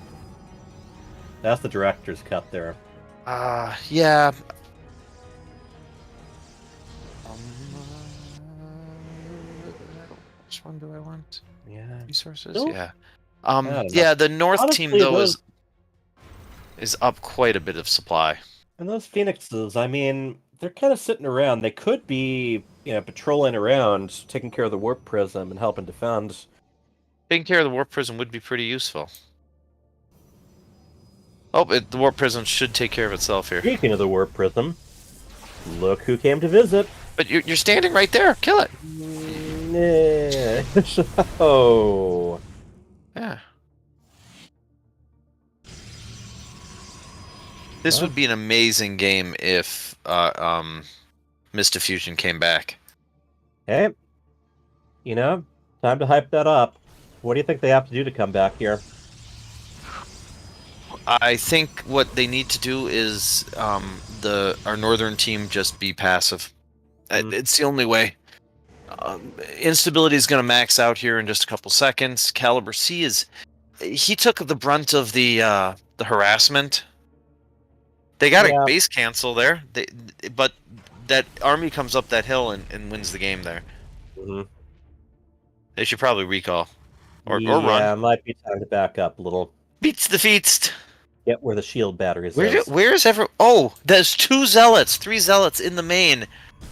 That's the director's cut there. Yeah. Which one do I want? Yeah. Resources? Nope. Yeah. Yeah, the North Honestly, team though is up quite a bit of supply. And those Phoenixes, I mean, they're kind of sitting around. They could be, patrolling around, taking care of the warp prism and helping defend. Taking care of the warp prism would be pretty useful. Oh, the warp prism should take care of itself here. Speaking of the warp prism, look who came to visit. But you're standing right there. Kill it. Oh. Yeah. This would be an amazing game if Mist Diffusion came back. Hey, time to hype that up. What do you think they have to do to come back here? I think what they need to do is our northern team just be passive. It's the only way. Instability is going to max out here in just a couple seconds. Caliber C he took the brunt of the harassment. They got a base cancel there, but that army comes up that hill and wins the game there. They should probably recall or run. Yeah, it might be time to back up a little. Beats the feats. Get where the shield batteries Where's everyone? Oh, there's 2 zealots, 3 zealots in the main.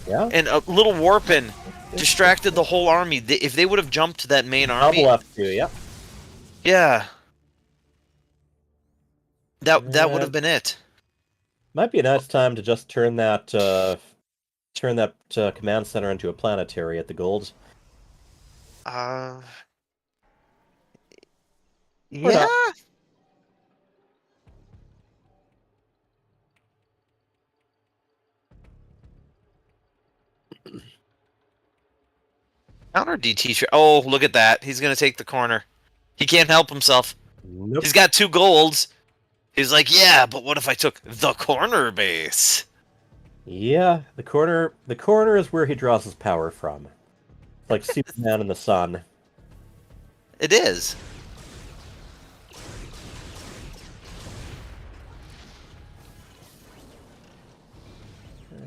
Yeah. And a little warping distracted the whole army. If they would have jumped to that main army. Double F2, yeah. Yeah. That would have been it. Might be a nice time to just turn that command center into a planetary at the gold. Yeah. Counter DT. Oh, look at that. He's going to take the corner. He can't help himself. Nope. He's got 2 golds. He's like, yeah, but what if I took the corner base? Yeah, the corner is where he draws his power from. Like Superman in the sun. It is.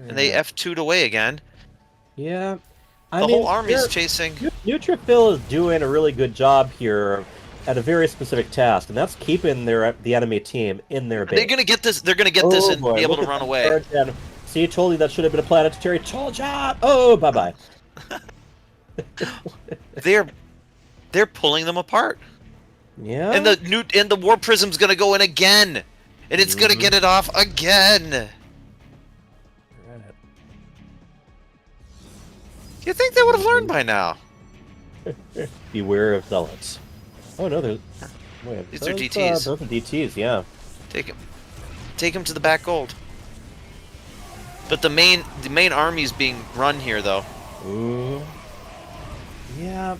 And they F2'd away again. Yeah. The whole army's chasing. Neutrophil is doing a really good job here at a very specific task, and that's keeping the enemy team in their base. They're gonna get this. They're gonna get this and be able to run away. See, told you that should have been a planetary. Told ya. Oh, bye bye. They're pulling them apart. Yeah. And the war prism's gonna go in again, and it's gonna get it off again. You think they would have learned by now? Beware of zealots. Oh no, there's. Wait, these are DTs. Those are DTs, yeah. Take him to the back gold. But the main army's being run here, though. Ooh. Yeah.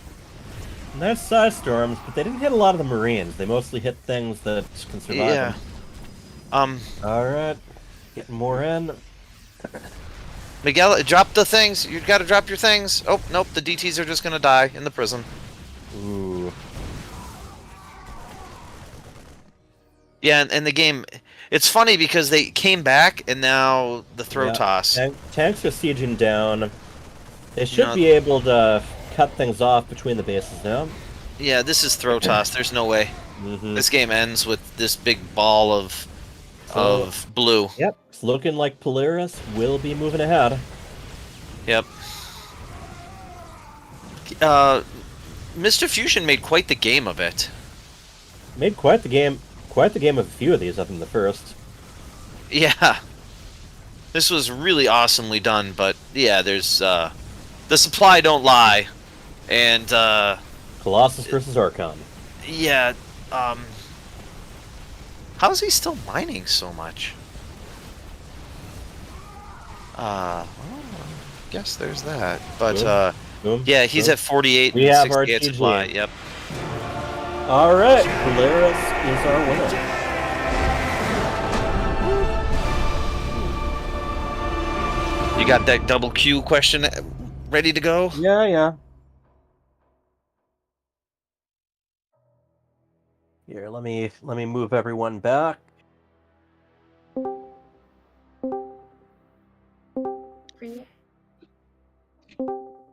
Nice size storms, but they didn't hit a lot of the Marines. They mostly hit things that can survive. Yeah. All right. Getting more in. Miguel, drop the things. You got to drop your things. Oh, nope. The DTs are just going to die in the prison. Ooh. Yeah, and the game, it's funny because they came back and now the throw Yeah, toss. tanks are sieging down. They should No. be able to cut things off between the bases now. Yeah, this is throw toss. There's no way. This game ends with this big ball of blue. Yep, it's looking like Polaris will be moving ahead. Yep. Mr. Fusion made quite the game of it. Made quite the game of a few of these other than the first. Yeah. This was really awesomely done, but yeah, there's the supply don't lie. And Colossus versus Archon. Yeah, how is he still mining so much? Well, I guess there's that. But Boom. yeah, he's Boom. at 48 We and have our 68 GG. supply. Yep. All right, Polaris is our winner. You got that double Q question ready to go? Yeah. Here, let me move everyone back.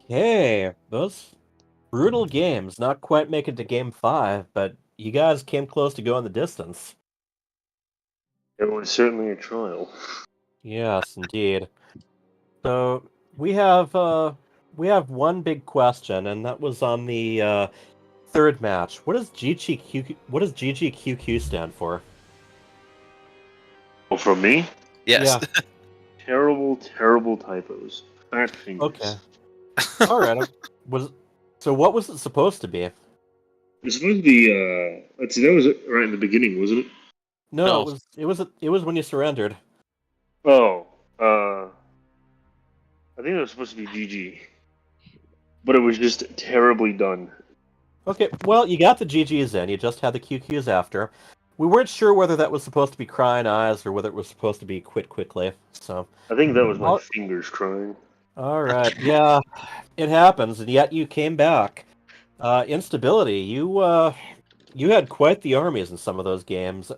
Okay, those brutal games, not quite make it to game 5, but you guys came close to going the distance. It was certainly a trial. Yes, indeed. So we have one big question, and that was on the third match. What does GGQQ stand for? Well, from me? Yes. Yeah. Terrible typos. Fat fingers. Okay. All right. So what was it supposed to be? It was supposed to be. Let's see. That was right in the beginning, wasn't it? No, it was when you surrendered. Oh. I think it was supposed to be GG, but it was just terribly done. Okay, well, you got the GGs in. You just had the QQs after. We weren't sure whether that was supposed to be crying eyes or whether it was supposed to be quit quickly. So I think that was my fingers crying. All right, yeah, it happens, and yet you came back. Instability, you had quite the armies in some of those games.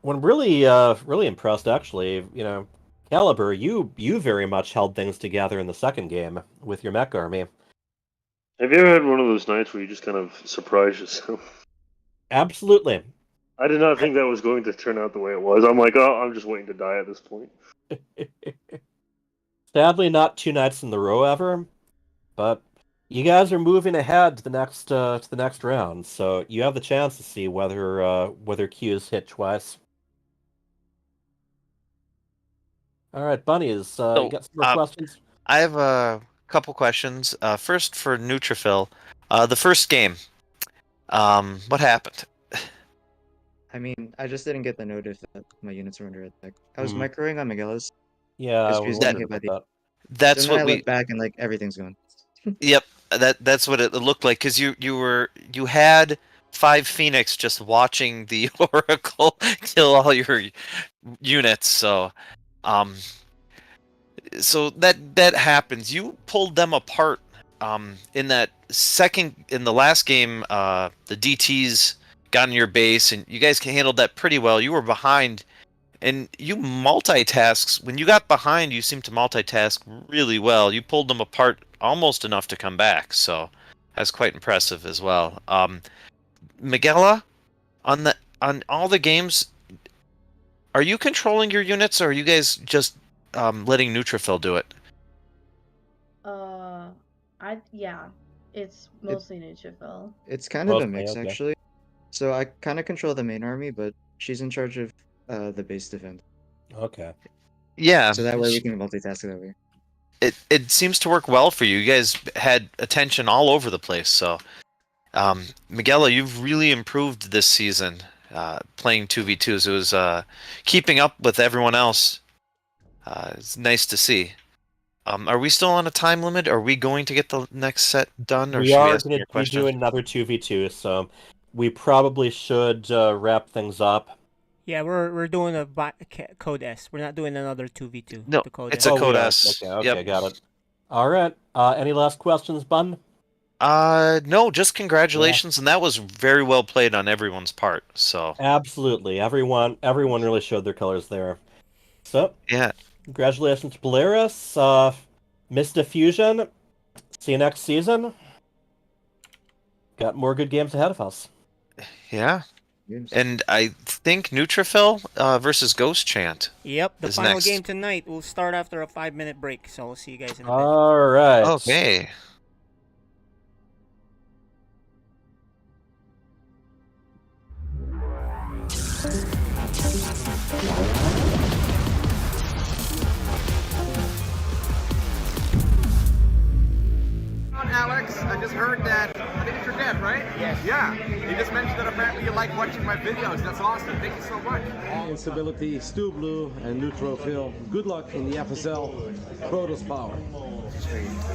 When really impressed, actually. Caliber, you very much held things together in the second game with your mech army. Have you ever had one of those nights where you just kind of surprise yourself? Absolutely. I did not think that was going to turn out the way it was. I'm like, oh, I'm just waiting to die at this point. Sadly, not 2 nights in the row ever, but you guys are moving ahead to the next round, so you have the chance to see whether Q's hit twice. All right, Bunnies, you got some more questions? I have a couple questions. First for Neutrophil, the first game. What happened? I mean, I just didn't get the notice that my units were under attack. I was microing on Miguelas. Yeah, we wondered hit by about that. That's then what I we look back and like everything's gone. Yep, that's what it looked like because you had 5 Phoenix just watching the Oracle kill all your units. So that happens. You pulled them apart in the last game. The DTs got in your base, and you guys handled that pretty well. You were behind, and you multitasks. When you got behind, you seemed to multitask really well. You pulled them apart almost enough to come back, so that's quite impressive as well. Miguela, on all the games, are you controlling your units, or are you guys just letting Neutrophil do it? Yeah, it's mostly neutrophil. It's kind of a Mostly, mix, okay. actually. So I kind of control the main army, but she's in charge of the base defense. Okay. Yeah. So that way we can multitask that way. It seems to work well for you. You guys had attention all over the place. So, Miguela, you've really improved this season playing 2v2s. It was keeping up with everyone else. It's nice to see. Are we still on a time limit? Are we going to get the next set done? Or We should are ask going your to be question? doing another 2v2, so we probably should wrap things up. Yeah, we're doing a code S. We're not doing another 2v2. No, the code it's S. a code we are. S. Okay, Yep. got it. All right. Any last questions, Bun? No, just congratulations, and that was very well played on everyone's part. So Absolutely, everyone really showed their colors there. So yeah, congratulations to Polaris, Miss Diffusion. See you next season. Got more good games ahead of us. yeah. And I think Neutrophil versus Ghost Chant. Yep, the is final next. game tonight will start after a 5-minute break, so we'll see you guys in a bit. All right. Okay. Alex, I just heard that, I think it's your dad, right? Yes. Yeah, you just mentioned that apparently you like watching my videos. That's awesome. Thank you so much. Instability, Stu Blue, and Neutrophil. Good luck in the FSL. Protoss Power.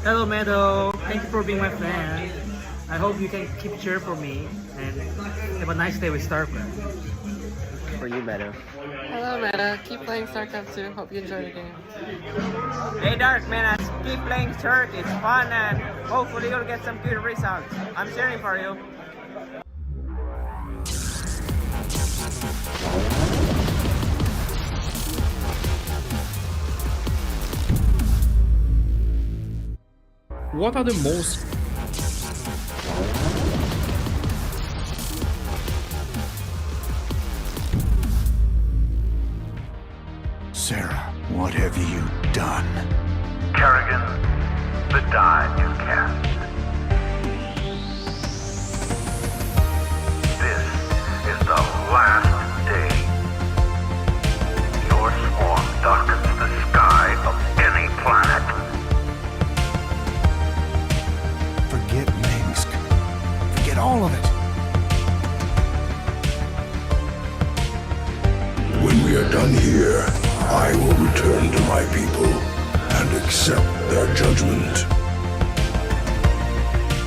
Hello, Meadow. Thank you for being my fan. I hope you can keep cheer for me and have a nice day with StarCraft. For you, Meadow. Hello, Meta. Keep playing StarCraft 2. Hope you enjoy the game. Hey, Dark man, keep playing Turk. It's fun and hopefully you'll get some good results. I'm cheering for you. What are the most Sarah, what have you done? Kerrigan, the die you cast. This is the last day. Your swarm darkens the sky of any planet. Forget Minsk. Forget all of it. When we are done here, I will return to my people and accept their judgment.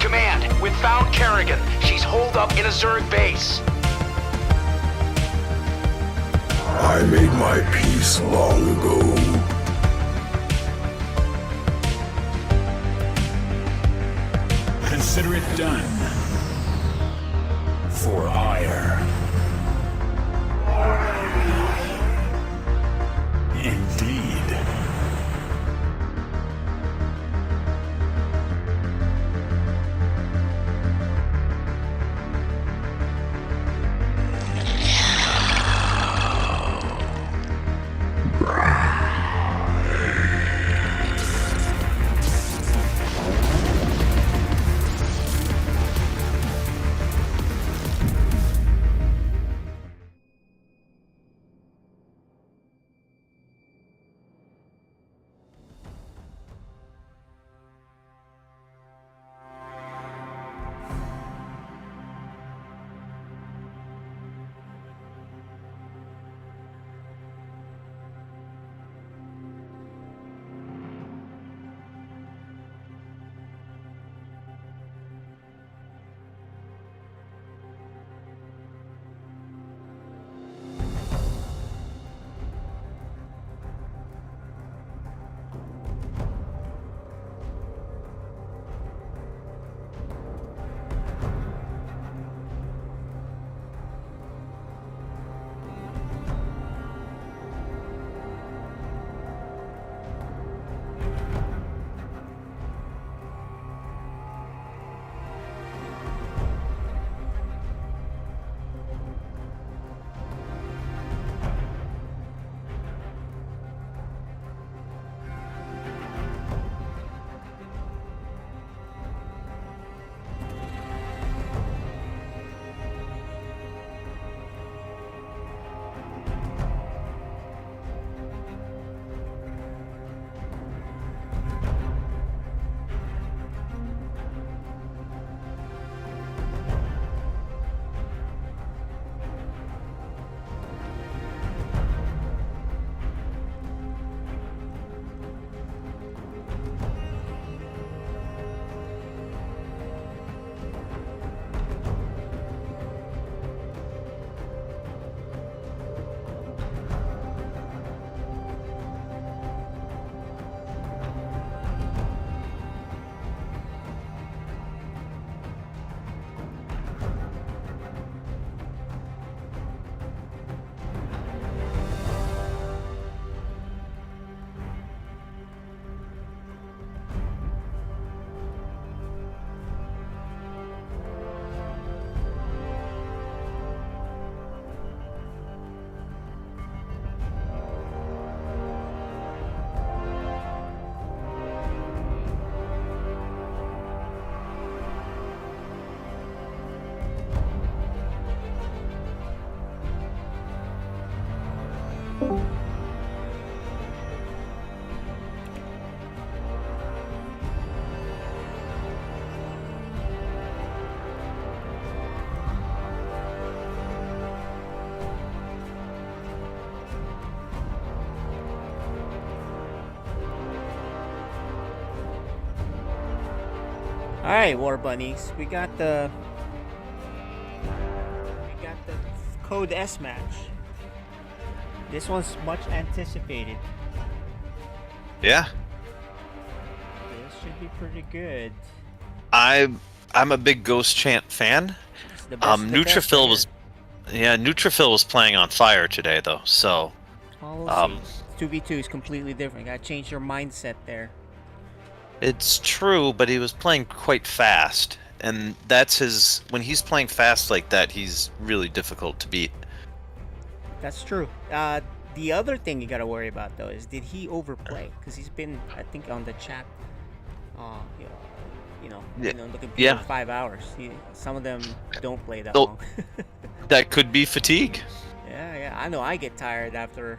Command, we've found Kerrigan. She's holed up in a Zerg base. I made my peace long ago. Consider it done. For hire. Indeed. All right, War Bunnies. We got the Code S match. This one's much anticipated. Yeah. This should be pretty good. I'm a big Ghost Chant fan. Neutrophil was Neutrophil was playing on fire today though, so we'll see. 2v2 is completely different. Gotta change your mindset there. It's true, but he was playing quite fast, and that's his. When he's playing fast like that, he's really difficult to beat. That's true. The other thing you gotta worry about though is, did he overplay? Because he's been, I think, on the chat, on the computer for 5 hours. Some of them don't play that long. That could be fatigue. Yeah. I know. I get tired after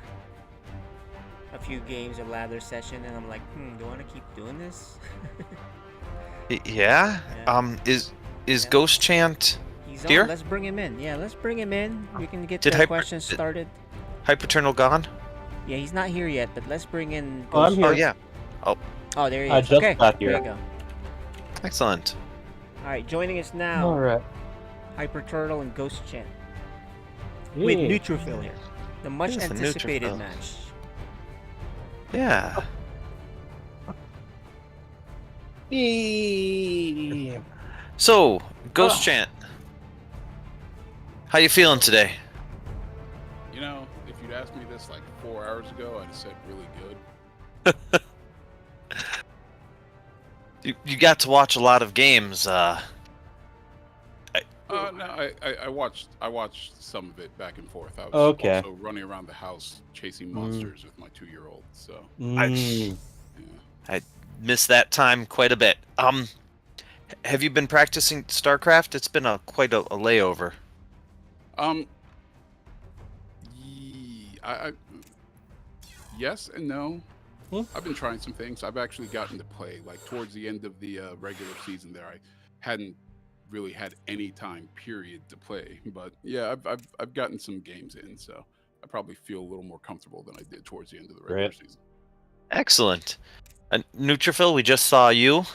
a few games of ladder session, and I'm like, do I want to keep doing this? Yeah. Is Ghost Chant He's here? On. Let's bring him in. Yeah, let's bring him in. We can get the questions started. Hyperternal gone? Yeah, he's not here yet, but let's bring in Ghost I'm here. Oh, yeah. Oh, there he is. I just got here. There you go. Excellent. All right, joining us now. All right. Hyperturtle and Ghost Chant. With Neutrophil here. The much anticipated match. Yeah. So, Ghost Chant. How you feeling today? You know, if you'd asked me this like 4 hours ago, I'd have said really good. You got to watch a lot of games. No, I watched some of it back and forth. I was also running around the house chasing monsters with my 2-year-old. So I missed that time quite a bit. Have you been practicing StarCraft? It's been quite a layover. Yes and no. I've been trying some things. I've actually gotten to play like towards the end of the regular season. There, I hadn't really had any time period to play, but yeah, I've gotten some games in, so I probably feel a little more comfortable than I did towards the end of the regular season. Excellent. Neutrophil, we just saw you.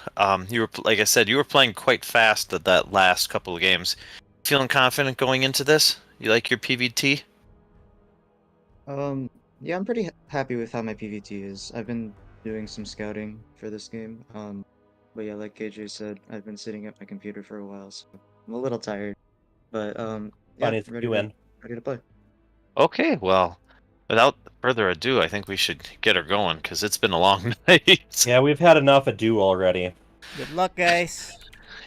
You were, like I said, you were playing quite fast at that last couple of games. Feeling confident going into this? You like your PVT? Yeah, I'm pretty happy with how my PVT is. I've been doing some scouting for this game. But yeah, like KJ said, I've been sitting at my computer for a while, so I'm a little tired. But yeah, ready to play. Okay, well, without further ado, I think we should get her going because it's been a long night. Yeah, we've had enough ado already. Good luck, guys.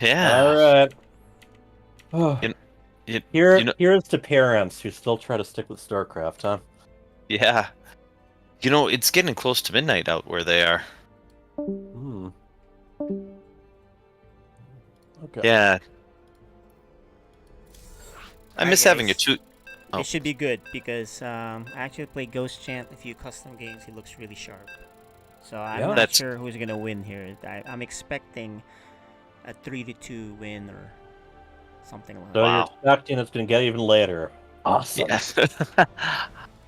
Yeah. All right. Here's to parents who still try to stick with StarCraft, huh? Yeah. You know, it's getting close to midnight out where they are. Okay. Yeah. I miss having a two. It should be good because I actually played Ghost Chant a few custom games. He looks really sharp. So I'm not sure who's gonna win here. I'm expecting a 3-2 win or something like that. So you're expecting it's gonna get even later. Awesome. Yes.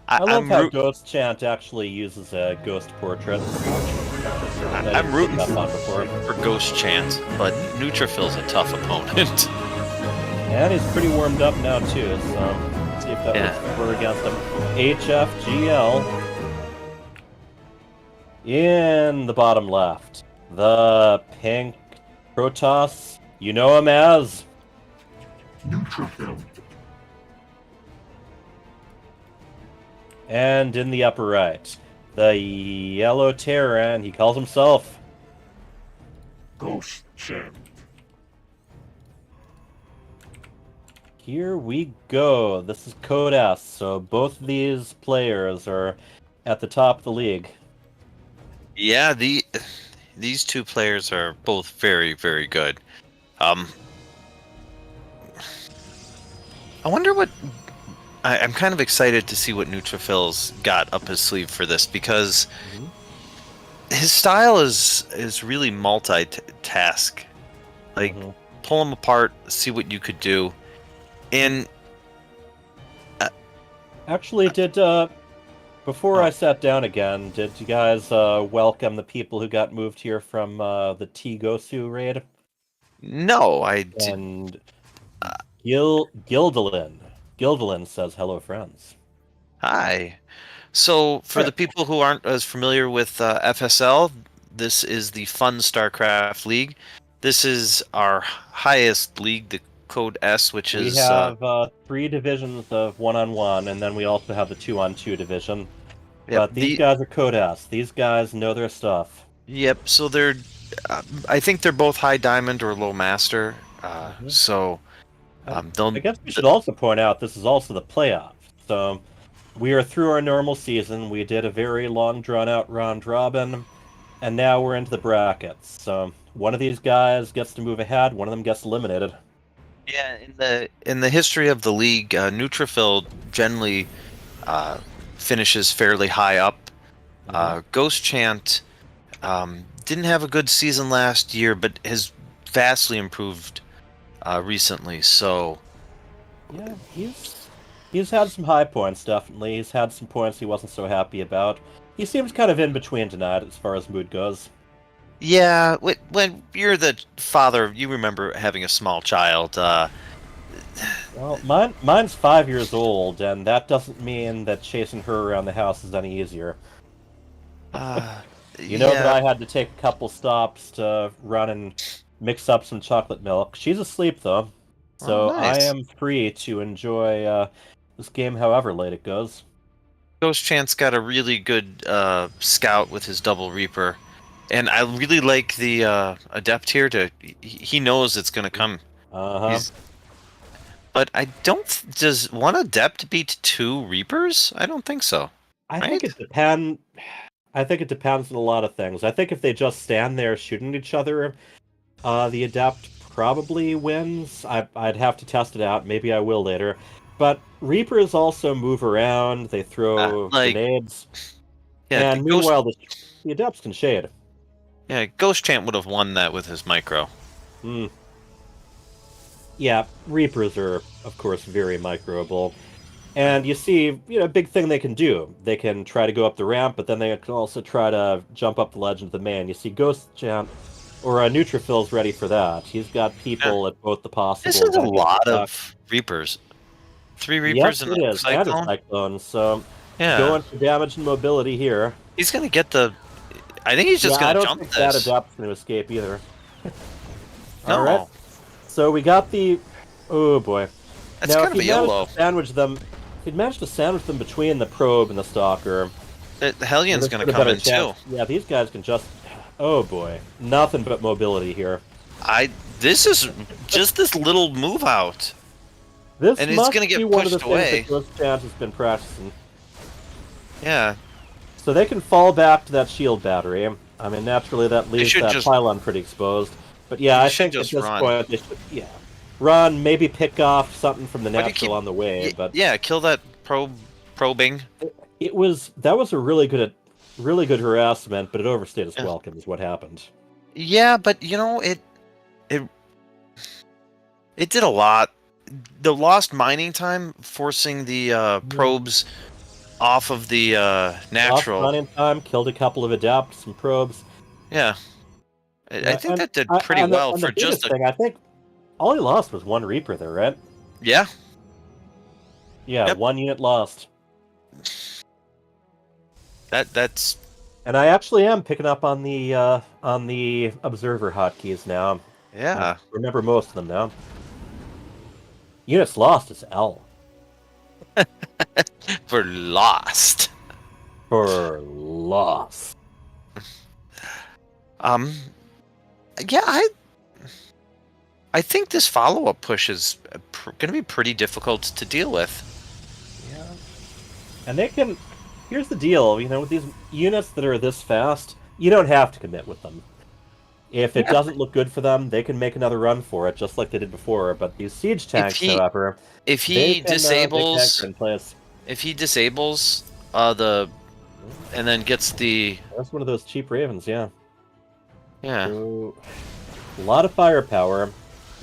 I love how Ghost Chant actually uses a ghost portrait. I'm rooting for Ghost Chant, but Neutrophil's a tough opponent. And he's pretty warmed up now too, so let's see if that works against him. HFGL in the bottom left. The pink Protoss, you know him as Neutrophil. And in the upper right, the yellow Terran, he calls himself Ghost Chant. Here we go. This is Code S, so both of these players are at the top of the league. Yeah, these two players are both very, very good. I wonder what... I'm kind of excited to see what Neutrophil's got up his sleeve for this, because his style is really multitask. Like, pull them apart, see what you could do. And actually, before I sat down again, did you guys welcome the people who got moved here from the T-Gosu raid? No, I did. And Gildelin says hello, friends. Hi. So, for the people who aren't as familiar with FSL, this is the Fun StarCraft League. This is our highest league, the Code S, which We is... have 3 divisions of 1-on-1, and then we also have the 2-on-2 division. Yep, But these guys are Code S. These guys know their stuff. Yep, so they're... I think they're both High Diamond or Low Master. So... I guess we should also point out this is also the playoffs. So we are through our normal season. We did a very long, drawn-out round robin, and now we're into the brackets. So one of these guys gets to move ahead. One of them gets eliminated. Yeah, in the history of the league, Neutrophil generally finishes fairly high up. Ghost Chant didn't have a good season last year, but has vastly improved recently. So yeah, he's had some high points, definitely. He's had some points he wasn't so happy about. He seems kind of in between tonight as far as mood goes. Yeah, when you're the father, you remember having a small child. Well, mine's 5 years old, and that doesn't mean that chasing her around the house is any easier. You know that I had to take a couple stops to run and mix up some chocolate milk. She's asleep, though, so nice. I am free to enjoy this game however late it goes. Ghost Chant's got a really good scout with his double Reaper. And I really like the Adept here. He knows it's going to come. But I don't... Does one Adept beat 2 Reapers? I don't think so. I think it depends. I think it depends on a lot of things. I think if they just stand there shooting each other, the Adept probably wins. I'd have to test it out. Maybe I will later. But Reapers also move around. They throw grenades. Yeah, and meanwhile, the Adepts can shade. Yeah, Ghost Chant would have won that with his micro. Yeah, Reapers are, of course, very microable. And you see, a big thing they can do. They can try to go up the ramp, but then they can also try to jump up the ledge into the main. You see Ghost Chant, or Neutrophil's ready for that. He's got people at both the possible... This is a lot of Reapers. 3 Reapers and a Cyclone, so going for damage and mobility here. He's going to get the... I think he's just going to jump this. I don't think that Adept's going to escape either. No. All right. So we got the... Oh, boy. That's kind of a YOLO. He'd managed to sandwich them between the Probe and the Stalker. The Hellion's going to come in, too. Yeah, these guys can just... Oh, boy. Nothing but mobility here. This is just this little move out. This and must it's going to be get one of the pushed away. Things that Ghost Chant has been practicing. Yeah. So they can fall back to that shield battery. I mean, naturally that leaves that pylon pretty exposed. But yeah, I think at this point they should, run, maybe pick off something from the natural on the way. But yeah, kill that probing. That was a really good harassment, but it overstayed its welcome is what happened. Yeah, but it did a lot. The lost mining time forcing the probes off of the natural. Lost mining time, killed a couple of Adepts and probes. Yeah. I think that did pretty well for just thing. I think all he lost was 1 Reaper there, right? Yeah. Yeah, 1 unit lost. That's. And I actually am picking up on the observer hotkeys now. Yeah. I remember most of them now. Units lost is L. For lost. For lost. Yeah, I think this follow-up push is going to be pretty difficult to deal with. Yeah. And they can... Here's the deal, with these units that are this fast, you don't have to commit with them. If it doesn't look good for them, they can make another run for it, just like they did before. But these siege tanks, however... If he disables the... And then gets the... That's one of those cheap Ravens, yeah. Yeah. So, a lot of firepower.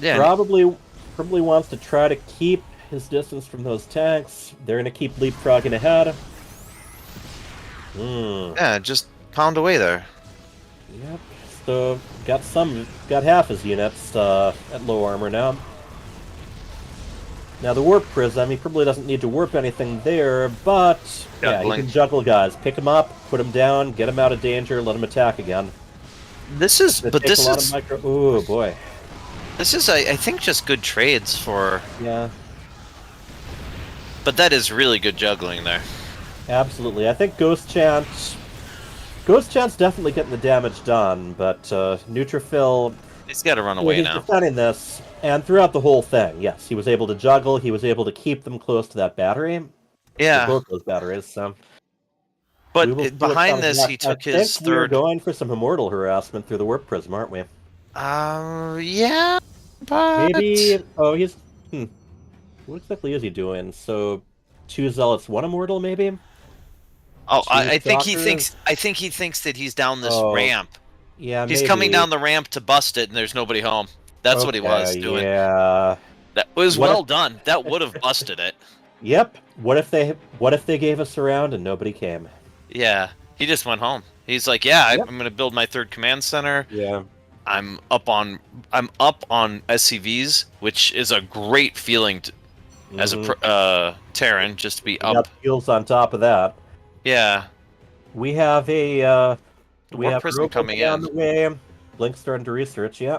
Yeah. Probably wants to try to keep his distance from those tanks. They're going to keep leapfrogging ahead. Yeah, just pound away there. Yep. So got half his units at low armor now. Now the warp prism, he probably doesn't need to warp anything there, but yeah, he can juggle guys. Pick him up, put him down, get him out of danger, let him attack again. This is, but this is. Oh boy. This is, I think, just good trades for. Yeah. But that is really good juggling there. Absolutely, I think Ghost Chant's definitely getting the damage done, but Neutrophil. He's got to run away now. He's defending this, and throughout the whole thing, yes, he was able to juggle. He was able to keep them close to that battery. Yeah. Both those batteries. So. But behind this, he took his third. We're going for some immortal harassment through the warp prism, aren't we? Yeah. But... Maybe. Oh, he's. What exactly is he doing? So, 2 zealots, 1 immortal, maybe. Oh, I think he thinks. I think he thinks that he's down this ramp. Yeah, he's coming down the ramp to bust it, and there's nobody home. That's what he was doing. Yeah, that was well done. That would have busted it. Yep. What if they gave us a round and nobody came? Yeah, he just went home. He's like, yeah, I'm going to build my 3rd command center. Yeah. I'm up on SCVs, which is a great feeling as a Terran, just to be up. Got heals on top of that. Yeah. We have a warp prism coming on the way. Blink's starting to research. Yeah.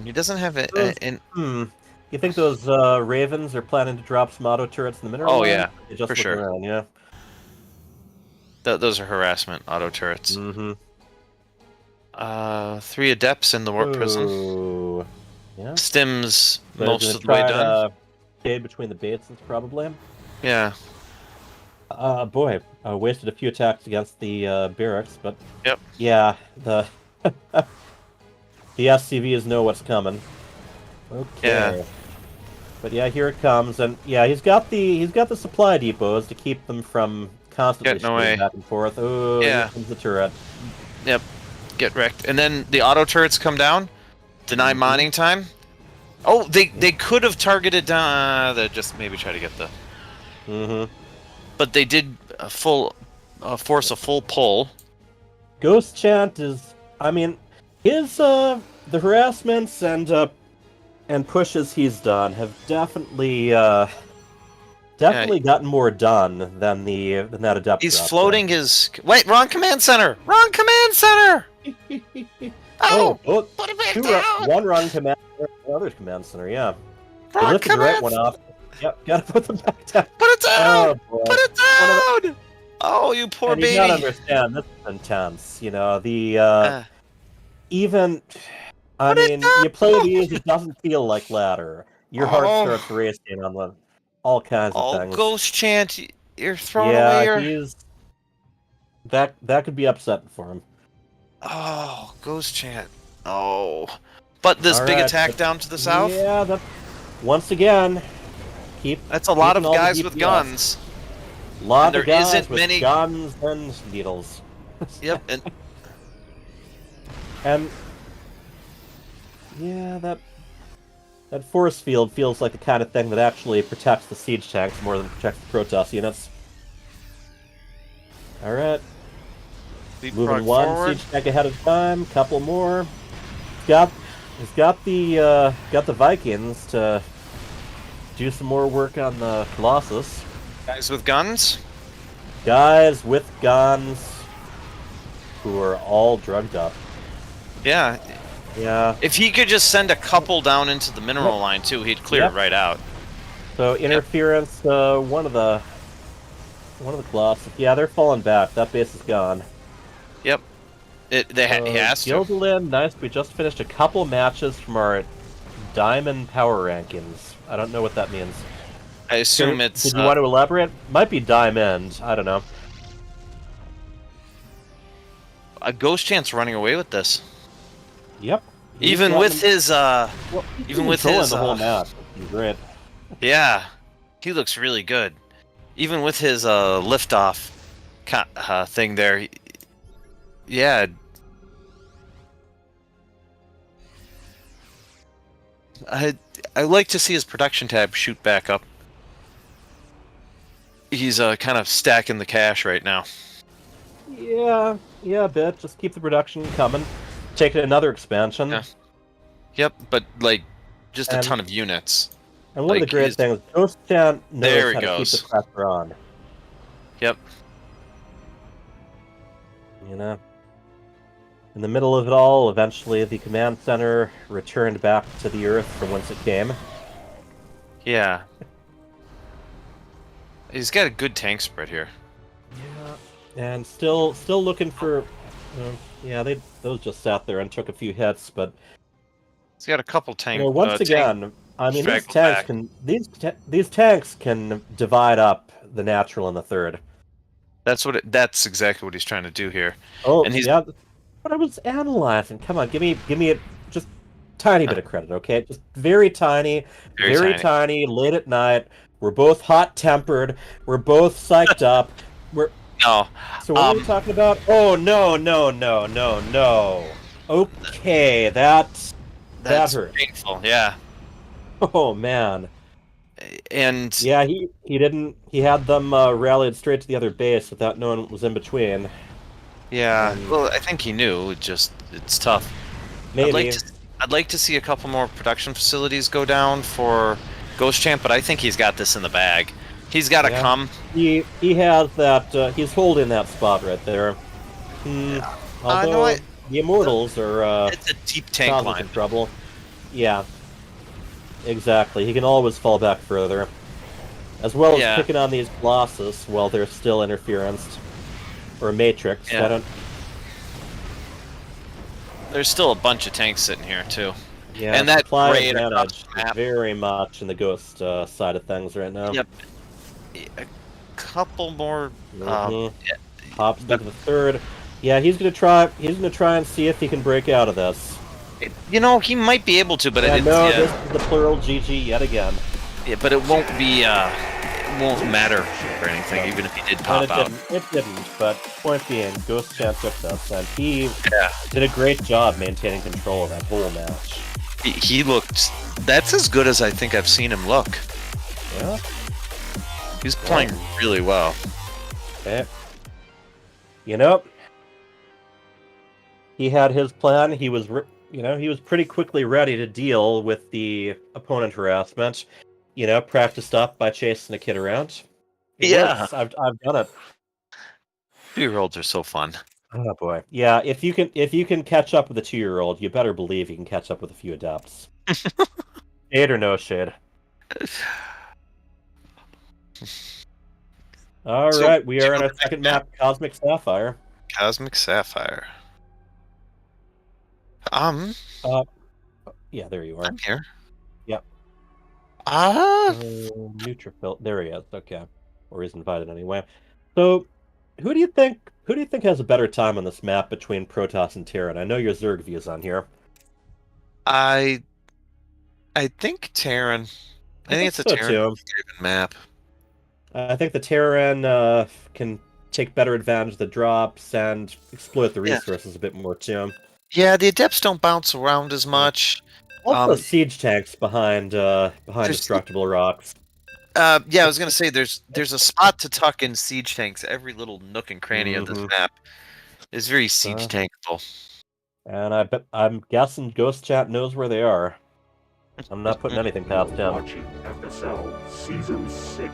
He doesn't have it. You think those ravens are planning to drop some auto turrets in the mineral? Oh yeah, just for sure. Around, yeah. Those are harassment auto turrets. 3 adepts in the warp prism. Yeah. Stims most of the way done. Shade between the basins, probably. Yeah. Boy, wasted a few attacks against the barracks, but yep. Yeah, the SCVs know what's coming. Okay. Yeah. But yeah, here it comes, and yeah, he's got the supply depots to keep them from constantly shooting back and forth. Oh, yeah. Here comes the turret. Yep. Get wrecked, and then the auto turrets come down. Deny mining time. Oh, they could have targeted down. They just maybe try to get the. But they did force a full pull. Ghost Chant is, I mean, his the harassments and pushes he's done have definitely gotten more done than that adept. He's floating his. Wait, wrong command center. Wrong command center. Oh, put it back down. One wrong command center, the other command center. Yeah. Wrong lifted the right one off. Yep, gotta put them back down. Put it down! Oh, put it down! Oh, you poor baby. You gotta understand, this is intense. You know, the even I mean, you play these, it doesn't feel like ladder. Your heart starts racing on all kinds of things. Ghost Chant, you're throwing away your... he's that could be upsetting for him. Oh, Ghost Chant. Oh. But this big attack down to the south? Yeah, once again, that's a lot of guys with guns. A lot of guys with guns and needles. Yep, and yeah, that force field feels like the kind of thing that actually protects the siege tanks more than protects the Protoss units. All right, moving one forward. siege tank ahead of time. Couple more. He's got the Vikings to do some more work on the Colossus. Guys with guns? Guys with guns who are all drugged up. Yeah. Yeah. If he could just send a couple down into the mineral line too, he'd clear it right out. So interference, one of the Colossus. Yeah, they're falling back. That base is gone. Yep. He has to. Gildelin, nice. We just finished a couple matches from our Diamond Power Rankings. I don't know what that means. I assume it's... Did you want to elaborate? Might be Diamond. I don't know. A Ghost Chant's running away with this. Yep. Even with his... even with his... the whole map. He's great. Yeah. He looks really good. Even with his liftoff thing there. Yeah. I like to see his production tab shoot back up. He's kind of stacking the cash right now. Yeah. Yeah, a bit. Just keep the production coming. Take it another expansion. Yeah. Yep, but like just a And- ton of units. And one of the Like, great things, Ghost Chan knows There he how to keep the goes. pressure on. Yep. You know? In the middle of it all, eventually the command center returned back to the Earth from whence it came. Yeah. He's got a good tank spread here. Yeah. And still looking for... yeah, those just sat there and took a few hits, but... He's got a couple tank... once again, I mean, these tanks can divide up the natural and the third. That's exactly what he's trying to do here. Oh, and he's... yeah. But I was analyzing. Come on, give me just tiny bit of credit, okay? Just very tiny, very tiny. Late at night. We're both hot-tempered. We're both psyched up. We're no. So what are we talking about? Oh no. Okay, that's hurt. Painful. Yeah. Oh man. And yeah, he had them rallied straight to the other base without knowing what was in between. Yeah, well, I think he knew. It's tough. Maybe. I'd like to see a couple more production facilities go down for Ghost Champ, but I think he's got this in the bag. He's got to come. He has that. He's holding that spot right there. Although the Immortals are it's a deep tank line. Trouble. Yeah. Exactly. He can always fall back further, as well as picking on these Colossus while they're still interference. Or Matrix. Yeah. I don't... There's still a bunch of tanks sitting here too. Yeah, and that supply raid advantage is very much in the Ghost side of things right now. Yep. A couple more. Hops to the third. Yeah, he's gonna try. He's gonna try and see if he can break out of this. You know, he might be able to, but this is the plural GG yet again. Yeah, but it won't be. Won't matter or anything, even if he did pop out. It didn't, but point being, Ghost Champ took this, and he did a great job maintaining control of that whole match. He looked... That's as good as I think I've seen him look. Yeah? He's playing really well. Okay. You know, he had his plan. He was, he was pretty quickly ready to deal with the opponent harassment. Practiced up by chasing a kid around. It works. I've done it. 2-year-olds are so fun. Oh boy. Yeah, if you can catch up with a 2-year-old, you better believe you can catch up with a few adepts. Shade or no shade. All right, we are on our second map, Cosmic Sapphire. Cosmic Sapphire. Yeah, there you are. I'm here. Yep. Neutrophil. There he is. Okay, or he's invited anyway. So, who do you think has a better time on this map between Protoss and Terran? I know your Zerg views on here. I think Terran. I think it's a Terran map. I think the Terran can take better advantage of the drops and exploit the resources a bit more too. Yeah, the Adepts don't bounce around as much. Also, siege tanks behind destructible rocks. Yeah, I was gonna say there's a spot to tuck in siege tanks. Every little nook and cranny of this map is very siege tankable. And I'm guessing Ghost Chat knows where they are. I'm not putting anything past him. Watching FSL Season 6.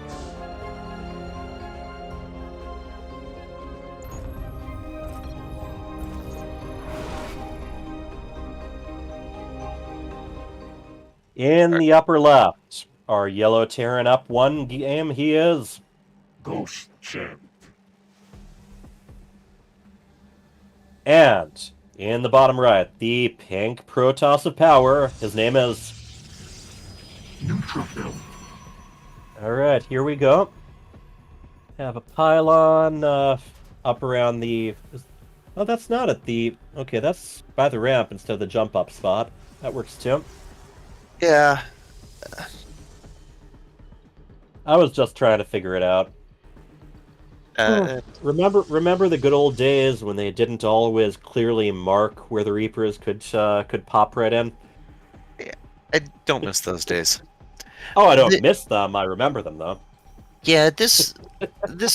In the upper left, our yellow Terran up one game. He is Ghost Champ. And in the bottom right, the pink Protoss of power. His name is Neutrophil. All right, here we go. Have a pylon up around the. Oh, that's not at the. Okay, that's by the ramp instead of the jump up spot. That works too. Yeah. I was just trying to figure it out. Remember the good old days when they didn't always clearly mark where the Reapers could pop right in? Yeah, I don't miss those days. Oh, I don't miss them. I remember them though. Yeah, this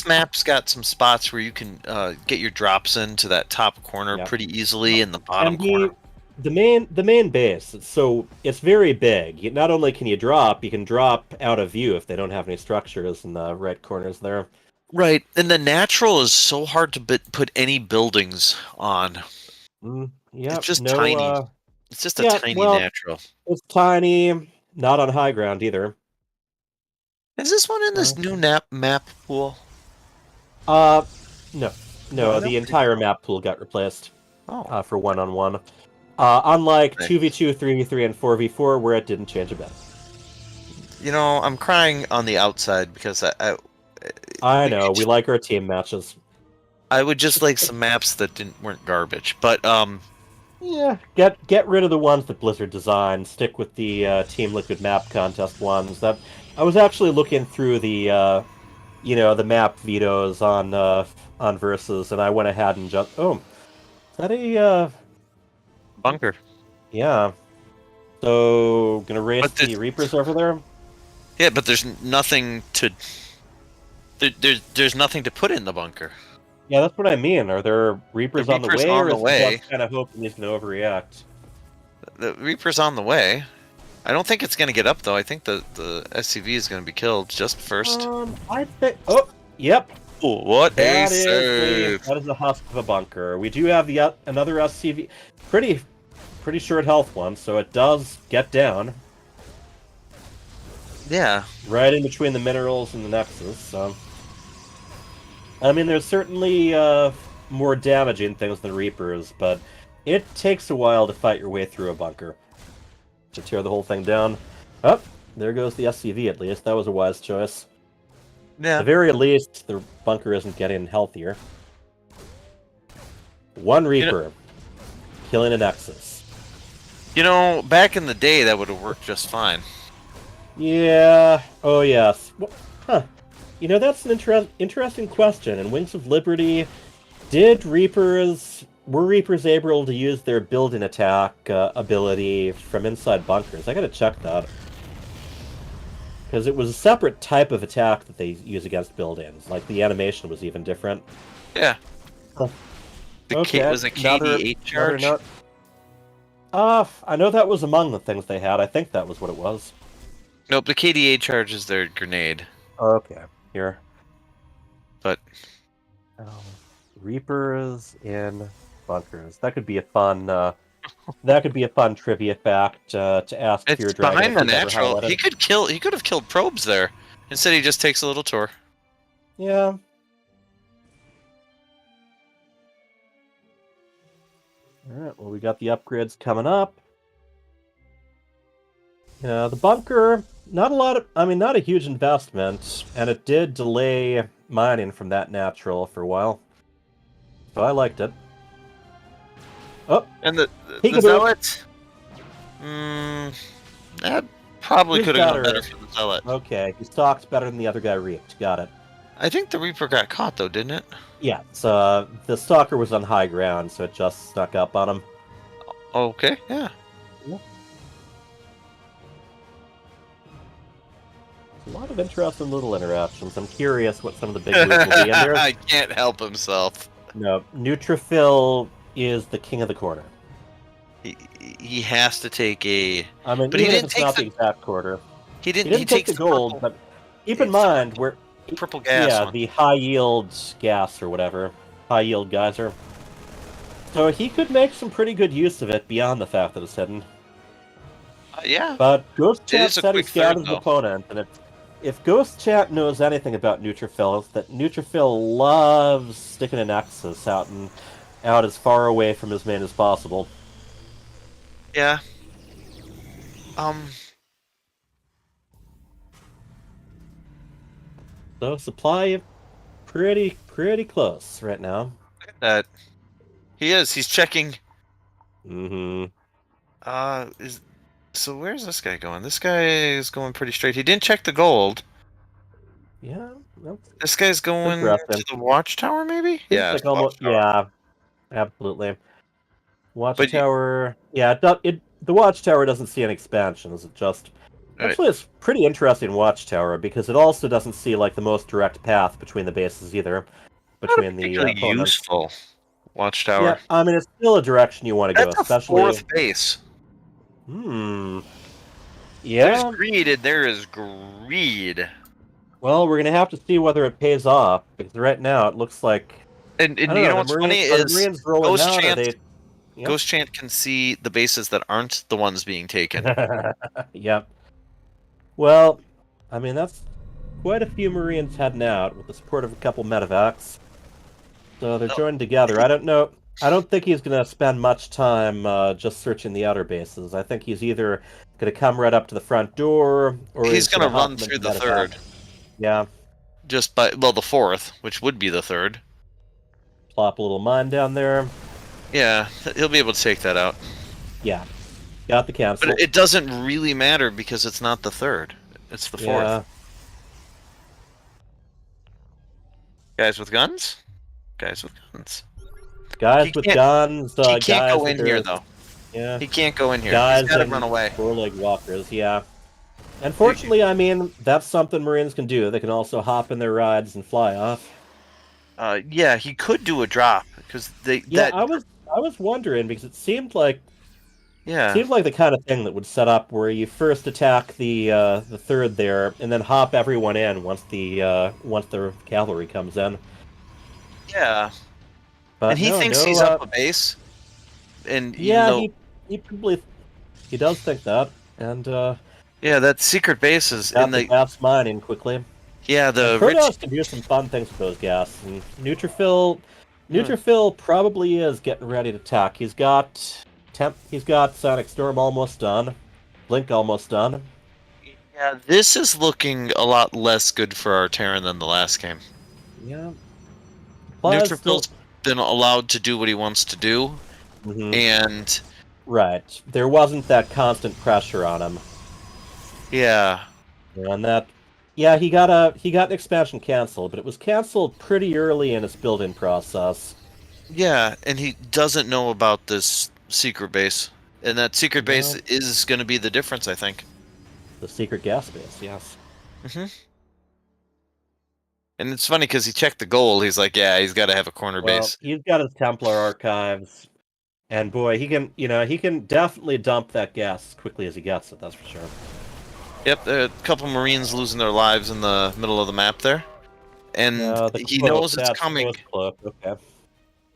map's got some spots where you can get your drops into that top corner pretty easily, in the bottom And corner. the main base, so it's very big. Not only can you can drop out of view if they don't have any structures in the right corners there. Right, and the natural is so hard to put any buildings on. Yeah, It's just no, tiny. It's just a yeah, tiny well, natural. it's tiny, not on high ground either. Is this one in this new map pool? No, No, the entire map pool got replaced. Oh. For 1-on-1. Unlike 2v2, 3v3, and 4v4, where it didn't change a bit. You know, I'm crying on the outside because I know, we like our team matches. I would just like some maps that weren't garbage, but yeah, get rid of the ones that Blizzard designed. Stick with the Team Liquid map contest ones. That I was actually looking through the the map vetoes on Versus, and I went ahead and just is that a bunker? Yeah. So gonna race the Reapers over there. Yeah, but there's nothing to. There's nothing to put in the bunker. Yeah, that's what I mean. Are there Reapers on the way, on or the is way. he just kind of hoping he's going to overreact? The Reaper's on the way. I don't think it's going to get up, though. I think the SCV is going to be killed just first. I think... Oh, yep. Oh, what that a save. That is the husk of a bunker. We do have another SCV. Pretty short health one, so it does get down. Yeah. Right in between the minerals and the Nexus, so... I mean, there's certainly more damaging things than Reapers, but it takes a while to fight your way through a bunker. To tear the whole thing down. Oh, there goes the SCV at least. That was a wise choice. Yeah. At the very least, the bunker isn't getting healthier. One Reaper. Killing a Nexus. You know, back in the day, that would have worked just fine. Yeah. Oh, yes. Huh. You know, that's an interesting question. In Wings of Liberty, were Reapers able to use their build-in attack ability from inside bunkers? I gotta check that. Because it was a separate type of attack that they use against build-ins. Like, the animation was even different. Yeah. Huh. Was a KD8 charge? I know that was among the things they had. I think that was what it was. Nope, the KD8 charge is their grenade. Okay. Here. But Reapers in bunkers. That could be a fun trivia fact to ask It's Fear Dragon. behind the natural. He could have killed probes there. Instead he just takes a little tour. Yeah. Alright, well we got the upgrades coming up. Yeah, the bunker, not a huge investment, and it did delay mining from that natural for a while. So I liked it. Oh, and the Zealot? That probably could have gone better for the Zealot. Okay, he stalked better than the other guy reaped. Got it. I think the Reaper got caught though, didn't it? Yeah, so the stalker was on high ground, so it just snuck up on him. Okay, yeah. A lot of interesting little interactions. I'm curious what some of the big moves will be. And I can't help himself. No, Neutrophil is the king of the corner. He has to take a. I mean, but even he if didn't it's take not the exact quarter. He didn't take the gold, but keep in mind where. Purple gas. Yeah, one. the high yield gas or whatever, high yield geyser. So he could make some pretty good use of it beyond the fact that it's hidden. Yeah. But Ghost Chat is a said quick he scouted third, his opponent, and if Ghost Chat knows anything about Neutrophil, it's that Neutrophil loves sticking a Nexus out as far away from his main as possible. Yeah. So supply pretty close right now. That he's checking. Mm-hmm. So where's this guy going? This guy is going pretty straight. He didn't check the gold. Yeah. This guy's going to the watchtower, maybe? Yeah. Like almost, yeah. Absolutely. Watchtower. The watchtower doesn't see any expansions. It just Actually, it's pretty interesting watchtower because it also doesn't see like the most direct path between the bases either, between the Particularly opponents. useful watchtower. Yeah, I mean it's still a direction you want to go, That's a especially. 4th base. Yeah. There's greed and there is greed. Well, we're gonna have to see whether it pays off because right now it looks like. And I don't you know know what's funny are the is Marines rolling Ghost out, Chant. or they... Yep. Ghost Chant can see the bases that aren't the ones being taken. Yep. Well, I mean that's quite a few Marines heading out with the support of a couple medevacs. So they're joined together. I don't know. I don't think he's going to spend much time just searching the outer bases. I think he's either going to come right up to the front door, or He's going to run through the 3rd. Yeah. Just by, well, the 4th, which would be the 3rd. Plop a little mine down there. Yeah, he'll be able to take that out. Yeah. Got the cancel. But it doesn't really matter because it's not the 3rd. It's the 4th. Yeah. Guys with guns? Guys with guns. Guys with guns. He can't guys go in here, though. Yeah. He can't go in here. Guys He's got to and run away. 4-leg walkers, yeah. Unfortunately, I mean, that's something Marines can do. They can also hop in their rides and fly off. Yeah, he could do a drop because they. Yeah, I was wondering because it seemed like. Yeah. Seemed like the kind of thing that would set up where you first attack the 3rd there, and then hop everyone in once the cavalry comes in. Yeah. But and he thinks he's up a base. And yeah, he probably does think that, and yeah, that secret base is in the gas mining quickly. Yeah, the Protoss can do some fun things with those gas, and Neutrophil probably is getting ready to attack. He's got Sonic Storm almost done, Blink almost done. Yeah, this is looking a lot less good for our Terran than the last game. Yeah. Neutrophil's been allowed to do what he wants to do, and right, there wasn't that constant pressure on him. Yeah. And that, yeah, he got an expansion canceled, but it was canceled pretty early in his building process. Yeah, and he doesn't know about this secret base, and that secret base is going to be the difference, I think. The secret gas base, yes. And it's funny because he checked the goal. He's like, yeah, he's got to have a corner base. He's got his Templar archives, and boy, he can definitely dump that gas as quickly as he gets it. That's for sure. Yep, a couple Marines losing their lives in the middle of the map there, and he knows it's coming. Okay.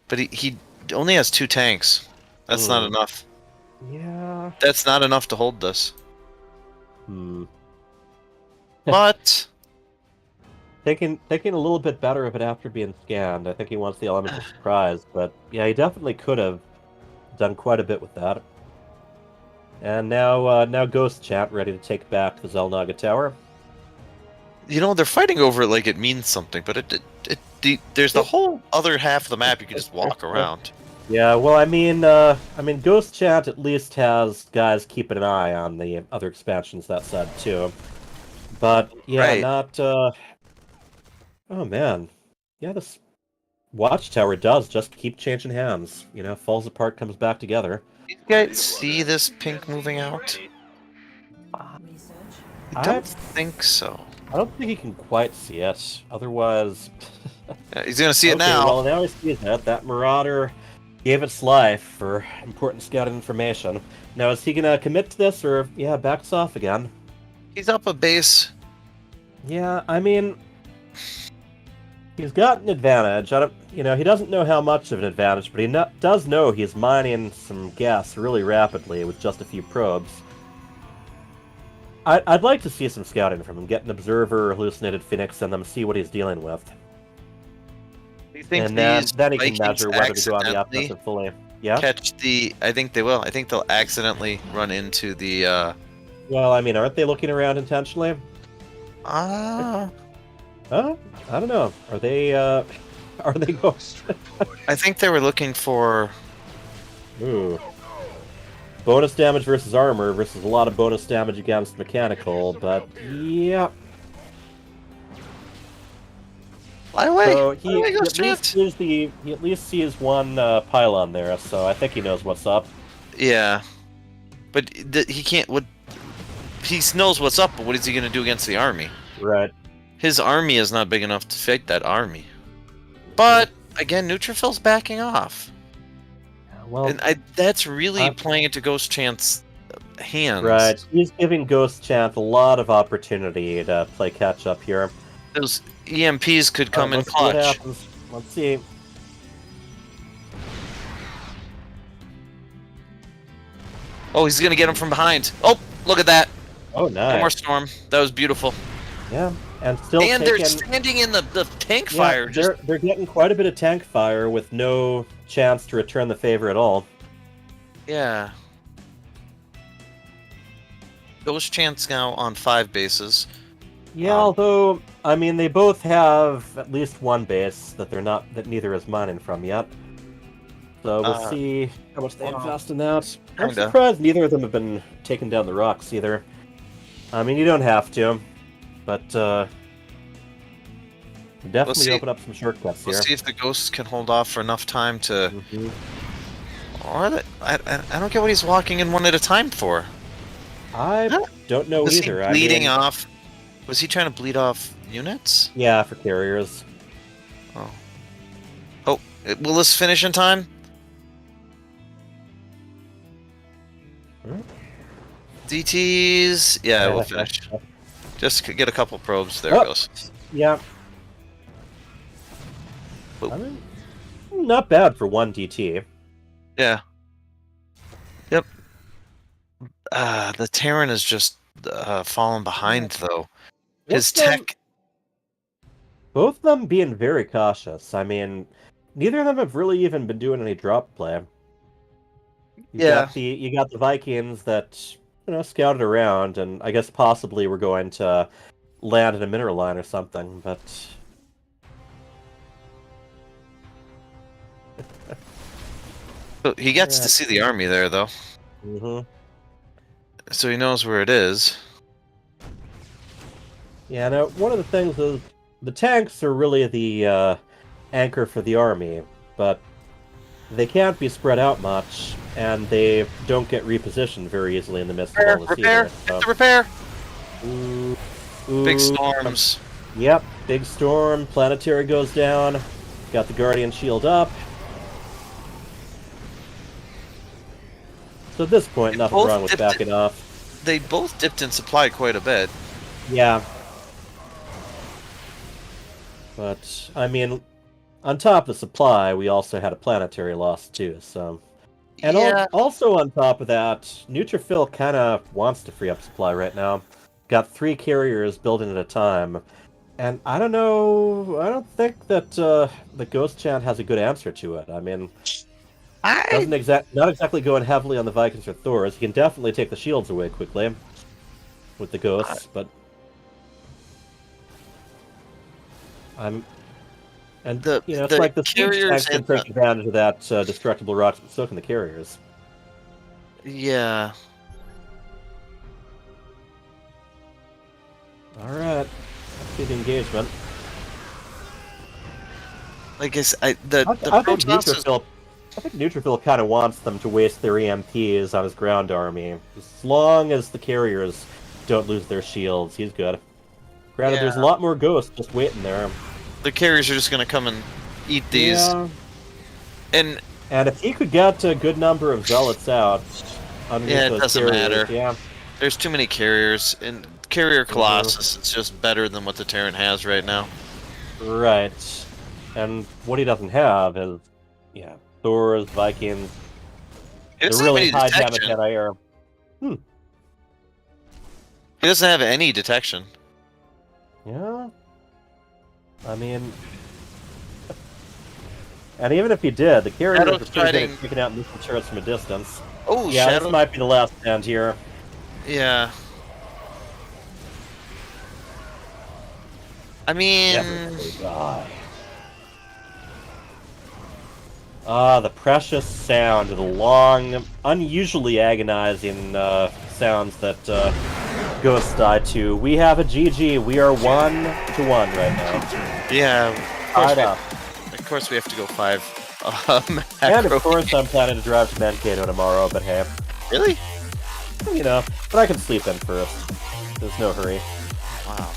But he only has 2 tanks. That's not enough. Yeah. That's not enough to hold this. But thinking a little bit better of it after being scanned. I think he wants the element of surprise, but yeah, he definitely could have done quite a bit with that. And now Ghost Chat ready to take back the Zelnaga Tower. You know, they're fighting over it like it means something, but there's the whole other half of the map you can just walk around. Yeah, well, I mean, Ghost Chat at least has guys keeping an eye on the other expansions that side too. But yeah, not. Oh man, yeah, this Watchtower does just keep changing hands. You know, falls apart, comes back together. You guys see this pink moving out? I don't think so. I don't think he can quite see it. Otherwise, he's gonna see it now. Well, now he sees it. That Marauder gave its life for important scouting information. Now, is he gonna commit to this, or backs off again? He's up a base. Yeah, I mean, he's got an advantage. He doesn't know how much of an advantage, but he does know he's mining some gas really rapidly with just a few probes. I'd like to see some scouting from him. Get an observer, hallucinated Phoenix, and them see what he's dealing with. Do you think and then he can measure whether to go on the offensive fully. Yeah. I think they will. I think they'll accidentally run into the. Well, I mean, aren't they looking around intentionally? I don't know. Are they going? I think they were looking for. Ooh. Bonus damage versus armor versus a lot of bonus damage against mechanical, but yeah. Fly away. So he at least sees one pylon there, so I think he knows what's up. Yeah, but he can't. What he knows what's up, but what is he gonna do against the army? Right. His army is not big enough to fight that army. But again, Neutrophil's backing off. Well, and that's really playing into Ghost Chant's hands. Right. He's giving Ghost Chant a lot of opportunity to play catch up here. Those EMPs could come in let's see what clutch. happens. Let's see. Oh, he's gonna get him from behind. Oh, look at that. Oh, nice. One more storm. That was beautiful. Yeah, and still And taking... they're standing in the tank Yeah, fire. they're getting quite a bit of tank fire with no chance to return the favor at all. Yeah. Ghost Chant's now on 5 bases. Yeah, although I mean they both have at least one base that neither is mining from yet. So we'll see how much they invest in that. I'm Kinda. surprised neither of them have been taking down the rocks either. I mean, you don't have to, but definitely open up some shortcuts here. We'll see if the ghosts can hold off for enough time to. Or I don't get what he's walking in one at a time for. I don't know Was either. he bleeding I mean, off? Was he trying to bleed off units? Yeah, for carriers. Oh. Oh, will this finish in time? DTs. Yeah, we'll finish. Just get a couple probes. There it goes. Yeah. I mean, not bad for one DT. Yeah. Yep. The Terran is just falling behind though. His tech. Both of them being very cautious. I mean, neither of them have really even been doing any drop play. You got the Vikings that scouted around, and I guess possibly we're going to land in a mineral line or something, but. He gets to see the army there, though. Mm-hmm. So he knows where it is. Yeah, now, one of the things is the tanks are really the anchor for the army, but they can't be spread out much, and they don't get repositioned very easily in the midst of all this either. So. Repair! Ooh, big storms. Yep, big storm, planetary goes down, got the Guardian shield up. So at this point, nothing wrong with backing off. They both dipped in supply quite a bit. Yeah. But, I mean, on top of the supply, we also had a planetary loss too, so... And also on top of that, Neutrophil kind of wants to free up supply right now. Got 3 carriers building at a time. And I don't know... I don't think that the Ghost Chant has a good answer to it. I mean... Not exactly going heavily on the Vikings or Thors. He can definitely take the shields away quickly with the ghosts, but it's like the siege tanks can take advantage of that destructible rocks, but so can the carriers. Yeah. All right. Let's see the engagement. I guess I think Neutrophil kind of wants them to waste their EMPs on his ground army. As long as the carriers don't lose their shields, he's good. Granted, there's a lot more ghosts just waiting there. The carriers are just going to come and eat these. Yeah. And if he could get a good number of zealots out underneath those doesn't carriers, matter. Yeah. There's too many carriers, and Carrier Colossus is just better than what the Terran has right now. Right. And what he doesn't have is, Thors, Vikings. It's a really high detection. damage anti-air. He doesn't have any detection. Yeah. I mean... And even if he did, the carriers are pretty good at picking out missile turrets from a distance. Oh, yeah, this might be the last stand here. Yeah. I mean... The precious sound of the long, unusually agonizing sounds that ghosts die to. We have a GG. We are 1-1 right now. Yeah. Of course we have to go 5. And of course I'm planning to drive to Mankato tomorrow, but hey. Really? You know, but I can sleep in first. There's no hurry. Wow.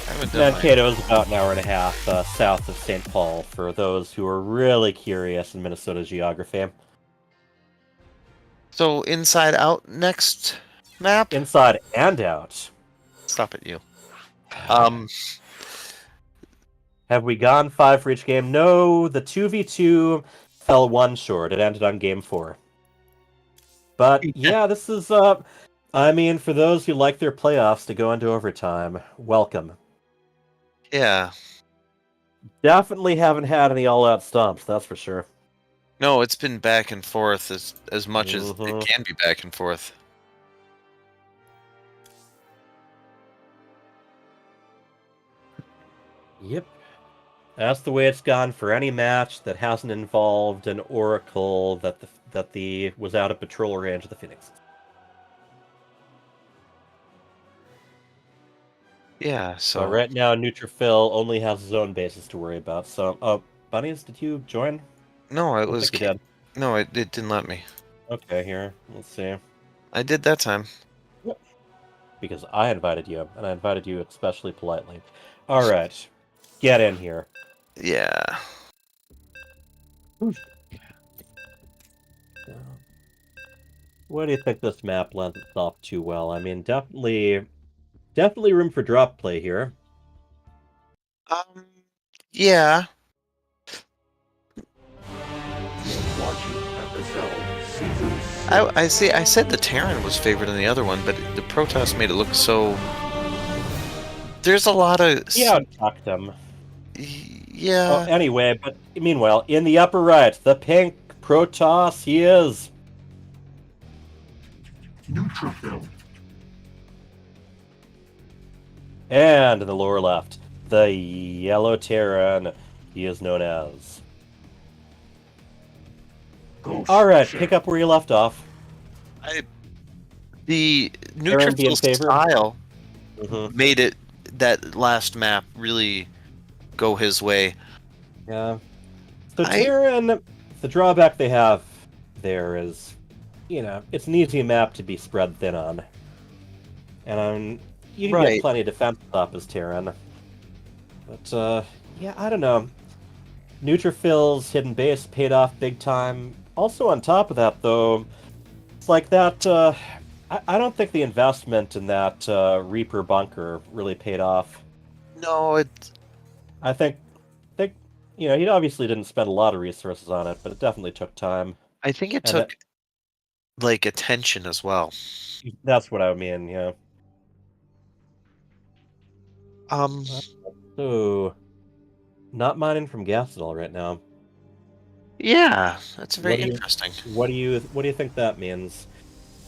I haven't done Mankato is about an hour and a half south of St. Paul, for those who are really curious in Minnesota geography. So inside out next map? Inside and out. Stop it, you. Have we gone 5 for each game? No, the 2v2 fell 1 short. It ended on game 4. But yeah, this is I mean, for those who like their playoffs to go into overtime, welcome. Yeah. Definitely haven't had any all-out stomps, that's for sure. No, it's been back and forth as much as it can be back and forth. Yep. That's the way it's gone for any match that hasn't involved an Oracle that was out of patrol range of the Phoenix. Yeah, so But right now, Neutrophil only has his own bases to worry about. So, Bunnies, did you join? No, it Looks was. like you did. No, it didn't let me. Okay, here. Let's see. I did that time. Yep. Because I invited you, and I invited you especially politely. All right, get in here. Yeah. What do you think this map lends itself to well? I mean, definitely room for drop play here. Yeah. I see. I said the Terran was favored in the other one, but the Protoss made it look so. There's a lot of. Yeah, talk them. Yeah. Oh, anyway, but meanwhile, in the upper right, the pink Protoss, he is. Neutrophil. And in the lower left, the yellow Terran, he is known as. All right, pick up where you left off. The neutrophil style made it that last map really go his way. Yeah. So Terran, the drawback they have there is, it's an easy map to be spread thin on. And you can get plenty of defense up as Terran. But, yeah, I don't know. Neutrophil's hidden base paid off big time. Also on top of that, though, it's like that, I don't think the investment in that Reaper bunker really paid off. No, I think, he obviously didn't spend a lot of resources on it, but it definitely took time. I think it took, attention as well. That's what I mean, yeah. So, not mining from gas at all right now. Yeah, that's very interesting. What do you think that means?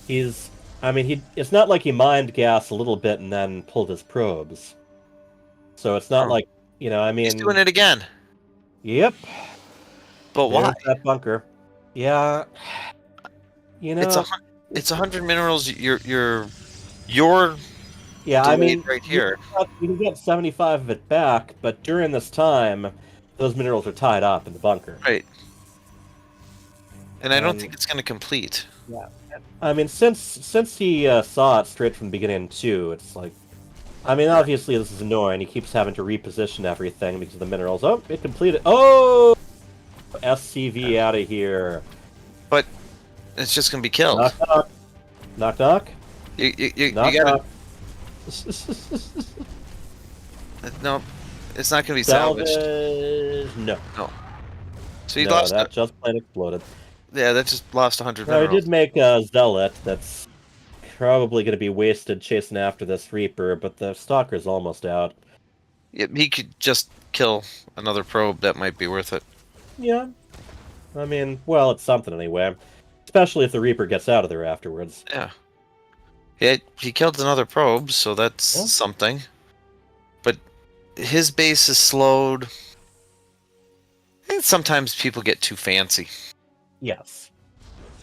It's not like he mined gas a little bit and then pulled his probes. So it's not like, he's doing it again. Yep. But why? That bunker. Yeah. It's 100 minerals. You're right here. You can get 75 of it back, but during this time, those minerals are tied up in the bunker. Right. And I don't think it's going to complete. Yeah. I mean, since he saw it straight from the beginning too, it's like, obviously this is annoying. He keeps having to reposition everything because of the minerals. Oh, it completed. Oh, SCV out of here. But it's just going to be killed. Knock knock. Knock knock. You knock, gotta. No, it's not going to be salvaged. No. So you lost. That just plain exploded. Yeah, that just lost 100 minerals. minerals. I did make a Zealot that's probably going to be wasted chasing after this Reaper, but the Stalker's almost out. Yeah, he could just kill another probe. That might be worth it. Yeah. Well, it's something anyway. Especially if the Reaper gets out of there afterwards. Yeah. Yeah, he killed another probe, so that's something. But his base is slowed. And sometimes people get too fancy. Yes.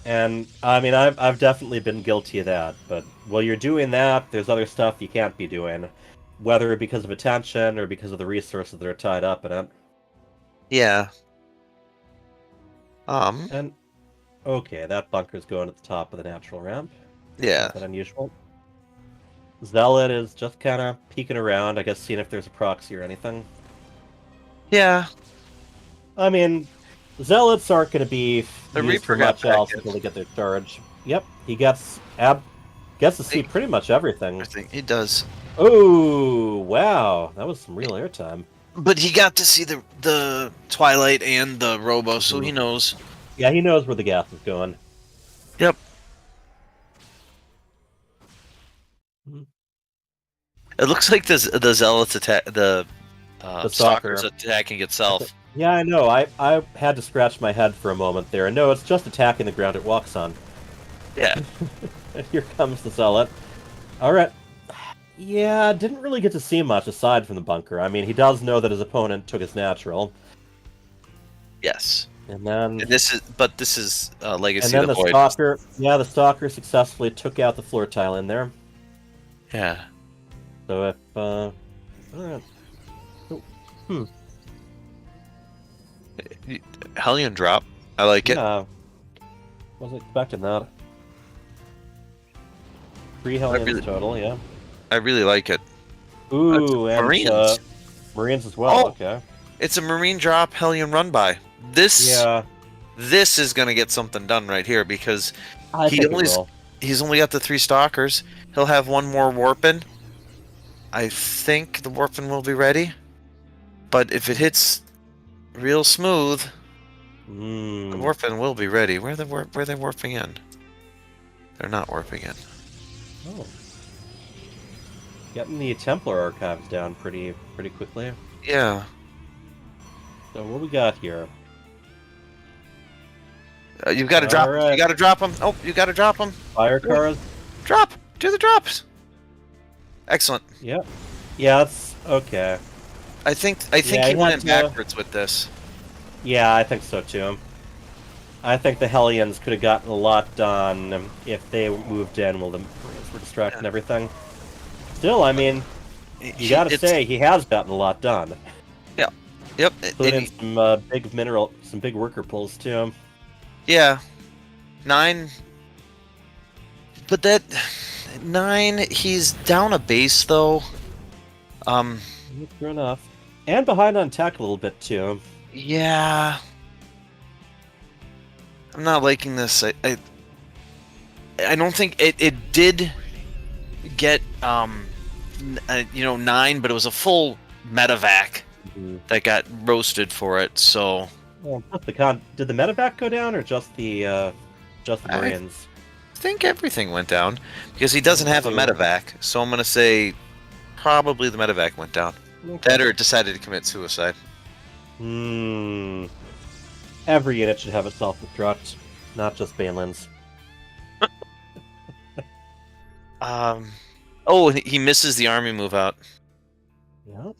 And, I've definitely been guilty of that, but while you're doing that, there's other stuff you can't be doing. Whether because of attention or because of the resources that are tied up in it. Yeah. And Okay, that bunker's going at the top of the natural ramp. Yeah. Not that unusual. Zealot is just kind of peeking around, I guess, seeing if there's a proxy or anything. Yeah. I mean, Zealots aren't going to be The used for Reaper got much else packets. until they get their charge. Yep, he gets to see pretty much everything. I think he does. Oh, wow. That was some real airtime. But he got to see the Twilight and the Robo, so he knows. Yeah, he knows where the gas is going. Yep. It looks like the Zealots attack the Stalker's attacking itself. Yeah, I know. I had to scratch my head for a moment there. No, it's just attacking the ground it walks on. Yeah. And here comes the Zealot. Alright. Yeah, didn't really get to see much aside from the bunker. I mean, he does know that his opponent took his natural. Yes. And then... this is Legacy and then of the Void. Stalker... Yeah, the Stalker successfully took out the floor tile in there. Yeah. So if... Hellion drop. I like it. Yeah. Wasn't expecting that. 3 Hellions total, yeah. I really like it. Ooh, and Marines. Marines as well, Oh, okay. It's a Marine drop Hellion run by. This is gonna get something done right here because he's only got the 3 Stalkers. He'll have 1 more Warpin. I think the Warpin will be ready. But if it hits real smooth, the Warpin will be ready. Where are they warping in? They're not warping in. Oh. Getting the Templar archives down pretty quickly. Yeah. So what we got here? You've got to drop. You got to drop them. Oh, you got to drop them. Fire cars. Drop. Do the drops. Excellent. Yep. Yeah, that's okay. I think he went backwards with this. Yeah, I think so too. I think the Hellions could have gotten a lot done if they moved in while the Marines were distracting everything. Still, I mean, you gotta say he has gotten a lot done. Yeah. Yep. Put in some big worker pulls too. Yeah. 9. But that 9, he's down a base though. True enough. And behind on tech a little bit too. Yeah. I'm not liking this. I don't think it did get 9, but it was a full medevac that got roasted for it. So. Well, did the medevac go down or just the Marines? I think everything went down because he doesn't have a medevac. So I'm gonna say probably the medevac went down. Okay. That or decided to commit suicide. Every unit should have a self-destruct, not just Banelands. Oh, he misses the army move out. Yep.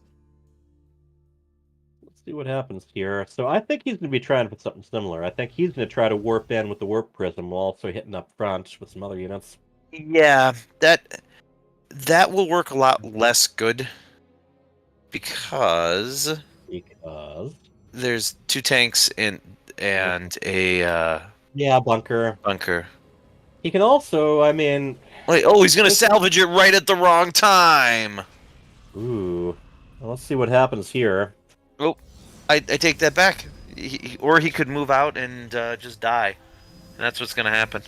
Let's see what happens here. So I think he's going to be trying for something similar. I think he's going to try to warp in with the warp prism while also hitting up front with some other units. Yeah, that will work a lot less good because there's 2 tanks and a bunker. He can also, I mean, wait, he's gonna salvage it right at the wrong time. Ooh, well, let's see what happens here. Oh, I take that back. Or he could move out and just die, and that's what's gonna happen.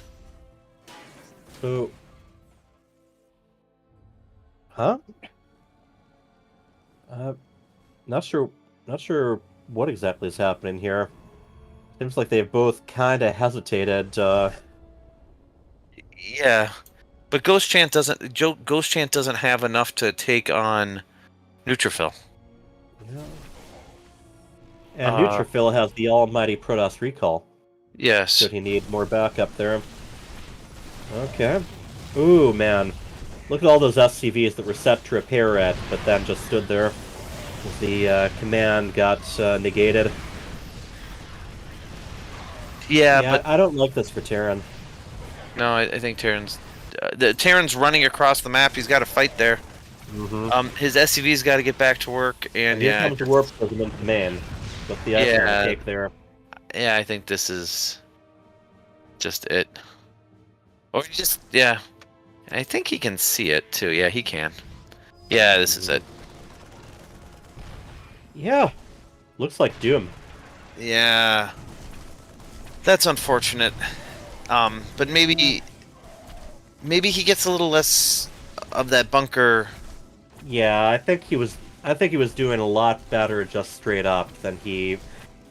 So, huh? Not sure what exactly is happening here. Seems like they've both kind of hesitated. Yeah, but Ghost Chant doesn't have enough to take on Neutrophil. Yeah. And Neutrophil has the almighty Protoss recall. Yes. Should he need more backup there? Okay. Ooh, man. Look at all those SCVs that were set to repair it, but then just stood there. The command got negated. Yeah, but I don't like this for Terran. No, I think Terran's Terran's running across the map. He's got to fight there. His SCV's got to get back to work, and here comes the warp prism into main. With the take there. Yeah, I think this is. just it. Or just, yeah. I think he can see it too. Yeah, he can. Yeah, this is it. Yeah. Looks like Doom. Yeah. That's unfortunate. But maybe he gets a little less of that bunker. Yeah, I think he was doing a lot better just straight up than he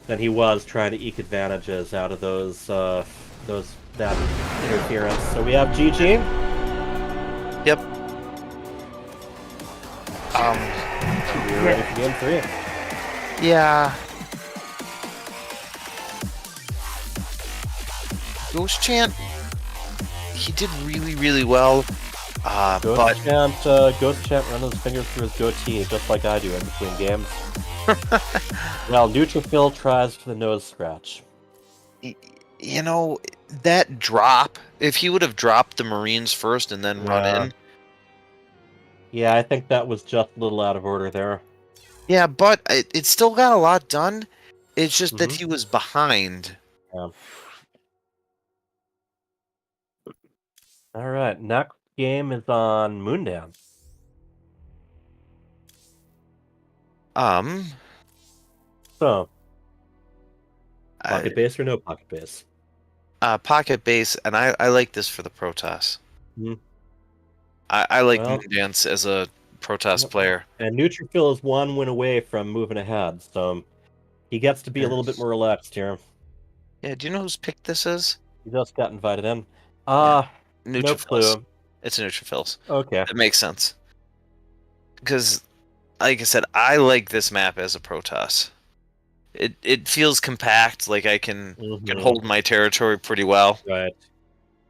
was trying to eke advantages out of that interference. So we have GG. Yep. We're ready for game 3. Yeah. Ghost Chant, he did really, really well. Ghost Chant runs his fingers through his goatee, just like I do in between games. Well, Neutrophil tries for the nose scratch. You know, that drop, if he would have dropped the Marines first and then run in. Yeah, I think that was just a little out of order there. Yeah, but it still got a lot done. It's just that he was behind. Yeah. All right, next game is on Moondown. So, pocket base or no pocket base? Pocket base, and I like this for the Protoss. I like Moondance as a Protoss player. And Neutrophil is 1 win away from moving ahead, so he gets to be a little bit more relaxed here. Yeah, do you know whose pick this is? He just got invited in. No clue. It's Neutrophils. Okay. That makes sense. Because, like I said, I like this map as a Protoss. It feels compact, like I can hold my territory pretty well. Right.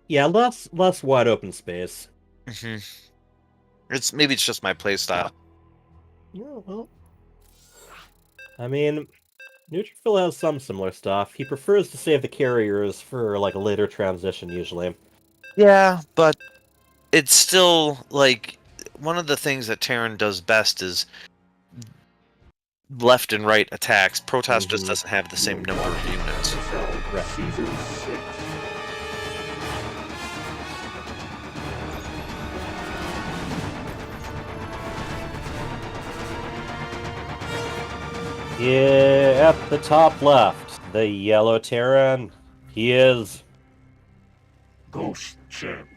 Yeah, less wide open space. Maybe it's just my playstyle. Yeah, well, I mean, Neutrophil has some similar stuff. He prefers to save the carriers for like a later transition usually. Yeah, but it's still like one of the things that Terran does best is left and right attacks. Protoss just doesn't have the same number of units. Yeah, at the top left, the yellow Terran. He is Ghost Chant.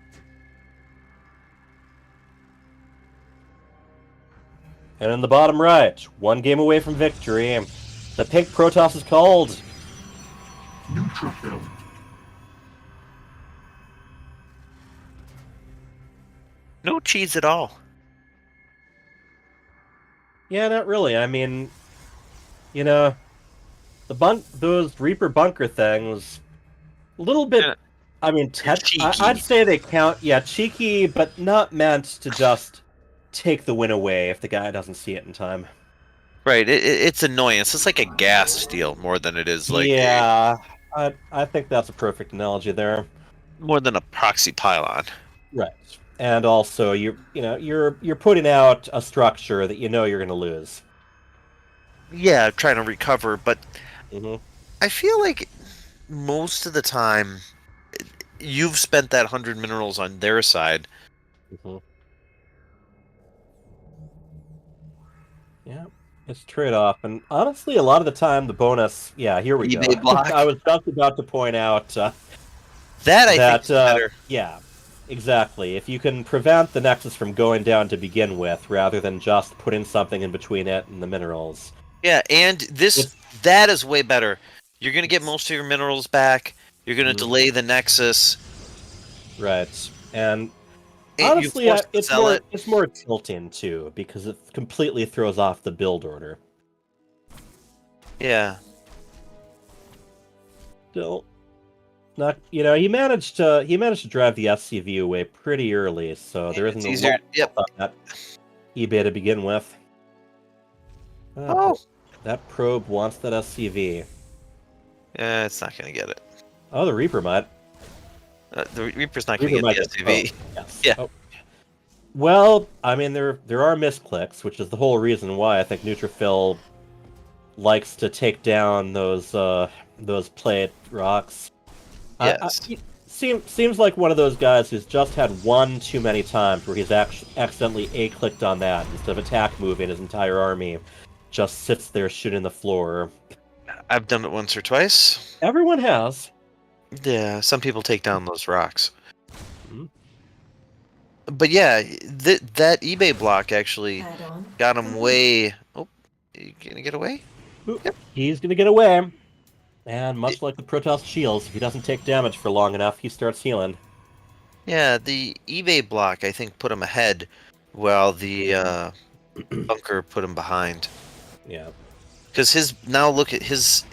And in the bottom right, 1 game away from victory, the pink Protoss is called Neutrophil. No cheese at all. Yeah, not really. I mean, you know, those Reaper bunker things, a little bit. I mean, I'd say they count. Yeah, cheeky, but not meant to just take the win away if the guy doesn't see it in time. Right. It's annoyance. It's like a gas steal more than it is like. Yeah, I think that's a perfect analogy there. More than a proxy pylon. Right. And also, you're putting out a structure that you know you're going to lose. Yeah, trying to recover, but I feel like most of the time you've spent that 100 minerals on their side. Yeah, it's trade-off, and honestly, a lot of the time the bonus. Yeah, here we go. I was just about to point out that I think is better. Yeah. Exactly. If you can prevent the Nexus from going down to begin with, rather than just putting something in between it and the minerals. Yeah, and that is way better. You're going to get most of your minerals back. You're going to delay the Nexus. Right. And honestly, it's more tilting, too, because it completely throws off the build order. Yeah. Still... Not, he managed to drive the SCV away pretty early, so there isn't a lot on that eBay to begin with. That probe wants that SCV. Yeah, it's not going to get it. Oh, the Reaper might. The Reaper's not going to get the SCV. Yes. Yeah. Oh. Well, I mean, there are misclicks, which is the whole reason why I think Neutrophil likes to take down those plate rocks. Yes. Seems like one of those guys who's just had one too many times where he's accidentally A-clicked on that instead of attack moving his entire army. Just sits there shooting the floor. I've done it once or twice. Everyone has. Yeah, some people take down those rocks. Mm-hmm. But yeah, that eBay block actually got him way... Oh, you gonna get away? Yep. He's gonna get away. And much like the Protoss shields, if he doesn't take damage for long enough, he starts healing. Yeah, the eBay block, I think, put him ahead, while the bunker put him behind. Yeah. Because now look at he's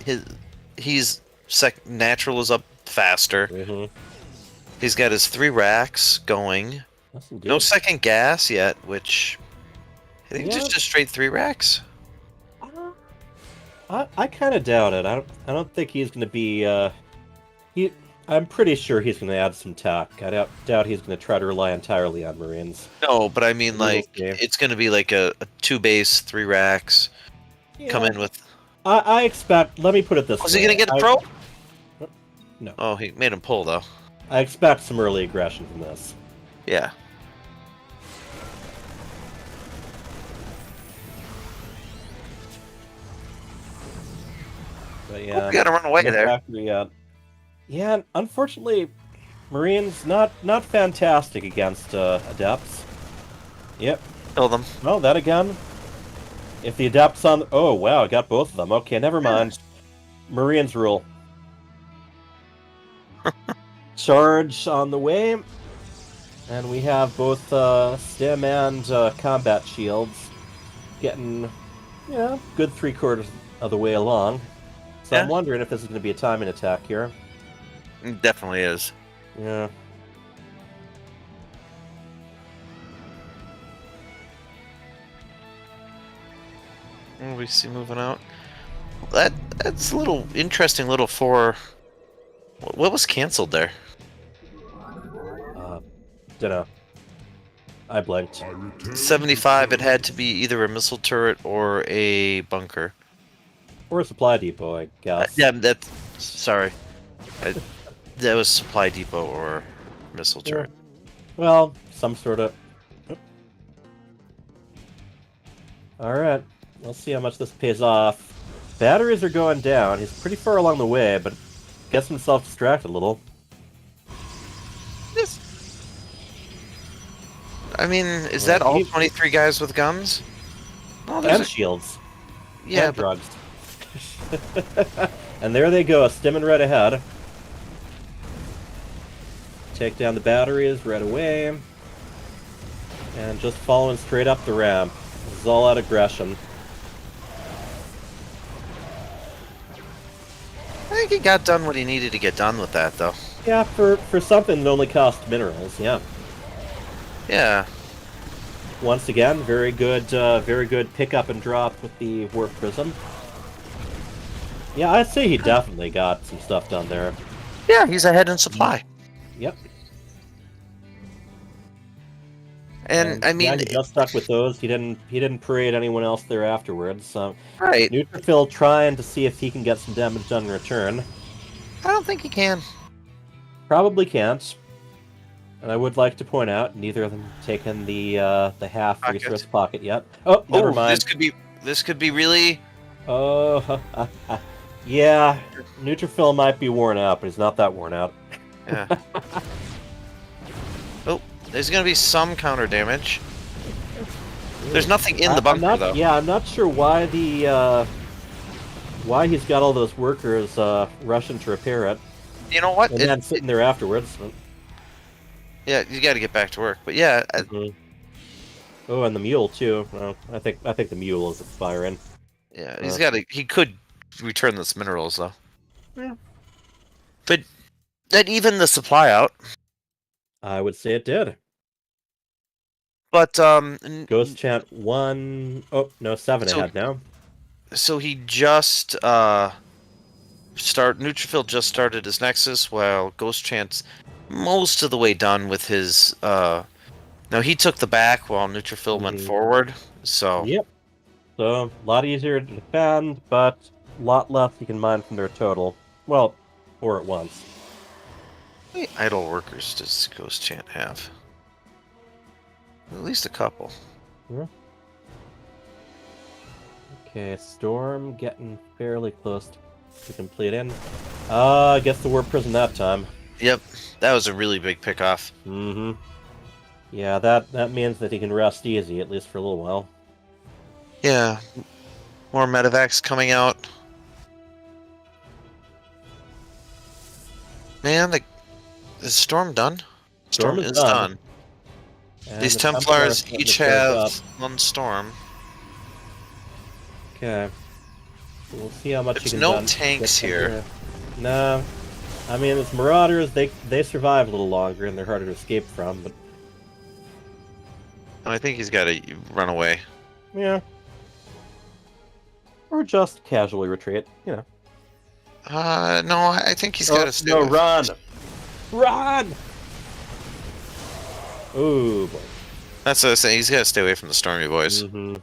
natural is up faster. Mm-hmm. He's got his 3 racks going. No second gas yet, which I think just a straight 3 racks. I kind of doubt it. I don't think he's going to be. I'm pretty sure he's going to add some tech. I doubt he's going to try to rely entirely on Marines. No, but I mean, like, it's going to be like a 2 base, 3 racks. Yeah. Come in with. I expect. Let me put it this way. Was he going to get a pro? No. Oh, he made him pull though. I expect some early aggression from this. Yeah. But yeah, we gotta run away there. Yeah, unfortunately, Marines not fantastic against Adepts. Yep. Kill them. Well, that again. If the Adepts on... Oh, wow, I got both of them. Okay, never mind. Marines rule. Charge on the way. And we have both stim and combat shields getting, good 3/4 of the way along. So I'm wondering if this is going to be a timing attack here. It definitely is. Yeah. What do we see moving out? That's a little interesting. Little 4. What was canceled there? Dunno. I blinked. 75. It had to be either a missile turret or a bunker. Or a supply depot, I guess. Yeah, sorry. That was supply depot or missile turret. Well, some sort of... Alright, let's see how much this pays off. Batteries are going down. He's pretty far along the way, but gets himself distracted a little. I mean, is that all 23 guys with guns? Oh, and shields. Yeah, and drugs. And there they go, stimming right ahead. Take down the batteries right away. And just following straight up the ramp. This is all out aggression. I think he got done what he needed to get done with that, though. Yeah, for something that only cost minerals, yeah. Yeah. Once again, very good pick up and drop with the warp prism. Yeah, I'd say he definitely got some stuff done there. Yeah, he's ahead in supply. Yep. And I mean, yeah, he just stuck with those. He didn't parade anyone else there afterwards. So right. Neutrophil trying to see if he can get some damage done in return. I don't think he can. Probably can't. And I would like to point out, neither of them taken the half resource pocket yet. Oh, never mind. This could be really. Oh, yeah. Neutrophil might be worn out, but he's not that worn out. Yeah. Oh, there's gonna be some counter damage. There's nothing in the bunker though. Yeah, I'm not sure why why he's got all those workers rushing to repair it. You know what? And then sitting there afterwards. Yeah, you got to get back to work. But yeah. Oh, and the mule too. Well, I think the mule is expiring. Yeah, he could return those minerals though. Yeah. But that evened the supply out. I would say it did. But Ghost Chant 1. Oh no, 7 ahead now. So he just Neutrophil just started his Nexus, while Ghost Chant's most of the way done with his. Now he took the back while Neutrophil went forward. So yep. So a lot easier to defend, but a lot less you can mine from their total. Well, or at once. How many idle workers does Ghost Chant have? At least a couple. Yeah. Okay, Storm getting fairly close to completing. I guess the Warp Prison that time. Yep, that was a really big pickoff. Mm-hmm. Yeah, that means that he can rest easy, at least for a little while. Yeah, more medevacs coming out. Man, is Storm done? Storm is done. These the Templars getting each charged have up. one Storm. Okay. We'll see how much There's you can no done. tanks get here. there. No. I mean, it's Marauders, they survive a little longer and they're harder to escape from, but I think he's got to run away. yeah. Or just casually retreat, you know. No, I think he's got to stay. No, away. run! Run! Ooh, boy. That's what I was saying. He's got to stay away from the Stormy boys. Mm-hmm.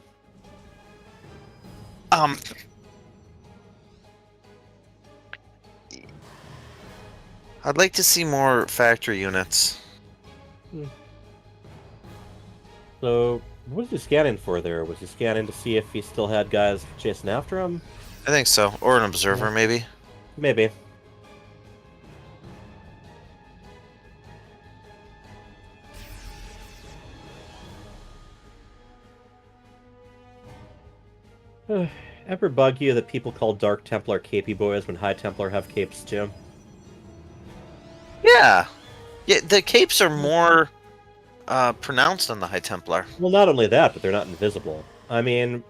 I'd like to see more factory units. So, what was he scanning for there? Was he scanning to see if he still had guys chasing after him? I think so. Or an observer, maybe. Maybe. Ever bug you that people call Dark Templar capey boys when High Templar have capes too? Yeah. Yeah, the capes are more pronounced on the High Templar. Well, not only that, but they're not invisible. I mean,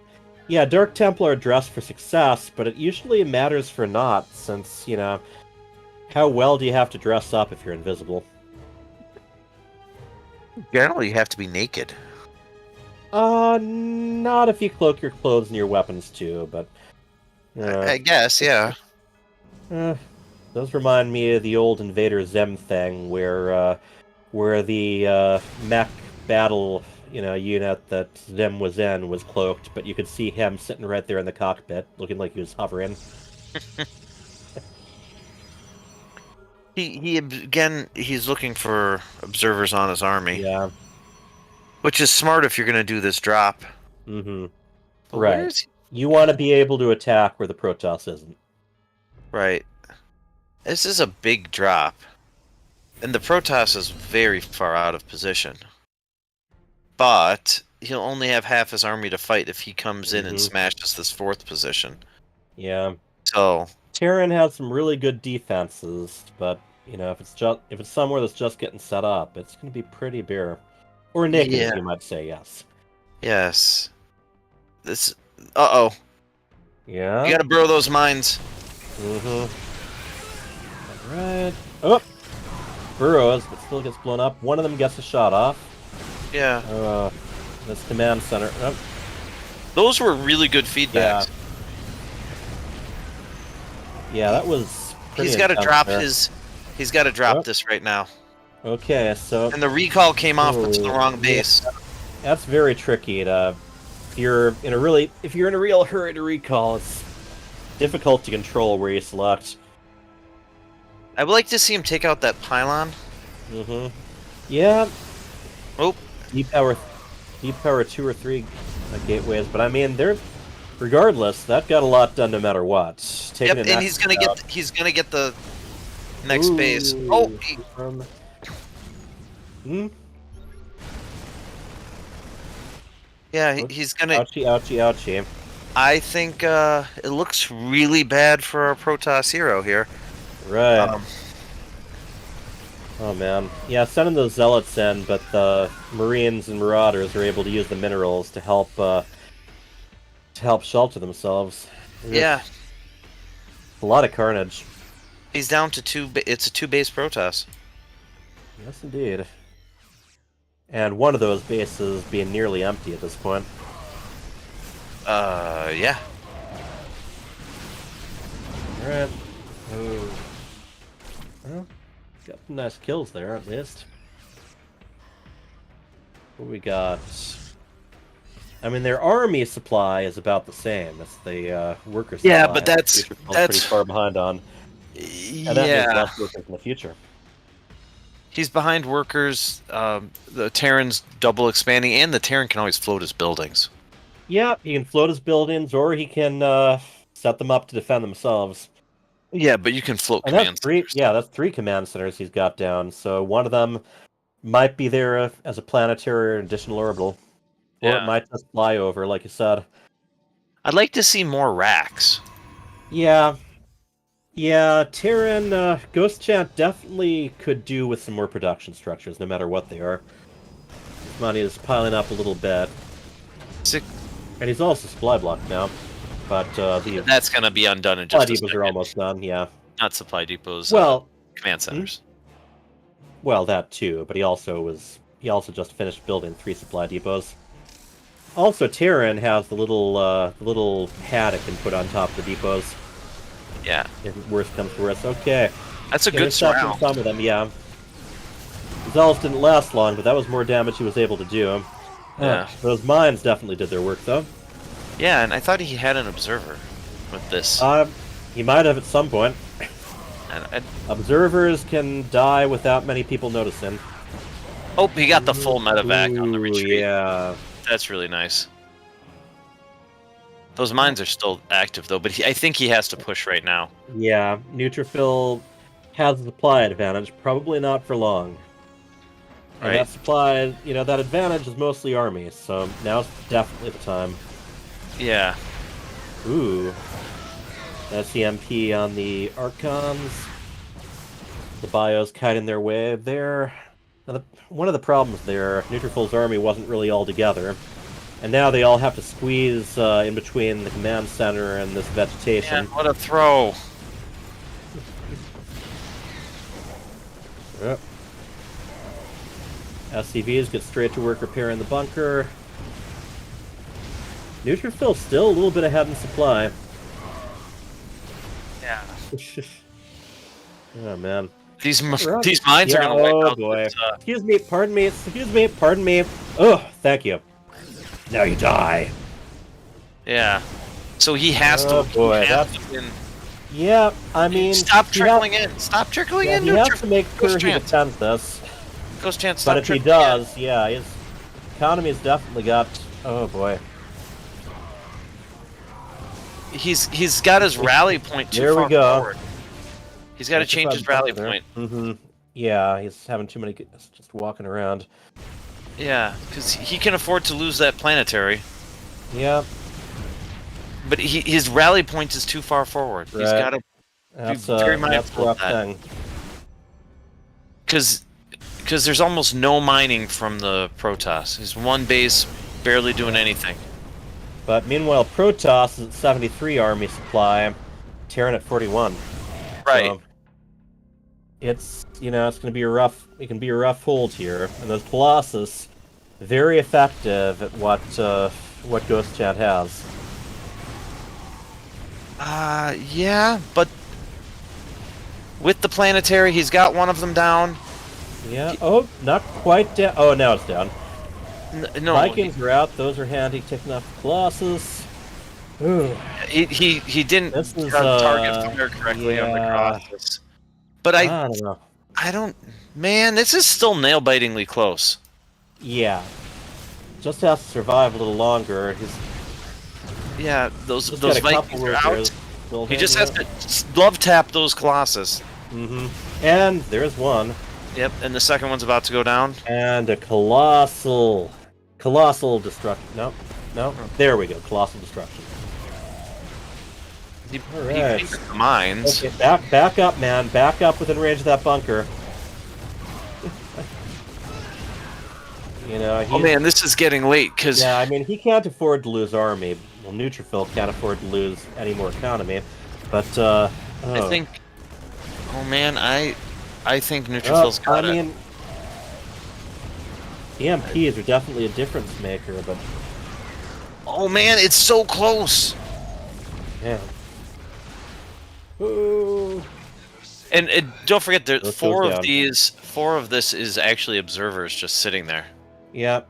yeah, Dark Templar are dressed for success, but it usually matters for naught, since, you know, how well do you have to dress up if you're invisible? Generally, you have to be naked. Not if you cloak your clothes and your weapons too, but... I guess, yeah. Does remind me of the old Invader Zem thing, where the mech battle, unit that Zem was in was cloaked, but you could see him sitting right there in the cockpit, looking like he was hovering. He's looking for observers on his army. Yeah. Which is smart if you're going to do this drop. Mm-hmm. But Right. You want to be able to attack where the Protoss isn't. Right. This is a big drop. And the Protoss is very far out of position. But he'll only have half his army to fight if he comes in and smashes this fourth position. Yeah. So Terran has some really good defenses, but if it's somewhere that's just getting set up, it's going to be pretty bare. Or naked, Yeah. you might say, yes. Yes. This. Uh-oh. Yeah. You gotta burrow those mines. Mm-hmm. Alright. Oh! Burrows, but still gets blown up. One of them gets a shot off. Yeah. That's command center. Oh. Those were really good feedbacks. Yeah, that was pretty He's got to intense drop there. He's got to drop this right now. Okay, so... And the recall came off but to the wrong base. Yeah. That's very tricky to... If you're in a real hurry to recall, it's difficult to control where you select. I would like to see him take out that pylon. Mm-hmm. Yeah. Oh. Deep power 2 or 3 gateways, but I mean, regardless, that got a lot done no matter what. Yep, and he's gonna get the next base. Oh. Yeah, he's gonna. Ouchie, ouchie, ouchie. I think it looks really bad for our Protoss hero here. Right. Oh man. Yeah, sending those zealots in, but the Marines and Marauders are able to use the minerals to help shelter themselves. Yeah. A lot of carnage. He's down to 2. It's a 2-base Protoss. Yes, indeed. And one of those bases being nearly empty at this point. Yeah. Alright. Oh. Well, got some nice kills there, at least. What we got? I mean, their army supply is about the same as the worker supply. Yeah, but that's pretty far behind on. And that means less workers in the future. He's behind workers. The Terran's double expanding, and the Terran can always float his buildings. Yeah, he can float his buildings, or he can set them up to defend themselves. Yeah, but you can float And command that's three. centers. Yeah, that's 3 command centers he's got down. So one of them might be there as a planetary or additional orbital, or it Yeah. might just fly over, like you said. I'd like to see more racks. Yeah. Yeah, Terran, Ghost Chant definitely could do with some more production structures, no matter what they are. His money is piling up a little bit. And he's also supply blocked now. But that's going to be undone in supply just a depots second. are almost done, yeah. Not supply depots, well, command centers. Well, that too, but he also just finished building 3 supply depots. Also, Terran has the little hat it can put on top of the depots. Yeah. If worst comes to worst. Okay. That's a good surround. Some of them, yeah. Zealous didn't last long, but that was more damage he was able to do. Yeah. Those mines definitely did their work, though. Yeah, and I thought he had an observer with this. He might have at some point. And Observers can die without many people noticing. Oh, he got the full medevac on the retreat. Yeah. That's really nice. Those mines are still active, though, but I think he has to push right now. Yeah, Neutrophil has a supply advantage, probably not for long. And Right. that supply, that advantage is mostly army, so now's definitely the time. Yeah. Ooh. That's the MP on the Archons. The Bios kiting their way there. Now, one of the problems there, Neutrophil's army wasn't really all together. And now they all have to squeeze in between the command center and this vegetation. Yeah, what a throw! Yep. SCVs get straight to work repairing the bunker. Neutrophil's still a little bit ahead in supply. Yeah. Oh man. These mines are gonna wipe out. Boy. This, Excuse me, pardon me. Oh, thank you. Now you die. Yeah. So he has Oh, to. boy, he has that's- to win. Yeah, I mean... Stop trickling in. Stop trickling in. He has to make sure he defends this. Ghost Chance, But if he does, yeah, his economy's definitely got... Oh, boy. He's got his rally point too There far we go. forward. He's got to change his rally point. Mm-hmm. Yeah, he's having too many just walking around. Yeah, because he can afford to lose that planetary. Yeah. But his rally point is too far forward. Right. He's got to be very that's mindful of that. Because there's almost no mining from the Protoss. His one base barely doing anything. But meanwhile, Protoss is at 73 army supply, Terran at 41. Right. So it's it's gonna be a rough. It can be a rough hold here, and those Colossus, very effective at what Ghost Chat has. Yeah, but with the planetary, he's got one of them down. Yeah. Oh, not quite down. Oh, now it's down. No. Vikings are out. Those are handy. Taking off the Colossus. Ooh. He didn't This is, target fire correctly on the Colossus. But I don't know. Man, this is still nail-bitingly close. Yeah. Just has to survive a little longer. Yeah, those got a Vikings couple are out. workers. He just has to love tap those Colossus. Mm-hmm. And there's one. Yep, and the second one's about to go down. And a colossal destruction. No. There we go. Colossal destruction. All right. He the mines. Okay, back up, man. Back up within range of that bunker. Oh man, this is getting late because yeah, I mean he can't afford to lose army. Well, Neutrophil can't afford to lose any more economy. But I think. Oh man, I think Neutrophil's got it. mean, EMPs are definitely a difference maker, but oh man, it's so close. Yeah. Ooh. And don't forget, there Let's four go of down. these. 4 of this is actually observers just sitting there. Yeah.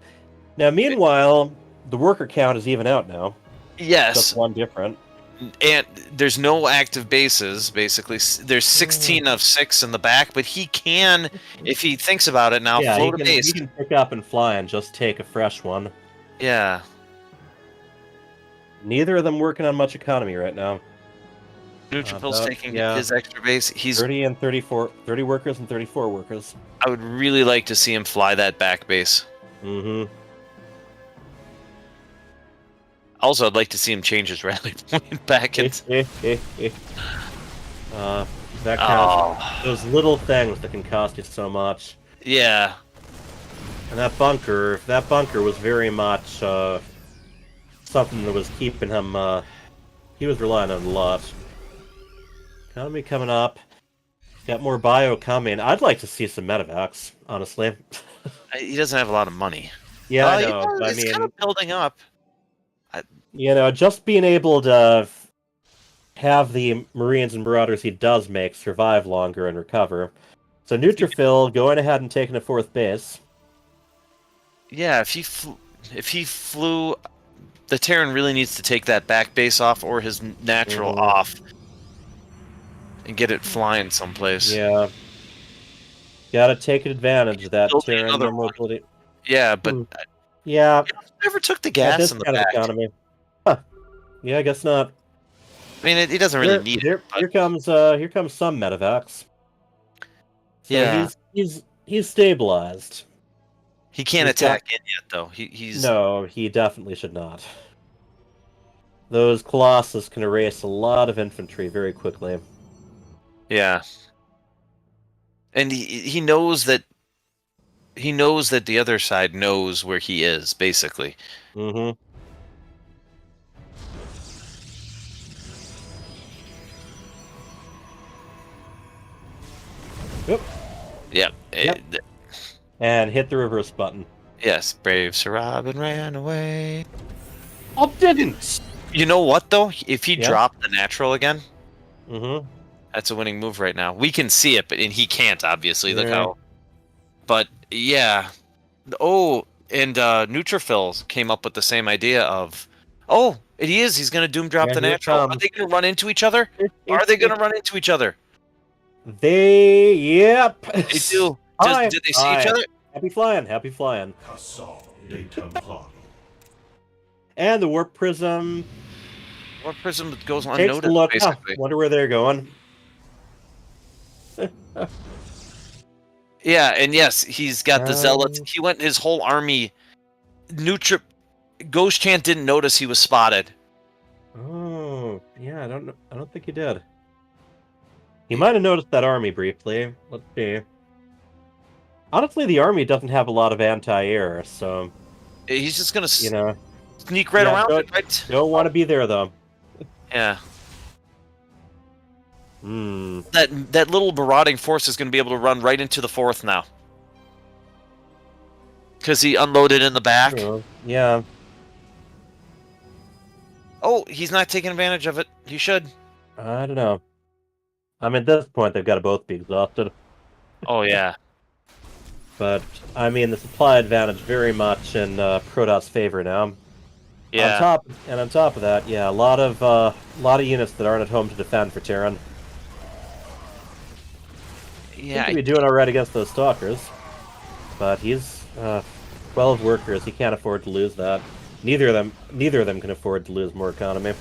Now, meanwhile, the worker count is even out now. Yes. Just one different. And there's no active bases, basically. There's 16 of 6 in the back, but he can, if he thinks about it now, Yeah, float a base. he can pick up and fly and just take a fresh one. Yeah. Neither of them working on much economy right now. Neutrophil's taking his extra base. He's 30 and 34, 30 workers and 34 workers. I would really like to see him fly that back base. Mm-hmm. Also, I'd like to see him change his rally point back into... that counts. Those little things that can cost you so much. Yeah. And that bunker was very much something that was keeping him, he was relying on a lot. Economy coming up. Got more bio coming. I'd like to see some medevacs, honestly. He doesn't have a lot of money. Yeah, I know. But It's kind of building up. You know, just being able to have the Marines and Marauders he does make survive longer and recover. So Neutrophil going ahead and taking a 4th base. Yeah, if he flew, the Terran really needs to take that back base off or his natural off and get it flying someplace. Yeah. Gotta take advantage of that Terran mobility. Yeah, but yeah, never took the gas in the back. Economy. Huh. Yeah, I guess not. I mean, he doesn't really need it. Here comes some medevacs. So yeah, he's stabilized. He can't attack in yet, though. He's no, he definitely should not. Those Colossus can erase a lot of infantry very quickly. Yeah, and he knows that. He knows that the other side knows where he is, basically. Mm-hmm. Yep. And hit the reverse button. Yes, brave Sir Robin ran away. I didn't! You know what, though? If he dropped the natural again, mm-hmm. That's a winning move right now. We can see it, and he can't, obviously. Look how... But, yeah. Oh, and Neutrophils came up with the same idea of... Oh, he is. He's going to doom drop the natural. Are they going to run into each other? Are they going to run into each other? Yep. They do. Did they see each other? Happy flying, happy flying. And the warp prism. Warp prism goes Takes unnoticed, a look. basically. Wonder where they're going. Yeah, and yes, he's got the zealots. He went his whole army. Ghost Chant didn't notice he was spotted. Oh, yeah, I don't think he did. He might have noticed that army briefly. Let's see. Honestly, the army doesn't have a lot of anti-air, so he's just gonna sneak right around it, right? Don't want to be there though. Yeah. Hmm. That little marauding force is going to be able to run right into the 4th now. Because he unloaded in the back. Yeah. Oh, he's not taking advantage of it. He should. I don't know. I mean, at this point, they've got to both be exhausted. Oh, yeah. But, I mean, the supply advantage very much in Protoss' favor now. Yeah. On top of that, yeah, a lot of units that aren't at home to defend for Terran. Yeah, He'd be doing alright against those stalkers, but he's 12 workers. He can't afford to lose that. Neither of them can afford to lose more economy.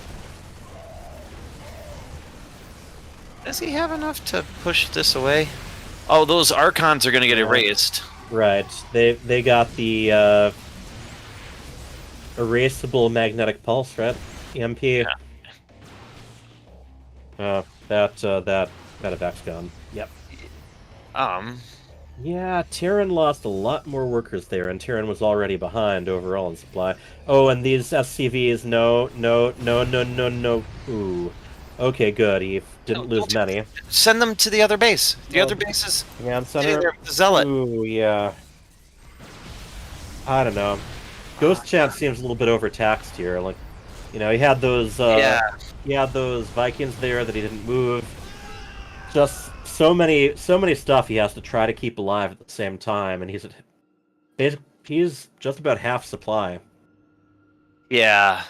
Does he have enough to push this away? Oh, those Archons are going to get erased. Right. They got the erasable magnetic pulse, right? EMP. Yeah. That evac's gone. Yep. Yeah, Terran lost a lot more workers there, and Terran was already behind overall in supply. Oh, and these SCVs, no. Ooh. Okay, good. He didn't lose many. Send them to the other base. The other base is... Command center. The Zealot. Ooh, yeah. I don't know. Ghost Chant seems a little bit overtaxed here. Like, you know, he had those... He had those Vikings there that he didn't move. Just... So many stuff he has to try to keep alive at the same time, and he's just about half supply. Yeah,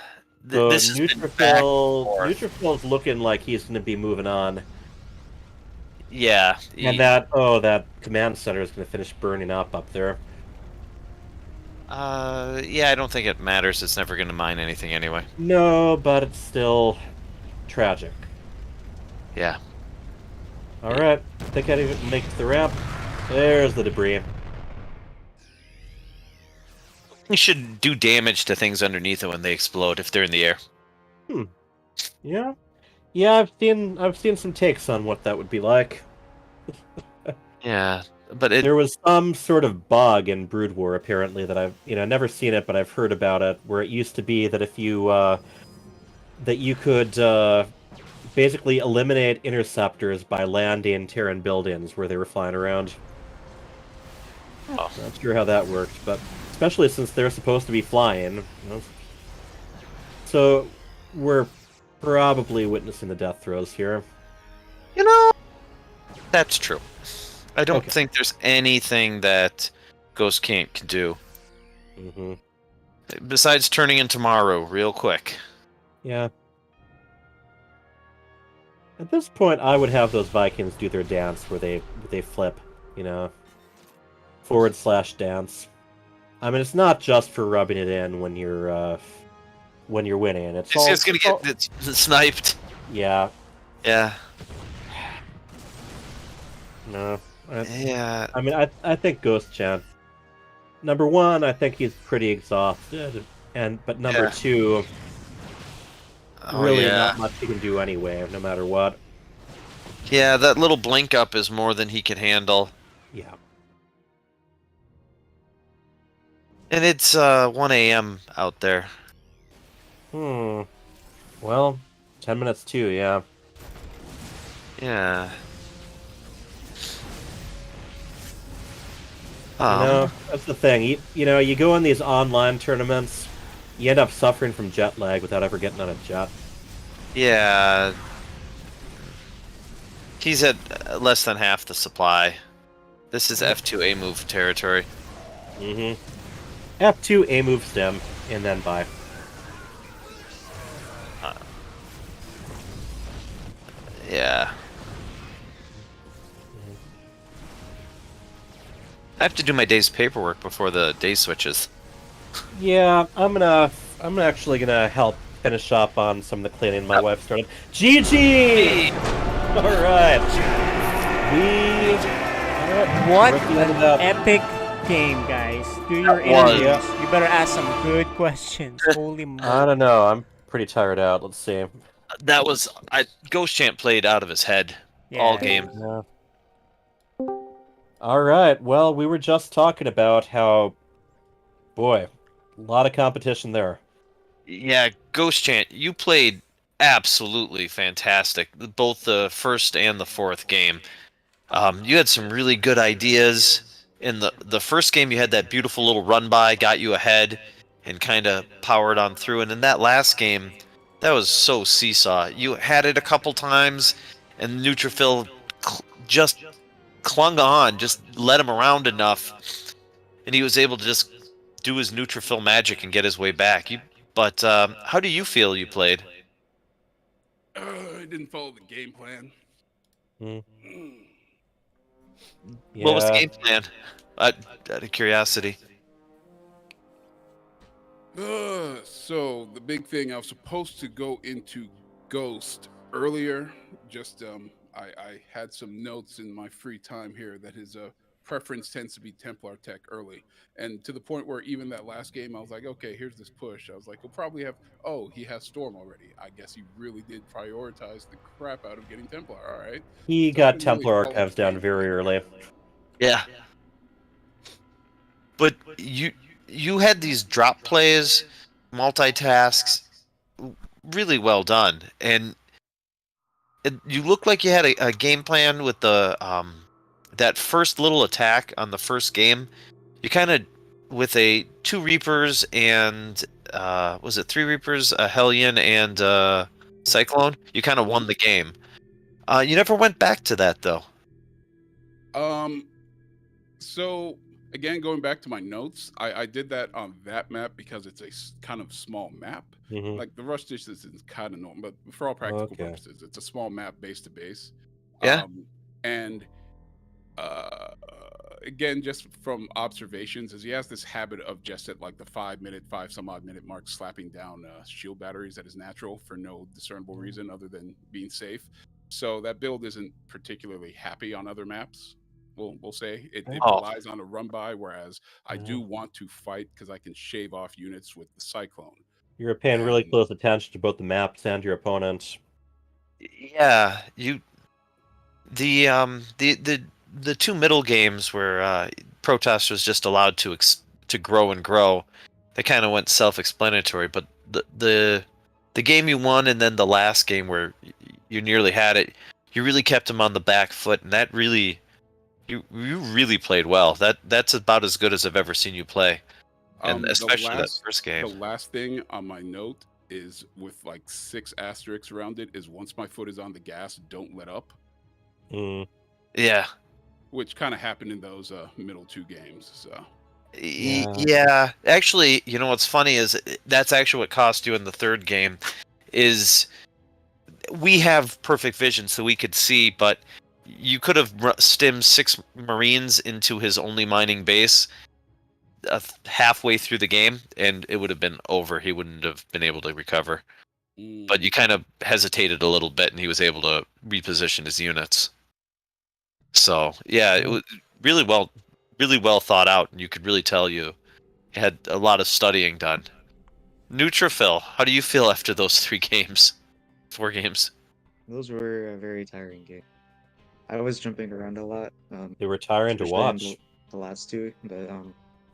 So This has been back and forth. Neutrophil's looking like he's going to be moving on. Yeah. And that command center is going to finish burning up there. Yeah, I don't think it matters. It's never going to mine anything anyway. No, but it's still tragic. Yeah. All right. I think I didn't make it to the ramp. There's the debris. You should do damage to things underneath it when they explode if they're in the air. Yeah. Yeah, I've seen some takes on what that would be like. Yeah, but there was some sort of bug in Brood War apparently that I've never seen it, but I've heard about it, where it used to be that if you that you could basically eliminate interceptors by landing Terran buildings where they were flying around. Oh. Not sure how that worked, but especially since they're supposed to be flying. So we're probably witnessing the death throes here. That's true. I don't think there's anything that Ghost can do. Mm-hmm. Besides turning into Maru real quick. Yeah. At this point, I would have those Vikings do their dance where they flip, /dance. I mean, it's not just for rubbing it in when you're winning. It's just gonna get sniped. Yeah. Yeah. No. Yeah. I mean, I think Ghost Chan. Number one, I think he's pretty exhausted, but number two, really not much he can do anyway, no matter what. Yeah, that little blink up is more than he can handle. Yeah. And it's 1 a.m. out there. Well, 10 minutes too, yeah. Yeah. That's the thing. You go in these online tournaments, you end up suffering from jet lag without ever getting on a jet. Yeah. He's at less than half the supply. This is F2A move territory. Mm-hmm. F2 A move stem, and then buy. Yeah. I have to do my day's paperwork before the day switches. Yeah, I'm actually gonna help finish up on some of the cleaning my wife started. GG! Alright. What an epic game, guys. Do your interviews. You better ask some good questions. Holy moly. I don't know. I'm pretty tired out. Let's see. That was... Ghost Champ played out of his head all game. Yeah. Alright, well, we were just talking about how... Boy, a lot of competition there. Yeah, Ghost Chant, you played absolutely fantastic. Both the first and the fourth game. You had some really good ideas. In the first game, you had that beautiful little run-by, got you ahead, and kind of powered on through. And in that last game, that was so seesaw. You had it a couple times, and Neutrophil just clung on, just let him around enough, and he was able to just do his Neutrophil magic and get his way back. But how do you feel you played? I didn't follow the game plan. What was the game plan? Out of curiosity. So the big thing, I was supposed to go into Ghost earlier. Just I had some notes in my free time here that his preference tends to be Templar tech early, and to the point where even that last game, I was like, okay, here's this push. I was like, he'll probably have. Oh, he has Storm already. I guess he really did prioritize the crap out of getting Templar. All right. He got Templar archives down very early. Yeah. But you had these drop plays, multitasks, really well done, and you looked like you had a game plan with the that first little attack on the first game. You kind of with two Reapers and was it 3 Reapers, a Hellion and Cyclone? You kind of won the game. You never went back to that though. So again, going back to my notes, I did that on that map because it's a kind of small map. Mhm. Like the rush distance is kind of normal, but for all practical Okay. purposes, it's a small map base to base. Yeah. And uh, again, just from observations, is he has this habit of just at like the 5 minute, 5 some odd minute mark, slapping down shield batteries that is natural for no discernible reason other than being safe. So that build isn't particularly happy on other maps. We'll say it Oh. relies on a run by, whereas I do want to fight because I can shave off units with the cyclone. You're paying really close attention to both the maps and your opponents. Yeah, the two middle games where Protest was just allowed to grow and grow, they kind of went self-explanatory. But the game you won and then the last game where you nearly had it, you really kept him on the back foot, and that really you really played well. That's about as good as I've ever seen you play, and especially that first game. The last thing on my note is with like 6 asterisks around it is once my foot is on the gas, don't let up. Yeah. Which kind of happened in those middle 2 games. So. Yeah. Actually, you know what's funny is that's actually what cost you in the third game. Is we have perfect vision, so we could see, but you could have stimmed 6 Marines into his only mining base halfway through the game, and it would have been over. He wouldn't have been able to recover. But you kind of hesitated a little bit, and he was able to reposition his units. So yeah, it was really well thought out, and you could really tell you had a lot of studying done. Neutrophil, how do you feel after those 4 games? Those were a very tiring game. I was jumping around a lot. They were tiring to especially in watch. The last 2, but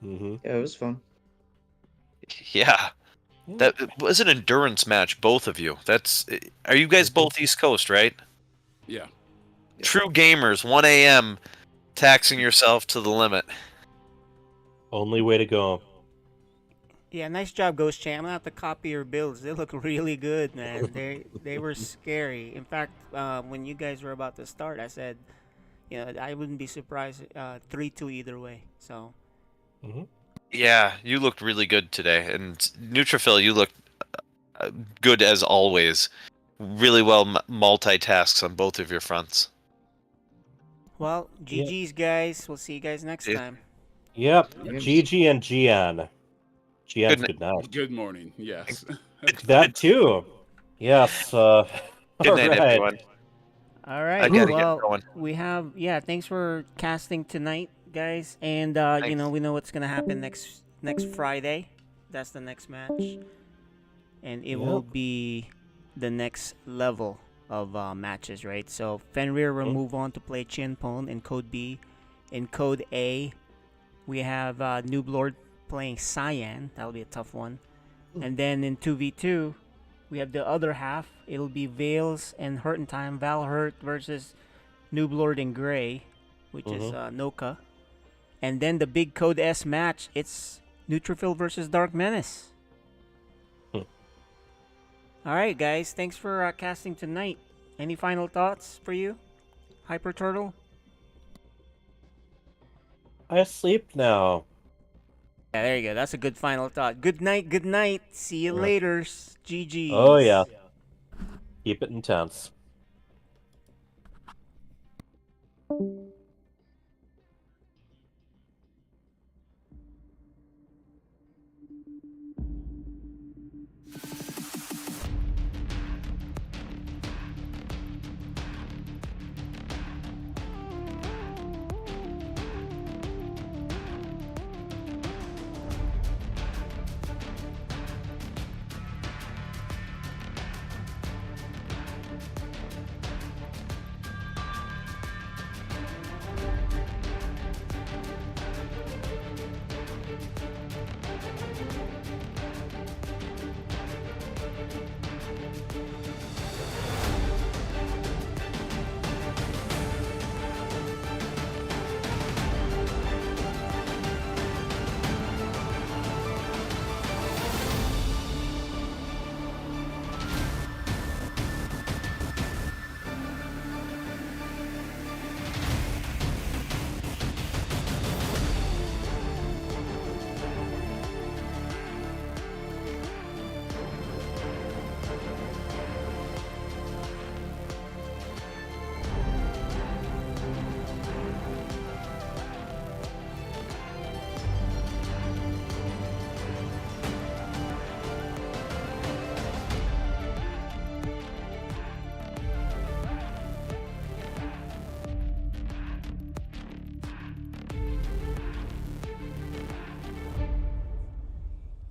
Mm-hmm. yeah, it was fun. Yeah. That was an endurance match, both of you. Are you guys both East Coast, right? Yeah. True gamers, 1 a.m. taxing yourself to the limit. Only way to go. Yeah, nice job, Ghost Champ. I'm gonna have to copy your builds. They look really good, man. They were scary. In fact, when you guys were about to start, I said, you know, I wouldn't be surprised 3-2 either way. So. Yeah, you looked really good today, and Neutrophil, you looked good as always. Really well multitasks on both of your fronts. Well, GG's, guys. We'll see you guys next time. Yep. GG and Gian. Gian's good night. Good morning. Yes. That too. Yes. Good night, right. everyone. All right. I gotta well, get going. we have thanks for casting tonight, guys. And you know, we know what's gonna happen next Friday. That's the next match, and it will be the next level of matches, right? So Fenrir will move on to play Chinpon in Code B. In Code A, we have Noob Lord playing Cyan. That'll be a tough one. And then in 2v2, we have the other half. It'll be Vales and Hurt in Time. Val Hurt versus Noob Lord in Gray, which is Noka. And then the big Code S match, it's Neutrophil versus Dark Menace. All right, guys. Thanks for casting tonight. Any final thoughts for you, Hyper Turtle? I sleep now. Yeah, there you go. That's a good final thought. Good night. Good night. See you later. GG. Oh yeah. Keep it intense.